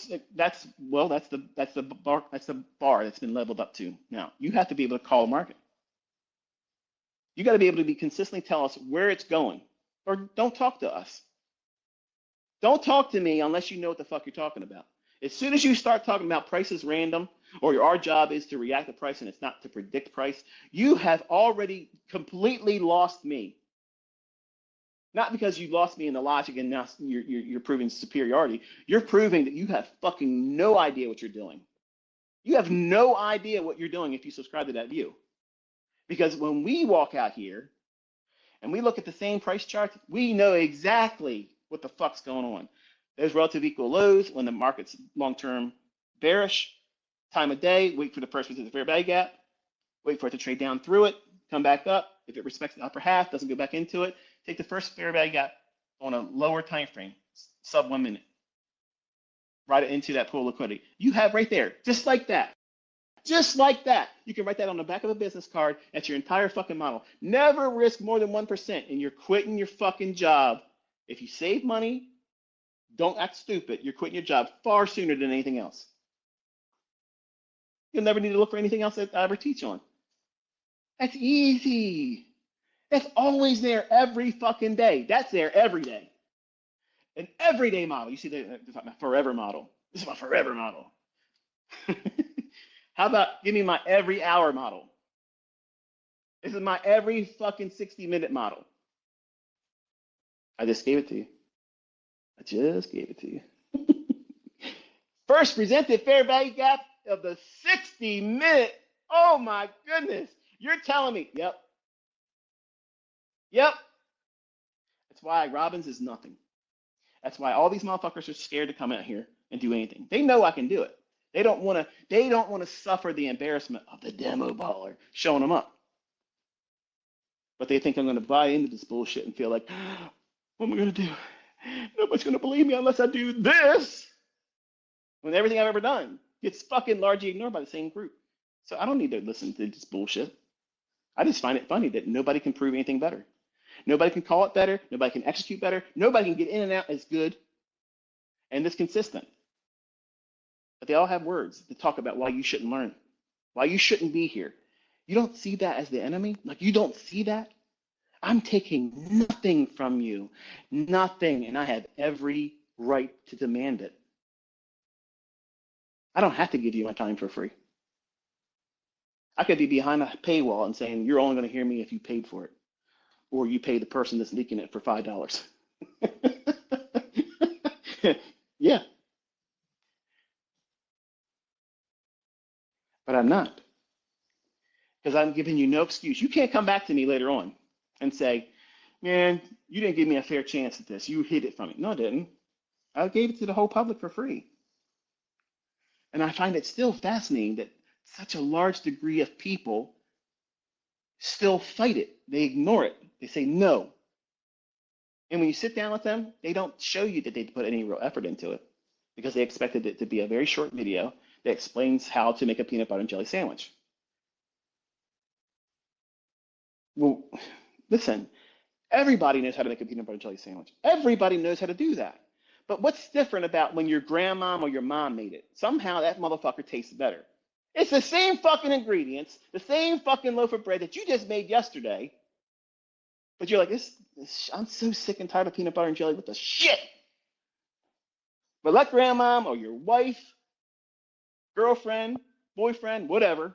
bar that's been leveled up to. Now, you have to be able to call a market. You got to be able to be consistently tell us where it's going, or don't talk to us. Don't talk to me unless you know what the fuck you're talking about. As soon as you start talking about price is random, or our job is to react to price and it's not to predict price, you have already completely lost me. Not because you lost me in the logic and now you're proving superiority. You're proving that you have fucking no idea what you're doing. You have no idea what you're doing if you subscribe to that view. Because when we walk out here and we look at the same price charts, we know exactly what the fuck's going on. There's relative equal lows when the market's long-term bearish. Time of day, wait for the first one to the fair value gap, wait for it to trade down through it, come back up. If it respects the upper half, doesn't go back into it, take the first fair value gap on a lower time frame, sub 1 minute. Write it into that pool of liquidity. You have right there, just like that. Just like that. You can write that on the back of a business card. That's your entire fucking model. Never risk more than 1%, and you're quitting your fucking job. If you save money, don't act stupid. You're quitting your job far sooner than anything else. You'll never need to look for anything else that I ever teach on. That's easy. That's always there every fucking day. That's there every day. An everyday model. You see, they're talking about forever model. This is my forever model. How about give me my every hour model? This is my every fucking 60-minute model. I just gave it to you. I just gave it to you. First presented fair value gap of the 60-minute. Oh my goodness. You're telling me, yep. That's why Robbins is nothing. That's why all these motherfuckers are scared to come out here and do anything. They know I can do it. They don't want to. They don't want to suffer the embarrassment of the demo baller showing them up. But they think I'm going to buy into this bullshit and feel like, what am I going to do? Nobody's going to believe me unless I do this. When everything I've ever done gets fucking largely ignored by the same group. So I don't need to listen to this bullshit. I just find it funny that nobody can prove anything better. Nobody can call it better. Nobody can execute better. Nobody can get in and out as good and as consistent. But they all have words to talk about why you shouldn't learn, why you shouldn't be here. You don't see that as the enemy? Like, you don't see that? I'm taking nothing from you, nothing, and I have every right to demand it. I don't have to give you my time for free. I could be behind a paywall and saying, you're only going to hear me if you paid for it, or you pay the person that's leaking it for $5. Yeah, but I'm not, because I'm giving you no excuse. You can't come back to me later on and say, man, you didn't give me a fair chance at this. You hid it from me. No, I didn't. I gave it to the whole public for free. And I find it still fascinating that such a large degree of people still fight it. They ignore it. They say no. And when you sit down with them, they don't show you that they put any real effort into it, because they expected it to be a very short video that explains how to make a peanut butter and jelly sandwich. Well, listen, everybody knows how to make a peanut butter and jelly sandwich. Everybody knows how to do that. But what's different about when your grandmom or your mom made it? Somehow that motherfucker tastes better. It's the same fucking ingredients, the same fucking loaf of bread that you just made yesterday. But you're like, I'm so sick and tired of peanut butter and jelly with the shit. But let grandmom or your wife, girlfriend, boyfriend, whatever,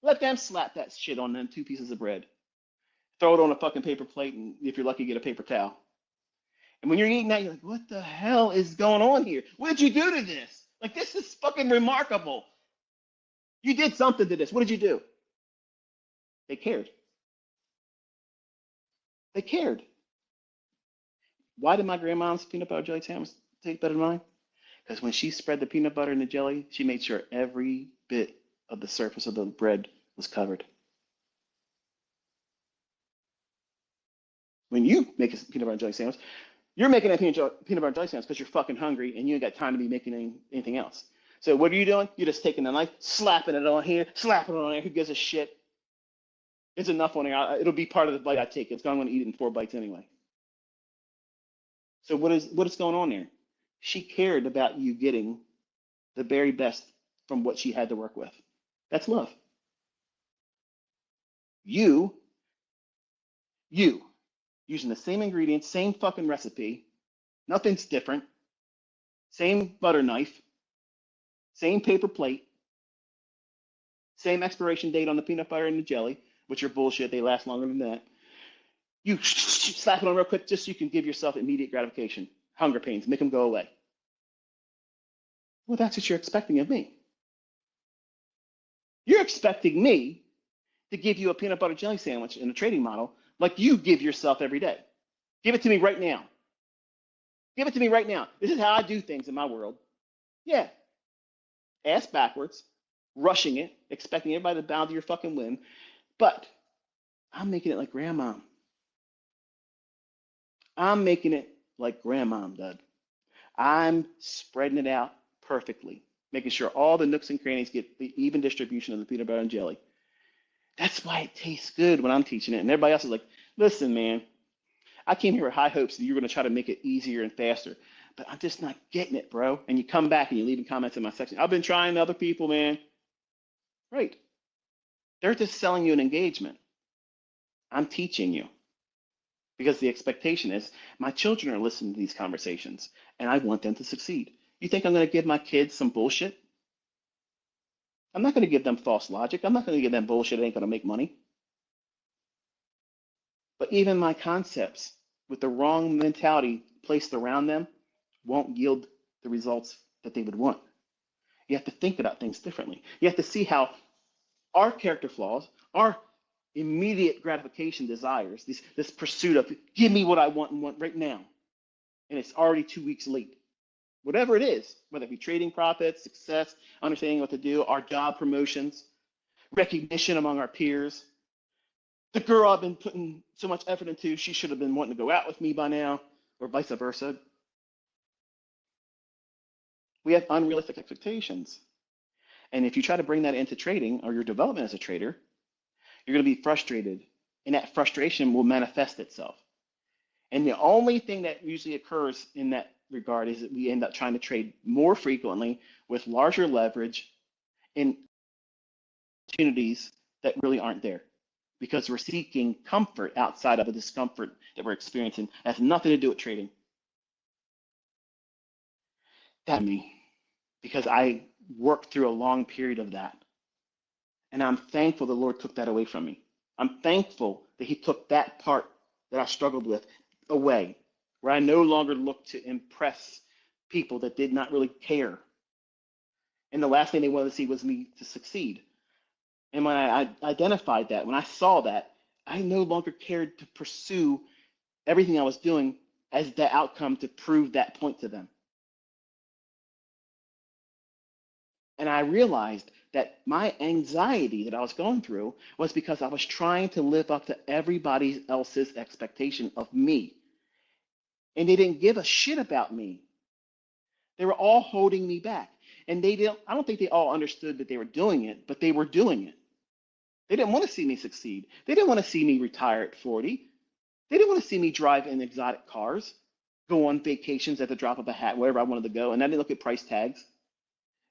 let them slap that shit on them 2 pieces of bread. Throw it on a fucking paper plate, and if you're lucky, get a paper towel. And when you're eating that, you're like, what the hell is going on here? What did you do to this? Like, this is fucking remarkable. You did something to this. What did you do? They cared. They cared. Why did my grandma's peanut butter jelly sandwich taste better than mine? Because when she spread the peanut butter and the jelly, she made sure every bit of the surface of the bread was covered. When you make a peanut butter and jelly sandwich, you're making a peanut butter and jelly sandwich because you're fucking hungry and you ain't got time to be making anything else. So what are you doing? You're just taking the knife, slapping it on here, slapping it on there. Who gives a shit? It's enough on there. It'll be part of the bite I take. I'm going to eat it in 4 bites anyway. So what is going on there? She cared about you getting the very best from what she had to work with. That's love. You, using the same ingredients, same fucking recipe, nothing's different, same butter knife, same paper plate, same expiration date on the peanut butter and the jelly, which are bullshit. They last longer than that. You slap it on real quick just so you can give yourself immediate gratification. Hunger pains, make them go away. Well, that's what you're expecting of me. You're expecting me to give you a peanut butter jelly sandwich in a trading model like you give yourself every day. Give it to me right now. Give it to me right now. This is how I do things in my world. Yeah. Ass backwards, rushing it, expecting everybody to bow to your fucking whim. But I'm making it like grandmom. I'm making it like grandmom, Doug. I'm spreading it out perfectly, making sure all the nooks and crannies get the even distribution of the peanut butter and jelly. That's why it tastes good when I'm teaching it. And everybody else is like, listen, man, I came here with high hopes that you're going to try to make it easier and faster, but I'm just not getting it, bro. And you come back and you're leaving comments in my section. I've been trying other people, man. Right. They're just selling you an engagement. I'm teaching you. Because the expectation is my children are listening to these conversations and I want them to succeed. You think I'm going to give my kids some bullshit? I'm not going to give them false logic. I'm not going to give them bullshit that ain't going to make money. But even my concepts with the wrong mentality placed around them won't yield the results that they would want. You have to think about things differently. You have to see how our character flaws, our immediate gratification desires, this pursuit of give me what I want and want right now. And it's already 2 weeks late. Whatever it is, whether it be trading profits, success, understanding what to do, our job promotions, recognition among our peers. The girl I've been putting so much effort into, she should have been wanting to go out with me by now, or vice versa. We have unrealistic expectations. And if you try to bring that into trading or your development as a trader, you're going to be frustrated. And that frustration will manifest itself. And the only thing that usually occurs in that regard is that we end up trying to trade more frequently with larger leverage in opportunities that really aren't there because we're seeking comfort outside of the discomfort that we're experiencing. It has nothing to do with trading. That me, because I worked through a long period of that. And I'm thankful the Lord took that away from me. I'm thankful that he took that part that I struggled with away, where I no longer looked to impress people that did not really care. And the last thing they wanted to see was me to succeed. And when I identified that, when I saw that, I no longer cared to pursue everything I was doing as the outcome to prove that point to them. And I realized that my anxiety that I was going through was because I was trying to live up to everybody else's expectation of me. And they didn't give a shit about me. They were all holding me back. And I don't think they all understood that they were doing it, but they were doing it. They didn't want to see me succeed. They didn't want to see me retire at 40. They didn't want to see me drive in exotic cars, go on vacations at the drop of a hat, wherever I wanted to go, and I didn't look at price tags.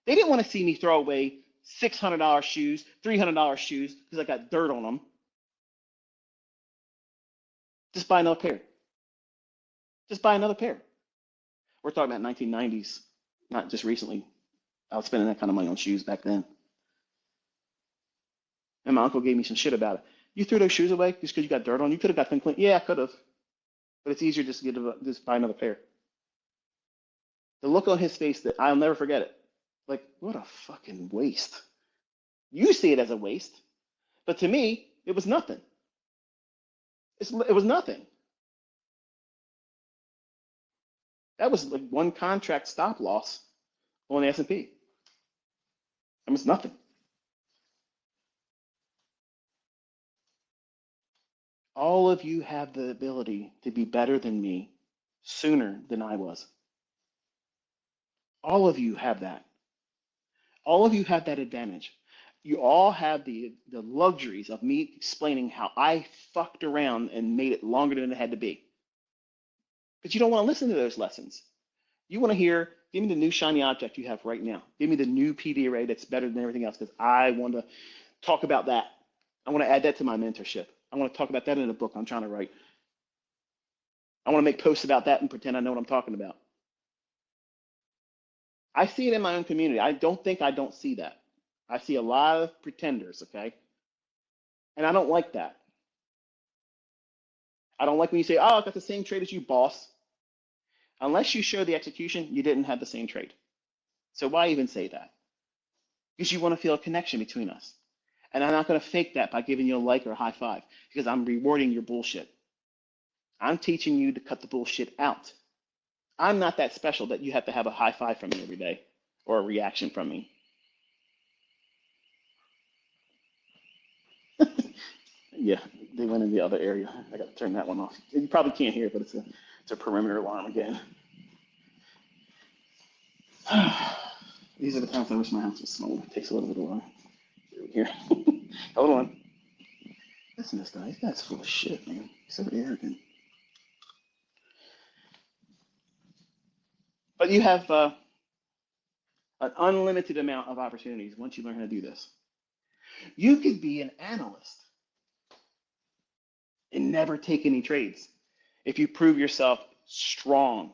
They didn't want to see me throw away $600 shoes, $300 shoes because I got dirt on them. Just buy another pair. Just buy another pair. We're talking about 1990s, not just recently. I was spending that kind of money on shoes back then. And my uncle gave me some shit about it. You threw those shoes away just because you got dirt on? You could have got them clean. Yeah, I could have. But it's easier just to just buy another pair. The look on his face, that I'll never forget it. Like, what a fucking waste. You see it as a waste, but to me, it was nothing. It was nothing. That was like one contract stop loss on the S&P. It was nothing. All of you have the ability to be better than me sooner than I was. All of you have that. All of you have that advantage. You all have the luxuries of me explaining how I fucked around and made it longer than it had to be. But you don't want to listen to those lessons. You want to hear, give me the new shiny object you have right now. Give me the new PD array that's better than everything else because I want to talk about that. I want to add that to my mentorship. I want to talk about that in a book I'm trying to write. I want to make posts about that and pretend I know what I'm talking about. I see it in my own community. I don't think I don't see that. I see a lot of pretenders, okay? And I don't like that. I don't like when you say, oh, I got the same trade as you, boss. Unless you show the execution, you didn't have the same trade. So why even say that? Because you want to feel a connection between us. And I'm not going to fake that by giving you a like or a high five because I'm rewarding your bullshit. I'm teaching you to cut the bullshit out. I'm not that special that you have to have a high five from me every day or a reaction from me. Yeah, they went in the other area. I got to turn that one off. You probably can't hear it, but it's a perimeter alarm again. These are the times I wish my house was small. It takes a little bit of time. Here. Hold on. Listen to this guy. This guy's full of shit, man. He's so arrogant. But you have an unlimited amount of opportunities once you learn how to do this. You could be an analyst and never take any trades if you prove yourself strong.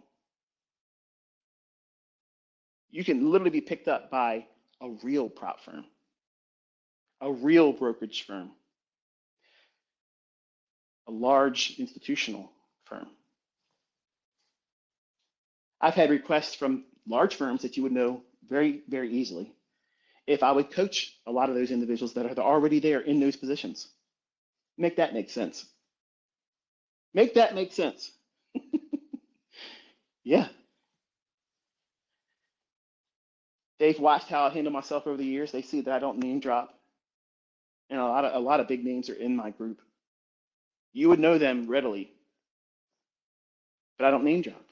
You can literally be picked up by a real prop firm, a real brokerage firm, a large institutional firm. I've had requests from large firms that you would know very, very easily if I would coach a lot of those individuals that are already there in those positions. Make that make sense. Make that make sense. Yeah. They've watched how I handle myself over the years. They see that I don't name drop. And a lot of big names are in my group. You would know them readily, but I don't name drop.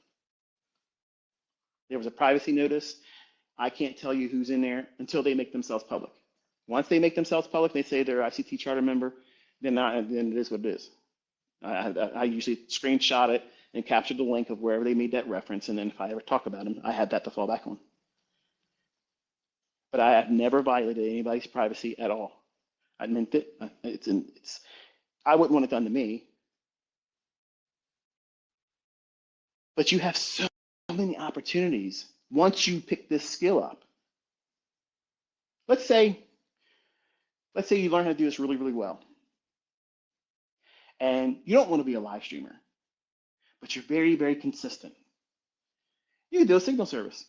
There was a privacy notice. I can't tell you who's in there until they make themselves public. Once they make themselves public, they say they're an ICT charter member, then it is what it is. I usually screenshot it and capture the link of wherever they made that reference, and then if I ever talk about them, I have that to fall back on. But I have never violated anybody's privacy at all. I meant it. I wouldn't want it done to me. But you have so many opportunities once you pick this skill up. Let's say you learn how to do this really, really well. And you don't want to be a live streamer, but you're very, very consistent. You can do a signal service.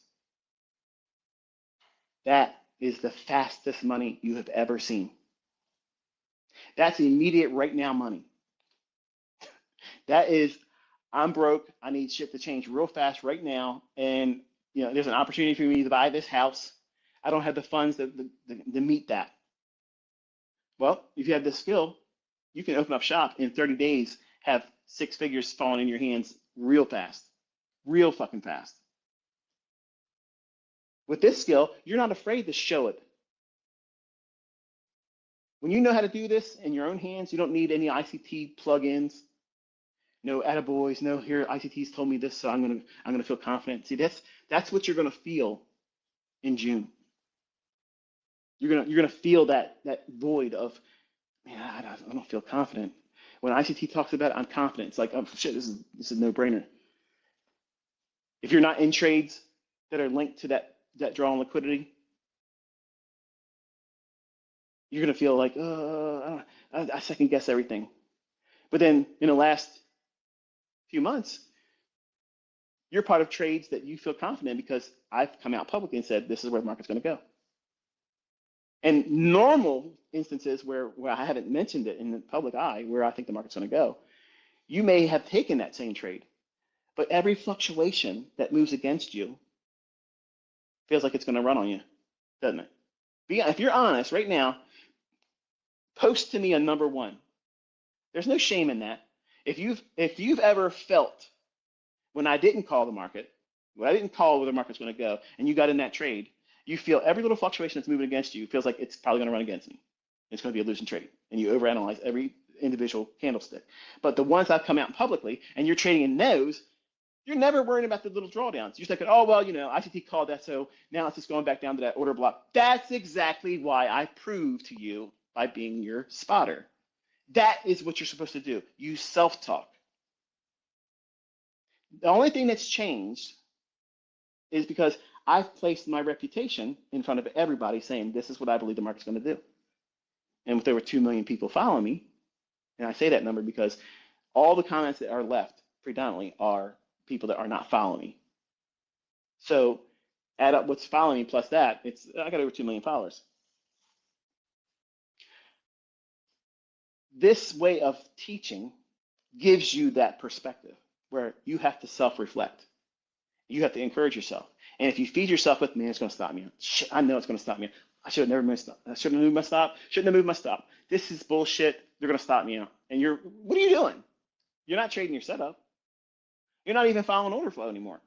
That is the fastest money you have ever seen. That's immediate right now money. That is, I'm broke, I need shit to change real fast right now, and there's an opportunity for me to buy this house. I don't have the funds to meet that. Well, if you have this skill, you can open up shop in 30 days, have 6 figures falling in your hands real fast, real fucking fast. With this skill, you're not afraid to show it. When you know how to do this in your own hands, you don't need any ICT plugins. No attaboys, no here ICT's told me this, so I'm gonna feel confident. See, that's what you're gonna feel in June. You're gonna feel that void of, man, I don't feel confident. When ICT talks about it, I'm confident. It's like, oh shit, this is no brainer. If you're not in trades that are linked to that draw on liquidity, you're gonna feel like, I second guess everything. But then in the last few months, you're part of trades that you feel confident because I've come out publicly and said, this is where the market's going to go. And normal instances where I haven't mentioned it in the public eye, where I think the market's going to go, you may have taken that same trade, but every fluctuation that moves against you feels like it's going to run on you, doesn't it? If you're honest right now, post to me a number 1. There's no shame in that. If you've ever felt when I didn't call the market, when I didn't call where the market's going to go, and you got in that trade, you feel every little fluctuation that's moving against you feels like it's probably going to run against me. It's going to be a losing trade, and you overanalyze every individual candlestick. But the ones I've come out publicly, and you're trading in those, you're never worrying about the little drawdowns. You're thinking, oh well, ICT called that, so now it's just going back down to that order block. That's exactly why I proved to you by being your spotter. That is what you're supposed to do. You self-talk. The only thing that's changed is because I've placed my reputation in front of everybody saying, this is what I believe the market's going to do. And if there were 2 million people following me, and I say that number because all the comments that are left predominantly are people that are not following me. So add up what's following me plus that, I got over 2 million followers. This way of teaching gives you that perspective where you have to self-reflect. You have to encourage yourself. And if you feed yourself with, man, it's going to stop me. Shit, I know it's going to stop me. I should have never moved my stop. I shouldn't have moved my stop. Shouldn't have moved my stop. This is bullshit. They're going to stop me out. And what are you doing? You're not trading your setup. You're not even following order flow anymore.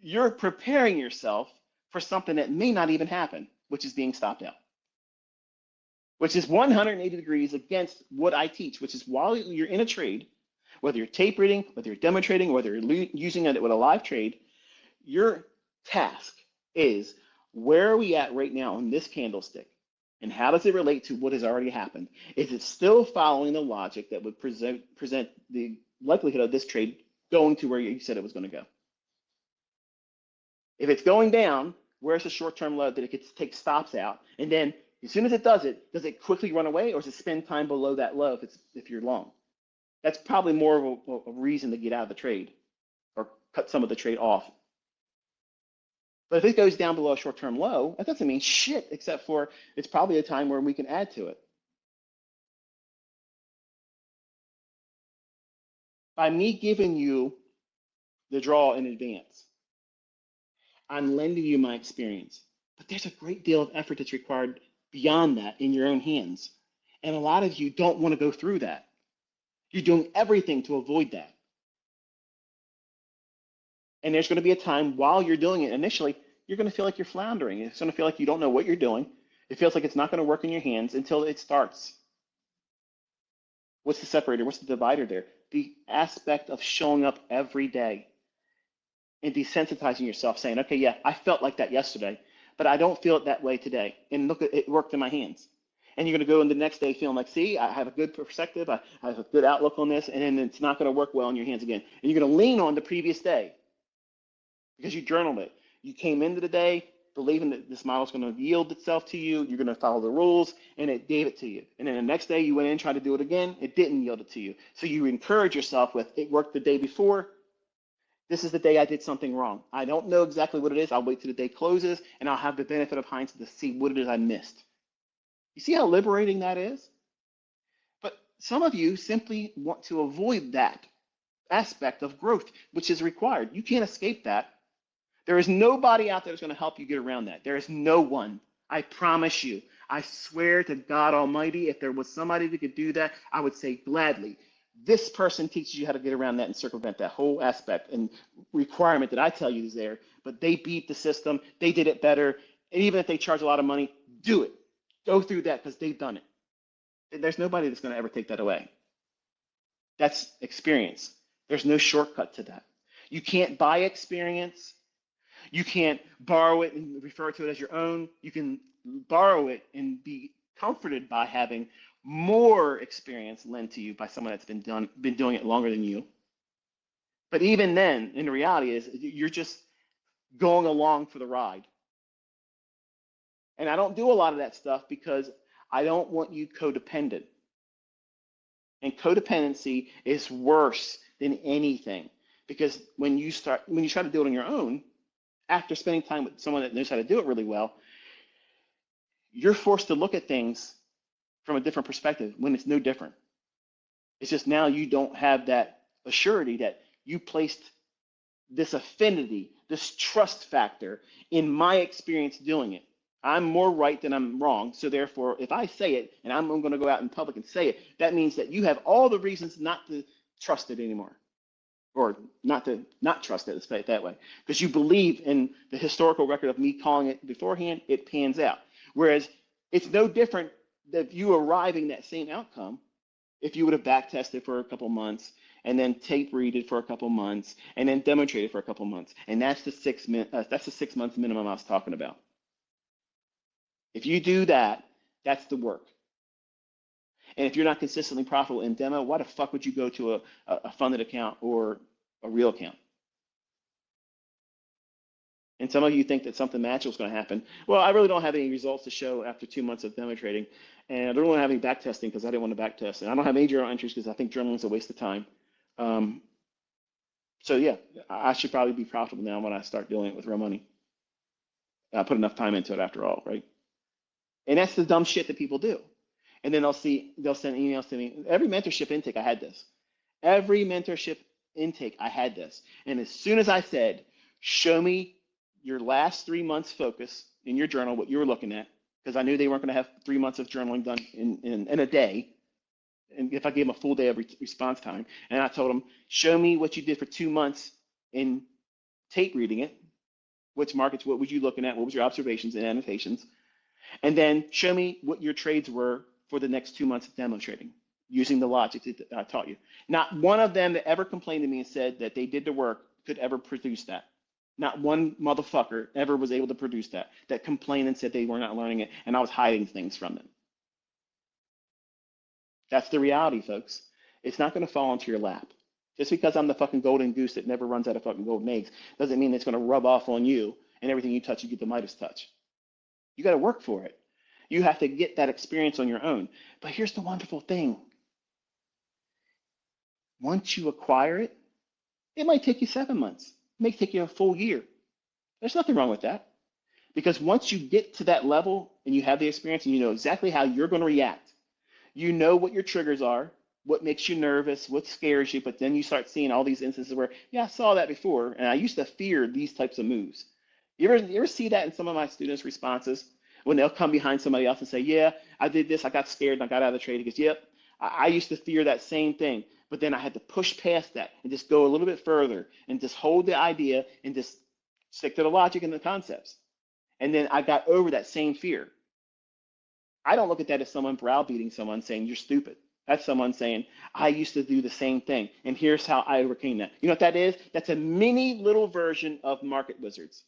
You're preparing yourself for something that may not even happen, which is being stopped out, which is 180 degrees against what I teach, which is while you're in a trade, whether you're tape reading, whether you're demo trading, whether you're using it with a live trade, your task is, where are we at right now on this candlestick? And how does it relate to what has already happened? Is it still following the logic that would present the likelihood of this trade going to where you said it was going to go? If it's going down, where's the short-term low that it could take stops out? And then as soon as it does it quickly run away, or does it spend time below that low if you're long? That's probably more of a reason to get out of the trade or cut some of the trade off. But if it goes down below a short-term low, that doesn't mean shit, except for it's probably a time where we can add to it. By me giving you the draw in advance, I'm lending you my experience. But there's a great deal of effort that's required beyond that in your own hands. And a lot of you don't want to go through that. You're doing everything to avoid that. And there's going to be a time while you're doing it initially, you're going to feel like you're floundering. It's going to feel like you don't know what you're doing. It feels like it's not going to work in your hands until it starts. What's the separator? What's the divider there? The aspect of showing up every day and desensitizing yourself, saying, okay, yeah, I felt like that yesterday, but I don't feel it that way today. And look, it worked in my hands. And you're going to go in the next day feeling like, see, I have a good perspective. I have a good outlook on this, and then it's not going to work well in your hands again. And you're going to lean on the previous day because you journaled it. You came into the day believing that this model is going to yield itself to you. You're going to follow the rules, and it gave it to you. And then the next day you went in and tried to do it again. It didn't yield it to you. So you encourage yourself with, it worked the day before. This is the day I did something wrong. I don't know exactly what it is. I'll wait till the day closes, and I'll have the benefit of hindsight to see what it is I missed. You see how liberating that is? But some of you simply want to avoid that aspect of growth, which is required. You can't escape that. There is nobody out there that's going to help you get around that. There is no one. I promise you. I swear to God Almighty, if there was somebody that could do that, I would say gladly. This person teaches you how to get around that and circumvent that whole aspect and requirement that I tell you is there. But they beat the system. They did it better. And even if they charge a lot of money, do it. Go through that because they've done it. There's nobody that's going to ever take that away. That's experience. There's no shortcut to that. You can't buy experience. You can't borrow it and refer to it as your own. You can borrow it and be comforted by having more experience lent to you by someone that's been doing it longer than you. But even then, in the reality is you're just going along for the ride. And I don't do a lot of that stuff because I don't want you codependent. And codependency is worse than anything because when you try to do it on your own, after spending time with someone that knows how to do it really well, you're forced to look at things from a different perspective when it's no different. It's just now you don't have that assurity that you placed this affinity, this trust factor in my experience doing it. I'm more right than I'm wrong. So therefore, if I say it and I'm going to go out in public and say it, that means that you have all the reasons not to trust it anymore. Or not to not trust it, let's say it that way. Because you believe in the historical record of me calling it beforehand, it pans out. Whereas it's no different that you arriving that same outcome if you would have back tested for a couple months and then tape read it for a couple months and then demonstrated for a couple months. And that's the 6 months minimum I was talking about. If you do that, that's the work. And if you're not consistently profitable in demo, why the fuck would you go to a funded account or a real account? And some of you think that something magical is going to happen. Well, I really don't have any results to show after 2 months of demo trading. And I don't want to have any back testing because I didn't want to back test. And I don't have any journal entries because I think journaling is a waste of time. So yeah, I should probably be profitable now when I start doing it with real money. I put enough time into it after all, right? And that's the dumb shit that people do. And then they'll send emails to me. Every mentorship intake, I had this. Every mentorship intake, I had this. And as soon as I said, show me your last 3 months focus in your journal, what you were looking at, because I knew they weren't going to have 3 months of journaling done in a day. And if I gave them a full day of response time, and I told them, show me what you did for 2 months in tape reading it, which markets, what was you looking at, what was your observations and annotations, and then show me what your trades were for the next 2 months of demo trading using the logic that I taught you. Not one of them that ever complained to me and said that they did the work could ever produce that. Not one motherfucker ever was able to produce that complained and said they were not learning it and I was hiding things from them. That's the reality, folks. It's not going to fall into your lap. Just because I'm the fucking golden goose that never runs out of fucking golden eggs doesn't mean it's going to rub off on you and everything you touch, you get the Midas touch. You got to work for it. You have to get that experience on your own. But here's the wonderful thing. Once you acquire it, it might take you 7 months. It may take you a full year. There's nothing wrong with that. Because once you get to that level and you have the experience and you know exactly how you're going to react, you know what your triggers are, what makes you nervous, what scares you, but then you start seeing all these instances where, yeah, I saw that before, and I used to fear these types of moves. You ever see that in some of my students' responses when they'll come behind somebody else and say, yeah, I did this, I got scared, and I got out of the trade. He goes, yep, I used to fear that same thing, but then I had to push past that and just go a little bit further and just hold the idea and just stick to the logic and the concepts. And then I got over that same fear. I don't look at that as someone browbeating someone saying you're stupid. That's someone saying, I used to do the same thing, and here's how I overcame that. You know what that is? That's a mini little version of market wizards.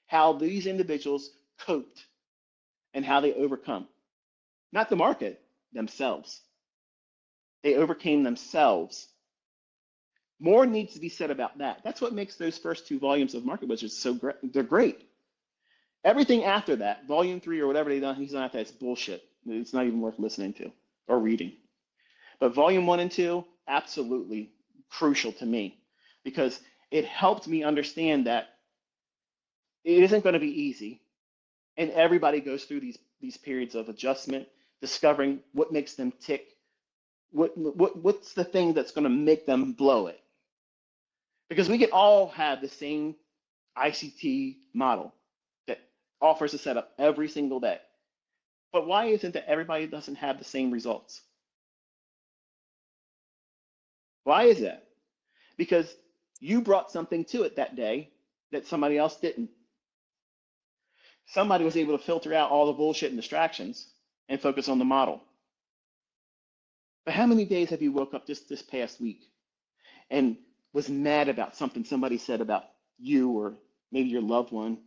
How these individuals coped and how they overcome. Not the market, themselves. They overcame themselves. More needs to be said about that. That's what makes those first two volumes of Market Wizards so great. They're great. Everything after that, volume 3 or whatever he's done after that, it's bullshit. It's not even worth listening to or reading. But volume 1 and 2, absolutely crucial to me because it helped me understand that it isn't going to be easy. And everybody goes through these periods of adjustment, discovering what makes them tick, what's the thing that's going to make them blow it. Because we can all have the same ICT model that offers a setup every single day. But why isn't that everybody doesn't have the same results? Why is that? Because you brought something to it that day that somebody else didn't. Somebody was able to filter out all the bullshit and distractions and focus on the model. But how many days have you woke up just this past week and was mad about something somebody said about you or maybe your loved one,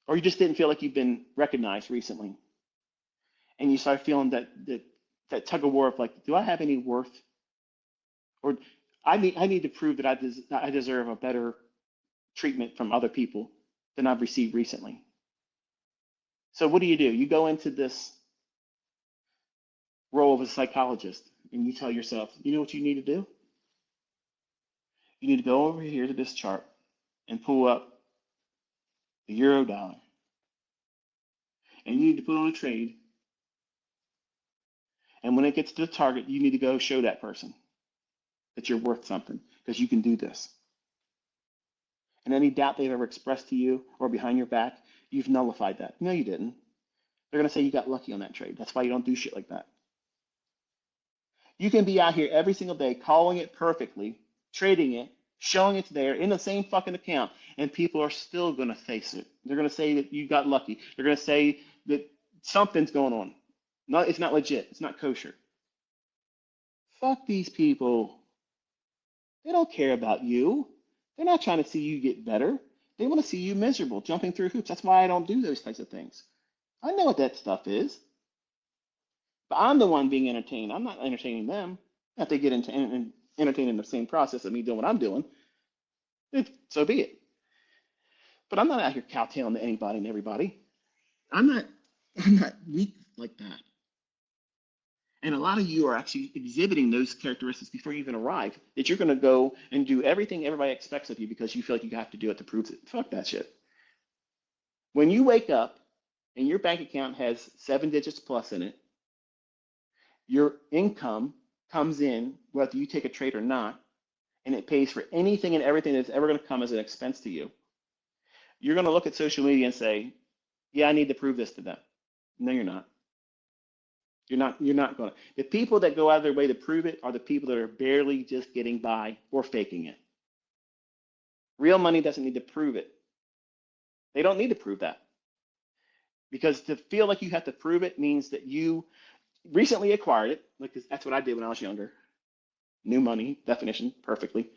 or you just didn't feel like you've been recognized recently, and you start feeling that tug of war of like, do I have any worth, or I need to prove that I deserve a better treatment from other people than I've received recently. So what do? You go into this role of a psychologist and you tell yourself, you know what you need to do? You need to go over here to this chart and pull up the euro dollar. And you need to put on a trade. And when it gets to the target, you need to go show that person that you're worth something because you can do this. And any doubt they've ever expressed to you or behind your back, you've nullified that. No, you didn't. They're going to say you got lucky on that trade. That's why you don't do shit like that. You can be out here every single day calling it perfectly, trading it, showing it's there in the same fucking account, and people are still going to face it. They're going to say that you got lucky. They're going to say that something's going on. No, it's not legit. It's not kosher. Fuck these people. They don't care about you. They're not trying to see you get better. They want to see you miserable, jumping through hoops. That's why I don't do those types of things. I know what that stuff is. But I'm the one being entertained. I'm not entertaining them. If they get entertained in the same process of me doing what I'm doing, so be it. But I'm not out here cowtailing to anybody and everybody. I'm not weak like that. And a lot of you are actually exhibiting those characteristics before you even arrive, that you're going to go and do everything everybody expects of you because you feel like you have to do it to prove it. Fuck that shit. When you wake up and your bank account has 7 digits plus in it, your income comes in whether you take a trade or not, and it pays for anything and everything that's ever going to come as an expense to you. You're going to look at social media and say, yeah, I need to prove this to them. No, you're not. You're not going to. The people that go out of their way to prove it are the people that are barely just getting by or faking it. Real money doesn't need to prove it. They don't need to prove that. Because to feel like you have to prove it means that you recently acquired it. Like that's what I did when I was younger. New money, definition, perfectly.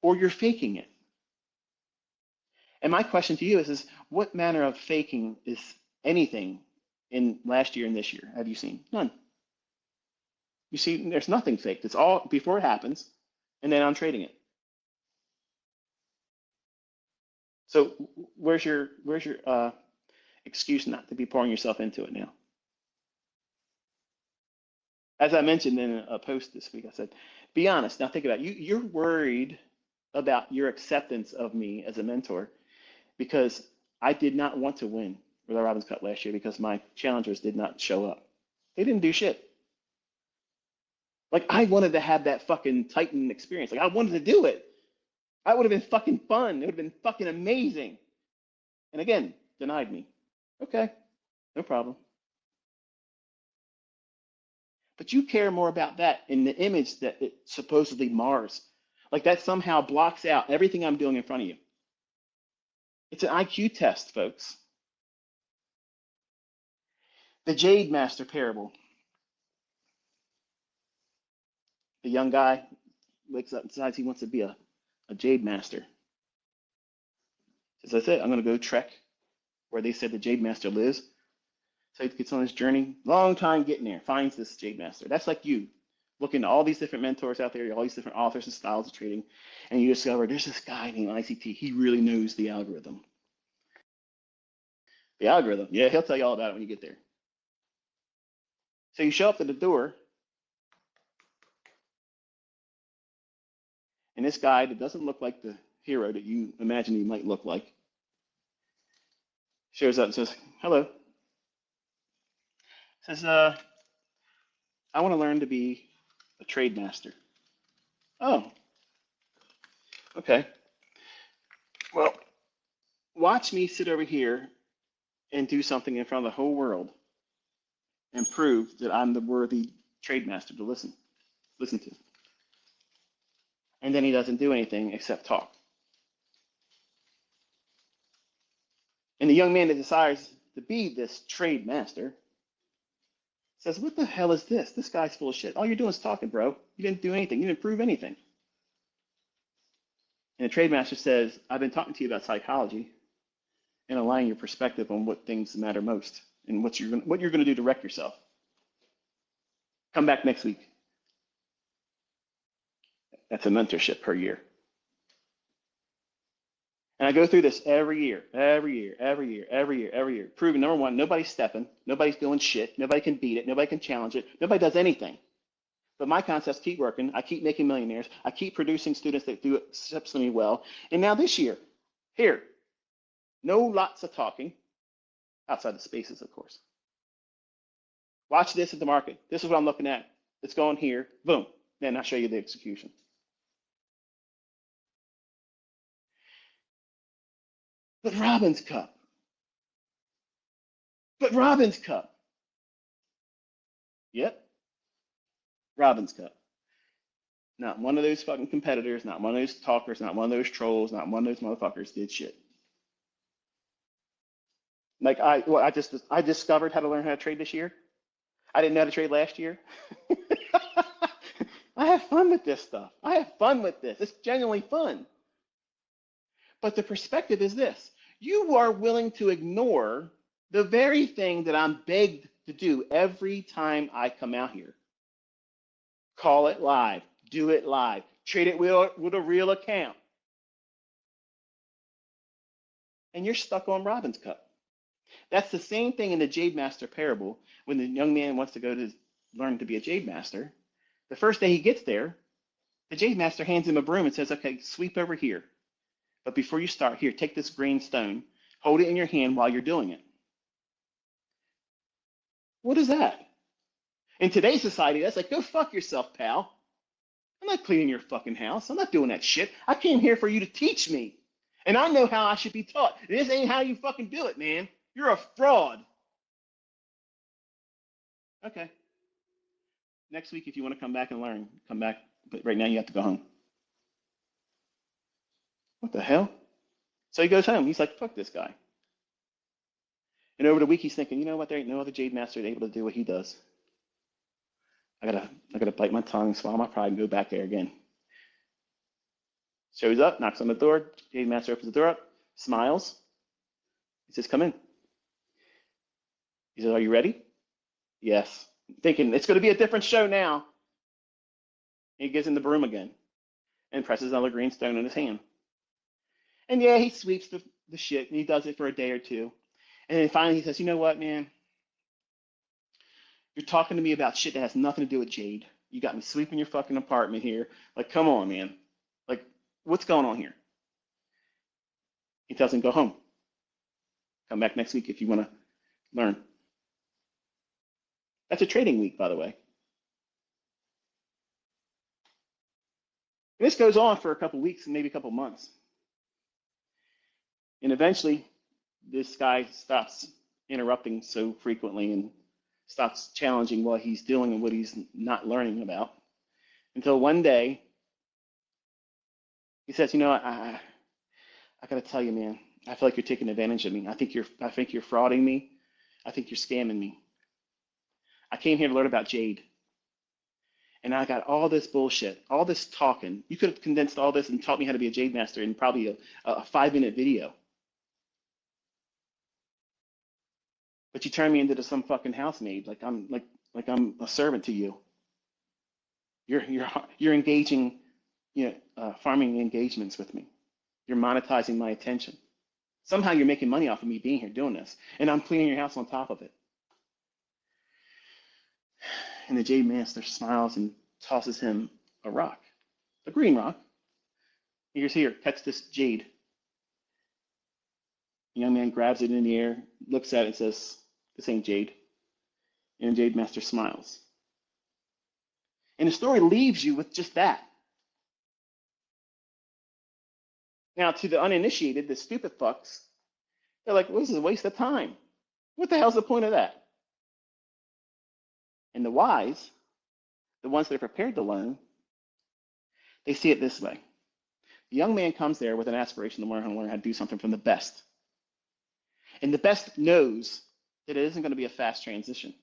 Or you're faking it. And my question to you is what manner of faking is anything in last year and this year have you seen? None. You see, there's nothing faked. It's all before it happens, and then I'm trading it. So where's your excuse not to be pouring yourself into it now? As I mentioned in a post this week, I said, be honest. Now think about it. You're worried about your acceptance of me as a mentor because I did not want to win with our Robbins Cup last year because my challengers did not show up. They didn't do shit. Like I wanted to have that fucking Titan experience. Like I wanted to do it. That would have been fucking fun. It would have been fucking amazing. And again, denied me. Okay, no problem. But you care more about that in the image that it supposedly mars. Like that somehow blocks out everything I'm doing in front of you. It's an IQ test, folks. The Jade Master parable. The young guy wakes up and decides he wants to be a Jade Master. Says, that's it. I'm going to go trek where they said the Jade Master lives. So he gets on this journey, long time getting there, finds this Jade Master. That's like you, looking at all these different mentors out there, all these different authors and styles of trading, and you discover there's this guy named ICT. He really knows the algorithm. The algorithm, yeah, he'll tell you all about it when you get there. So you show up at the door, and this guy that doesn't look like the hero that you imagine he might look like shows up and says, hello. Says, I want to learn to be a trade master. Oh, okay. Well, watch me sit over here and do something in front of the whole world and prove that I'm the worthy trade master to listen to. And then he doesn't do anything except talk. And the young man that desires to be this trade master says, what the hell is this? This guy's full of shit. All you're doing is talking, bro. You didn't do anything. You didn't prove anything. And the trade master says, I've been talking to you about psychology and aligning your perspective on what things matter most and what you're going to do to wreck yourself. Come back next week. That's a mentorship per year. And I go through this every year, proving number one, nobody's stepping, nobody's doing shit, nobody can beat it, nobody can challenge it, nobody does anything. But my concepts keep working. I keep making millionaires. I keep producing students that do exceptionally well. And now this year, here, no lots of talking, outside the spaces, of course. Watch this at the market. This is what I'm looking at. It's going here. Boom. Then I'll show you the execution. But Robin's Cup. Yep. Robin's Cup. Not one of those fucking competitors, not one of those talkers, not one of those trolls, not one of those motherfuckers did shit. Like I discovered how to learn how to trade this year. I didn't know how to trade last year. I have fun with this stuff. I have fun with this. It's genuinely fun. But the perspective is this. You are willing to ignore the very thing that I'm begged to do every time I come out here. Call it live. Do it live. Trade it with a real account. And you're stuck on Robin's Cup. That's the same thing in the Jade Master parable when the young man wants to go to learn to be a Jade Master. The first day he gets there, the Jade Master hands him a broom and says, okay, sweep over here. But before you start, here, take this green stone, hold it in your hand while you're doing it. What is that? In today's society, that's like, go fuck yourself, pal. I'm not cleaning your fucking house. I'm not doing that shit. I came here for you to teach me. And I know how I should be taught. This ain't how you fucking do it, man. You're a fraud. Okay. Next week, if you want to come back and learn, come back. But right now, you have to go home. What the hell? So he goes home. He's like, fuck this guy. And over the week, he's thinking, you know what? There ain't no other Jade Master able to do what he does. I gotta bite my tongue, swallow my pride, and go back there again. Shows up, knocks on the door. Jade Master opens the door up, smiles. He says, come in. He says, are you ready? Yes. Thinking it's going to be a different show now. He gives him the broom again and presses another green stone in his hand. And yeah, he sweeps the shit, and he does it for a day or two. And then finally he says, you know what, man? You're talking to me about shit that has nothing to do with Jade. You got me sweeping your fucking apartment here. Like, come on, man. Like, what's going on here? He tells him, go home. Come back next week if you want to learn. That's a trading week, by the way. And this goes on for a couple weeks and maybe a couple months. And eventually, this guy stops interrupting so frequently and stops challenging what he's doing and what he's not learning about. Until one day, he says, I gotta tell you, man, I feel like you're taking advantage of me. I think you're frauding me. I think you're scamming me. I came here to learn about Jade. And I got all this bullshit, all this talking. You could have condensed all this and taught me how to be a Jade master in probably a 5-minute video. But you turned me into some fucking housemaid, like I'm a servant to you. You're engaging, farming engagements with me. You're monetizing my attention. Somehow you're making money off of me being here doing this, and I'm cleaning your house on top of it. And the Jade Master smiles and tosses him a rock, a green rock. Here's here, catch this jade. The young man grabs it in the air, looks at it, and says, "This ain't jade." And the Jade Master smiles. And the story leaves you with just that. Now, to the uninitiated, the stupid fucks, they're like, well, this is a waste of time. What the hell's the point of that? And the wise, the ones that are prepared to learn, they see it this way. The young man comes there with an aspiration to learn how to do something from the best. And the best knows that it isn't going to be a fast transition.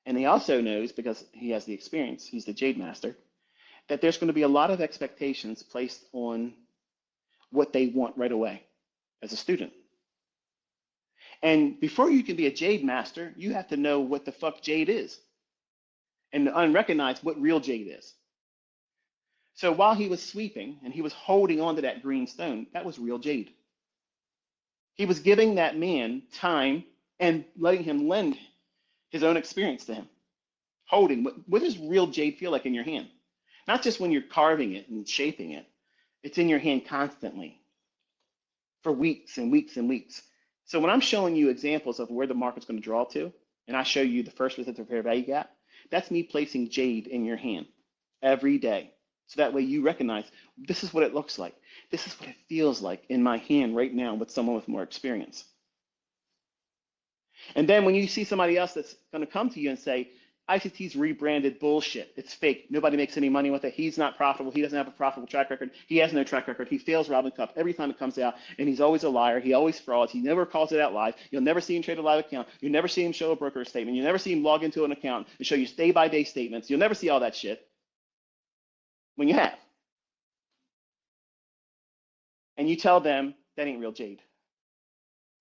And he also knows, because he has the experience, he's the Jade Master, that there's going to be a lot of expectations placed on what they want right away as a student. And before you can be a Jade Master, you have to know what the fuck Jade is and unrecognize what real Jade is. So while he was sweeping and he was holding on to that green stone, that was real Jade. He was giving that man time and letting him lend his own experience to him. Holding, what does real Jade feel like in your hand? Not just when you're carving it and shaping it. It's in your hand constantly for weeks and weeks and weeks. So when I'm showing you examples of where the market's going to draw to, and I show you the first resistance fair value gap, that's me placing Jade in your hand every day. So that way you recognize this is what it looks like. This is what it feels like in my hand right now with someone with more experience. And then when you see somebody else that's going to come to you and say, ICT's rebranded bullshit. It's fake. Nobody makes any money with it. He's not profitable. He doesn't have a profitable track record. He has no track record. He fails Robin Cup every time it comes out, and he's always a liar. He always frauds. He never calls it out live. You'll never see him trade a live account. You'll never see him show a broker statement. You'll never see him log into an account and show you day-by-day statements. You'll never see all that shit when you have. And you tell them that ain't real Jade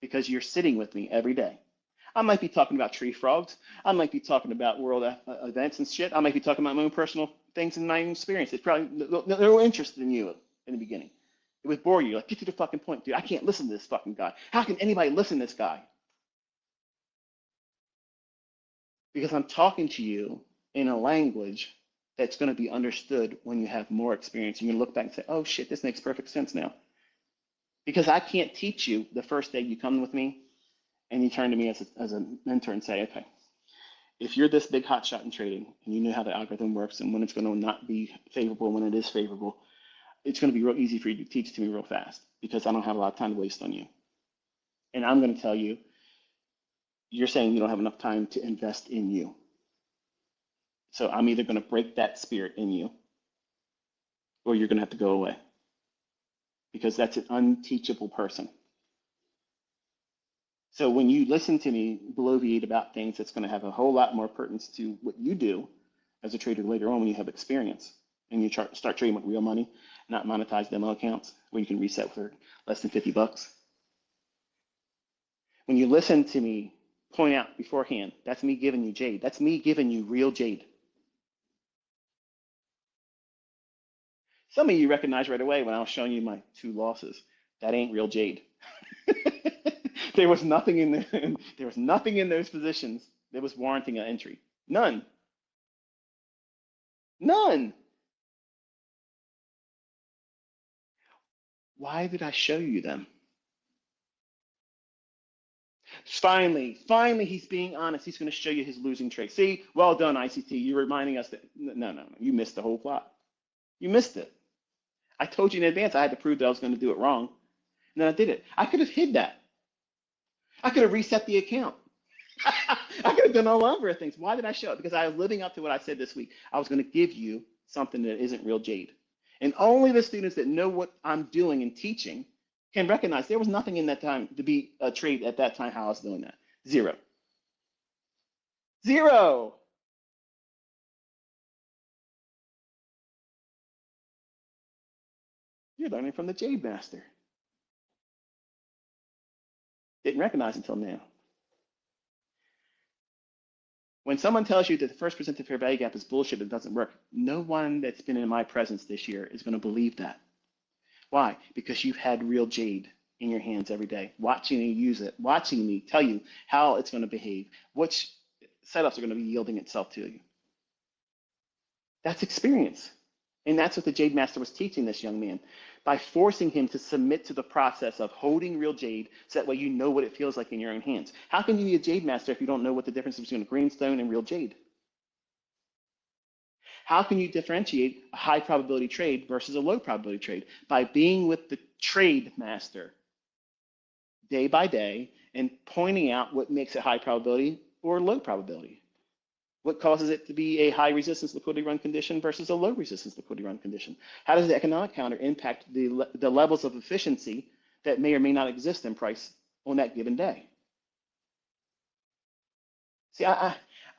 because you're sitting with me every day. I might be talking about tree frogs. I might be talking about world events and shit. I might be talking about my own personal things and my own experience. It's probably no interest in you in the beginning. It would bore you. Like, get to the fucking point, dude. I can't listen to this fucking guy. How can anybody listen to this guy? Because I'm talking to you in a language that's going to be understood when you have more experience. And you look back and say, oh shit, this makes perfect sense now. Because I can't teach you the first day you come with me and you turn to me as a mentor and say, okay, if you're this big hotshot in trading and you know how the algorithm works and when it's going to not be favorable, when it is favorable, it's going to be real easy for you to teach to me real fast because I don't have a lot of time to waste on you. And I'm going to tell you, you're saying you don't have enough time to invest in you. So I'm either going to break that spirit in you or you're going to have to go away because that's an unteachable person. So when you listen to me bloviate about things, that's going to have a whole lot more pertinence to what you do as a trader later on when you have experience and you start trading with real money, not monetized demo accounts where you can reset for less than 50 bucks. When you listen to me point out beforehand, that's me giving you Jade. That's me giving you real Jade. Some of you recognize right away when I was showing you my 2 losses, that ain't real Jade. There was nothing in there. There was nothing in those positions that was warranting an entry. None. None. Why did I show you them? Finally, he's being honest. He's going to show you his losing trade. See, well done, ICT. You're reminding us that, no, you missed the whole plot. You missed it. I told you in advance I had to prove that I was going to do it wrong, and then I did it. I could have hid that. I could have reset the account. I could have done a number of things. Why did I show it? Because I was living up to what I said this week. I was going to give you something that isn't real jade. And only the students that know what I'm doing and teaching can recognize there was nothing in that time to be a trade at that time how I was doing that. Zero. Zero. You're learning from the Jade Master. Didn't recognize until now. When someone tells you that the first presented fair value gap is bullshit and doesn't work, no one that's been in my presence this year is going to believe that. Why? Because you've had real jade in your hands every day, watching me use it, watching me tell you how it's going to behave, which setups are going to be yielding itself to you. That's experience. And that's what the Jade Master was teaching this young man by forcing him to submit to the process of holding real jade so that way you know what it feels like in your own hands. How can you be a Jade Master if you don't know what the difference is between a greenstone and real jade? How can you differentiate a high probability trade versus a low probability trade? By being with the trade master day by day and pointing out what makes it high probability or low probability. What causes it to be a high resistance liquidity run condition versus a low resistance liquidity run condition? How does the economic counter impact the levels of efficiency that may or may not exist in price on that given day? See, I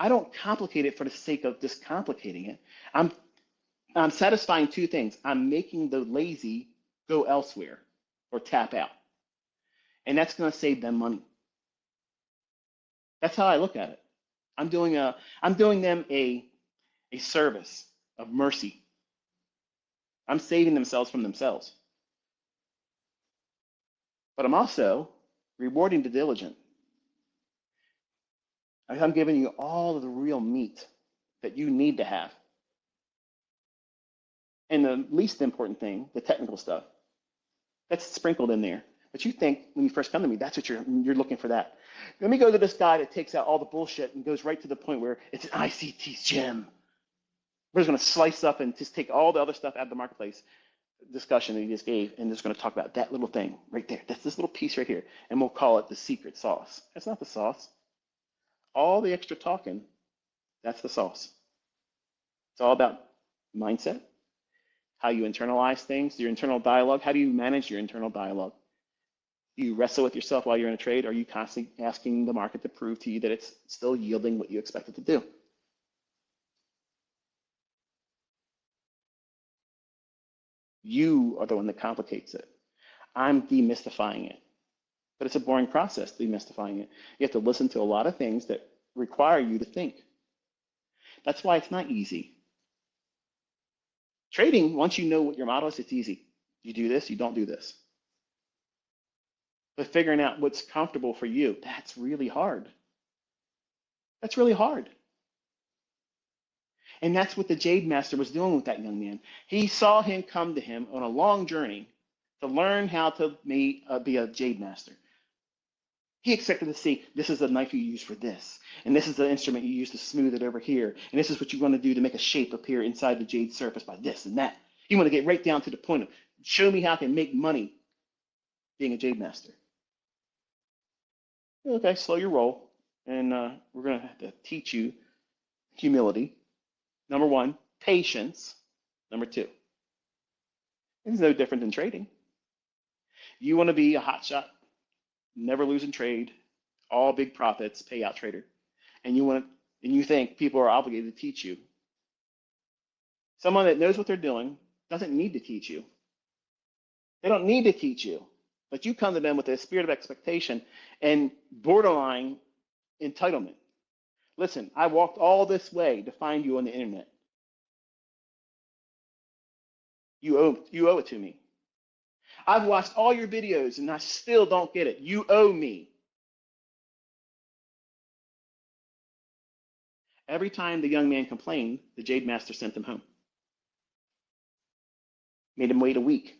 don't complicate it for the sake of just complicating it. I'm satisfying two things. I'm making the lazy go elsewhere or tap out. And that's going to save them money. That's how I look at it. I'm doing them a service of mercy. I'm saving themselves from themselves. But I'm also rewarding the diligent. I'm giving you all of the real meat that you need to have. And the least important thing, the technical stuff, that's sprinkled in there. But you think when you first come to me, that's what you're looking for that. Let me go to this guy that takes out all the bullshit and goes right to the point where it's an ICT gem. We're just going to slice up and just take all the other stuff out of the marketplace discussion that he just gave and just going to talk about that little thing right there. That's this little piece right here. And we'll call it the secret sauce. That's not the sauce. All the extra talking, that's the sauce. It's all about mindset, how you internalize things, your internal dialogue. How do you manage your internal dialogue? Do you wrestle with yourself while you're in a trade? Or are you constantly asking the market to prove to you that it's still yielding what you expect it to do? You are the one that complicates it. I'm demystifying it. But it's a boring process, demystifying it. You have to listen to a lot of things that require you to think. That's why it's not easy. Trading, once you know what your model is, it's easy. You do this, you don't do this. But figuring out what's comfortable for you, that's really hard. That's really hard. And that's what the Jade Master was doing with that young man. He saw him come to him on a long journey to learn how to be a Jade Master. He expected to see, this is the knife you use for this, and this is the instrument you use to smooth it over here, and this is what you want to do to make a shape appear inside the jade surface by this and that. You want to get right down to the point of, show me how I can make money being a Jade Master. Okay, slow your roll, and we're going to have to teach you humility. Number one, patience. Number two, it's no different than trading. You want to be a hotshot, never losing trade, all big profits, payout trader, and you think people are obligated to teach you. Someone that knows what they're doing doesn't need to teach you. They don't need to teach you, but you come to them with a spirit of expectation and borderline entitlement. Listen, I walked all this way to find you on the internet. You owe it to me. I've watched all your videos and I still don't get it. You owe me. Every time the young man complained, the Jade Master sent him home. Made him wait a week.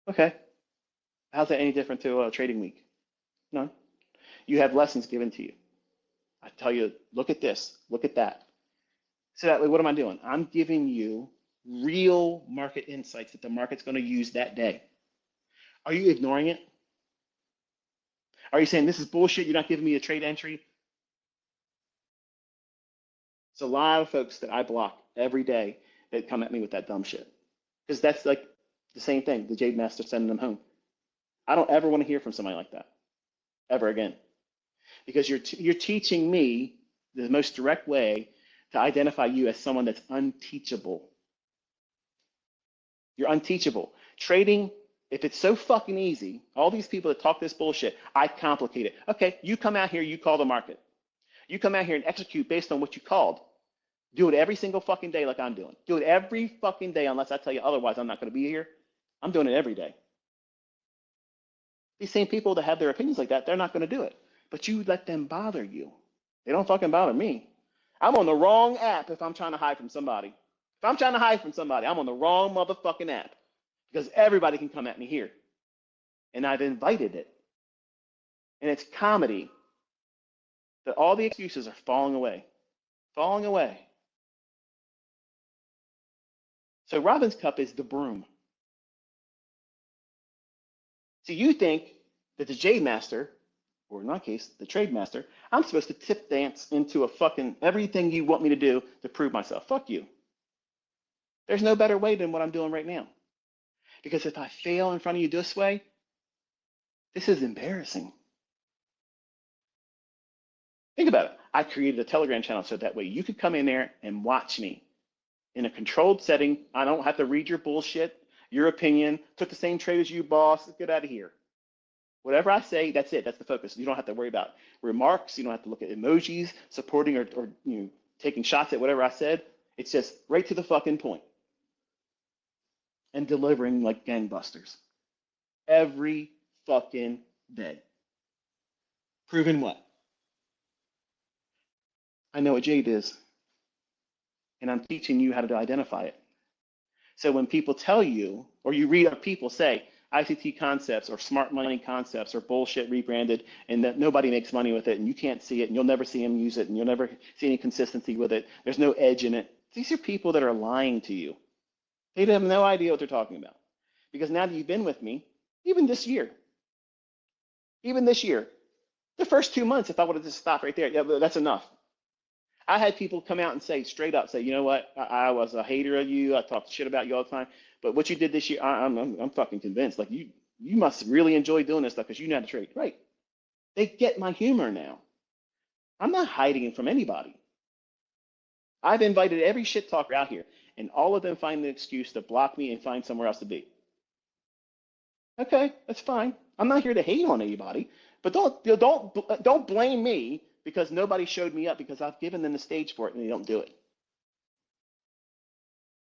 Okay. How's that any different to a trading week? No. You have lessons given to you. I tell you, look at this, look at that. So that way, what am I doing? I'm giving you real market insights that the market's going to use that day. Are you ignoring it? Are you saying this is bullshit? You're not giving me a trade entry? It's a lot of folks that I block every day that come at me with that dumb shit. Because that's like the same thing, the Jade Master sending them home. I don't ever want to hear from somebody like that, ever again. Because you're teaching me the most direct way to identify you as someone that's unteachable. You're unteachable. Trading, if it's so fucking easy, all these people that talk this bullshit, I complicate it. Okay, you come out here, you call the market. You come out here and execute based on what you called. Do it every single fucking day like I'm doing. Do it every fucking day unless I tell you otherwise I'm not going to be here. I'm doing it every day. These same people that have their opinions like that, they're not going to do it. But you let them bother you. They don't fucking bother me. I'm on the wrong app if I'm trying to hide from somebody. If I'm trying to hide from somebody, I'm on the wrong motherfucking app because everybody can come at me here. And I've invited it. And it's comedy that all the excuses are falling away. Falling away. So Robin's Cup is the broom. So you think that the Jade Master, or in my case, the Trade Master, I'm supposed to tip dance into a fucking everything you want me to do to prove myself. Fuck you. There's no better way than what I'm doing right now. Because if I fail in front of you this way, this is embarrassing. Think about it. I created a Telegram channel so that way you could come in there and watch me in a controlled setting. I don't have to read your bullshit, your opinion, took the same trade as you, boss, get out of here. Whatever I say, that's it. That's the focus. You don't have to worry about remarks. You don't have to look at emojis, supporting or taking shots at whatever I said. It's just right to the fucking point. And delivering like gangbusters. Every fucking day. Proving what? I know what Jade is. And I'm teaching you how to identify it. So when people tell you, or you read other people say, ICT concepts or smart money concepts are bullshit rebranded and that nobody makes money with it and you can't see it and you'll never see them use it and you'll never see any consistency with it. There's no edge in it. These are people that are lying to you. They have no idea what they're talking about. Because now that you've been with me, even this year, the first 2 months, if I would have just stopped right there, yeah, that's enough. I had people come out and say straight up, say, you know what, I was a hater of you. I talked shit about you all the time. But what you did this year, I'm fucking convinced. Like you must really enjoy doing this stuff because you know how to trade. Right. They get my humor now. I'm not hiding it from anybody. I've invited every shit talker out here, and all of them find an excuse to block me and find somewhere else to be. Okay, that's fine. I'm not here to hate on anybody, but don't blame me because nobody showed me up because I've given them the stage for it and they don't do it.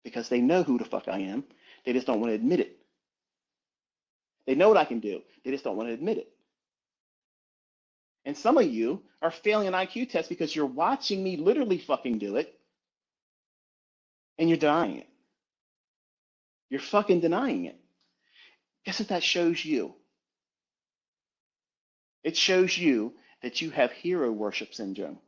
Because they know who the fuck I am. They just don't want to admit it. They know what I can do. They just don't want to admit it. And some of you are failing an IQ test because you're watching me literally fucking do it and you're denying it. You're fucking denying it. Guess what that shows you? It shows you that you have hero worship syndrome.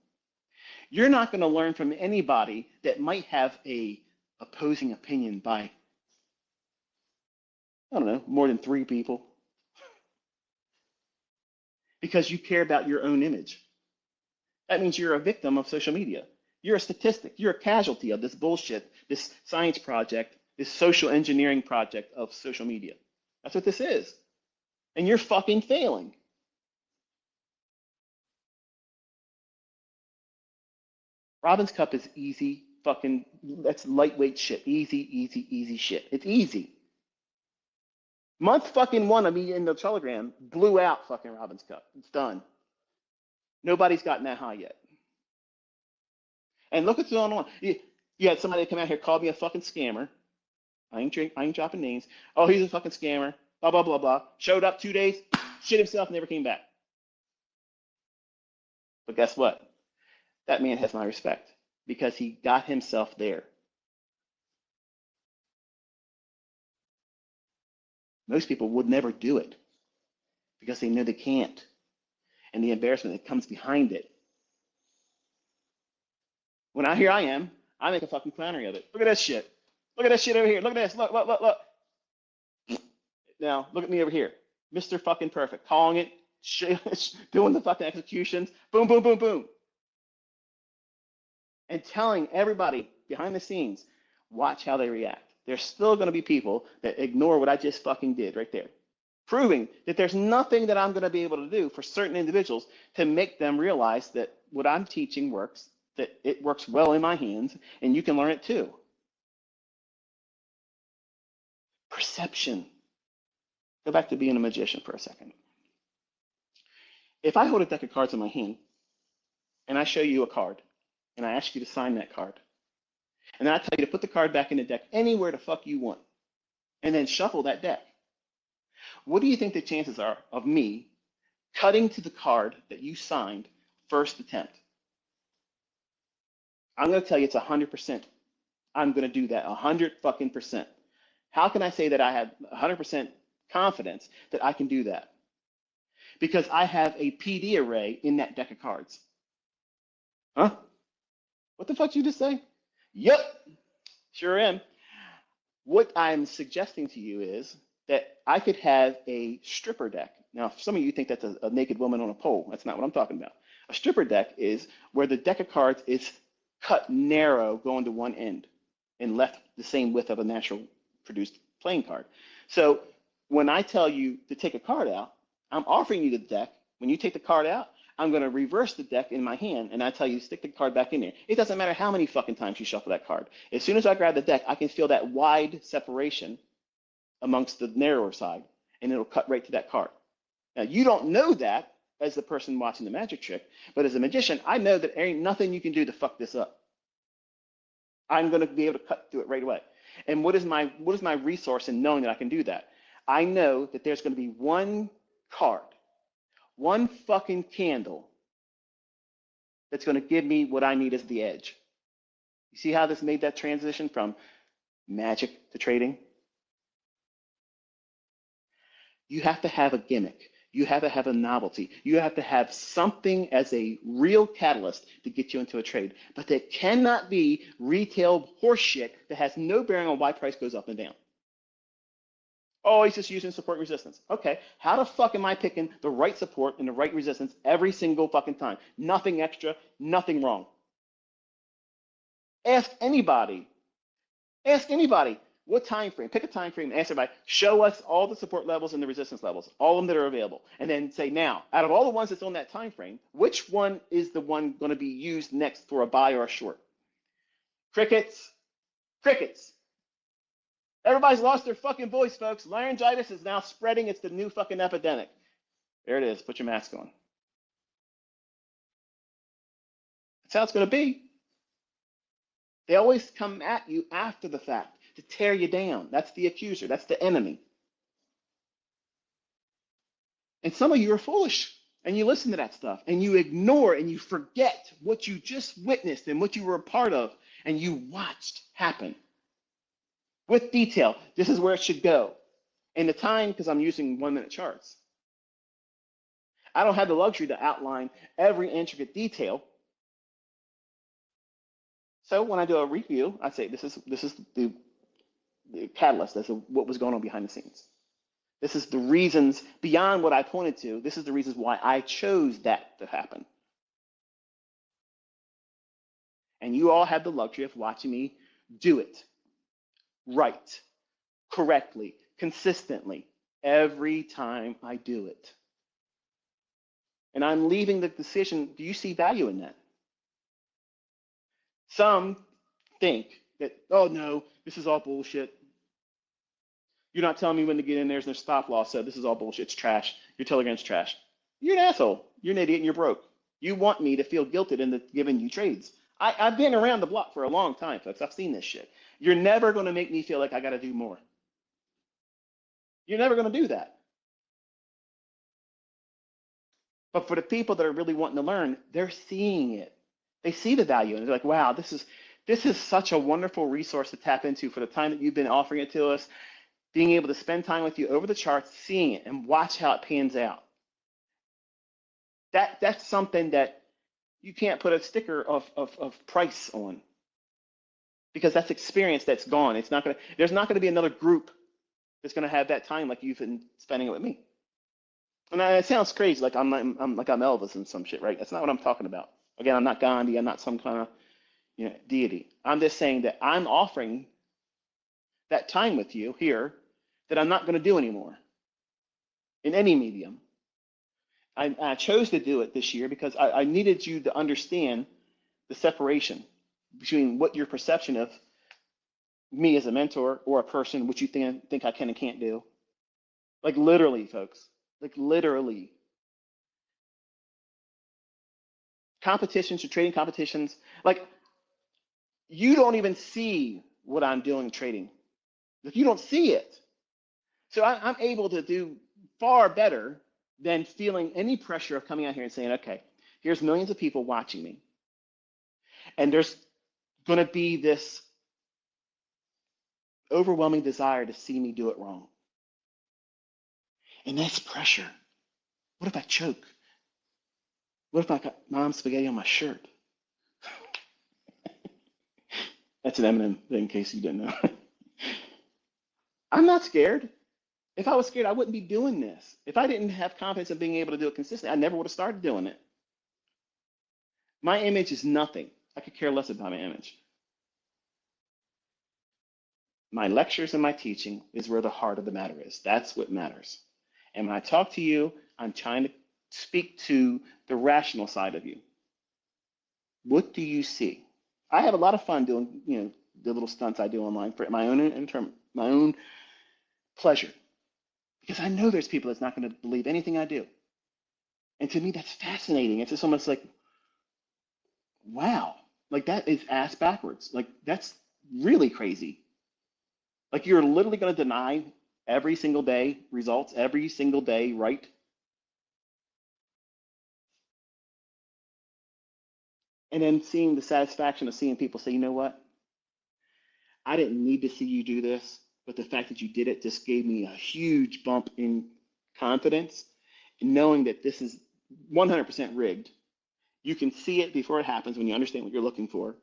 You're not going to learn from anybody that might have a opposing opinion by, I don't know, more than 3 people. Because you care about your own image. That means you're a victim of social media. You're a statistic. You're a casualty of this bullshit, this science project, this social engineering project of social media. That's what this is. And you're fucking failing. Robin's Cup is easy fucking, that's lightweight shit. Easy shit. It's easy. Month fucking 1 of me in the Telegram blew out fucking Robin's Cup. It's done. Nobody's gotten that high yet. And look what's going on. You had somebody come out here called me a fucking scammer. I ain't dropping names. Oh, he's a fucking scammer. Blah, blah, blah, blah. Showed up 2 days, shit himself, never came back. But guess what? That man has my respect because he got himself there. Most people would never do it because they know they can't. And the embarrassment that comes behind it. When here I am, I make a fucking clownery of it. Look at this shit. Look at this shit over here. Look at this. Look, look, look, look. Now, look at me over here. Mr. fucking Perfect. Calling it, doing the fucking executions. Boom, boom, boom, boom. And telling everybody behind the scenes, watch how they react. There's still going to be people that ignore what I just fucking did right there. Proving that there's nothing that I'm going to be able to do for certain individuals to make them realize that what I'm teaching works, that it works well in my hands, and you can learn it too. Perception. Go back to being a magician for a second. If I hold a deck of cards in my hand and I show you a card and I ask you to sign that card, and then I tell you to put the card back in the deck anywhere the fuck you want, and then shuffle that deck, what do you think the chances are of me cutting to the card that you signed first attempt? I'm going to tell you it's 100%. I'm going to do that 100 fucking percent. How can I say that I have 100% confidence that I can do that? Because I have a PD array in that deck of cards. Huh? What the fuck did you just say? Yep, sure am. What I'm suggesting to you is that I could have a stripper deck. Now, some of you think that's a naked woman on a pole. That's not what I'm talking about. A stripper deck is where the deck of cards is cut narrow going to one end and left the same width of a natural produced playing card. So when I tell you to take a card out, I'm offering you the deck. When you take the card out, I'm going to reverse the deck in my hand, and I tell you to stick the card back in there. It doesn't matter how many fucking times you shuffle that card. As soon as I grab the deck, I can feel that wide separation amongst the narrower side, and it'll cut right to that card. Now, you don't know that as the person watching the magic trick, but as a magician, I know that there ain't nothing you can do to fuck this up. I'm going to be able to cut through it right away. And what is my resource in knowing that I can do that? I know that there's going to be one card, one fucking candle that's going to give me what I need as the edge. You see how this made that transition from magic to trading? You have to have a gimmick. You have to have a novelty. You have to have something as a real catalyst to get you into a trade. But that cannot be retail horseshit that has no bearing on why price goes up and down. Oh, he's just using support and resistance. Okay, how the fuck am I picking the right support and the right resistance every single fucking time? Nothing extra, nothing wrong. Ask anybody. Ask anybody. What time frame? Pick a time frame and ask everybody, show us all the support levels and the resistance levels, all of them that are available. And then say, now, out of all the ones that's on that time frame, which one is the one going to be used next for a buy or a short? Crickets. Crickets. Everybody's lost their fucking voice, folks. Laryngitis is now spreading. It's the new fucking epidemic. There it is. Put your mask on. That's how it's going to be. They always come at you after the fact to tear you down. That's the accuser. That's the enemy. And some of you are foolish and you listen to that stuff and you ignore and you forget what you just witnessed and what you were a part of and you watched happen. With detail, this is where it should go. And the time, because I'm using 1 minute charts. I don't have the luxury to outline every intricate detail. So when I do a review, I say this is the catalyst. That's what was going on behind the scenes. This is the reasons beyond what I pointed to. This is the reasons why I chose that to happen. And you all have the luxury of watching me do it right, correctly, consistently, every time I do it. And I'm leaving the decision, do you see value in that? Some think that, oh no, this is all bullshit. You're not telling me when to get in there. There's no stop loss, so this is all bullshit. It's trash. Your Telegram's trash. You're an asshole. You're an idiot and you're broke. You want me to feel guilted into giving you trades. I've been around the block for a long time, folks. I've seen this shit. You're never going to make me feel like I got to do more. You're never going to do that. But for the people that are really wanting to learn, they're seeing it. They see the value and they're like, wow, this is such a wonderful resource to tap into for the time that you've been offering it to us, being able to spend time with you over the charts, seeing it and watch how it pans out. That's something that you can't put a sticker of price on, because that's experience that's gone. It's not gonna, there's not gonna be another group that's gonna have that time like you've been spending it with me. And it sounds crazy, like I'm like I'm Elvis and some shit, right? That's not what I'm talking about. Again, I'm not Gandhi. I'm not some kind of, deity. I'm just saying that I'm offering that time with you here that I'm not going to do anymore in any medium. I chose to do it this year because I needed you to understand the separation between what your perception of me as a mentor or a person, which you think I can and can't do. Like literally, folks, like literally. Competitions or trading competitions, like you don't even see what I'm doing trading. Like you don't see it. So I'm able to do far better than feeling any pressure of coming out here and saying, okay, here's millions of people watching me. And there's going to be this overwhelming desire to see me do it wrong. And that's pressure. What if I choke? What if I got mom's spaghetti on my shirt? That's an Eminem thing, in case you didn't know. I'm not scared. If I was scared, I wouldn't be doing this. If I didn't have confidence in being able to do it consistently, I never would have started doing it. My image is nothing. I could care less about my image. My lectures and my teaching is where the heart of the matter is. That's what matters. And when I talk to you, I'm trying to speak to the rational side of you. What do you see? I have a lot of fun doing, the little stunts I do online for my own pleasure, because I know there's people that's not going to believe anything I do. And to me, that's fascinating. It's just almost like, wow, like that is ass backwards. Like that's really crazy. Like you're literally going to deny every single day results, every single day, right? And then seeing the satisfaction of seeing people say, you know what? I didn't need to see you do this, but the fact that you did it just gave me a huge bump in confidence, and knowing that this is 100% rigged. You can see it before it happens when you understand what you're looking for.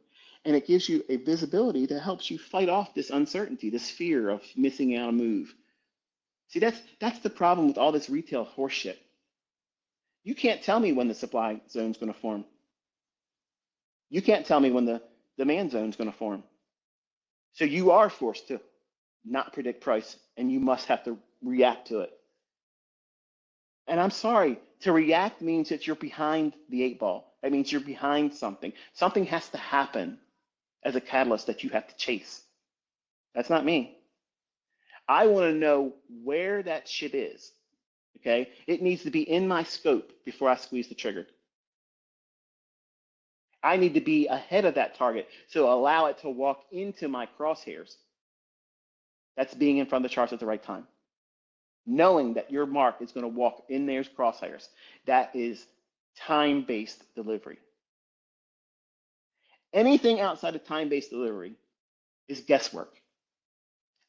And it gives you a visibility that helps you fight off this uncertainty, this fear of missing out a move. See, that's the problem with all this retail horseshit. You can't tell me when the supply zone is going to form. You can't tell me when the demand zone is going to form. So you are forced to not predict price, and you must have to react to it. And I'm sorry, to react means that you're behind the eight ball. That means you're behind something. Something has to happen as a catalyst that you have to chase. That's not me. I want to know where that shit is. Okay? It needs to be in my scope before I squeeze the trigger. I need to be ahead of that target, so allow it to walk into my crosshairs. That's being in front of the charts at the right time. Knowing that your mark is going to walk in there's crosshairs. That is time-based delivery. Anything outside of time-based delivery is guesswork.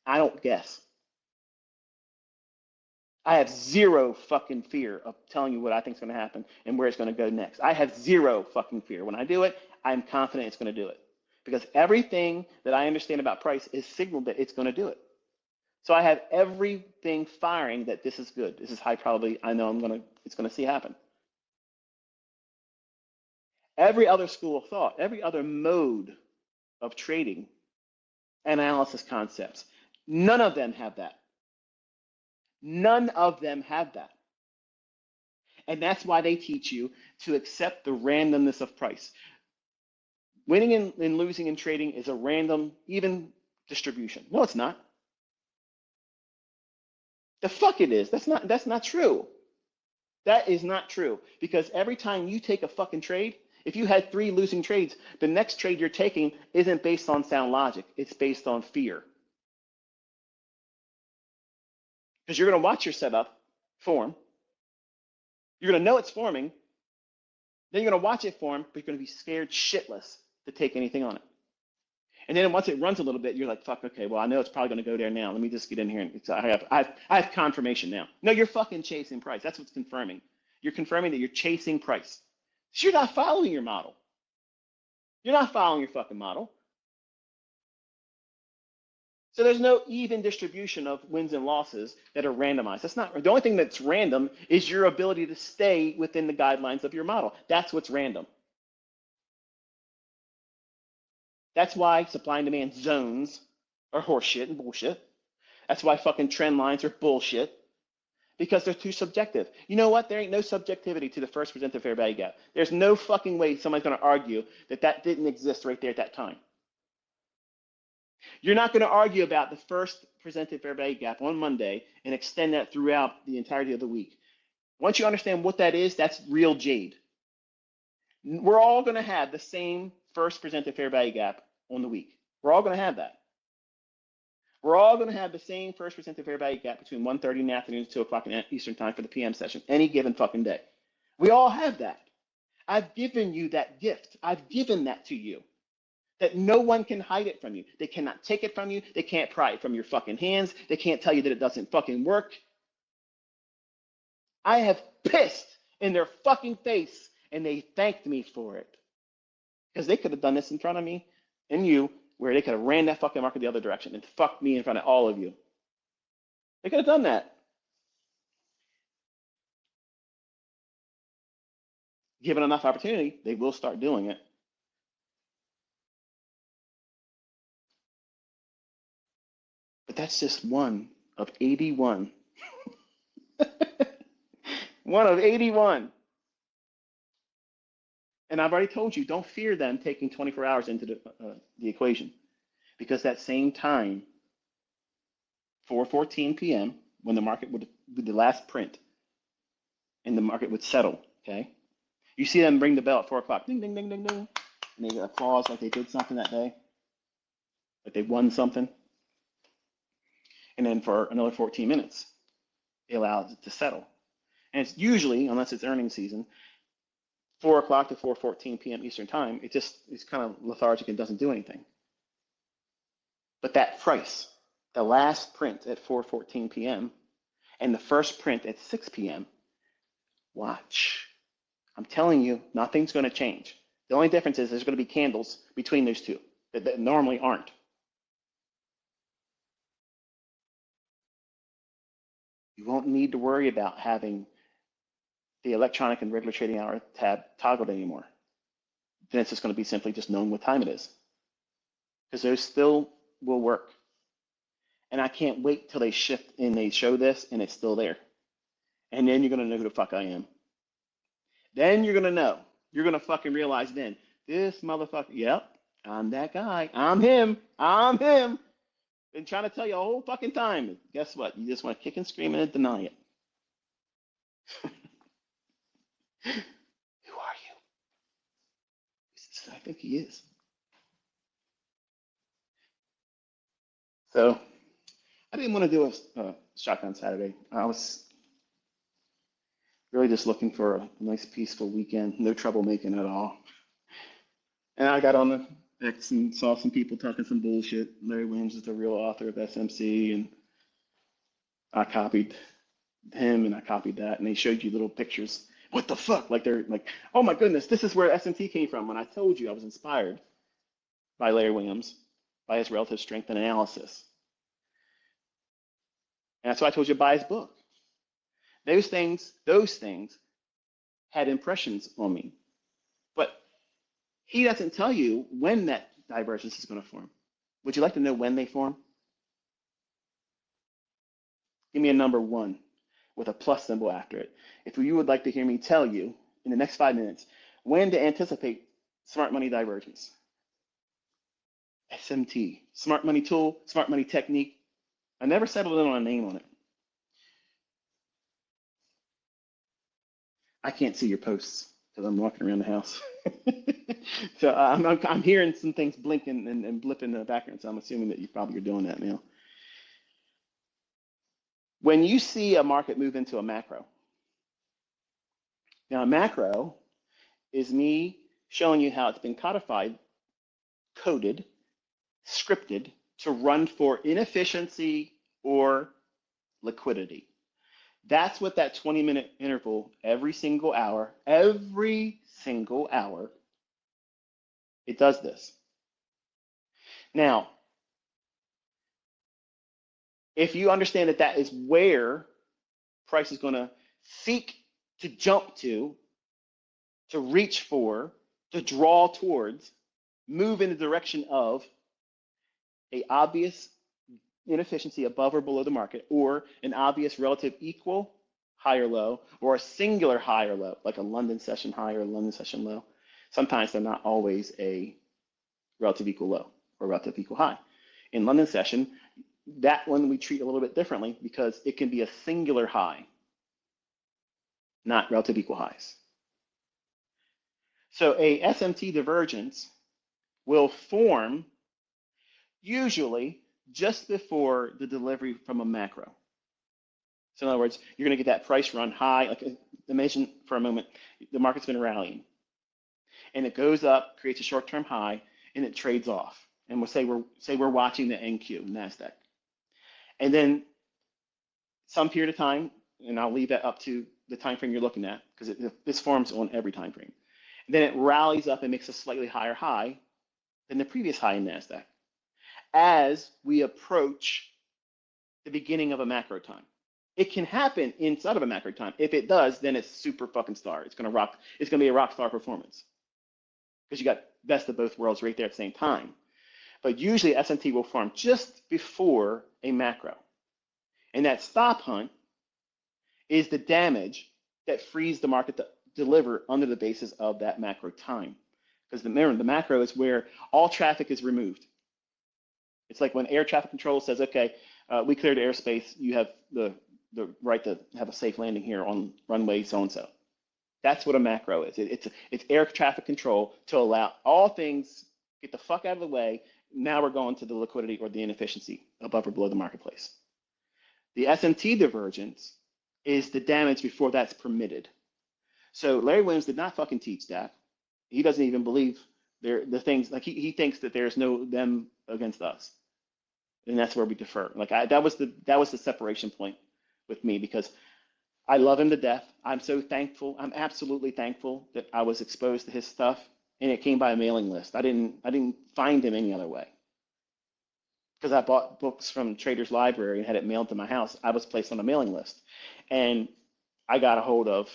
I don't guess. I have zero fucking fear of telling you what I think is going to happen and where it's going to go next. I have zero fucking fear. When I do it, I'm confident it's going to do it. Because everything that I understand about price is signaled that it's going to do it. So I have everything firing that this is good. This is high probability. I know it's going to see happen. Every other school of thought, every other mode of trading, analysis concepts, none of them have that. None of them have that. And that's why they teach you to accept the randomness of price. Winning and losing in trading is a random, even distribution. No, it's not. The fuck it is. That's not true. That is not true. Because every time you take a fucking trade, if you had 3 losing trades, the next trade you're taking isn't based on sound logic. It's based on fear. Because you're going to watch your setup form. You're going to know it's forming. Then you're going to watch it form, but you're going to be scared shitless to take anything on it. And then once it runs a little bit, you're like, fuck, okay, well, I know it's probably going to go there now. Let me just get in here. And I have confirmation now. No, you're fucking chasing price. That's what's confirming. You're confirming that you're chasing price. So you're not following your model. You're not following your fucking model. So there's no even distribution of wins and losses that are randomized. That's not the only thing that's random is your ability to stay within the guidelines of your model. That's what's random. That's why supply and demand zones are horseshit and bullshit. That's why fucking trend lines are bullshit. Because they're too subjective. You know what? There ain't no subjectivity to the first presented fair value gap. There's no fucking way somebody's going to argue that that didn't exist right there at that time. You're not going to argue about the first presented fair value gap on Monday and extend that throughout the entirety of the week. Once you understand what that is, that's real jade. We're all going to have the same first presented fair value gap on the week. We're all going to have that. We're all going to have the same first presented fair value gap between 1:30 in the afternoon and 2 o'clock in Eastern time for the PM session, any given fucking day. We all have that. I've given you that gift. I've given that to you. That no one can hide it from you. They cannot take it from you. They can't pry it from your fucking hands. They can't tell you that it doesn't fucking work. I have pissed in their fucking face and they thanked me for it. Because they could have done this in front of me and you, where they could have ran that fucking market the other direction and fucked me in front of all of you. They could have done that. Given enough opportunity, they will start doing it. But that's just one of 81. One of 81. And I've already told you, don't fear them taking 24 hours into the equation. Because that same time, 4:14 p.m., when the market would be the last print, and the market would settle, okay? You see them ring the bell at 4 o'clock, ding, ding, ding, ding, ding, and they applause like they did something that day, like they won something. And then for another 14 minutes, they allow it to settle. And it's usually, unless it's earnings season, 4 o'clock to 4:14 p.m. Eastern time, it's kind of lethargic and doesn't do anything. But that price, the last print at 4:14 p.m. and the first print at 6 p.m., watch. I'm telling you, nothing's going to change. The only difference is there's going to be candles between those two that normally aren't. You won't need to worry about having the electronic and regular trading hour tab toggled anymore. Then it's just going to be simply just knowing what time it is. Because those still will work. And I can't wait till they shift and they show this and it's still there. And then you're going to know who the fuck I am. Then you're going to know. You're going to fucking realize then, this motherfucker, yep, I'm that guy. I'm him. I'm him. Been trying to tell you a whole fucking time. Guess what? You just want to kick and scream and deny it. Who are you? I think he is. So I didn't want to do a shotgun Saturday. I was really just looking for a nice peaceful weekend, no troublemaking at all. And I got on the X and saw some people talking some bullshit. Larry Williams is the real author of SMC, and I copied him and I copied that, and they showed you little pictures. What the fuck? Like they're like, oh my goodness, this is where SMT came from. When I told you I was inspired by Larry Williams, by his relative strength and analysis. And that's why I told you to buy his book. Those things had impressions on me. But he doesn't tell you when that divergence is going to form. Would you like to know when they form? Give me a number 1 with a plus symbol after it. If you would like to hear me tell you in the next 5 minutes when to anticipate smart money divergence. SMT, smart money tool, smart money technique. I never settled in on a name on it. I can't see your posts because I'm walking around the house. So I'm hearing some things blinking and blipping in the background, so I'm assuming that you probably are doing that now. When you see a market move into a macro, now a macro is me showing you how it's been codified, coded, scripted to run for inefficiency or liquidity. That's what that 20-minute interval every single hour, it does this. Now, if you understand that that is where price is going to seek to jump to reach for, to draw towards, move in the direction of a obvious inefficiency above or below the market, or an obvious relative equal high or low, or a singular high or low, like a London session high or a London session low. Sometimes they're not always a relative equal low or relative equal high. In London session, that one we treat a little bit differently because it can be a singular high, not relative equal highs. So a SMT divergence will form usually just before the delivery from a macro. So in other words, you're going to get that price run high. Like imagine for a moment, the market's been rallying and it goes up, creates a short-term high, and it trades off. And we'll say we're watching the NQ, NASDAQ. And then some period of time, and I'll leave that up to the time frame you're looking at, because this forms on every time frame. And then it rallies up and makes a slightly higher high than the previous high in NASDAQ as we approach the beginning of a macro time. It can happen inside of a macro time. If it does, then it's super fucking star. It's gonna rock. It's gonna be a rock star performance because you got best of both worlds right there at the same time. But usually S&T will form just before a macro, and that stop hunt is the damage that frees the market to deliver under the basis of that macro time. Because remember, the macro is where all traffic is removed. It's like when air traffic control says, okay, we cleared airspace, you have the right to have a safe landing here on runway so-and-so. That's what a macro is. It's air traffic control to allow all things get the fuck out of the way. Now we're going to the liquidity or the inefficiency above or below the marketplace. The SMT divergence is the damage before that's permitted. So Larry Williams did not fucking teach that. He doesn't even believe the things, like he thinks that there's no them against us. And that's where we defer. Like that was the separation point with me, because I love him to death. I'm so thankful. I'm absolutely thankful that I was exposed to his stuff, and it came by a mailing list. I didn't find him any other way. Because I bought books from Trader's Library and had it mailed to my house. I was placed on a mailing list, and I got a hold of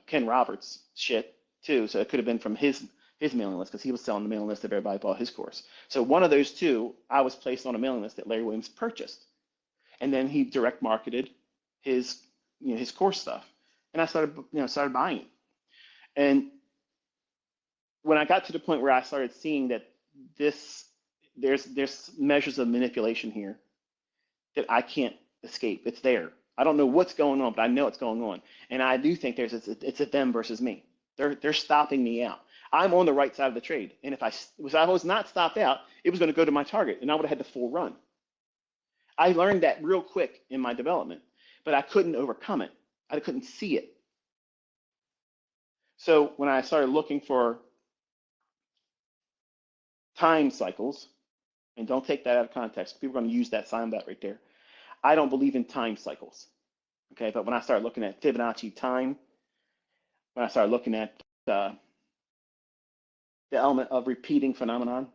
Ken Roberts' shit too. So it could have been from his mailing list, because he was selling the mailing list that everybody bought his course. So one of those two, I was placed on a mailing list that Larry Williams purchased, and then he direct marketed his course stuff, and I started buying it. And when I got to the point where I started seeing that there's measures of manipulation here that I can't escape. It's there. I don't know what's going on, but I know it's going on. And I do think it's a them versus me. They're stopping me out. I'm on the right side of the trade. And if I was not stopped out, it was going to go to my target, and I would have had the full run. I learned that real quick in my development, but I couldn't overcome it. I couldn't see it. So when I started looking for time cycles, and don't take that out of context, people are going to use that sign right there. I don't believe in time cycles. Okay, but when I started looking at Fibonacci time, when I started looking at the element of repeating phenomenon,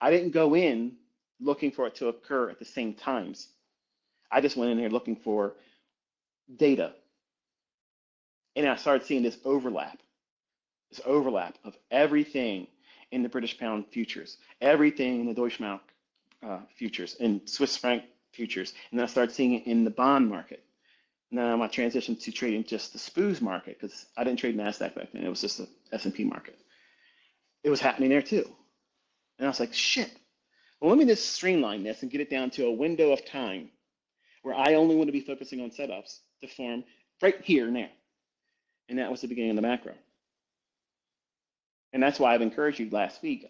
I didn't go in looking for it to occur at the same times. I just went in there looking for data. And I started seeing this overlap of everything in the British pound futures, everything in the Deutsche Mark futures, and Swiss franc futures. And then I started seeing it in the bond market. Now I transitioned to trading just the SPOOS market, because I didn't trade NASDAQ back then. It was just the S&P market. It was happening there too. And I was like, shit, well, let me just streamline this and get it down to a window of time where I only want to be focusing on setups to form right here and there. And that was the beginning of the macro. And that's why I've encouraged you last week,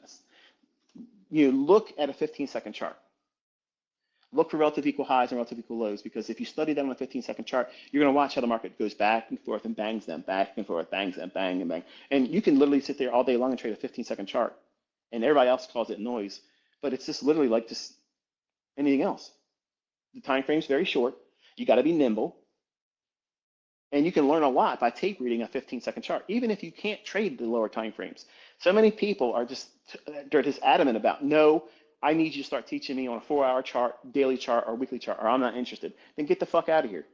look at a 15-second chart. Look for relative equal highs and relative equal lows, because if you study them on a 15-second chart, you're going to watch how the market goes back and forth and bangs them, back and forth, bangs them, bang and bang. And you can literally sit there all day long and trade a 15-second chart, and everybody else calls it noise, but it's just literally like just anything else. The time frame's very short. You got to be nimble. And you can learn a lot by tape reading a 15-second chart, even if you can't trade the lower time frames. So many people are they're just adamant about, no, I need you to start teaching me on a 4-hour chart, daily chart, or weekly chart, or I'm not interested. Then get the fuck out of here.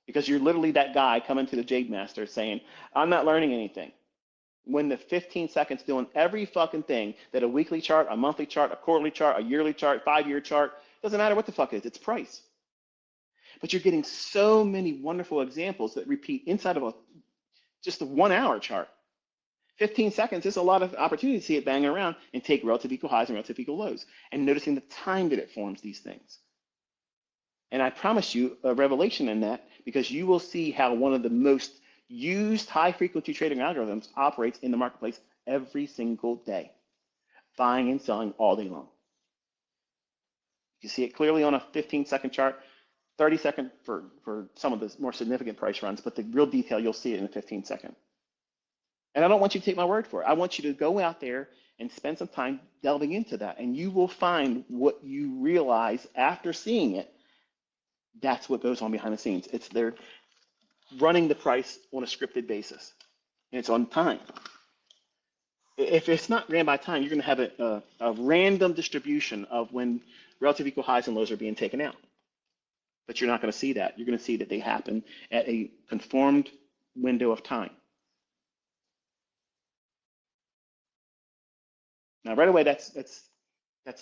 Because you're literally that guy coming to the Jade Master saying, I'm not learning anything. When the 15 seconds doing every fucking thing that a weekly chart, a monthly chart, a quarterly chart, a yearly chart, 5-year chart, doesn't matter what the fuck it is, it's price. But you're getting so many wonderful examples that repeat inside of just a 1-hour chart. 15 seconds is a lot of opportunity to see it banging around and take relative equal highs and relative equal lows and noticing the time that it forms these things. And I promise you a revelation in that, because you will see how one of the most used high frequency trading algorithms operates in the marketplace every single day, buying and selling all day long. You see it clearly on a 15-second chart, 30-second for some of the more significant price runs, but the real detail, you'll see it in a 15-second. And I don't want you to take my word for it. I want you to go out there and spend some time delving into that, and you will find what you realize after seeing it. That's what goes on behind the scenes. They're running the price on a scripted basis, and it's on time. If it's not ran by time, you're going to have a random distribution of when relative equal highs and lows are being taken out. But you're not going to see that. You're going to see that they happen at a conformed window of time. Now, right away, that's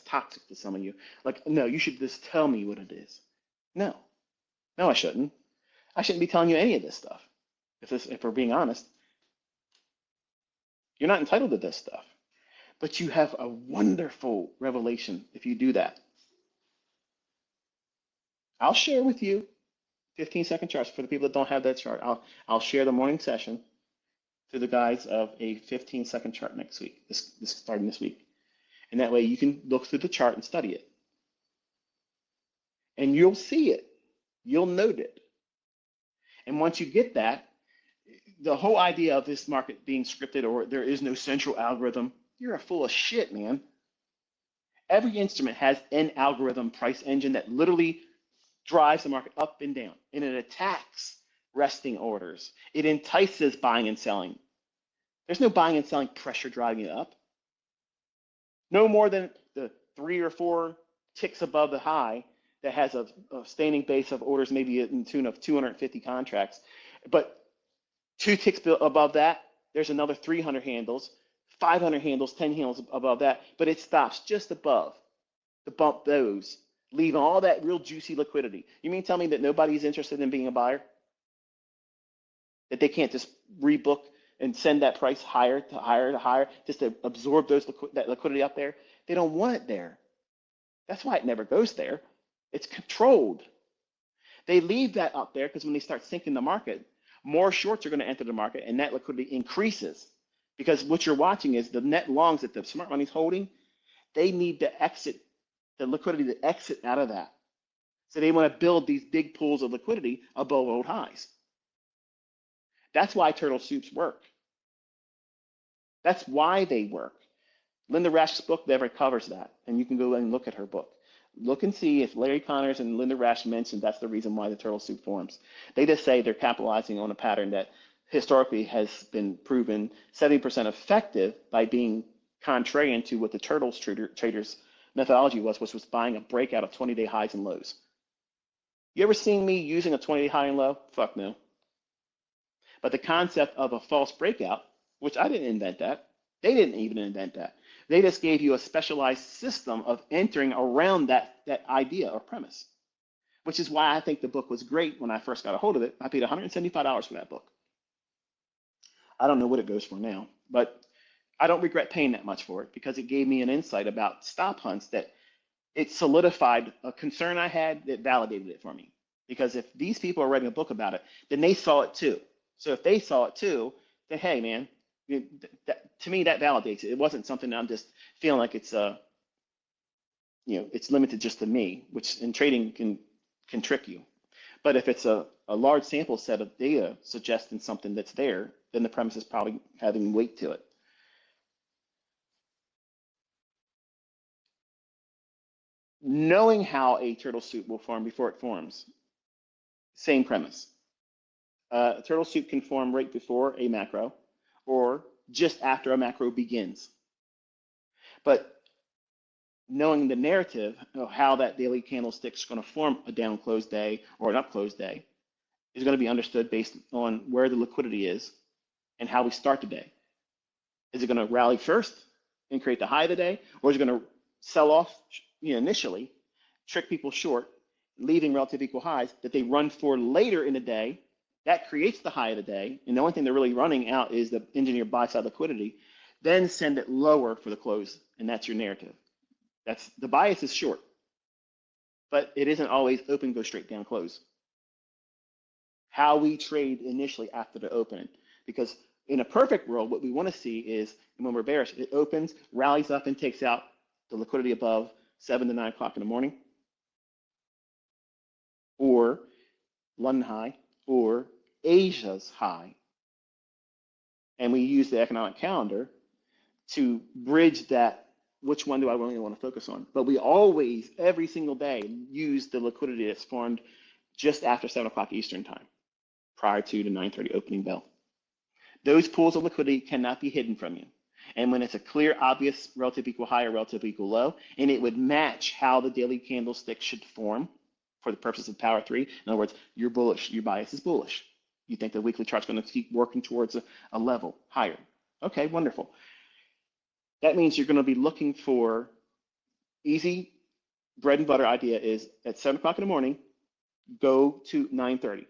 toxic to some of you. Like, no, you should just tell me what it is. No, I shouldn't. I shouldn't be telling you any of this stuff. If we're being honest, you're not entitled to this stuff. But you have a wonderful revelation if you do that. I'll share with you 15-second charts for the people that don't have that chart. I'll share the morning session to the guys of a 15-second chart next week, this starting this week. And that way you can look through the chart and study it. And you'll see it. You'll note it. And once you get that, the whole idea of this market being scripted or there is no central algorithm, you're full of shit, man. Every instrument has an algorithm price engine that literally drives the market up and down, and it attacks resting orders. It entices buying and selling. There's no buying and selling pressure driving it up. No more than the 3 or 4 ticks above the high that has a standing base of orders, maybe in the tune of 250 contracts. But 2 ticks above that, there's another 300 handles, 500 handles, 10 handles above that, but it stops just above to bump those, leaving all that real juicy liquidity. You mean tell me that nobody's interested in being a buyer? That they can't just rebook and send that price higher to higher to higher just to absorb that liquidity up there? They don't want it there. That's why it never goes there. It's controlled. They leave that up there because when they start sinking the market, more shorts are going to enter the market and that liquidity increases. Because what you're watching is the net longs that the smart money's holding, they need to exit the liquidity to exit out of that. So they want to build these big pools of liquidity above old highs. That's why turtle soups work. That's why they work. Linda Rash's book never covers that, and you can go and look at her book. Look and see if Larry Connors and Linda Rash mentioned that's the reason why the turtle soup forms. They just say they're capitalizing on a pattern that historically has been proven 70% effective by being contrarian to what the turtles traders methodology was, which was buying a breakout of 20-day highs and lows. You ever seen me using a 20-day high and low? Fuck no. But the concept of a false breakout, which I didn't invent that, they didn't even invent that. They just gave you a specialized system of entering around that idea or premise, which is why I think the book was great when I first got a hold of it. I paid $175 for that book. I don't know what it goes for now, but I don't regret paying that much for it because it gave me an insight about stop hunts that it solidified a concern I had that validated it for me. Because if these people are writing a book about it, then they saw it too. So if they saw it too, then hey, man, to me that validates it. It wasn't something I'm just feeling like it's it's limited just to me, which in trading can trick you. But if it's a large sample set of data suggesting something that's there, then the premise is probably having weight to it. Knowing how a turtle soup will form before it forms, same premise. A turtle soup can form right before a macro or just after a macro begins. But knowing the narrative of how that daily candlestick is going to form a down close day or an up close day is going to be understood based on where the liquidity is and how we start the day. Is it going to rally first and create the high of the day, or is it going to sell off initially, trick people short, leaving relative equal highs that they run for later in the day? That creates the high of the day, and the only thing they're really running out is the engineered buy side liquidity. Then send it lower for the close, and that's your narrative. That's the bias is short, but it isn't always open, go straight down, close. How we trade initially after the opening, because in a perfect world, what we want to see is when we're bearish, it opens, rallies up, and takes out the liquidity above 7 to 9 o'clock in the morning, or London high, or Asia's high. And we use the economic calendar to bridge that. Which one do I really want to focus on? But we always, every single day, use the liquidity that's formed just after 7 o'clock Eastern time, prior to the 9:30 opening bell. Those pools of liquidity cannot be hidden from you. And when it's a clear, obvious relative equal high or relative equal low, and it would match how the daily candlestick should form for the purposes of power 3. In other words, you're bullish, your bias is bullish. You think the weekly chart's going to keep working towards a level higher. Okay, wonderful. That means you're going to be looking for easy bread and butter idea is at 7 o'clock in the morning, go to 9:30.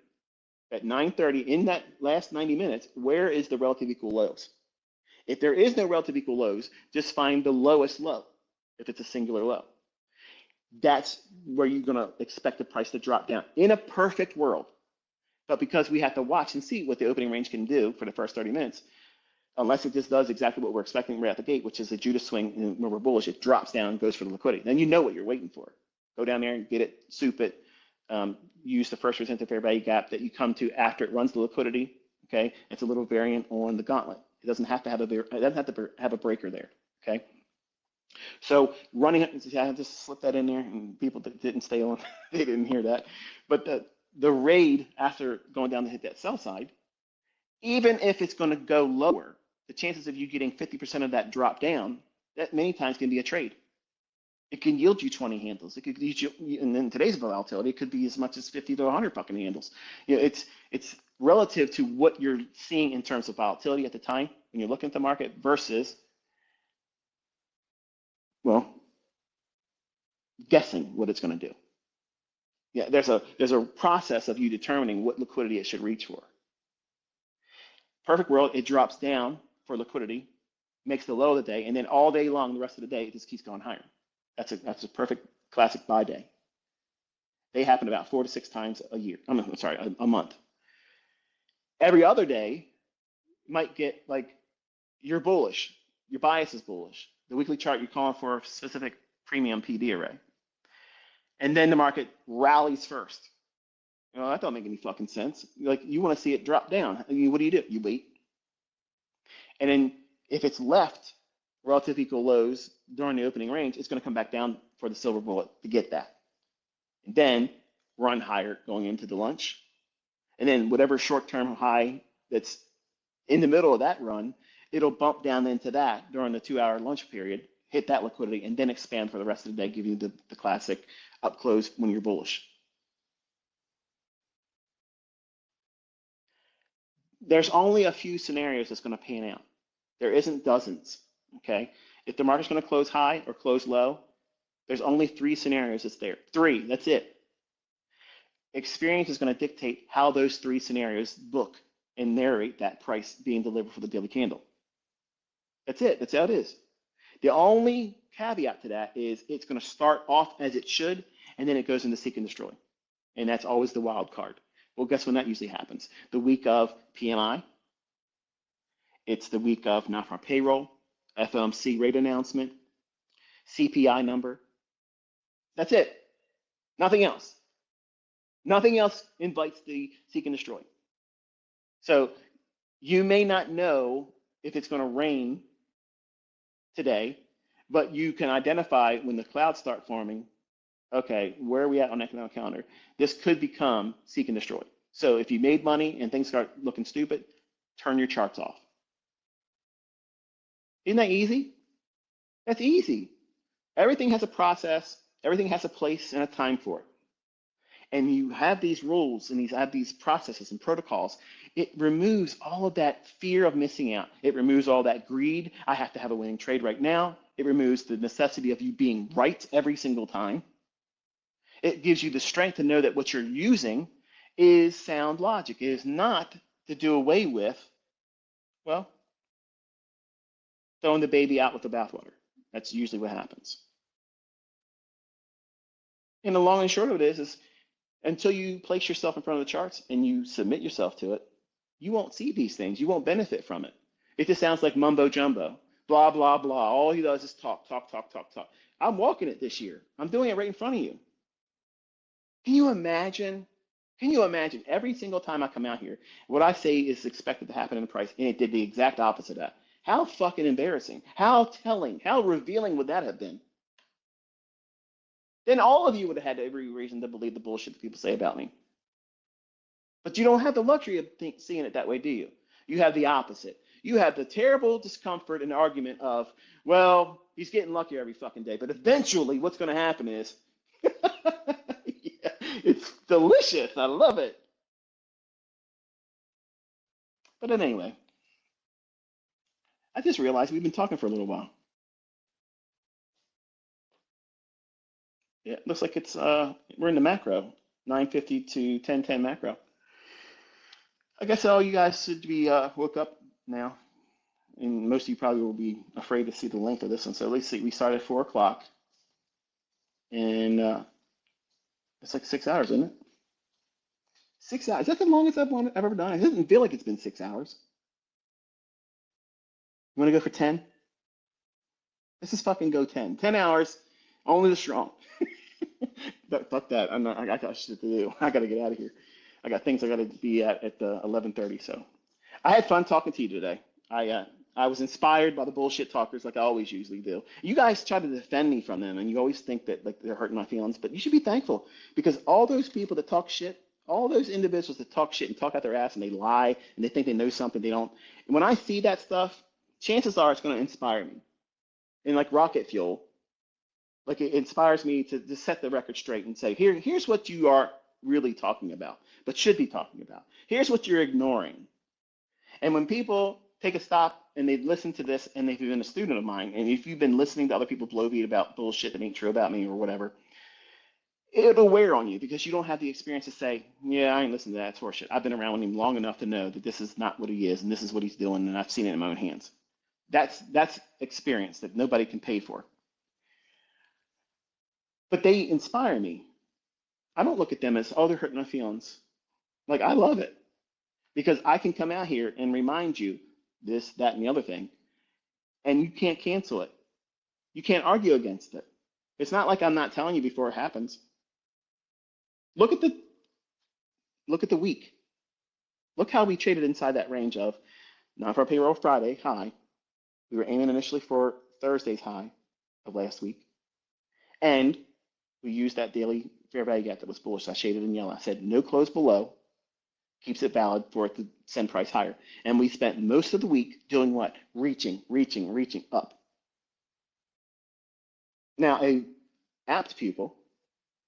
At 9:30, in that last 90 minutes, where is the relative equal lows? If there is no relative equal lows, just find the lowest low if it's a singular low. That's where you're going to expect the price to drop down in a perfect world. But because we have to watch and see what the opening range can do for the first 30 minutes, unless it just does exactly what we're expecting right at the gate, which is a Judas swing, and when we're bullish, it drops down and goes for the liquidity. Then you know what you're waiting for. Go down there and get it, soup it, use the first resistance fair value gap that you come to after it runs the liquidity. Okay, it's a little variant on the gauntlet. It doesn't have to have a breaker there. Okay, so running it, I just slipped that in there, and people that didn't stay on, they didn't hear that. But the raid after going down to hit that sell side, even if it's going to go lower, the chances of you getting 50% of that drop down, that many times can be a trade. It can yield you 20 handles. It could yield you, and in today's volatility, it could be as much as 50 to 100 fucking handles. It's relative to what you're seeing in terms of volatility at the time when you're looking at the market versus, well, guessing what it's going to do. Yeah, there's a process of you determining what liquidity it should reach for. Perfect world, it drops down for liquidity, makes the low of the day, and then all day long, the rest of the day, it just keeps going higher. That's a perfect classic buy day. They happen about 4 to 6 times a year. I'm sorry, a month. Every other day might get like you're bullish, your bias is bullish. The weekly chart you're calling for a specific premium PD array, and then the market rallies first. Well, that don't make any fucking sense. Like you want to see it drop down. I mean, what do? You wait. And then if it's left relative equal lows during the opening range, it's going to come back down for the silver bullet to get that. And then run higher going into the lunch. And then whatever short-term high that's in the middle of that run, it'll bump down into that during the 2-hour lunch period, hit that liquidity, and then expand for the rest of the day, give you the classic up close when you're bullish. There's only a few scenarios that's going to pan out. There isn't dozens, okay? If the market's going to close high or close low, there's only 3 scenarios that's there. 3, that's it. Experience is going to dictate how those 3 scenarios book and narrate that price being delivered for the daily candle. That's it. That's how it is. The only caveat to that is it's going to start off as it should, and then it goes into seek and destroy. And that's always the wild card. Well, guess when that usually happens? The week of PMI. It's the week of non-farm payroll, FOMC rate announcement, CPI number. That's it. Nothing else. Nothing else invites the seek and destroy. So you may not know if it's going to rain today, but you can identify when the clouds start forming, okay, where are we at on the economic calendar? This could become seek and destroy. So if you made money and things start looking stupid, turn your charts off. Isn't that easy? That's easy. Everything has a process, everything has a place and a time for it. And you have these rules and these processes and protocols. It removes all of that fear of missing out. It removes all that greed. I have to have a winning trade right now. It removes the necessity of you being right every single time. It gives you the strength to know that what you're using is sound logic. It is not to do away with, well, throwing the baby out with the bathwater. That's usually what happens. And the long and short of it is until you place yourself in front of the charts and you submit yourself to it, you won't see these things. You won't benefit from it. It just sounds like mumbo jumbo, blah, blah, blah. All he does is talk, talk, talk, talk, talk. I'm walking it this year. I'm doing it right in front of you. Can you imagine? Can you imagine every single time I come out here, what I say is expected to happen in the price, and it did the exact opposite of that? How fucking embarrassing. How telling, how revealing would that have been? Then all of you would have had every reason to believe the bullshit that people say about me. But you don't have the luxury of seeing it that way, do you? You have the opposite. You have the terrible discomfort and argument of, well, he's getting lucky every fucking day. But eventually what's going to happen is, yeah, it's delicious. I love it. But anyway, I just realized we've been talking for a little while. Yeah, looks like it's we're in the macro, 950 to 1010 macro. I guess all you guys should be woke up now, and most of you probably will be afraid to see the length of this one. So let's see, we started at 4 o'clock, and it's like 6 hours, isn't it? 6 hours. Is that the longest I've ever done? It doesn't feel like it's been 6 hours. You want to go for 10? Let's just fucking go 10. 10 hours, only the strong. Fuck that. I got shit to do. I got to get out of here. I got things I got to be at the 11:30. So I had fun talking to you today. I was inspired by the bullshit talkers like I always usually do. You guys try to defend me from them, and you always think that like they're hurting my feelings, but you should be thankful because all those people that talk shit, all those individuals that talk shit and talk out their ass and they lie and they think they know something they don't. And when I see that stuff, chances are it's going to inspire me. And like rocket fuel, like it inspires me to set the record straight and say, here's what you are really talking about, but should be talking about. Here's what you're ignoring. And when people take a stop and they listen to this and they've been a student of mine, and if you've been listening to other people blow beat about bullshit that ain't true about me or whatever, it'll wear on you because you don't have the experience to say, yeah, I ain't listening to that. It's horseshit. I've been around him long enough to know that this is not what he is and this is what he's doing, and I've seen it in my own hands. That's experience that nobody can pay for. But they inspire me. I don't look at them as, oh, they're hurting my feelings. Like, I love it because I can come out here and remind you this, that, and the other thing, and you can't cancel it. You can't argue against it. It's not like I'm not telling you before it happens. Look at the week. Look how we traded inside that range of non-farm payroll Friday high. We were aiming initially for Thursday's high of last week, and we used that daily fair value gap that was bullish. I shaded in yellow. I said no close below keeps it valid for it to send price higher. And we spent most of the week doing what? Reaching up. Now, a apt pupil,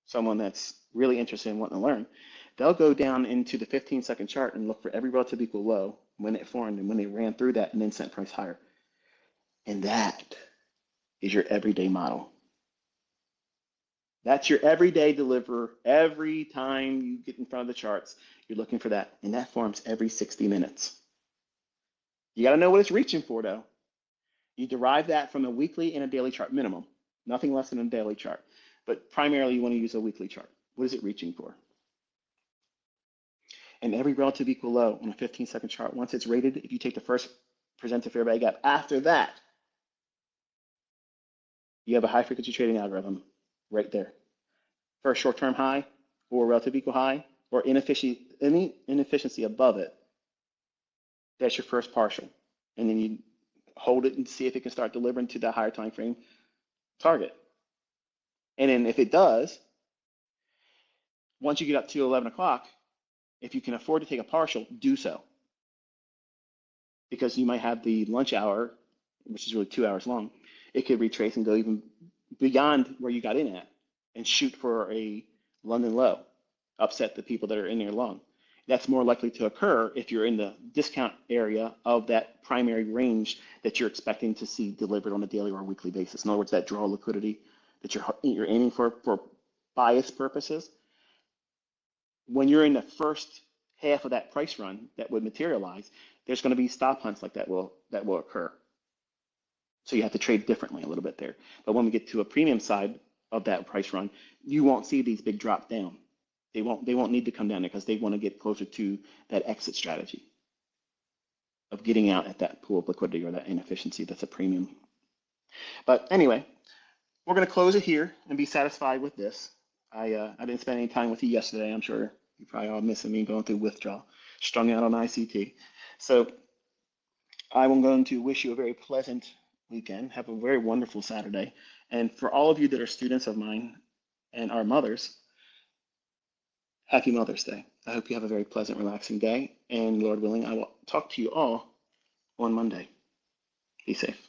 someone that's really interested in wanting to learn, they'll go down into the 15-second chart and look for every relative equal low when it formed and when they ran through that and then sent price higher. And that is your everyday model. That's your everyday deliverer. Every time you get in front of the charts, you're looking for that. And that forms every 60 minutes. You got to know what it's reaching for, though. You derive that from a weekly and a daily chart minimum. Nothing less than a daily chart. But primarily, you want to use a weekly chart. What is it reaching for? And every relative equal low on a 15-second chart, once it's rated, if you take the first presented fair value gap, after that, you have a high-frequency trading algorithm right there. For a short-term high or a relative equal high or any inefficiency above it, that's your first partial. And then you hold it and see if it can start delivering to that higher time frame target. And then if it does, once you get up to 11 o'clock, If you can afford to take a partial, do so, because you might have the lunch hour, which is really 2 hours long. It could retrace and go even beyond where you got in at and shoot for a London low, upset the people that are in there long. That's more likely to occur if you're in the discount area of that primary range that you're expecting to see delivered on a daily or weekly basis. In other words, that draw liquidity that you're aiming for bias purposes. When you're in the first half of that price run that would materialize, there's going to be stop hunts like that will occur. So you have to trade differently a little bit there. But when we get to a premium side of that price run, you won't see these big drops down. They won't need to come down there because they want to get closer to that exit strategy of getting out at that pool of liquidity or that inefficiency that's a premium. But anyway, we're going to close it here and be satisfied with this. I didn't spend any time with you yesterday. I'm sure you're probably all missing me going through withdrawal, strung out on ICT. So I'm going to wish you a very pleasant weekend. Have a very wonderful Saturday. And for all of you that are students of mine and are mothers, happy Mother's Day. I hope you have a very pleasant, relaxing day. And Lord willing, I will talk to you all on Monday. Be safe.